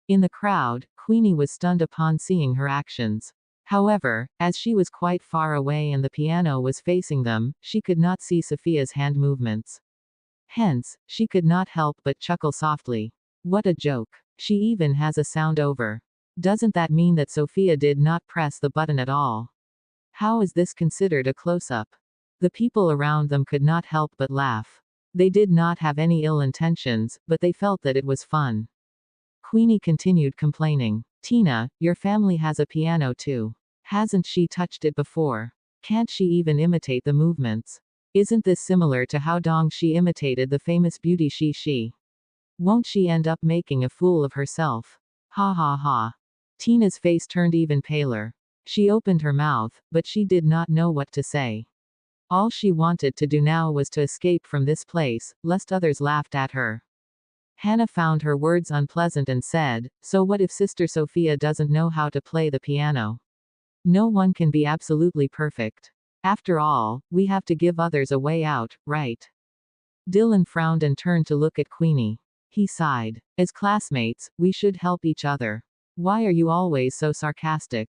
In the crowd, Queenie was stunned upon seeing her actions. However, as she was quite far away and the piano was facing them, she could not see Sophia's hand movements. Hence, she could not help but chuckle softly. What a joke. She even has a sound over. Doesn't that mean that Sophia did not press the button at all? How is this considered a close-up? The people around them could not help but laugh. They did not have any ill intentions, but they felt that it was fun. Queenie continued complaining. Tina, your family has a piano too. Hasn't she touched it before? Can't she even imitate the movements? Isn't this similar to how Dong Shi imitated the famous beauty Shi? Won't she end up making a fool of herself? Ha ha ha. Tina's face turned even paler. She opened her mouth, but she did not know what to say. All she wanted to do now was to escape from this place, lest others laughed at her. Hannah found her words unpleasant and said, "So what if Sister Sophia doesn't know how to play the piano? No one can be absolutely perfect. After all, we have to give others a way out, right?" Dylan frowned and turned to look at Queenie. He sighed. As classmates, we should help each other. Why are you always so sarcastic?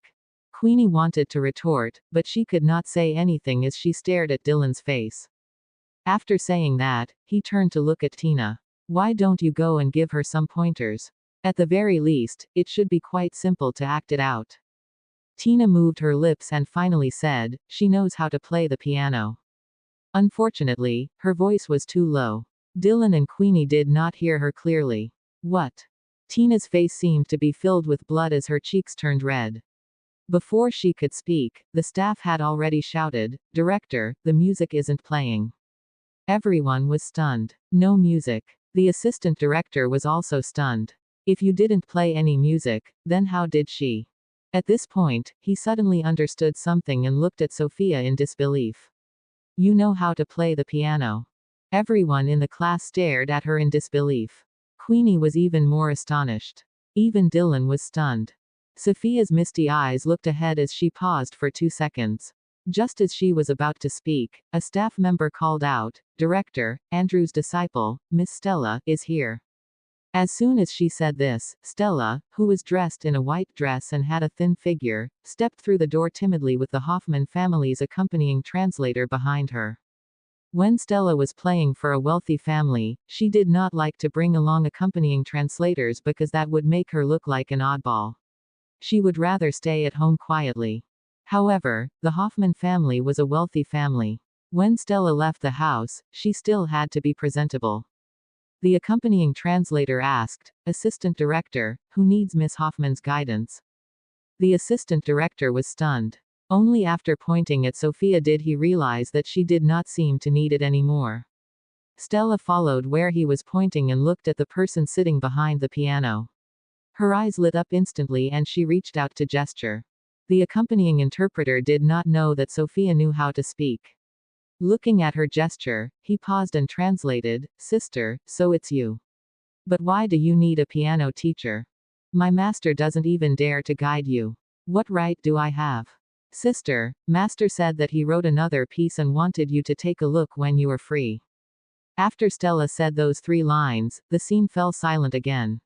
Queenie wanted to retort, but she could not say anything as she stared at Dylan's face. After saying that, he turned to look at Tina. Why don't you go and give her some pointers? At the very least, it should be quite simple to act it out. Tina moved her lips and finally said, she knows how to play the piano. Unfortunately, her voice was too low. Dylan and Queenie did not hear her clearly. What? Tina's face seemed to be filled with blood as her cheeks turned red. Before she could speak, the staff had already shouted, "Director, the music isn't playing." Everyone was stunned. No music. The assistant director was also stunned. If you didn't play any music, then how did she? At this point, he suddenly understood something and looked at Sophia in disbelief. You know how to play the piano. Everyone in the class stared at her in disbelief. Queenie was even more astonished. Even Dylan was stunned. Sophia's misty eyes looked ahead as she paused for 2 seconds. Just as she was about to speak, a staff member called out, "Director, Andrew's disciple, Miss Stella, is here." As soon as she said this, Stella, who was dressed in a white dress and had a thin figure, stepped through the door timidly with the Hoffman family's accompanying translator behind her. When Stella was playing for a wealthy family, she did not like to bring along accompanying translators because that would make her look like an oddball. She would rather stay at home quietly. However, the Hoffman family was a wealthy family. When Stella left the house, she still had to be presentable. The accompanying translator asked, "Assistant Director, who needs Miss Hoffman's guidance?" The assistant director was stunned. Only after pointing at Sophia did he realize that she did not seem to need it anymore. Stella followed where he was pointing and looked at the person sitting behind the piano. Her eyes lit up instantly and she reached out to gesture. The accompanying interpreter did not know that Sophia knew how to speak. Looking at her gesture, he paused and translated, "Sister, so it's you. But why do you need a piano teacher? My master doesn't even dare to guide you. What right do I have? Sister, master said that he wrote another piece and wanted you to take a look when you are free." After Stella said those 3 lines, the scene fell silent again.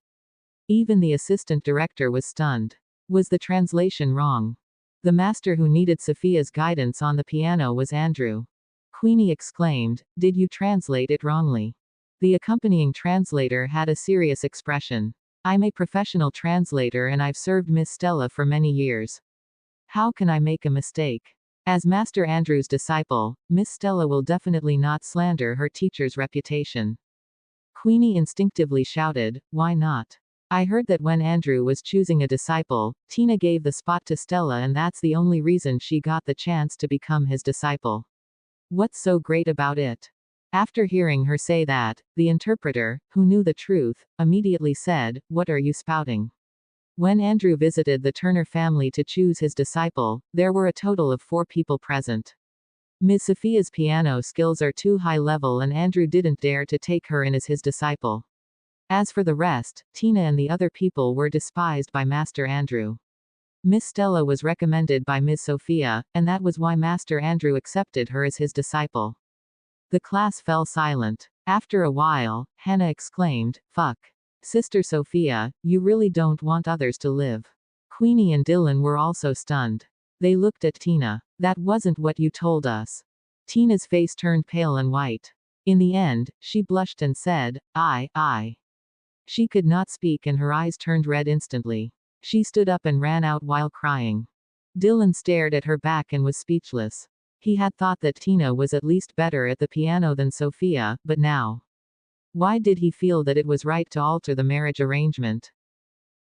Even the assistant director was stunned. Was the translation wrong? The master who needed Sophia's guidance on the piano was Andrew. Queenie exclaimed, "Did you translate it wrongly?" The accompanying translator had a serious expression. "I'm a professional translator and I've served Miss Stella for many years. How can I make a mistake? As Master Andrew's disciple, Miss Stella will definitely not slander her teacher's reputation." Queenie instinctively shouted, "Why not? I heard that when Andrew was choosing a disciple, Tina gave the spot to Stella and that's the only reason she got the chance to become his disciple. What's so great about it?" After hearing her say that, the interpreter, who knew the truth, immediately said, "What are you spouting?" When Andrew visited the Turner family to choose his disciple, there were a total of 4 people present. Ms. Sophia's piano skills are too high level and Andrew didn't dare to take her in as his disciple. As for the rest, Tina and the other people were despised by Master Andrew. Miss Stella was recommended by Ms. Sophia, and that was why Master Andrew accepted her as his disciple. The class fell silent. After a while, Hannah exclaimed, "Fuck. Sister Sophia, you really don't want others to live. Queenie and Dylan were also stunned. They looked at Tina. That wasn't what you told us. Tina's face turned pale and white. In the end, she blushed and said, I. She could not speak and her eyes turned red instantly. She stood up and ran out while crying. Dylan stared at her back and was speechless. He had thought that Tina was at least better at the piano than Sophia, but now. Why did he feel that it was right to alter the marriage arrangement?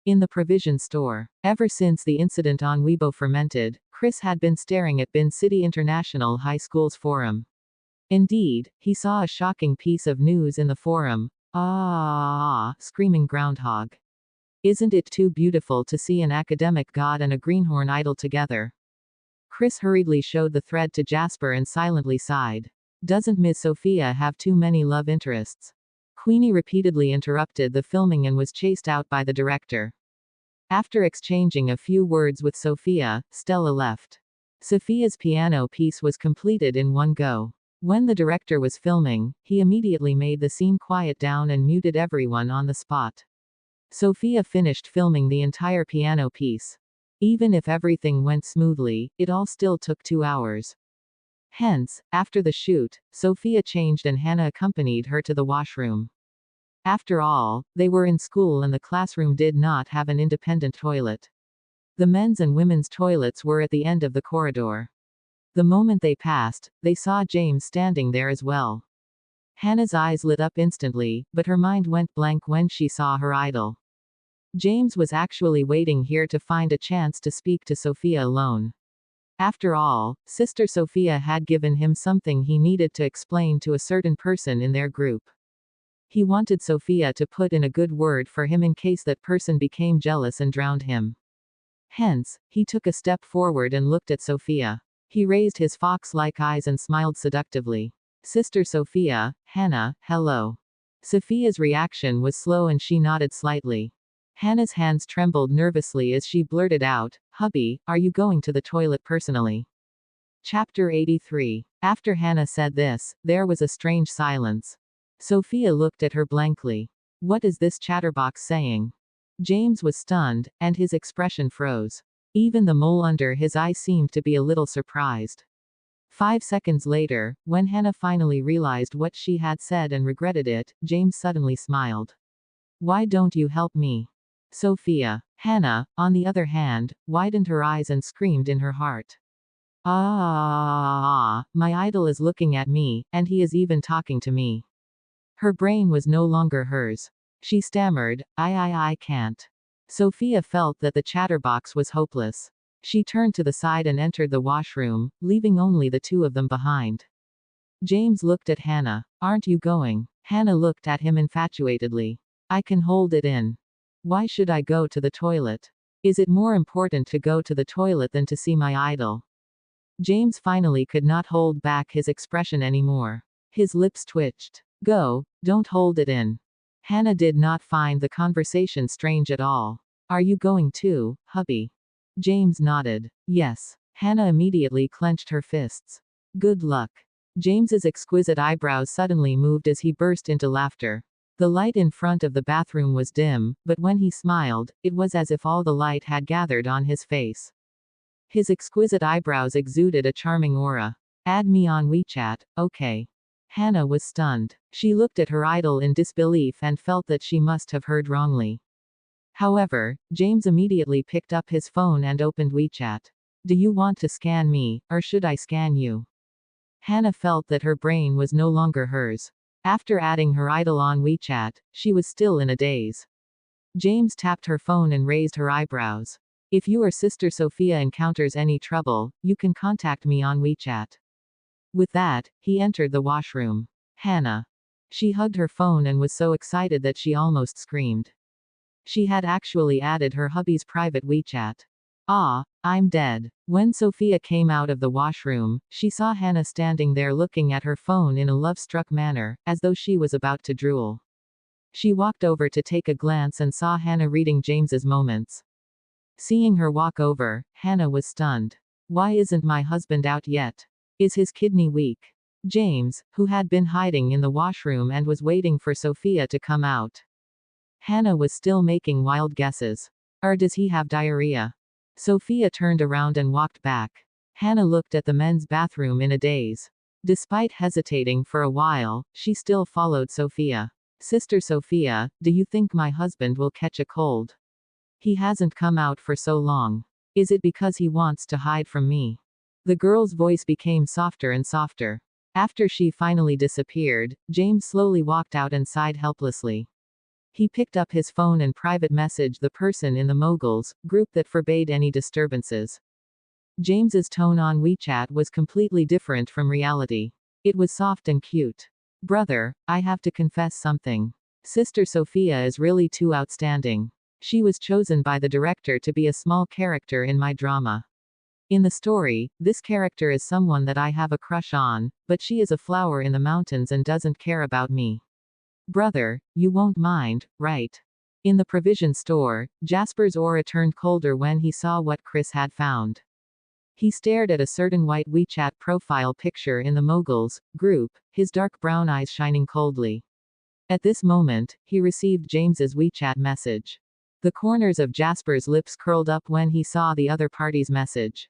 In the provision store. Ever since the incident on Weibo fermented, Chris had been staring at Bin City International High School's forum. Indeed, he saw a shocking piece of news in the forum. Screaming groundhog. Isn't it too beautiful to see an academic god and a greenhorn idol together? Chris hurriedly showed the thread to Jasper and silently sighed. Doesn't Miss Sophia have too many love interests? Queenie repeatedly interrupted the filming and was chased out by the director. After exchanging a few words with Sophia, Stella left. Sophia's piano piece was completed in one go. When the director was filming, he immediately made the scene quiet down and muted everyone on the spot. Sophia finished filming the entire piano piece. Even if everything went smoothly, it all still took 2 hours. Hence, after the shoot, Sophia changed and Hannah accompanied her to the washroom. After all, they were in school and the classroom did not have an independent toilet. The men's and women's toilets were at the end of the corridor. The moment they passed, they saw James standing there as well. Hannah's eyes lit up instantly, but her mind went blank when she saw her idol. James was actually waiting here to find a chance to speak to Sophia alone. After all, Sister Sophia had given him something he needed to explain to a certain person in their group. He wanted Sophia to put in a good word for him in case that person became jealous and drowned him. Hence, he took a step forward and looked at Sophia. He raised his fox-like eyes and smiled seductively. Sister Sophia, Hannah, hello. Sophia's reaction was slow and she nodded slightly. Hannah's hands trembled nervously as she blurted out, "Hubby, are you going to the toilet personally?" Chapter 83. After Hannah said this, there was a strange silence. Sophia looked at her blankly. What is this chatterbox saying? James was stunned, and his expression froze. Even the mole under his eye seemed to be a little surprised. 5 seconds later, when Hannah finally realized what she had said and regretted it, James suddenly smiled. Why don't you help me? Sophia. Hannah, on the other hand, widened her eyes and screamed in her heart. My idol is looking at me, and he is even talking to me. Her brain was no longer hers. She stammered, I can't. Sophia felt that the chatterbox was hopeless. She turned to the side and entered the washroom, leaving only the two of them behind. James looked at Hannah. Aren't you going? Hannah looked at him infatuatedly. I can hold it in. Why should I go to the toilet? Is it more important to go to the toilet than to see my idol? James finally could not hold back his expression anymore. His lips twitched. Go, don't hold it in. Hannah did not find the conversation strange at all. Are you going too, hubby? James nodded. Yes. Hannah immediately clenched her fists. Good luck. James's exquisite eyebrows suddenly moved as he burst into laughter. The light in front of the bathroom was dim, but when he smiled, it was as if all the light had gathered on his face. His exquisite eyebrows exuded a charming aura. Add me on WeChat, okay. Hannah was stunned. She looked at her idol in disbelief and felt that she must have heard wrongly. However, James immediately picked up his phone and opened WeChat. Do you want to scan me, or should I scan you? Hannah felt that her brain was no longer hers. After adding her idol on WeChat, she was still in a daze. James tapped her phone and raised her eyebrows. If your sister Sophia encounters any trouble, you can contact me on WeChat. With that, he entered the washroom. Hannah. She hugged her phone and was so excited that she almost screamed. She had actually added her hubby's private WeChat. I'm dead. When Sophia came out of the washroom, she saw Hannah standing there looking at her phone in a love-struck manner, as though she was about to drool. She walked over to take a glance and saw Hannah reading James's moments. Seeing her walk over, Hannah was stunned. Why isn't my husband out yet? Is his kidney weak? James, who had been hiding in the washroom and was waiting for Sophia to come out. Hannah was still making wild guesses. Or does he have diarrhea? Sophia turned around and walked back. Hannah looked at the men's bathroom in a daze. Despite hesitating for a while, she still followed Sophia. Sister Sophia, do you think my husband will catch a cold? He hasn't come out for so long. Is it because he wants to hide from me? The girl's voice became softer and softer. After she finally disappeared, James slowly walked out and sighed helplessly. He picked up his phone and private messaged the person in the Moguls group that forbade any disturbances. James's tone on WeChat was completely different from reality. It was soft and cute. Brother, I have to confess something. Sister Sophia is really too outstanding. She was chosen by the director to be a small character in my drama. In the story, this character is someone that I have a crush on, but she is a flower in the mountains and doesn't care about me. Brother, you won't mind, right? In the provision store, Jasper's aura turned colder when he saw what Chris had found. He stared at a certain white WeChat profile picture in the Moguls group, his dark brown eyes shining coldly. At this moment, he received James's WeChat message. The corners of Jasper's lips curled up when he saw the other party's message.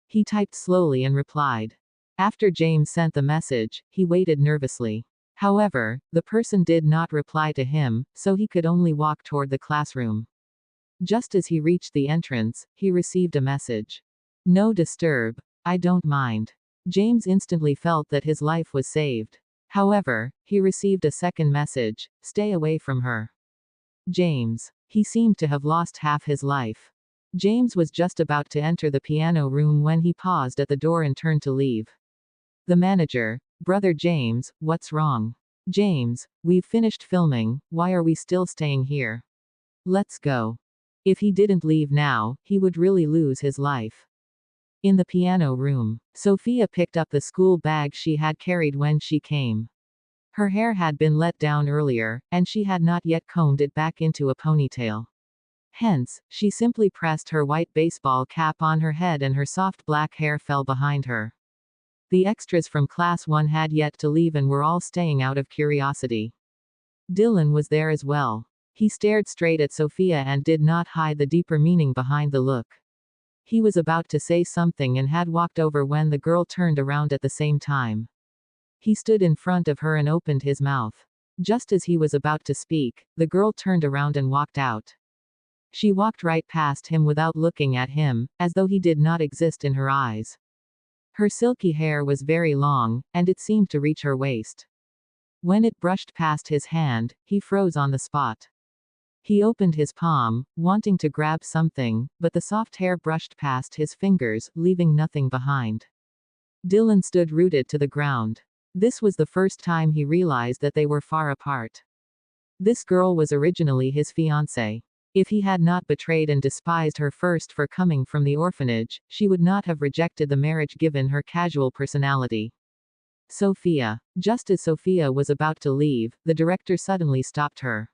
He typed slowly and replied. After James sent the message, he waited nervously. However, the person did not reply to him, so he could only walk toward the classroom. Just as he reached the entrance, he received a message. No disturb. I don't mind. James instantly felt that his life was saved. However, he received a second message. Stay away from her. James. He seemed to have lost half his life. James was just about to enter the piano room when he paused at the door and turned to leave. The manager. Brother James, what's wrong? James, we've finished filming, why are we still staying here? Let's go. If he didn't leave now, he would really lose his life. In the piano room, Sophia picked up the school bag she had carried when she came. Her hair had been let down earlier, and she had not yet combed it back into a ponytail. Hence, she simply pressed her white baseball cap on her head and her soft black hair fell behind her. The extras from Class 1 had yet to leave and were all staying out of curiosity. Dylan was there as well. He stared straight at Sophia and did not hide the deeper meaning behind the look. He was about to say something and had walked over when the girl turned around at the same time. He stood in front of her and opened his mouth. Just as he was about to speak, the girl turned around and walked out. She walked right past him without looking at him, as though he did not exist in her eyes. Her silky hair was very long, and it seemed to reach her waist. When it brushed past his hand, he froze on the spot. He opened his palm, wanting to grab something, but the soft hair brushed past his fingers, leaving nothing behind. Dylan stood rooted to the ground. This was the first time he realized that they were far apart. This girl was originally his fiancée. If he had not betrayed and despised her first for coming from the orphanage, she would not have rejected the marriage given her casual personality. Sophia. Just as Sophia was about to leave, the director suddenly stopped her.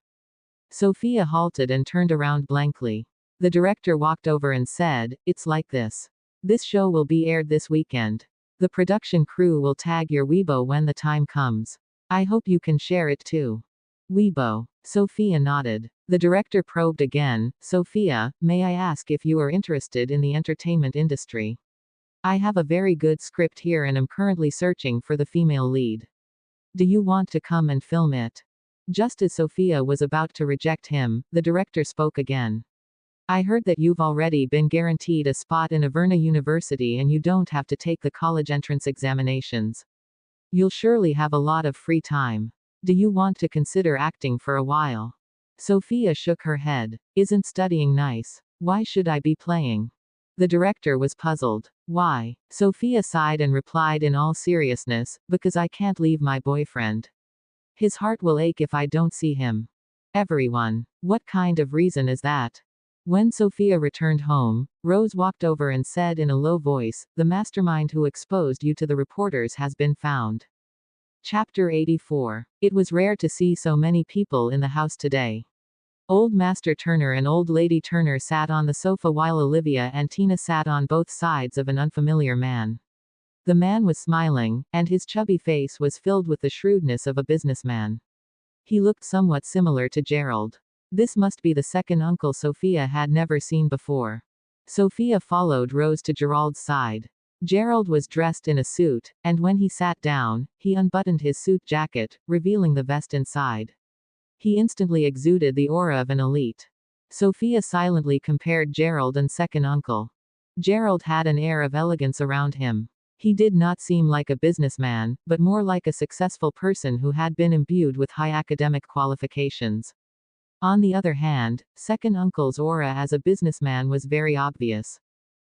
Sophia halted and turned around blankly. The director walked over and said, "It's like this. This show will be aired this weekend. The production crew will tag your Weibo when the time comes. I hope you can share it too." Weibo. Sophia nodded. The director probed again. Sophia, may I ask if you are interested in the entertainment industry? I have a very good script here and am currently searching for the female lead. Do you want to come and film it? Just as Sophia was about to reject him, the director spoke again. I heard that you've already been guaranteed a spot in Averna University and you don't have to take the college entrance examinations. You'll surely have a lot of free time. Do you want to consider acting for a while? Sophia shook her head. Isn't studying nice? Why should I be playing? The director was puzzled. Why? Sophia sighed and replied in all seriousness, because I can't leave my boyfriend. His heart will ache if I don't see him. Everyone. What kind of reason is that? When Sophia returned home, Rose walked over and said in a low voice, "The mastermind who exposed you to the reporters has been found." Chapter 84. It was rare to see so many people in the house today. Old Master Turner and Old Lady Turner sat on the sofa while Olivia and Tina sat on both sides of an unfamiliar man. The man was smiling, and his chubby face was filled with the shrewdness of a businessman. He looked somewhat similar to Gerald. This must be the second uncle Sophia had never seen before. Sophia followed Rose to Gerald's side. Gerald was dressed in a suit, and when he sat down, he unbuttoned his suit jacket, revealing the vest inside. He instantly exuded the aura of an elite. Sophia silently compared Gerald and second uncle. Gerald had an air of elegance around him. He did not seem like a businessman, but more like a successful person who had been imbued with high academic qualifications. On the other hand, second uncle's aura as a businessman was very obvious.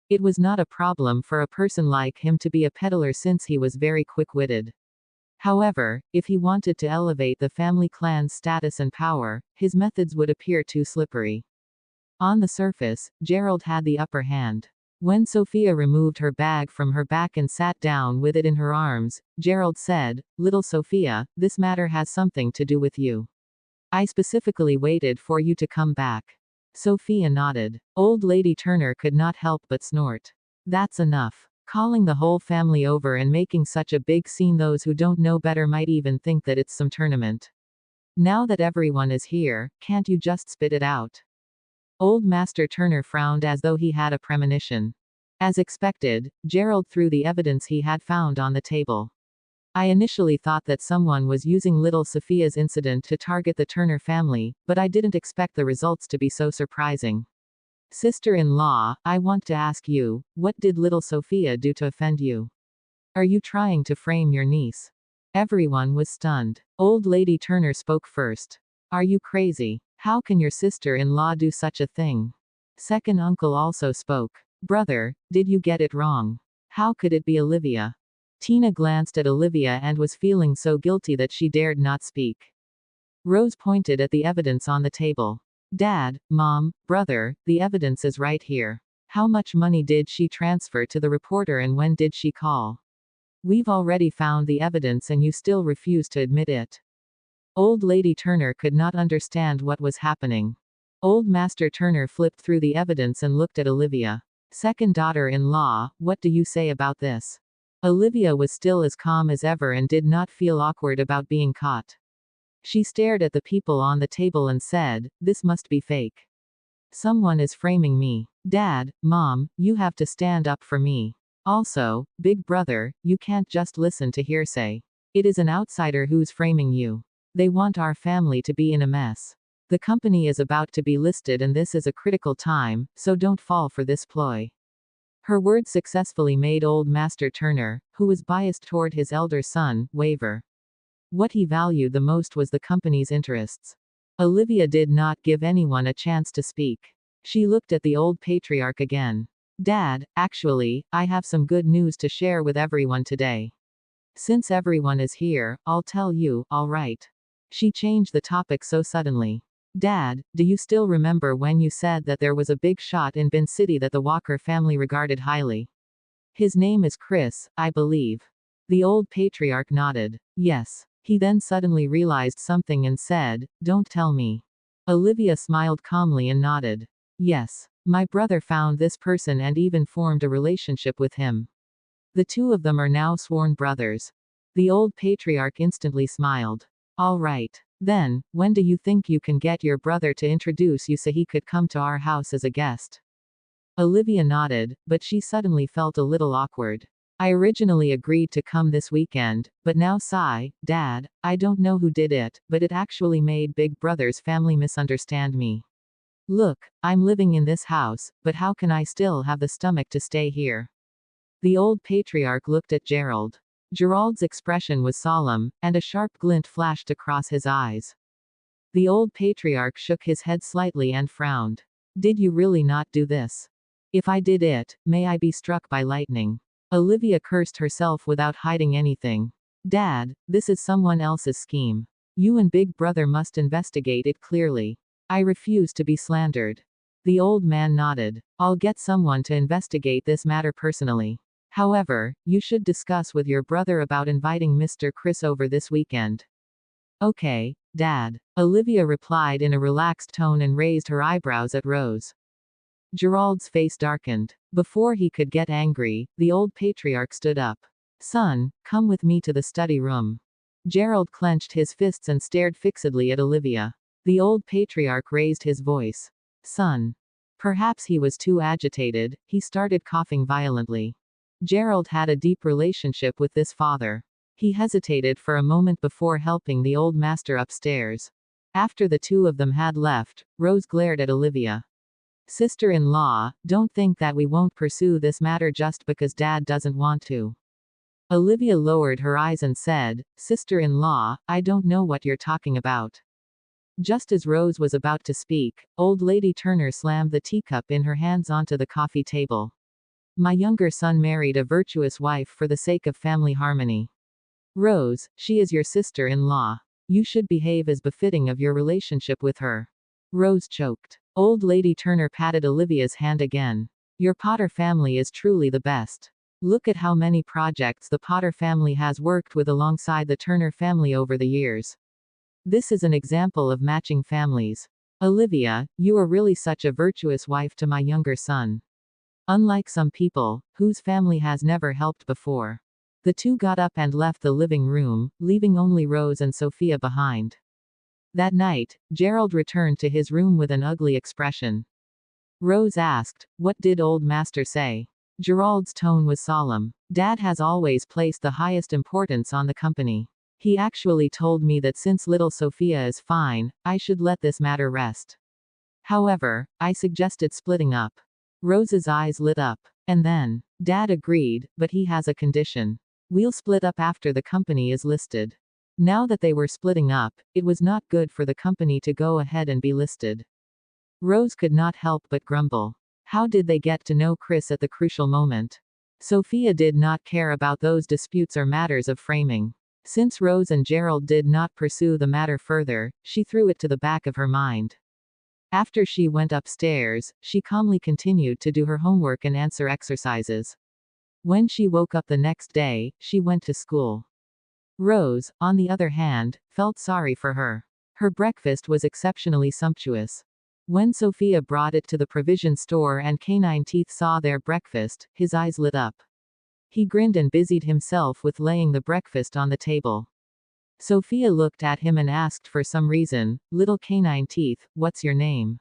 It was not a problem for a person like him to be a peddler since he was very quick-witted. However, if he wanted to elevate the family clan's status and power, his methods would appear too slippery. On the surface, Gerald had the upper hand. When Sophia removed her bag from her back and sat down with it in her arms, Gerald said, "Little Sophia, this matter has something to do with you. I specifically waited for you to come back." Sophia nodded. Old Lady Turner could not help but snort. "That's enough. Calling the whole family over and making such a big scene, those who don't know better might even think that it's some tournament. Now that everyone is here, can't you just spit it out?" Old Master Turner frowned as though he had a premonition. As expected, Gerald threw the evidence he had found on the table. "I initially thought that someone was using little Sophia's incident to target the Turner family, but I didn't expect the results to be so surprising. Sister-in-law, I want to ask you, what did little Sophia do to offend you? Are you trying to frame your niece?" Everyone was stunned. Old Lady Turner spoke first. "Are you crazy? How can your sister-in-law do such a thing?" Second uncle also spoke. "Brother, did you get it wrong? How could it be Olivia?" Tina glanced at Olivia and was feeling so guilty that she dared not speak. Rose pointed at the evidence on the table. "Dad, Mom, brother, the evidence is right here. How much money did she transfer to the reporter and when did she call? We've already found the evidence and you still refuse to admit it." Old Lady Turner could not understand what was happening. Old Master Turner flipped through the evidence and looked at Olivia. "Second daughter-in-law, what do you say about this?" Olivia was still as calm as ever and did not feel awkward about being caught. She stared at the people on the table and said, "This must be fake. Someone is framing me. Dad, Mom, you have to stand up for me. Also, Big Brother, you can't just listen to hearsay. It is an outsider who's framing you. They want our family to be in a mess. The company is about to be listed and this is a critical time, so don't fall for this ploy." Her words successfully made old Master Turner, who was biased toward his elder son, waver. What he valued the most was the company's interests. Olivia did not give anyone a chance to speak. She looked at the old patriarch again. "Dad, actually, I have some good news to share with everyone today. Since everyone is here, I'll tell you, all right." She changed the topic so suddenly. "Dad, do you still remember when you said that there was a big shot in Bin City that the Walker family regarded highly? His name is Chris, I believe." The old patriarch nodded. "Yes." He then suddenly realized something and said, "Don't tell me." Olivia smiled calmly and nodded. "Yes. My brother found this person and even formed a relationship with him. The two of them are now sworn brothers." The old patriarch instantly smiled. "All right. Then, when do you think you can get your brother to introduce you so he could come to our house as a guest?" Olivia nodded, but she suddenly felt a little awkward. "I originally agreed to come this weekend, but now Dad, I don't know who did it, but it actually made Big Brother's family misunderstand me. Look, I'm living in this house, but how can I still have the stomach to stay here?" The old patriarch looked at Gerald. Gerald's expression was solemn, and a sharp glint flashed across his eyes. The old patriarch shook his head slightly and frowned. "Did you really not do this? If I did it, may I be struck by lightning." Olivia cursed herself without hiding anything. "Dad, this is someone else's scheme. You and Big Brother must investigate it clearly. I refuse to be slandered." The old man nodded. "I'll get someone to investigate this matter personally. However, you should discuss with your brother about inviting Mr. Chris over this weekend." "Okay, Dad," Olivia replied in a relaxed tone and raised her eyebrows at Rose. Gerald's face darkened. Before he could get angry, the old patriarch stood up. "Son, come with me to the study room." Gerald clenched his fists and stared fixedly at Olivia. The old patriarch raised his voice. Son. Perhaps he was too agitated, he started coughing violently. Gerald had a deep relationship with this father. He hesitated for a moment before helping the old master upstairs. After the two of them had left, Rose glared at Olivia. Sister-in-law, don't think that we won't pursue this matter just because Dad doesn't want to. Olivia lowered her eyes and said, Sister-in-law, I don't know what you're talking about. Just as Rose was about to speak, old lady Turner slammed the teacup in her hands onto the coffee table. My younger son married a virtuous wife for the sake of family harmony. Rose, she is your sister-in-law. You should behave as befitting of your relationship with her. Rose choked. Old lady Turner patted Olivia's hand again. Your Potter family is truly the best. Look at how many projects the Potter family has worked with alongside the Turner family over the years. This is an example of matching families. Olivia, you are really such a virtuous wife to my younger son. Unlike some people, whose family has never helped before. The two got up and left the living room, leaving only Rose and Sophia behind. That night, Gerald returned to his room with an ugly expression. Rose asked, What did old master say? Gerald's tone was solemn. Dad has always placed the highest importance on the company. He actually told me that since little Sophia is fine, I should let this matter rest. However, I suggested splitting up. Rose's eyes lit up. And then, Dad agreed, but he has a condition. We'll split up after the company is listed. Now that they were splitting up, it was not good for the company to go ahead and be listed. Rose could not help but grumble. How did they get to know Chris at the crucial moment? Sophia did not care about those disputes or matters of framing. Since Rose and Gerald did not pursue the matter further, she threw it to the back of her mind. After she went upstairs, she calmly continued to do her homework and answer exercises. When she woke up the next day, she went to school. Rose, on the other hand, felt sorry for her. Her breakfast was exceptionally sumptuous. When Sophia brought it to the provision store and Canine Teeth saw their breakfast, his eyes lit up. He grinned and busied himself with laying the breakfast on the table. Sophia looked at him and asked for some reason, Little Canine Teeth, what's your name?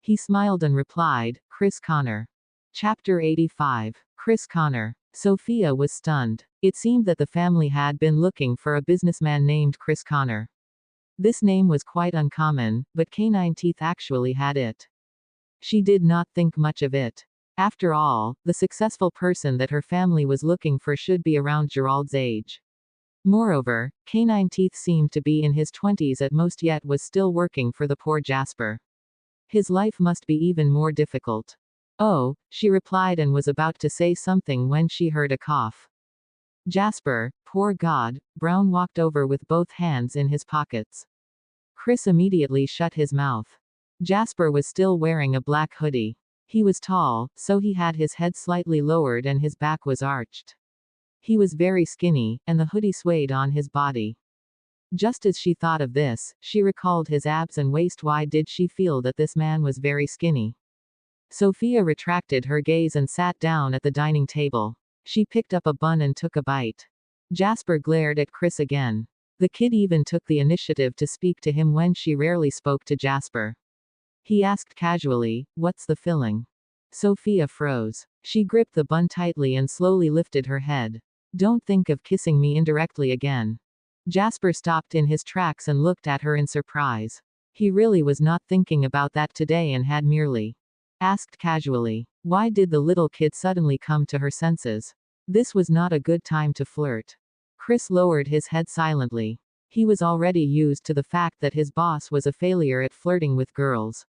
He smiled and replied, Chris Connor. Chapter 85. Chris Connor. Sophia was stunned. It seemed that the family had been looking for a businessman named Chris Connor. This name was quite uncommon, but Canine Teeth actually had it. She did not think much of it. After all, the successful person that her family was looking for should be around Gerald's age. Moreover, Canine Teeth seemed to be in his 20s at most yet was still working for the poor Jasper. His life must be even more difficult. Oh, she replied and was about to say something when she heard a cough. Jasper, poor God, Brown walked over with both hands in his pockets. Chris immediately shut his mouth. Jasper was still wearing a black hoodie. He was tall, so he had his head slightly lowered and his back was arched. He was very skinny, and the hoodie swayed on his body. Just as she thought of this, she recalled his abs and waist. Why did she feel that this man was very skinny? Sophia retracted her gaze and sat down at the dining table. She picked up a bun and took a bite. Jasper glared at Chris again. The kid even took the initiative to speak to him when she rarely spoke to Jasper. He asked casually, What's the filling? Sophia froze. She gripped the bun tightly and slowly lifted her head. Don't think of kissing me indirectly again. Jasper stopped in his tracks and looked at her in surprise. He really was not thinking about that today and had merely asked casually. Why did the little kid suddenly come to her senses? This was not a good time to flirt. Chris lowered his head silently. He was already used to the fact that his boss was a failure at flirting with girls.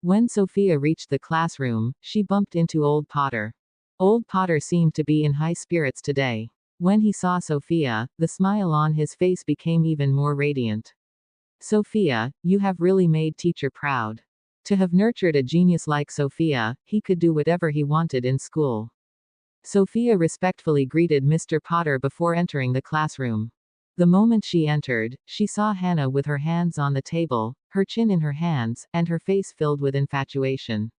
When Sophia reached the classroom, she bumped into Old Potter. Old Potter seemed to be in high spirits today. When he saw Sophia, the smile on his face became even more radiant. Sophia, you have really made teacher proud. To have nurtured a genius like Sophia, he could do whatever he wanted in school. Sophia respectfully greeted Mr. Potter before entering the classroom. The moment she entered, she saw Hannah with her hands on the table, her chin in her hands, and her face filled with infatuation.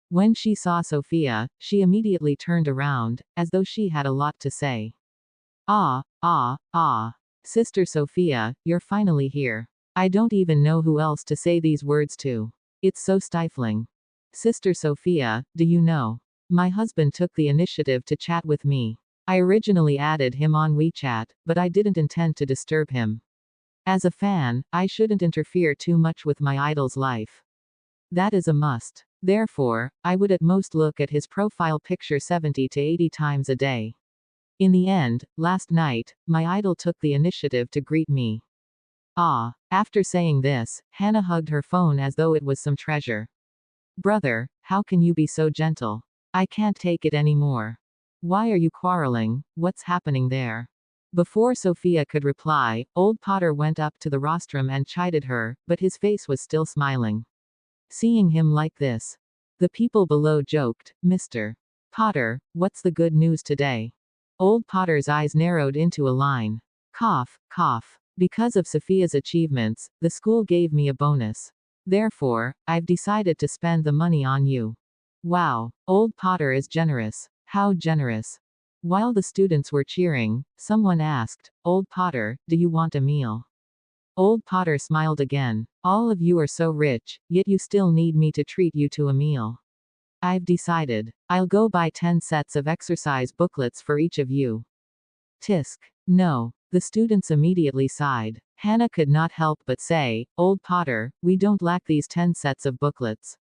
When she saw Sophia, she immediately turned around, as though she had a lot to say. Ah, Sister Sophia, you're finally here. I don't even know who else to say these words to. It's so stifling. Sister Sophia, do you know? My husband took the initiative to chat with me. I originally added him on WeChat, but I didn't intend to disturb him. As a fan, I shouldn't interfere too much with my idol's life. That is a must. Therefore, I would at most look at his profile picture 70 to 80 times a day. In the end, last night, my idol took the initiative to greet me. Ah. After saying this, Hannah hugged her phone as though it was some treasure. Brother, how can you be so gentle? I can't take it anymore. Why are you quarreling? What's happening there? Before Sophia could reply, old Potter went up to the rostrum and chided her, but his face was still smiling. Seeing him like this, the people below joked, Mr. Potter, what's the good news today? Old Potter's eyes narrowed into a line. Cough, cough. Because of Sophia's achievements, the school gave me a bonus. Therefore, I've decided to spend the money on you. Wow, old Potter is generous. How generous. While the students were cheering, someone asked, Old Potter, do you want a meal? Old Potter smiled again. All of you are so rich, yet you still need me to treat you to a meal. I've decided. I'll go buy 10 sets of exercise booklets for each of you. Tisk. No. The students immediately sighed. Hannah could not help but say, Old Potter, we don't lack these 10 sets of booklets.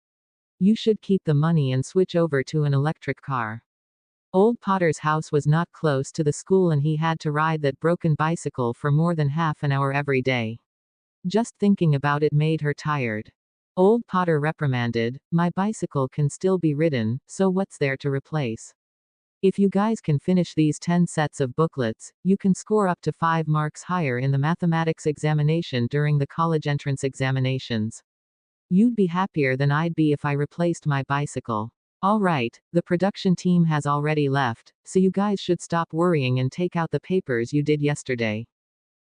You should keep the money and switch over to an electric car. Old Potter's house was not close to the school and he had to ride that broken bicycle for more than half an hour every day. Just thinking about it made her tired. Old Potter reprimanded, my bicycle can still be ridden, so what's there to replace? If you guys can finish these 10 sets of booklets, you can score up to 5 marks higher in the mathematics examination during the college entrance examinations. You'd be happier than I'd be if I replaced my bicycle. Alright, the production team has already left, so you guys should stop worrying and take out the papers you did yesterday.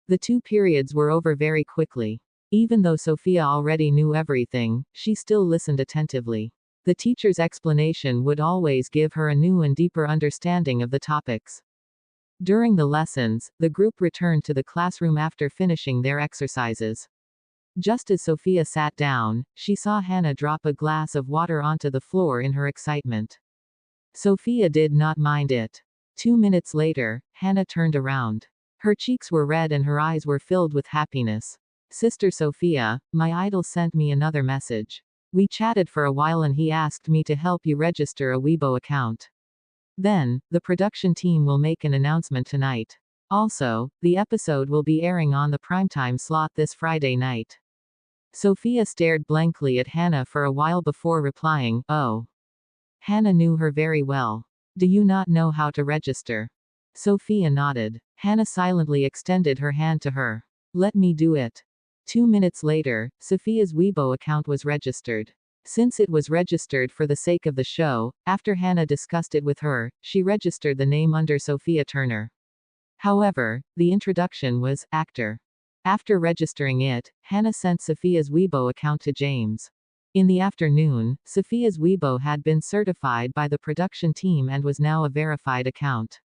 The 2 periods were over very quickly. Even though Sophia already knew everything, she still listened attentively. The teacher's explanation would always give her a new and deeper understanding of the topics. During the lessons, the group returned to the classroom after finishing their exercises. Just as Sophia sat down, she saw Hannah drop a glass of water onto the floor in her excitement. Sophia did not mind it. 2 minutes later, Hannah turned around. Her cheeks were red and her eyes were filled with happiness. Sister Sophia, my idol sent me another message. We chatted for a while and he asked me to help you register a Weibo account. Then, the production team will make an announcement tonight. Also, the episode will be airing on the primetime slot this Friday night. Sophia stared blankly at Hannah for a while before replying, oh. Hannah knew her very well. Do you not know how to register? Sophia nodded. Hannah silently extended her hand to her. Let me do it. 2 minutes later, Sophia's Weibo account was registered. Since it was registered for the sake of the show, after Hannah discussed it with her, she registered the name under Sophia Turner. However, the introduction was actor. After registering it, Hannah sent Sophia's Weibo account to James. In the afternoon, Sophia's Weibo had been certified by the production team and was now a verified account.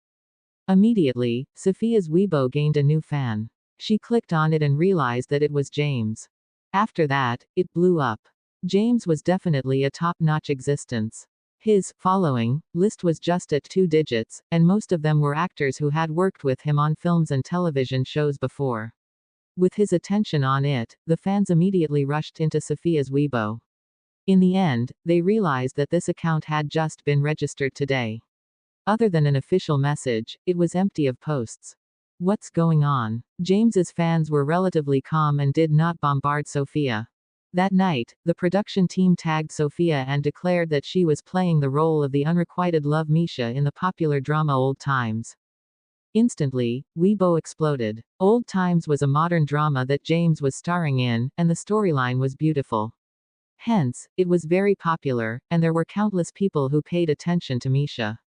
Immediately, Sophia's Weibo gained a new fan. She clicked on it and realized that it was James. After that, it blew up. James was definitely a top-notch existence. His following list was just at 2 digits, and most of them were actors who had worked with him on films and television shows before. With his attention on it, the fans immediately rushed into Sophia's Weibo. In the end, they realized that this account had just been registered today. Other than an official message, it was empty of posts. What's going on? James's fans were relatively calm and did not bombard Sophia. That night, the production team tagged Sophia and declared that she was playing the role of the unrequited love Misha in the popular drama Old Times. Instantly, Weibo exploded. Old Times was a modern drama that James was starring in, and the storyline was beautiful. Hence, it was very popular, and there were countless people who paid attention to Misha.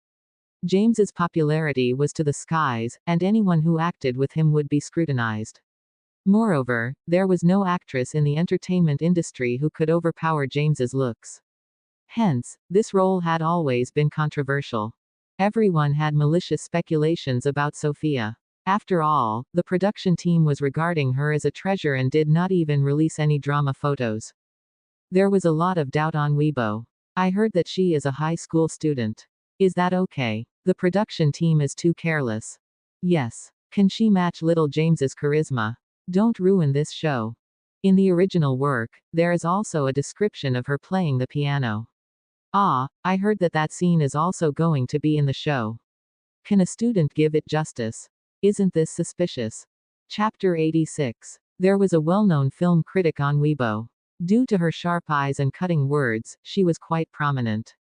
James's popularity was to the skies, and anyone who acted with him would be scrutinized. Moreover, there was no actress in the entertainment industry who could overpower James's looks. Hence, this role had always been controversial. Everyone had malicious speculations about Sophia. After all, the production team was regarding her as a treasure and did not even release any drama photos. There was a lot of doubt on Weibo. I heard that she is a high school student. Is that okay? The production team is too careless. Yes. Can she match little James's charisma? Don't ruin this show. In the original work, there is also a description of her playing the piano. Ah, I heard that that scene is also going to be in the show. Can a student give it justice? Isn't this suspicious? Chapter 86. There was a well-known film critic on Weibo. Due to her sharp eyes and cutting words, she was quite prominent.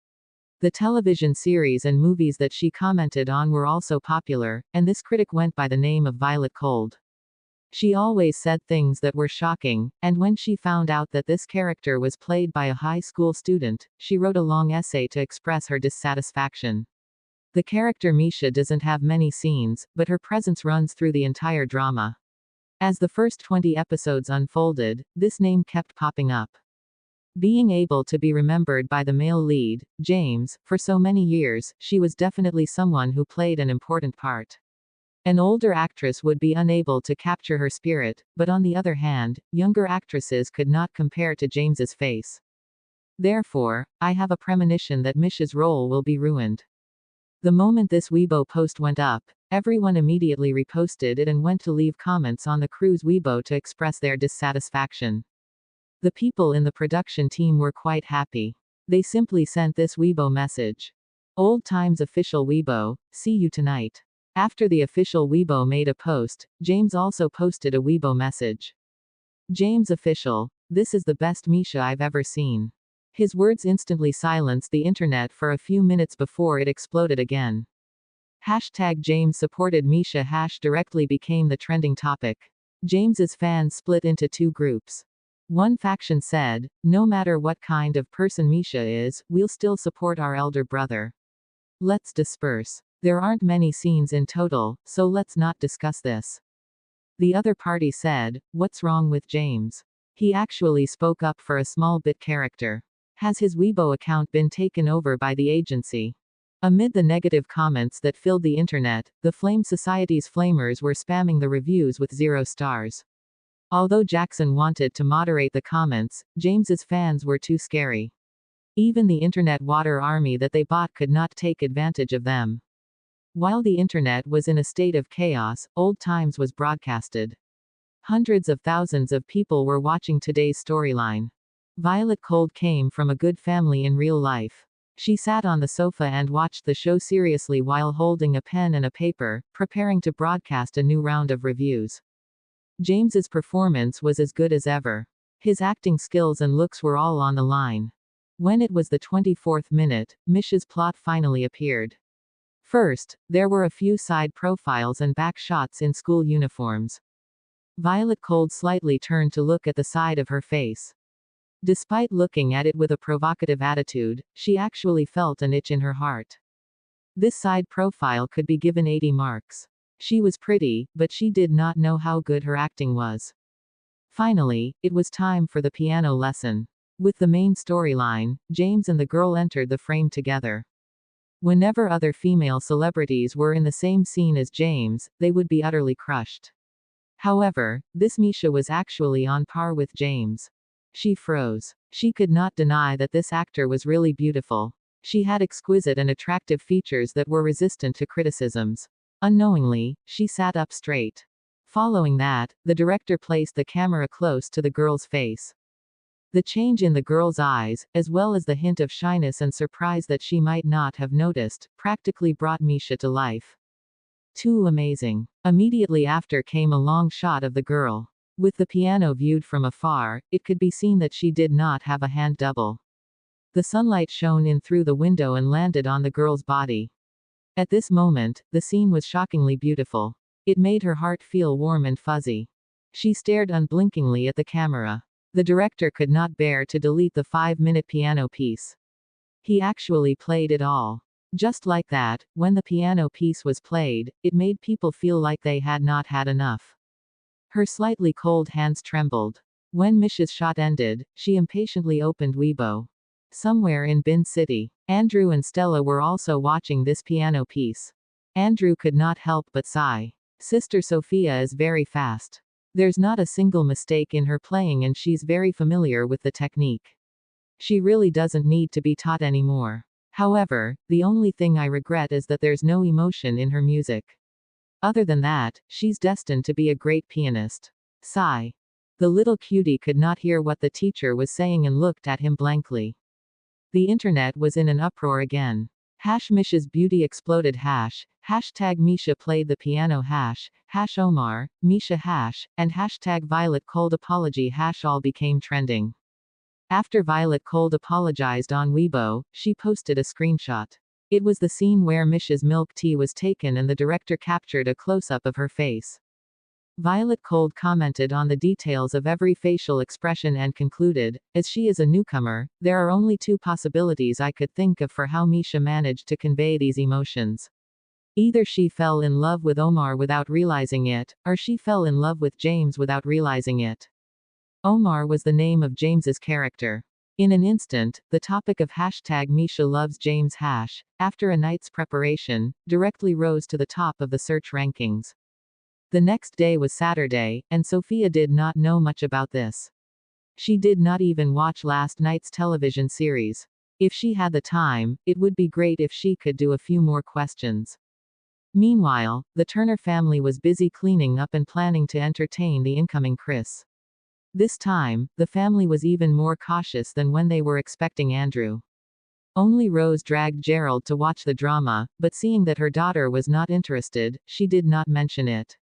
The television series and movies that she commented on were also popular, and this critic went by the name of Violet Cold. She always said things that were shocking, and when she found out that this character was played by a high school student, she wrote a long essay to express her dissatisfaction. The character Misha doesn't have many scenes, but her presence runs through the entire drama. As the first 20 episodes unfolded, this name kept popping up. Being able to be remembered by the male lead, James, for so many years, she was definitely someone who played an important part. An older actress would be unable to capture her spirit, but on the other hand, younger actresses could not compare to James's face. Therefore, I have a premonition that Misha's role will be ruined. The moment this Weibo post went up, everyone immediately reposted it and went to leave comments on the crew's Weibo to express their dissatisfaction. The people in the production team were quite happy. They simply sent this Weibo message. Old Times official Weibo, see you tonight. After the official Weibo made a post, James also posted a Weibo message. James official, this is the best Misha I've ever seen. His words instantly silenced the internet for a few minutes before it exploded again. Hashtag James supported Misha directly became the trending topic. James's fans split into two groups. One faction said, no matter what kind of person Misha is, we'll still support our elder brother. Let's disperse. There aren't many scenes in total, so let's not discuss this. The other party said, what's wrong with James? He actually spoke up for a small bit character. Has his Weibo account been taken over by the agency? Amid the negative comments that filled the internet, the Flame Society's flamers were spamming the reviews with 0 stars. Although Jackson wanted to moderate the comments, James's fans were too scary. Even the internet water army that they bought could not take advantage of them. While the internet was in a state of chaos, Old Times was broadcasted. Hundreds of thousands of people were watching today's storyline. Violet Cold came from a good family in real life. She sat on the sofa and watched the show seriously while holding a pen and a paper, preparing to broadcast a new round of reviews. James's performance was as good as ever. His acting skills and looks were all on the line. When it was the 24th minute, Misha's plot finally appeared. First, there were a few side profiles and back shots in school uniforms. Violet Cold slightly turned to look at the side of her face. Despite looking at it with a provocative attitude, she actually felt an itch in her heart. This side profile could be given 80 marks. She was pretty, but she did not know how good her acting was. Finally, it was time for the piano lesson. With the main storyline, James and the girl entered the frame together. Whenever other female celebrities were in the same scene as James, they would be utterly crushed. However, this Misha was actually on par with James. She froze. She could not deny that this actor was really beautiful. She had exquisite and attractive features that were resistant to criticisms. Unknowingly, she sat up straight. Following that, the director placed the camera close to the girl's face. The change in the girl's eyes, as well as the hint of shyness and surprise that she might not have noticed, practically brought Misha to life. Too amazing. Immediately after came a long shot of the girl. With the piano viewed from afar, it could be seen that she did not have a hand double. The sunlight shone in through the window and landed on the girl's body. At this moment, the scene was shockingly beautiful. It made her heart feel warm and fuzzy. She stared unblinkingly at the camera. The director could not bear to delete the 5-minute piano piece. He actually played it all. Just like that, when the piano piece was played, it made people feel like they had not had enough. Her slightly cold hands trembled. When Misha's shot ended, she impatiently opened Weibo. Somewhere in Bin City, Andrew and Stella were also watching this piano piece. Andrew could not help but sigh. Sister Sophia is very fast. There's not a single mistake in her playing and she's very familiar with the technique. She really doesn't need to be taught anymore. However, the only thing I regret is that there's no emotion in her music. Other than that, she's destined to be a great pianist. Sigh. The little cutie could not hear what the teacher was saying and looked at him blankly. The internet was in an uproar again. Misha's beauty exploded hashtag Misha played the piano Omar, Misha and hashtag Violet Cold apology all became trending. After Violet Cold apologized on Weibo, she posted a screenshot. It was the scene where Misha's milk tea was taken and the director captured a close-up of her face. Violet Cold commented on the details of every facial expression and concluded, as she is a newcomer, there are only two possibilities I could think of for how Misha managed to convey these emotions. Either she fell in love with Omar without realizing it, or she fell in love with James without realizing it. Omar was the name of James's character. In an instant, the topic of hashtag Misha loves James after a night's preparation, directly rose to the top of the search rankings. The next day was Saturday, and Sophia did not know much about this. She did not even watch last night's television series. If she had the time, it would be great if she could do a few more questions. Meanwhile, the Turner family was busy cleaning up and planning to entertain the incoming Chris. This time, the family was even more cautious than when they were expecting Andrew. Only Rose dragged Gerald to watch the drama, but seeing that her daughter was not interested, she did not mention it.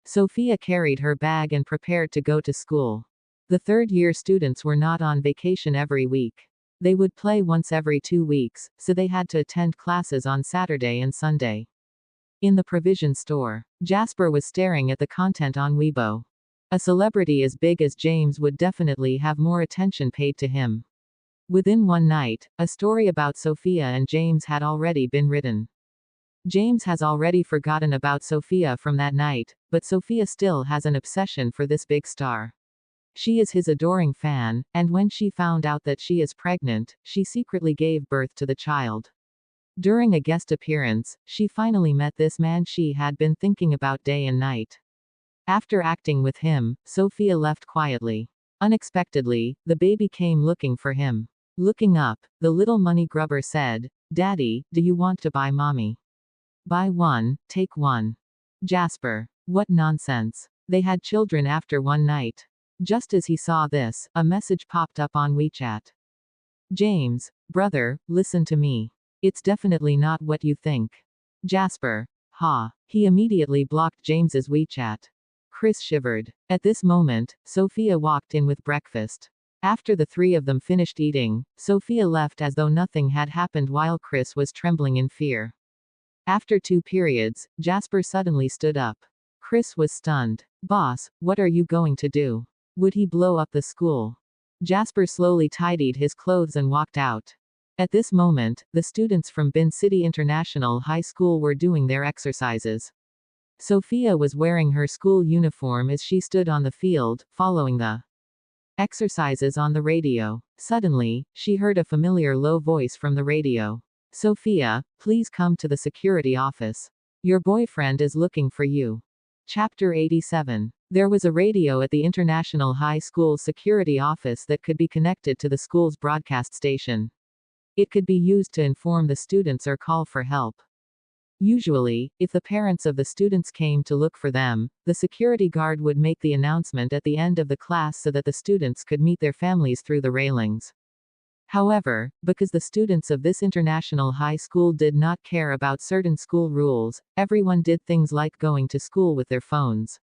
Sophia carried her bag and prepared to go to school. The third-year students were not on vacation every week. They would play once every 2 weeks, so they had to attend classes on Saturday and Sunday. In the provision store, Jasper was staring at the content on Weibo. A celebrity as big as James would definitely have more attention paid to him. Within one night, a story about Sophia and James had already been written. James has already forgotten about Sophia from that night, but Sophia still has an obsession for this big star. She is his adoring fan, and when she found out that she is pregnant, she secretly gave birth to the child. During a guest appearance, she finally met this man she had been thinking about day and night. After acting with him, Sophia left quietly. Unexpectedly, the baby came looking for him. Looking up, the little money grubber said, "Daddy, do you want to buy mommy? Buy one, take one." Jasper. What nonsense. They had children after one night. Just as he saw this, a message popped up on WeChat. "James, brother, listen to me. It's definitely not what you think." Jasper. Ha. He immediately blocked James's WeChat. Chris shivered. At this moment, Sophia walked in with breakfast. After the three of them finished eating, Sophia left as though nothing had happened while Chris was trembling in fear. After 2 periods, Jasper suddenly stood up. Chris was stunned. "Boss, what are you going to do? Would he blow up the school?" Jasper slowly tidied his clothes and walked out. At this moment, the students from Bin City International High School were doing their exercises. Sophia was wearing her school uniform as she stood on the field, following the exercises on the radio. Suddenly, she heard a familiar low voice from the radio. "Sophia, please come to the security office. Your boyfriend is looking for you." Chapter 87. There was a radio at the International High School security office that could be connected to the school's broadcast station. It could be used to inform the students or call for help. Usually, if the parents of the students came to look for them, the security guard would make the announcement at the end of the class so that the students could meet their families through the railings. However, because the students of this international high school did not care about certain school rules, everyone did things like going to school with their phones.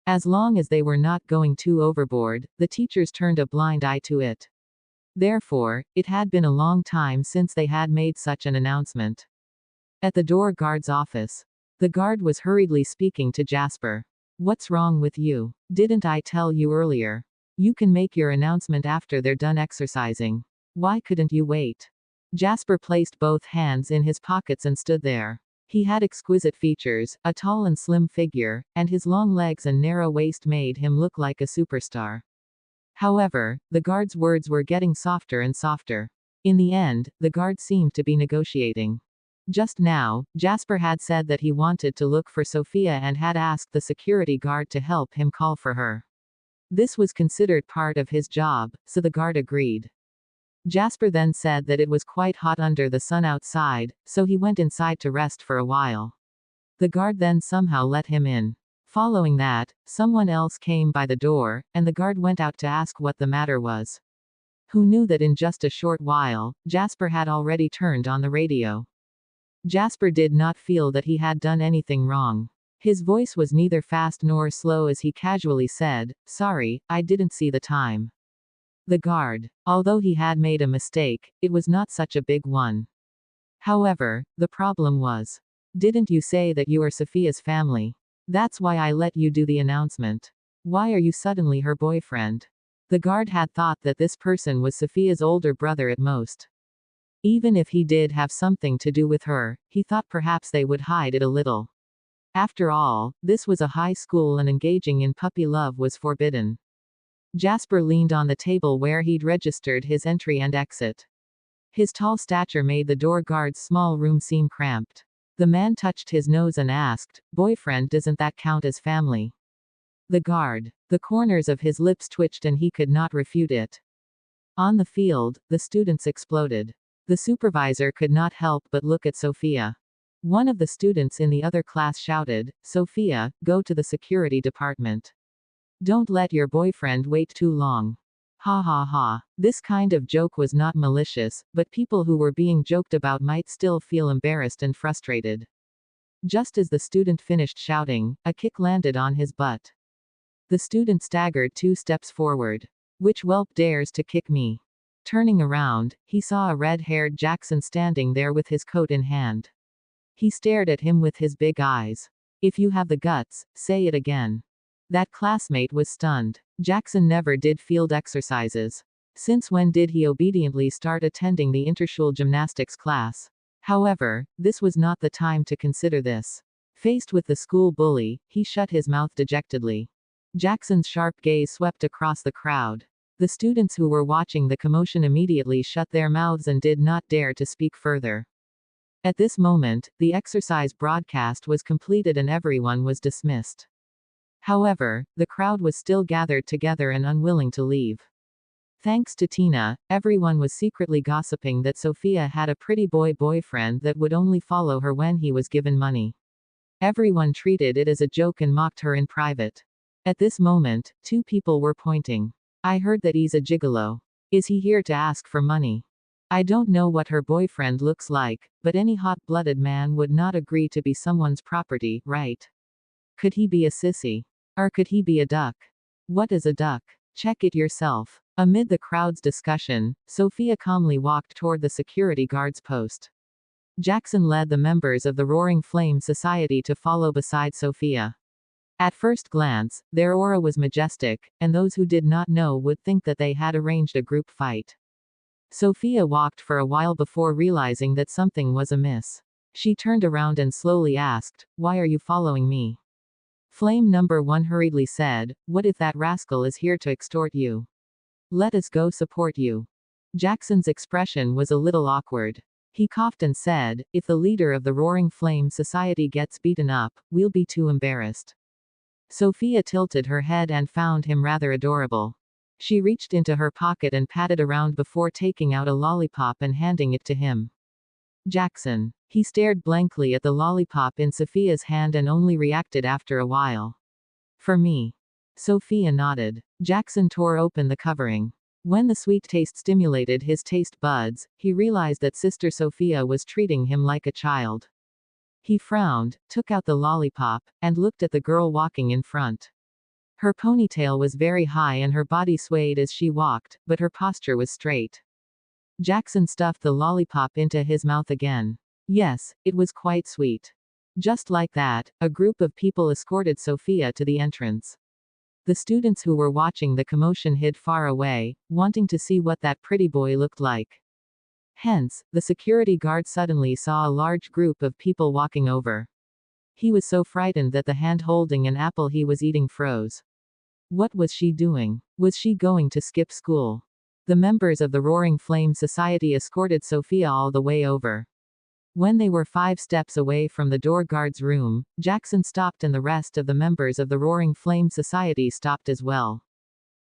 As long as they were not going too overboard, the teachers turned a blind eye to it. Therefore, it had been a long time since they had made such an announcement. At the door guard's office, the guard was hurriedly speaking to Jasper. "What's wrong with you? Didn't I tell you earlier? You can make your announcement after they're done exercising. Why couldn't you wait?" Jasper placed both hands in his pockets and stood there. He had exquisite features, a tall and slim figure, and his long legs and narrow waist made him look like a superstar. However, the guard's words were getting softer and softer. In the end, the guard seemed to be negotiating. Just now, Jasper had said that he wanted to look for Sophia and had asked the security guard to help him call for her. This was considered part of his job, so the guard agreed. Jasper then said that it was quite hot under the sun outside, so he went inside to rest for a while. The guard then somehow let him in. Following that, someone else came by the door, and the guard went out to ask what the matter was. Who knew that in just a short while, Jasper had already turned on the radio. Jasper did not feel that he had done anything wrong. His voice was neither fast nor slow as he casually said, "Sorry, I didn't see the time." The guard. Although he had made a mistake, it was not such a big one. However, the problem was. Didn't you say that you are Sophia's family? That's why I let you do the announcement. Why are you suddenly her boyfriend? The guard had thought that this person was Sophia's older brother at most. Even if he did have something to do with her, he thought perhaps they would hide it a little. After all, this was a high school and engaging in puppy love was forbidden. Jasper leaned on the table where he'd registered his entry and exit. His tall stature made the door guard's small room seem cramped. The man touched his nose and asked, "Boyfriend, doesn't that count as family?" The guard. The corners of his lips twitched and he could not refute it. On the field, the students exploded. The supervisor could not help but look at Sophia. One of the students in the other class shouted, "Sophia, go to the security department. Don't let your boyfriend wait too long." Ha ha ha. This kind of joke was not malicious, but people who were being joked about might still feel embarrassed and frustrated. Just as the student finished shouting, a kick landed on his butt. The student staggered 2 steps forward. "Which whelp dares to kick me?" Turning around, he saw a red-haired Jackson standing there with his coat in hand. He stared at him with his big eyes. "If you have the guts, say it again." That classmate was stunned. Jackson never did field exercises. Since when did he obediently start attending the interschule gymnastics class? However, this was not the time to consider this. Faced with the school bully, he shut his mouth dejectedly. Jackson's sharp gaze swept across the crowd. The students who were watching the commotion immediately shut their mouths and did not dare to speak further. At this moment, the exercise broadcast was completed and everyone was dismissed. However, the crowd was still gathered together and unwilling to leave. Thanks to Tina, everyone was secretly gossiping that Sophia had a pretty boy boyfriend that would only follow her when he was given money. Everyone treated it as a joke and mocked her in private. At this moment, 2 people were pointing. "I heard that he's a gigolo. Is he here to ask for money?" I don't know what her boyfriend looks like, but any hot-blooded man would not agree to be someone's property, right? Could he be a sissy? Or could he be a duck? What is a duck? Check it yourself. Amid the crowd's discussion, Sophia calmly walked toward the security guard's post. Jackson led the members of the Roaring Flame Society to follow beside Sophia. At first glance, their aura was majestic, and those who did not know would think that they had arranged a group fight. Sophia walked for a while before realizing that something was amiss. She turned around and slowly asked, "Why are you following me?" Flame number 1 hurriedly said, "What if that rascal is here to extort you? Let us go support you." Jackson's expression was a little awkward. He coughed and said, "If the leader of the Roaring Flame Society gets beaten up, we'll be too embarrassed." Sophia tilted her head and found him rather adorable. She reached into her pocket and patted around before taking out a lollipop and handing it to him. Jackson. He stared blankly at the lollipop in Sophia's hand and only reacted after a while. "For me." Sophia nodded. Jackson tore open the covering. When the sweet taste stimulated his taste buds, he realized that Sister Sophia was treating him like a child. He frowned, took out the lollipop, and looked at the girl walking in front. Her ponytail was very high and her body swayed as she walked, but her posture was straight. Jackson stuffed the lollipop into his mouth again. Yes, it was quite sweet. Just like that, a group of people escorted Sophia to the entrance. The students who were watching the commotion hid far away, wanting to see what that pretty boy looked like. Hence, the security guard suddenly saw a large group of people walking over. He was so frightened that the hand holding an apple he was eating froze. What was she doing? Was she going to skip school? The members of the Roaring Flame Society escorted Sophia all the way over. When they were 5 steps away from the door guard's room, Jackson stopped and the rest of the members of the Roaring Flame Society stopped as well.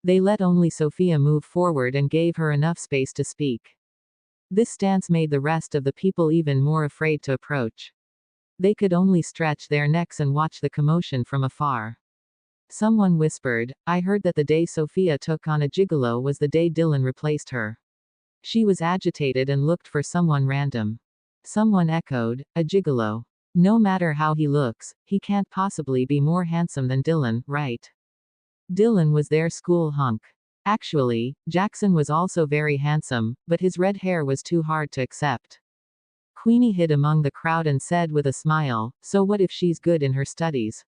They let only Sophia move forward and gave her enough space to speak. This stance made the rest of the people even more afraid to approach. They could only stretch their necks and watch the commotion from afar. Someone whispered, "I heard that the day Sophia took on a gigolo was the day Dylan replaced her." She was agitated and looked for someone random. Someone echoed, "A gigolo. No matter how he looks, he can't possibly be more handsome than Dylan, right?" Dylan was their school hunk. Actually, Jackson was also very handsome, but his red hair was too hard to accept. Queenie hid among the crowd and said with a smile, "So what if she's good in her studies?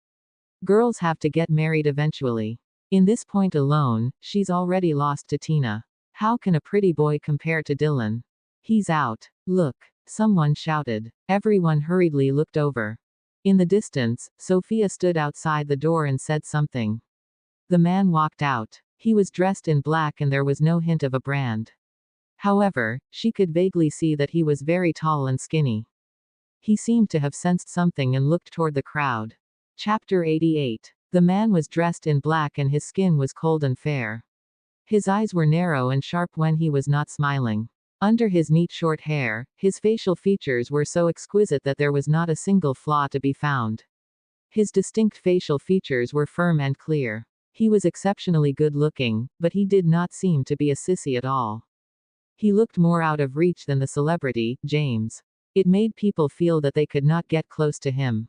Girls have to get married eventually. In this point alone, she's already lost to Tina. How can a pretty boy compare to Dylan? He's out. Look," someone shouted. Everyone hurriedly looked over. In the distance, Sophia stood outside the door and said something. The man walked out. He was dressed in black and there was no hint of a brand. However, she could vaguely see that he was very tall and skinny. He seemed to have sensed something and looked toward the crowd. Chapter 88. The man was dressed in black and his skin was cold and fair. His eyes were narrow and sharp when he was not smiling. Under his neat short hair, his facial features were so exquisite that there was not a single flaw to be found. His distinct facial features were firm and clear. He was exceptionally good-looking, but he did not seem to be a sissy at all. He looked more out of reach than the celebrity, James. It made people feel that they could not get close to him.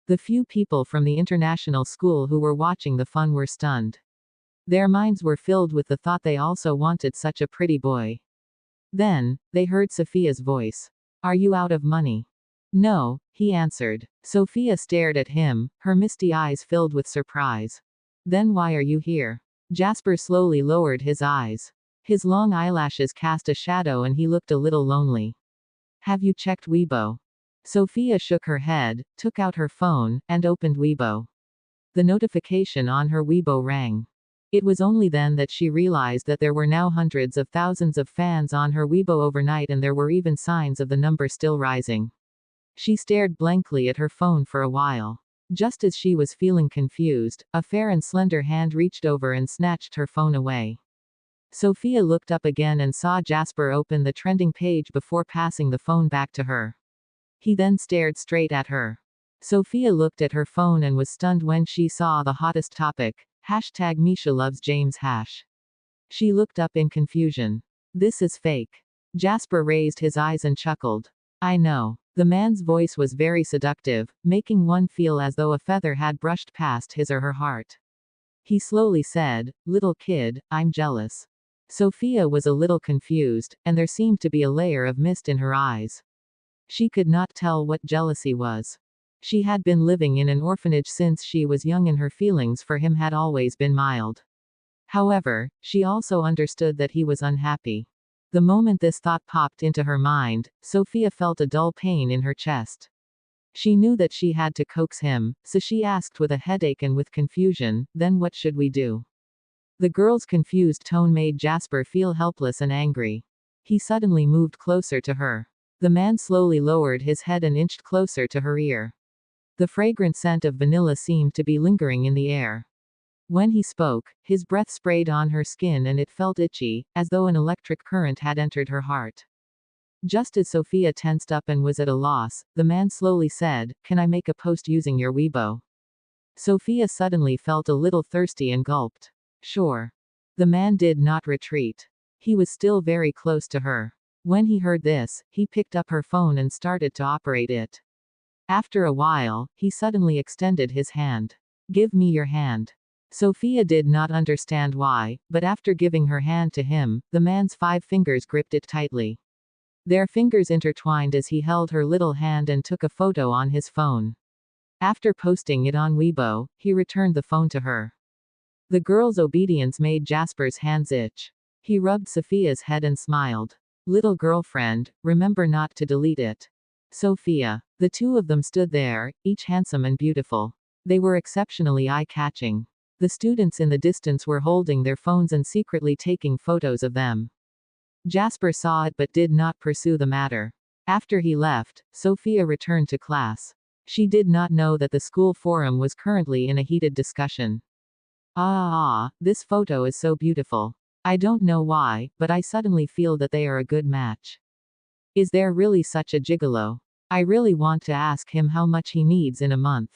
The few people from the international school who were watching the fun were stunned. Their minds were filled with the thought they also wanted such a pretty boy. Then, they heard Sophia's voice. "Are you out of money?" "No," he answered. Sophia stared at him, her misty eyes filled with surprise. "Then why are you here?" Jasper slowly lowered his eyes. His long eyelashes cast a shadow and he looked a little lonely. "Have you checked Weibo?" Sophia shook her head, took out her phone, and opened Weibo. The notification on her Weibo rang. It was only then that she realized that there were now hundreds of thousands of fans on her Weibo overnight and there were even signs of the number still rising. She stared blankly at her phone for a while. Just as she was feeling confused, a fair and slender hand reached over and snatched her phone away. Sophia looked up again and saw Jasper open the trending page before passing the phone back to her. He then stared straight at her. Sophia looked at her phone and was stunned when she saw the hottest topic, #MishaLovesJames#. She looked up in confusion. "This is fake." Jasper raised his eyes and chuckled. "I know." The man's voice was very seductive, making one feel as though a feather had brushed past his or her heart. He slowly said, "Little kid, I'm jealous." Sophia was a little confused, and there seemed to be a layer of mist in her eyes. She could not tell what jealousy was. She had been living in an orphanage since she was young and her feelings for him had always been mild. However, she also understood that he was unhappy. The moment this thought popped into her mind, Sophia felt a dull pain in her chest. She knew that she had to coax him, so she asked with a headache and with confusion, "Then what should we do?" The girl's confused tone made Jasper feel helpless and angry. He suddenly moved closer to her. The man slowly lowered his head and inched closer to her ear. The fragrant scent of vanilla seemed to be lingering in the air. When he spoke, his breath sprayed on her skin and it felt itchy, as though an electric current had entered her heart. Just as Sophia tensed up and was at a loss, the man slowly said, "Can I make a post using your Weibo?" Sophia suddenly felt a little thirsty and gulped. "Sure." The man did not retreat. He was still very close to her. When he heard this, he picked up her phone and started to operate it. After a while, he suddenly extended his hand. "Give me your hand." Sophia did not understand why, but after giving her hand to him, the man's 5 fingers gripped it tightly. Their fingers intertwined as he held her little hand and took a photo on his phone. After posting it on Weibo, he returned the phone to her. The girl's obedience made Jasper's hands itch. He rubbed Sophia's head and smiled. "Little girlfriend, remember not to delete it." Sophia. The two of them stood there, each handsome and beautiful. They were exceptionally eye-catching. The students in the distance were holding their phones and secretly taking photos of them. Jasper saw it but did not pursue the matter. After he left, Sophia returned to class. She did not know that the school forum was currently in a heated discussion. This photo is so beautiful. I don't know why, but I suddenly feel that they are a good match. Is there really such a gigolo? I really want to ask him how much he needs in a month.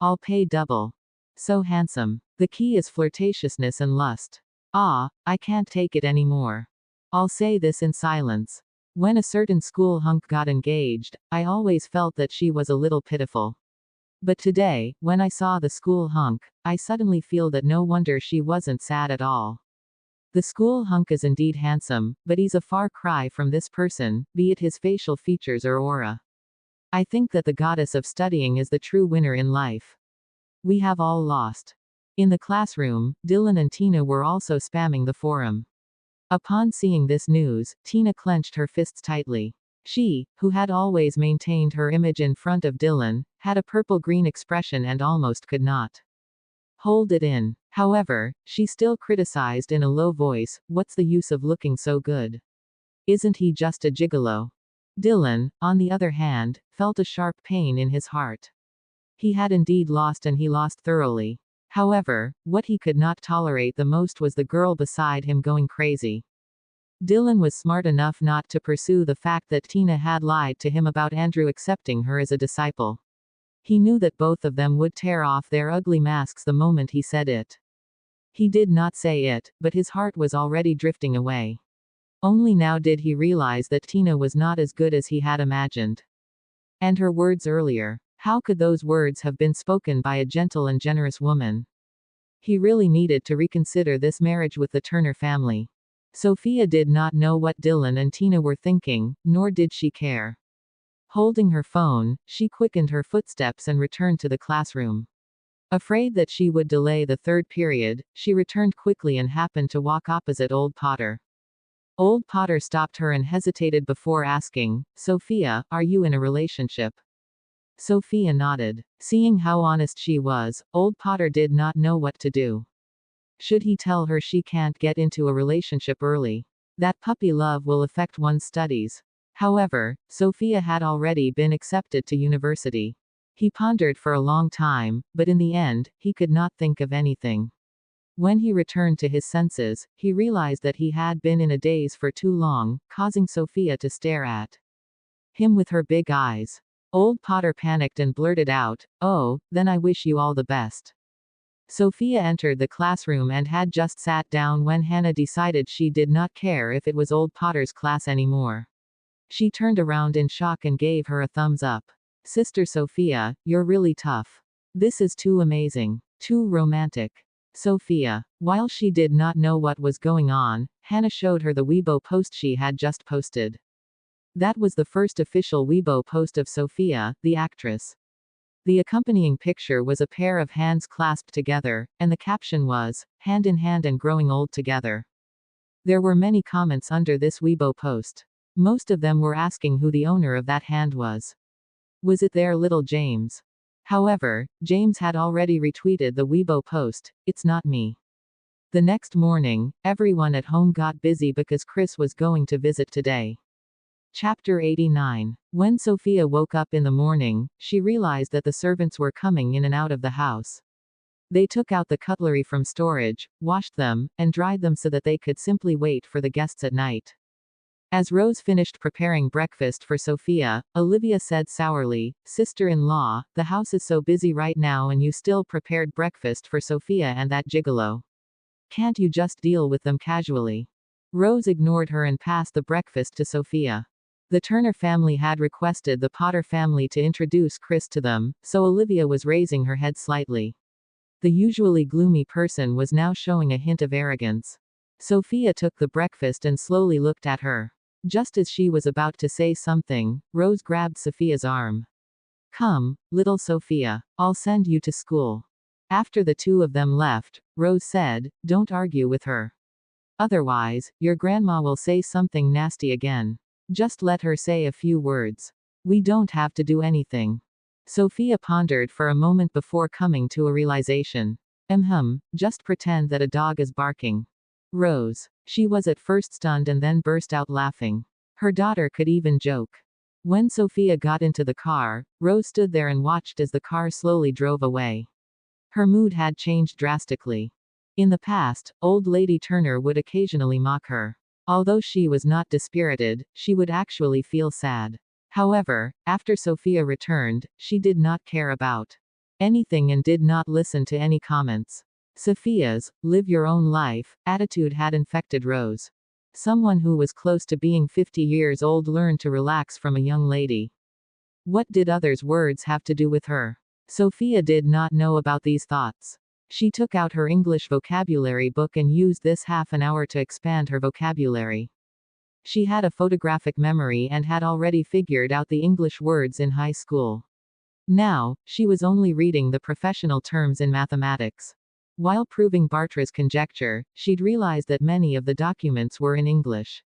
I'll pay double. So handsome. The key is flirtatiousness and lust. I can't take it anymore. I'll say this in silence. When a certain school hunk got engaged, I always felt that she was a little pitiful. But today, when I saw the school hunk, I suddenly feel that no wonder she wasn't sad at all. The school hunk is indeed handsome, but he's a far cry from this person, be it his facial features or aura. I think that the goddess of studying is the true winner in life. We have all lost. In the classroom, Dylan and Tina were also spamming the forum. Upon seeing this news, Tina clenched her fists tightly. She, who had always maintained her image in front of Dylan, had a purple-green expression and almost could not hold it in. However, she still criticized in a low voice, "What's the use of looking so good? Isn't he just a gigolo?" Dylan, on the other hand, felt a sharp pain in his heart. He had indeed lost, and he lost thoroughly. However, what he could not tolerate the most was the girl beside him going crazy. Dylan was smart enough not to pursue the fact that Tina had lied to him about Andrew accepting her as a disciple. He knew that both of them would tear off their ugly masks the moment he said it. He did not say it, but his heart was already drifting away. Only now did he realize that Tina was not as good as he had imagined. And her words earlier. How could those words have been spoken by a gentle and generous woman? He really needed to reconsider this marriage with the Turner family. Sophia did not know what Dylan and Tina were thinking, nor did she care. Holding her phone, she quickened her footsteps and returned to the classroom. Afraid that she would delay the third period, she returned quickly and happened to walk opposite Old Potter. Old Potter stopped her and hesitated before asking, "Sophia, are you in a relationship?" Sophia nodded. Seeing how honest she was, Old Potter did not know what to do. Should he tell her she can't get into a relationship early? That puppy love will affect one's studies. However, Sophia had already been accepted to university. He pondered for a long time, but in the end, he could not think of anything. When he returned to his senses, he realized that he had been in a daze for too long, causing Sophia to stare at him with her big eyes. Old Potter panicked and blurted out, "Oh, then I wish you all the best." Sophia entered the classroom and had just sat down when Hannah decided she did not care if it was Old Potter's class anymore. She turned around in shock and gave her a thumbs up. "Sister Sophia, you're really tough. This is too amazing. Too romantic." Sophia. While she did not know what was going on, Hannah showed her the Weibo post she had just posted. That was the first official Weibo post of Sophia, the actress. The accompanying picture was a pair of hands clasped together, and the caption was, "Hand in hand and growing old together." There were many comments under this Weibo post. Most of them were asking who the owner of that hand was. Was it their little James? However, James had already retweeted the Weibo post, "It's not me." The next morning, everyone at home got busy because Chris was going to visit today. Chapter 89. When Sophia woke up in the morning, she realized that the servants were coming in and out of the house. They took out the cutlery from storage, washed them, and dried them so that they could simply wait for the guests at night. As Rose finished preparing breakfast for Sophia, Olivia said sourly, "Sister-in-law, the house is so busy right now and you still prepared breakfast for Sophia and that gigolo. Can't you just deal with them casually?" Rose ignored her and passed the breakfast to Sophia. The Turner family had requested the Potter family to introduce Chris to them, so Olivia was raising her head slightly. The usually gloomy person was now showing a hint of arrogance. Sophia took the breakfast and slowly looked at her. Just as she was about to say something, Rose grabbed Sophia's arm. "Come, little Sophia. I'll send you to school." After the two of them left, Rose said, "Don't argue with her. Otherwise, your grandma will say something nasty again. Just let her say a few words. We don't have to do anything." Sophia pondered for a moment before coming to a realization. Just pretend that a dog is barking." Rose. She was at first stunned and then burst out laughing. Her daughter could even joke. When Sophia got into the car, Rose stood there and watched as the car slowly drove away. Her mood had changed drastically. In the past, old lady Turner would occasionally mock her. Although she was not dispirited, she would actually feel sad. However, after Sophia returned, she did not care about anything and did not listen to any comments. Sophia's live your own life attitude had infected Rose. Someone who was close to being 50 years old learned to relax from a young lady. What did others' words have to do with her? Sophia did not know about these thoughts. She took out her English vocabulary book and used this half an hour to expand her vocabulary. She had a photographic memory and had already figured out the English words in high school. Now, she was only reading the professional terms in mathematics. While proving Bartra's conjecture, she'd realized that many of the documents were in English.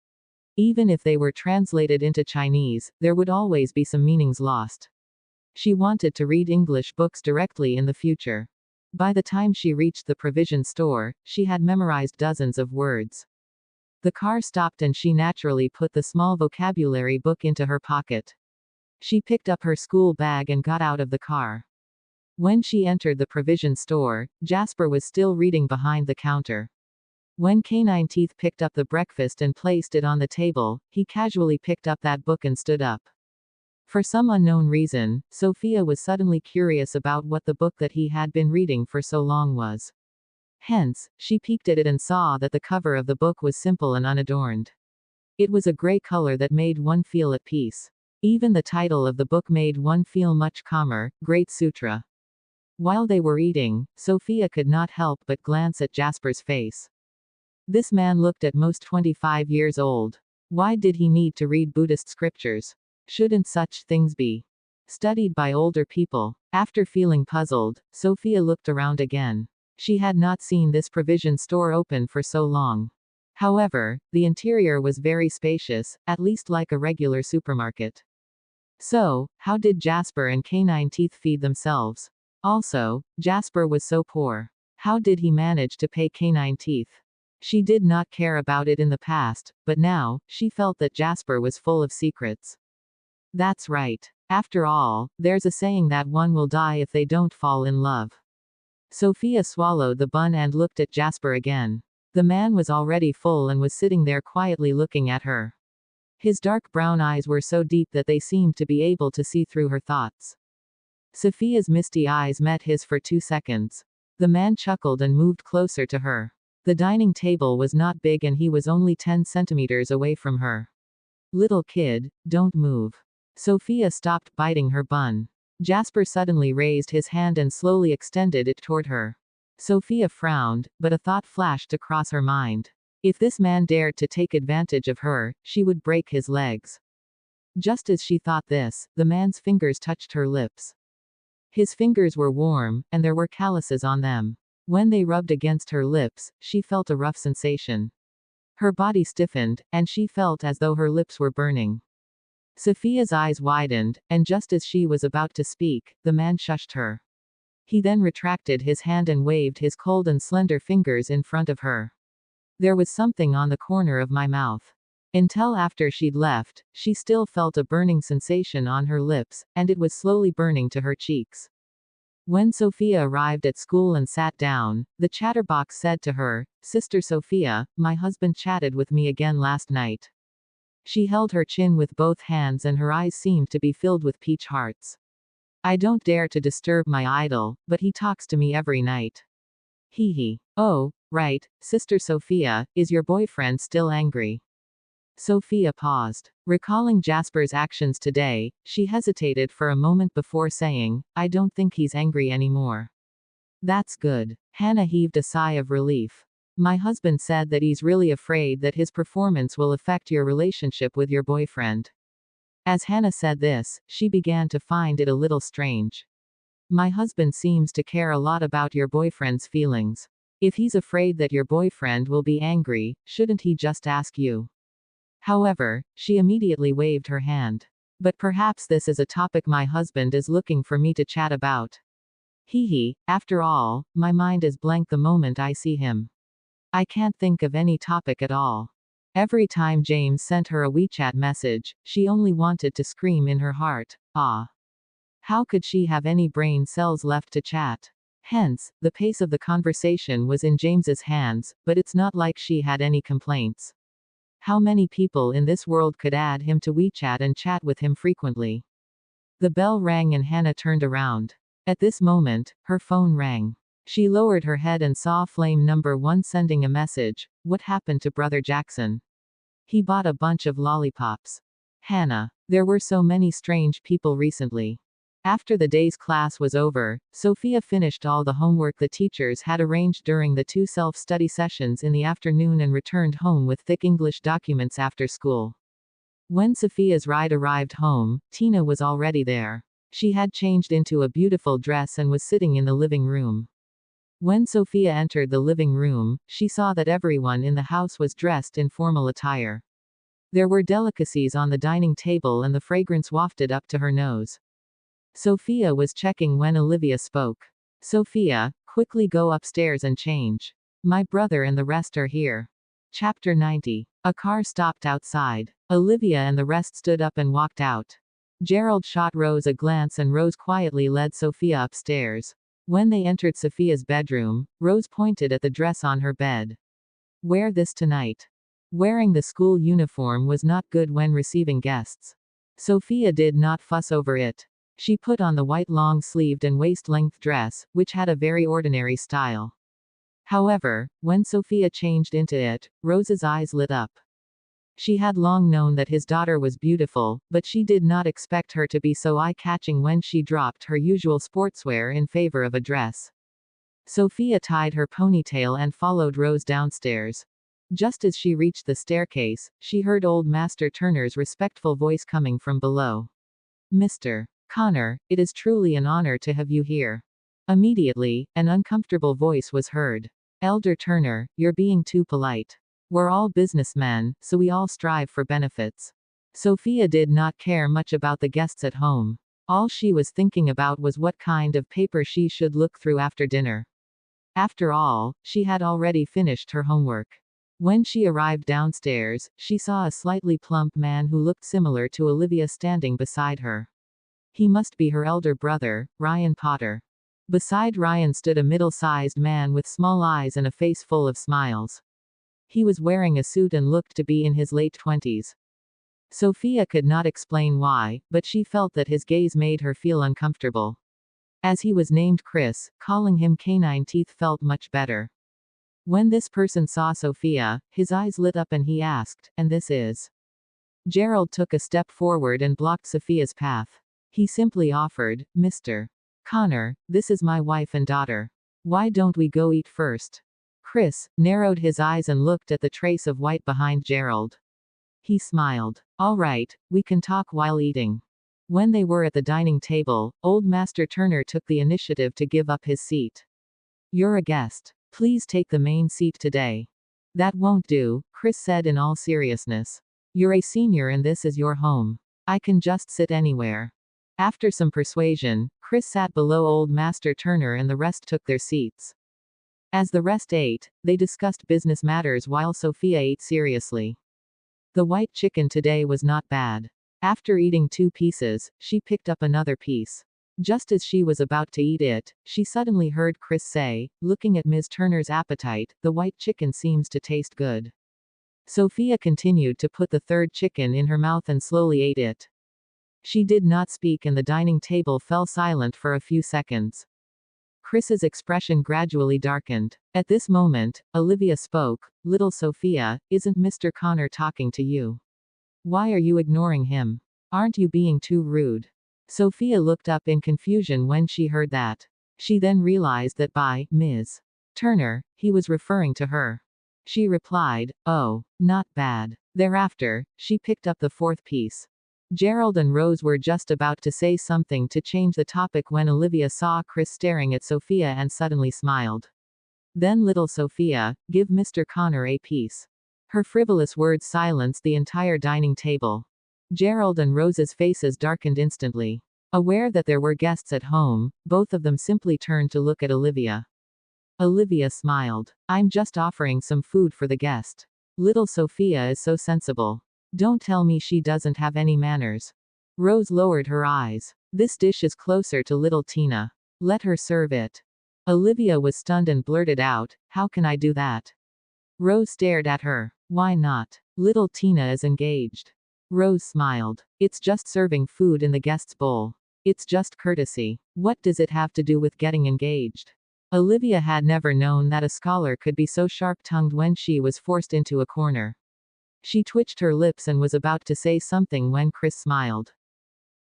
Even if they were translated into Chinese, there would always be some meanings lost. She wanted to read English books directly in the future. By the time she reached the provision store, she had memorized dozens of words. The car stopped and she naturally put the small vocabulary book into her pocket. She picked up her school bag and got out of the car. When she entered the provision store, Jasper was still reading behind the counter. When Canine Teeth picked up the breakfast and placed it on the table, he casually picked up that book and stood up. For some unknown reason, Sophia was suddenly curious about what the book that he had been reading for so long was. Hence, she peeked at it and saw that the cover of the book was simple and unadorned. It was a gray color that made one feel at peace. Even the title of the book made one feel much calmer, Great Sutra. While they were eating, Sophia could not help but glance at Jasper's face. This man looked at most 25 years old. Why did he need to read Buddhist scriptures? Shouldn't such things be studied by older people? After feeling puzzled, Sophia looked around again. She had not seen this provision store open for so long. However, the interior was very spacious, at least like a regular supermarket. So, how did Jasper and Canine Teeth feed themselves? Also, Jasper was so poor. How did he manage to pay Canine Teeth? She did not care about it in the past, but now, she felt that Jasper was full of secrets. That's right. After all, there's a saying that one will die if they don't fall in love. Sophia swallowed the bun and looked at Jasper again. The man was already full and was sitting there quietly looking at her. His dark brown eyes were so deep that they seemed to be able to see through her thoughts. Sophia's misty eyes met his for 2 seconds. The man chuckled and moved closer to her. The dining table was not big and he was only 10 centimeters away from her. Little kid, don't move. Sophia stopped biting her bun. Jasper suddenly raised his hand and slowly extended it toward her. Sophia frowned, but a thought flashed across her mind. If this man dared to take advantage of her, she would break his legs. Just as she thought this, the man's fingers touched her lips. His fingers were warm, and there were calluses on them. When they rubbed against her lips, she felt a rough sensation. Her body stiffened, and she felt as though her lips were burning. Sophia's eyes widened, and just as she was about to speak, the man shushed her. He then retracted his hand and waved his cold and slender fingers in front of her. There was something on the corner of my mouth. Until after she'd left, she still felt a burning sensation on her lips, and it was slowly burning to her cheeks. When Sophia arrived at school and sat down, the chatterbox said to her, "Sister Sophia, my husband chatted with me again last night." She held her chin with both hands and her eyes seemed to be filled with peach hearts. "I don't dare to disturb my idol, but he talks to me every night. Hee. Oh, right, Sister Sophia, is your boyfriend still angry?" Sophia paused. Recalling Jasper's actions today, she hesitated for a moment before saying, "I don't think he's angry anymore." "That's good." Hannah heaved a sigh of relief. "My husband said that he's really afraid that his performance will affect your relationship with your boyfriend." As Hannah said this, she began to find it a little strange. "My husband seems to care a lot about your boyfriend's feelings. If he's afraid that your boyfriend will be angry, shouldn't he just ask you?" However, she immediately waved her hand. "But perhaps this is a topic my husband is looking for me to chat about. After all, my mind is blank the moment I see him. I can't think of any topic at all." Every time James sent her a WeChat message, she only wanted to scream in her heart, "Ah! How could she have any brain cells left to chat?" Hence, the pace of the conversation was in James's hands, but it's not like she had any complaints. How many people in this world could add him to WeChat and chat with him frequently? The bell rang and Hannah turned around. At this moment, her phone rang. She lowered her head and saw flame number 1 sending a message. "What happened to Brother Jackson? He bought a bunch of lollipops." Hannah. There were so many strange people recently. After the day's class was over, Sophia finished all the homework the teachers had arranged during the 2 self-study sessions in the afternoon and returned home with thick English documents after school. When Sophia's ride arrived home, Tina was already there. She had changed into a beautiful dress and was sitting in the living room. When Sophia entered the living room, she saw that everyone in the house was dressed in formal attire. There were delicacies on the dining table and the fragrance wafted up to her nose. Sophia was checking when Olivia spoke. "Sophia, quickly go upstairs and change. My brother and the rest are here." Chapter 90. A car stopped outside. Olivia and the rest stood up and walked out. Gerald shot Rose a glance and Rose quietly led Sophia upstairs. When they entered Sophia's bedroom, Rose pointed at the dress on her bed. "Wear this tonight." Wearing the school uniform was not good when receiving guests. Sophia did not fuss over it. She put on the white long-sleeved and waist-length dress, which had a very ordinary style. However, when Sophia changed into it, Rose's eyes lit up. She had long known that his daughter was beautiful, but she did not expect her to be so eye-catching when she dropped her usual sportswear in favor of a dress. Sophia tied her ponytail and followed Rose downstairs. Just as she reached the staircase, she heard old Master Turner's respectful voice coming from below. "Mr. Connor, it is truly an honor to have you here." Immediately, an uncomfortable voice was heard. "Elder Turner, you're being too polite. We're all businessmen, so we all strive for benefits." Sophia did not care much about the guests at home. All she was thinking about was what kind of paper she should look through after dinner. After all, she had already finished her homework. When she arrived downstairs, she saw a slightly plump man who looked similar to Olivia standing beside her. He must be her elder brother, Ryan Potter. Beside Ryan stood a middle-sized man with small eyes and a face full of smiles. He was wearing a suit and looked to be in his late 20s. Sophia could not explain why, but she felt that his gaze made her feel uncomfortable. As he was named Chris, calling him Canine Teeth felt much better. When this person saw Sophia, his eyes lit up and he asked, "And this is?" Gerald took a step forward and blocked Sophia's path. He simply offered, "Mr. Connor, this is my wife and daughter. Why don't we go eat first?" Chris narrowed his eyes and looked at the trace of white behind Gerald. He smiled. "All right, we can talk while eating." When they were at the dining table, old Master Turner took the initiative to give up his seat. "You're a guest. Please take the main seat today." "That won't do," Chris said in all seriousness. "You're a senior and this is your home. I can just sit anywhere." After some persuasion, Chris sat below old Master Turner and the rest took their seats. As the rest ate, they discussed business matters while Sophia ate seriously. The white chicken today was not bad. After eating 2 pieces, she picked up another piece. Just as she was about to eat it, she suddenly heard Chris say, looking at Ms. Turner's appetite, "The white chicken seems to taste good." Sophia continued to put the 3rd chicken in her mouth and slowly ate it. She did not speak and the dining table fell silent for a few seconds. Chris's expression gradually darkened. At this moment, Olivia spoke, "Little Sophia, isn't Mr. Connor talking to you? Why are you ignoring him? Aren't you being too rude?" Sophia looked up in confusion when she heard that. She then realized that by Ms. Turner, he was referring to her. She replied, "Oh, not bad." Thereafter, she picked up the 4th piece. Gerald and Rose were just about to say something to change the topic when Olivia saw Chris staring at Sophia and suddenly smiled. "Then little Sophia, give Mr. Connor a piece." Her frivolous words silenced the entire dining table. Gerald and Rose's faces darkened instantly. Aware that there were guests at home, both of them simply turned to look at Olivia. Olivia smiled. "I'm just offering some food for the guest. Little Sophia is so sensible. Don't tell me she doesn't have any manners. Rose lowered her eyes. This dish is closer to little Tina. Let her serve it. Olivia was stunned and blurted out, "How can I do that?" Rose stared at her. "Why not? Little Tina is engaged." Rose smiled. "It's just serving food in the guest's bowl. It's just courtesy. What does it have to do with getting engaged?" Olivia had never known that a scholar could be so sharp-tongued when she was forced into a corner. She twitched her lips and was about to say something when Chris smiled.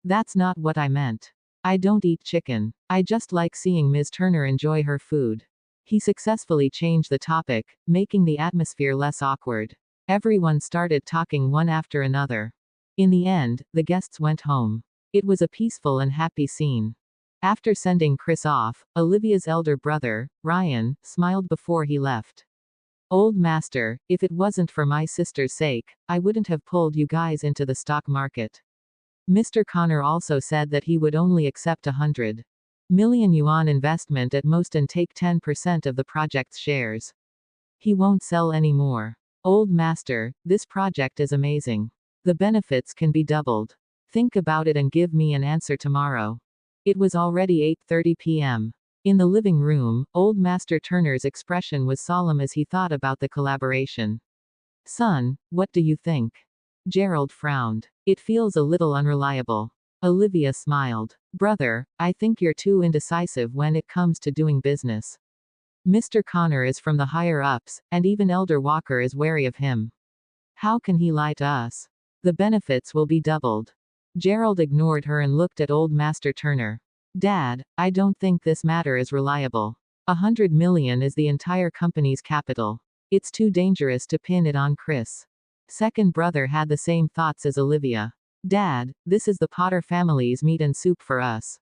"That's not what I meant. I don't eat chicken. I just like seeing Ms. Turner enjoy her food." He successfully changed the topic, making the atmosphere less awkward. Everyone started talking one after another. In the end, the guests went home. It was a peaceful and happy scene. After sending Chris off, Olivia's elder brother, Ryan, smiled before he left. "Old master, if it wasn't for my sister's sake, I wouldn't have pulled you guys into the stock market." Mr. Connor also said that he would only accept $100 million investment at most and take 10% of the project's shares. He won't sell any more. "Old master, this project is amazing. The benefits can be doubled. Think about it and give me an answer tomorrow." It was already 8:30 p.m. In the living room, Old Master Turner's expression was solemn as he thought about the collaboration. "Son, what do you think?" Gerald frowned. "It feels a little unreliable." Olivia smiled. "Brother, I think you're too indecisive when it comes to doing business. Mr. Connor is from the higher-ups, and even Elder Walker is wary of him. How can he lie to us? The benefits will be doubled." Gerald ignored her and looked at Old Master Turner. "Dad, I don't think this matter is reliable. $100 million is the entire company's capital. It's too dangerous to pin it on Chris." Second brother had the same thoughts as Olivia. "Dad, this is the Potter family's meat and soup for us.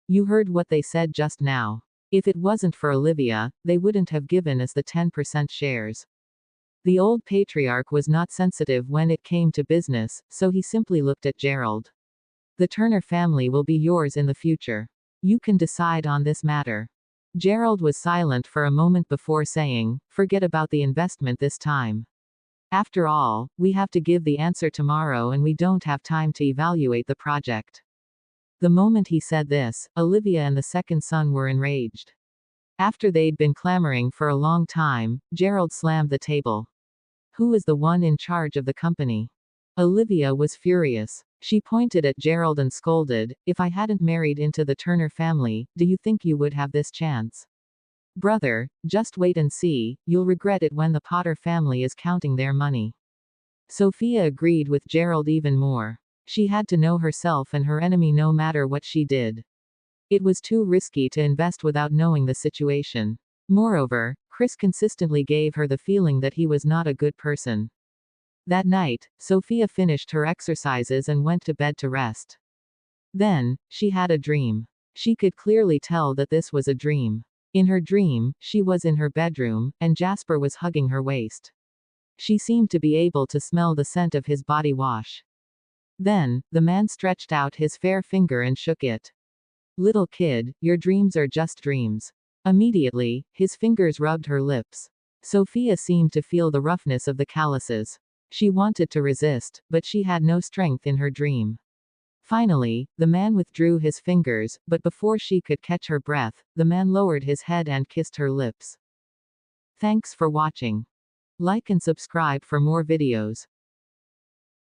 You heard what they said just now. If it wasn't for Olivia, they wouldn't have given us the 10% shares." The old patriarch was not sensitive when it came to business, so he simply looked at Gerald. "The Turner family will be yours in the future. You can decide on this matter." Gerald was silent for a moment before saying, "Forget about the investment this time. After all, we have to give the answer tomorrow and we don't have time to evaluate the project." The moment he said this, Olivia and the second son were enraged. After they'd been clamoring for a long time, Gerald slammed the table. "Who is the one in charge of the company?" Olivia was furious. She pointed at Gerald and scolded, "If I hadn't married into the Turner family, do you think you would have this chance? Brother, just wait and see, you'll regret it when the Potter family is counting their money." Sophia agreed with Gerald even more. She had to know herself and her enemy no matter what she did. It was too risky to invest without knowing the situation. Moreover, Chris consistently gave her the feeling that he was not a good person. That night, Sophia finished her exercises and went to bed to rest. Then, she had a dream. She could clearly tell that this was a dream. In her dream, she was in her bedroom, and Jasper was hugging her waist. She seemed to be able to smell the scent of his body wash. Then, the man stretched out his fair finger and shook it. "Little kid, your dreams are just dreams." Immediately, his fingers rubbed her lips. Sophia seemed to feel the roughness of the calluses. She wanted to resist, but she had no strength in her dream. Finally, the man withdrew his fingers, but before she could catch her breath, the man lowered his head and kissed her lips. Thanks for watching. Like and subscribe for more videos.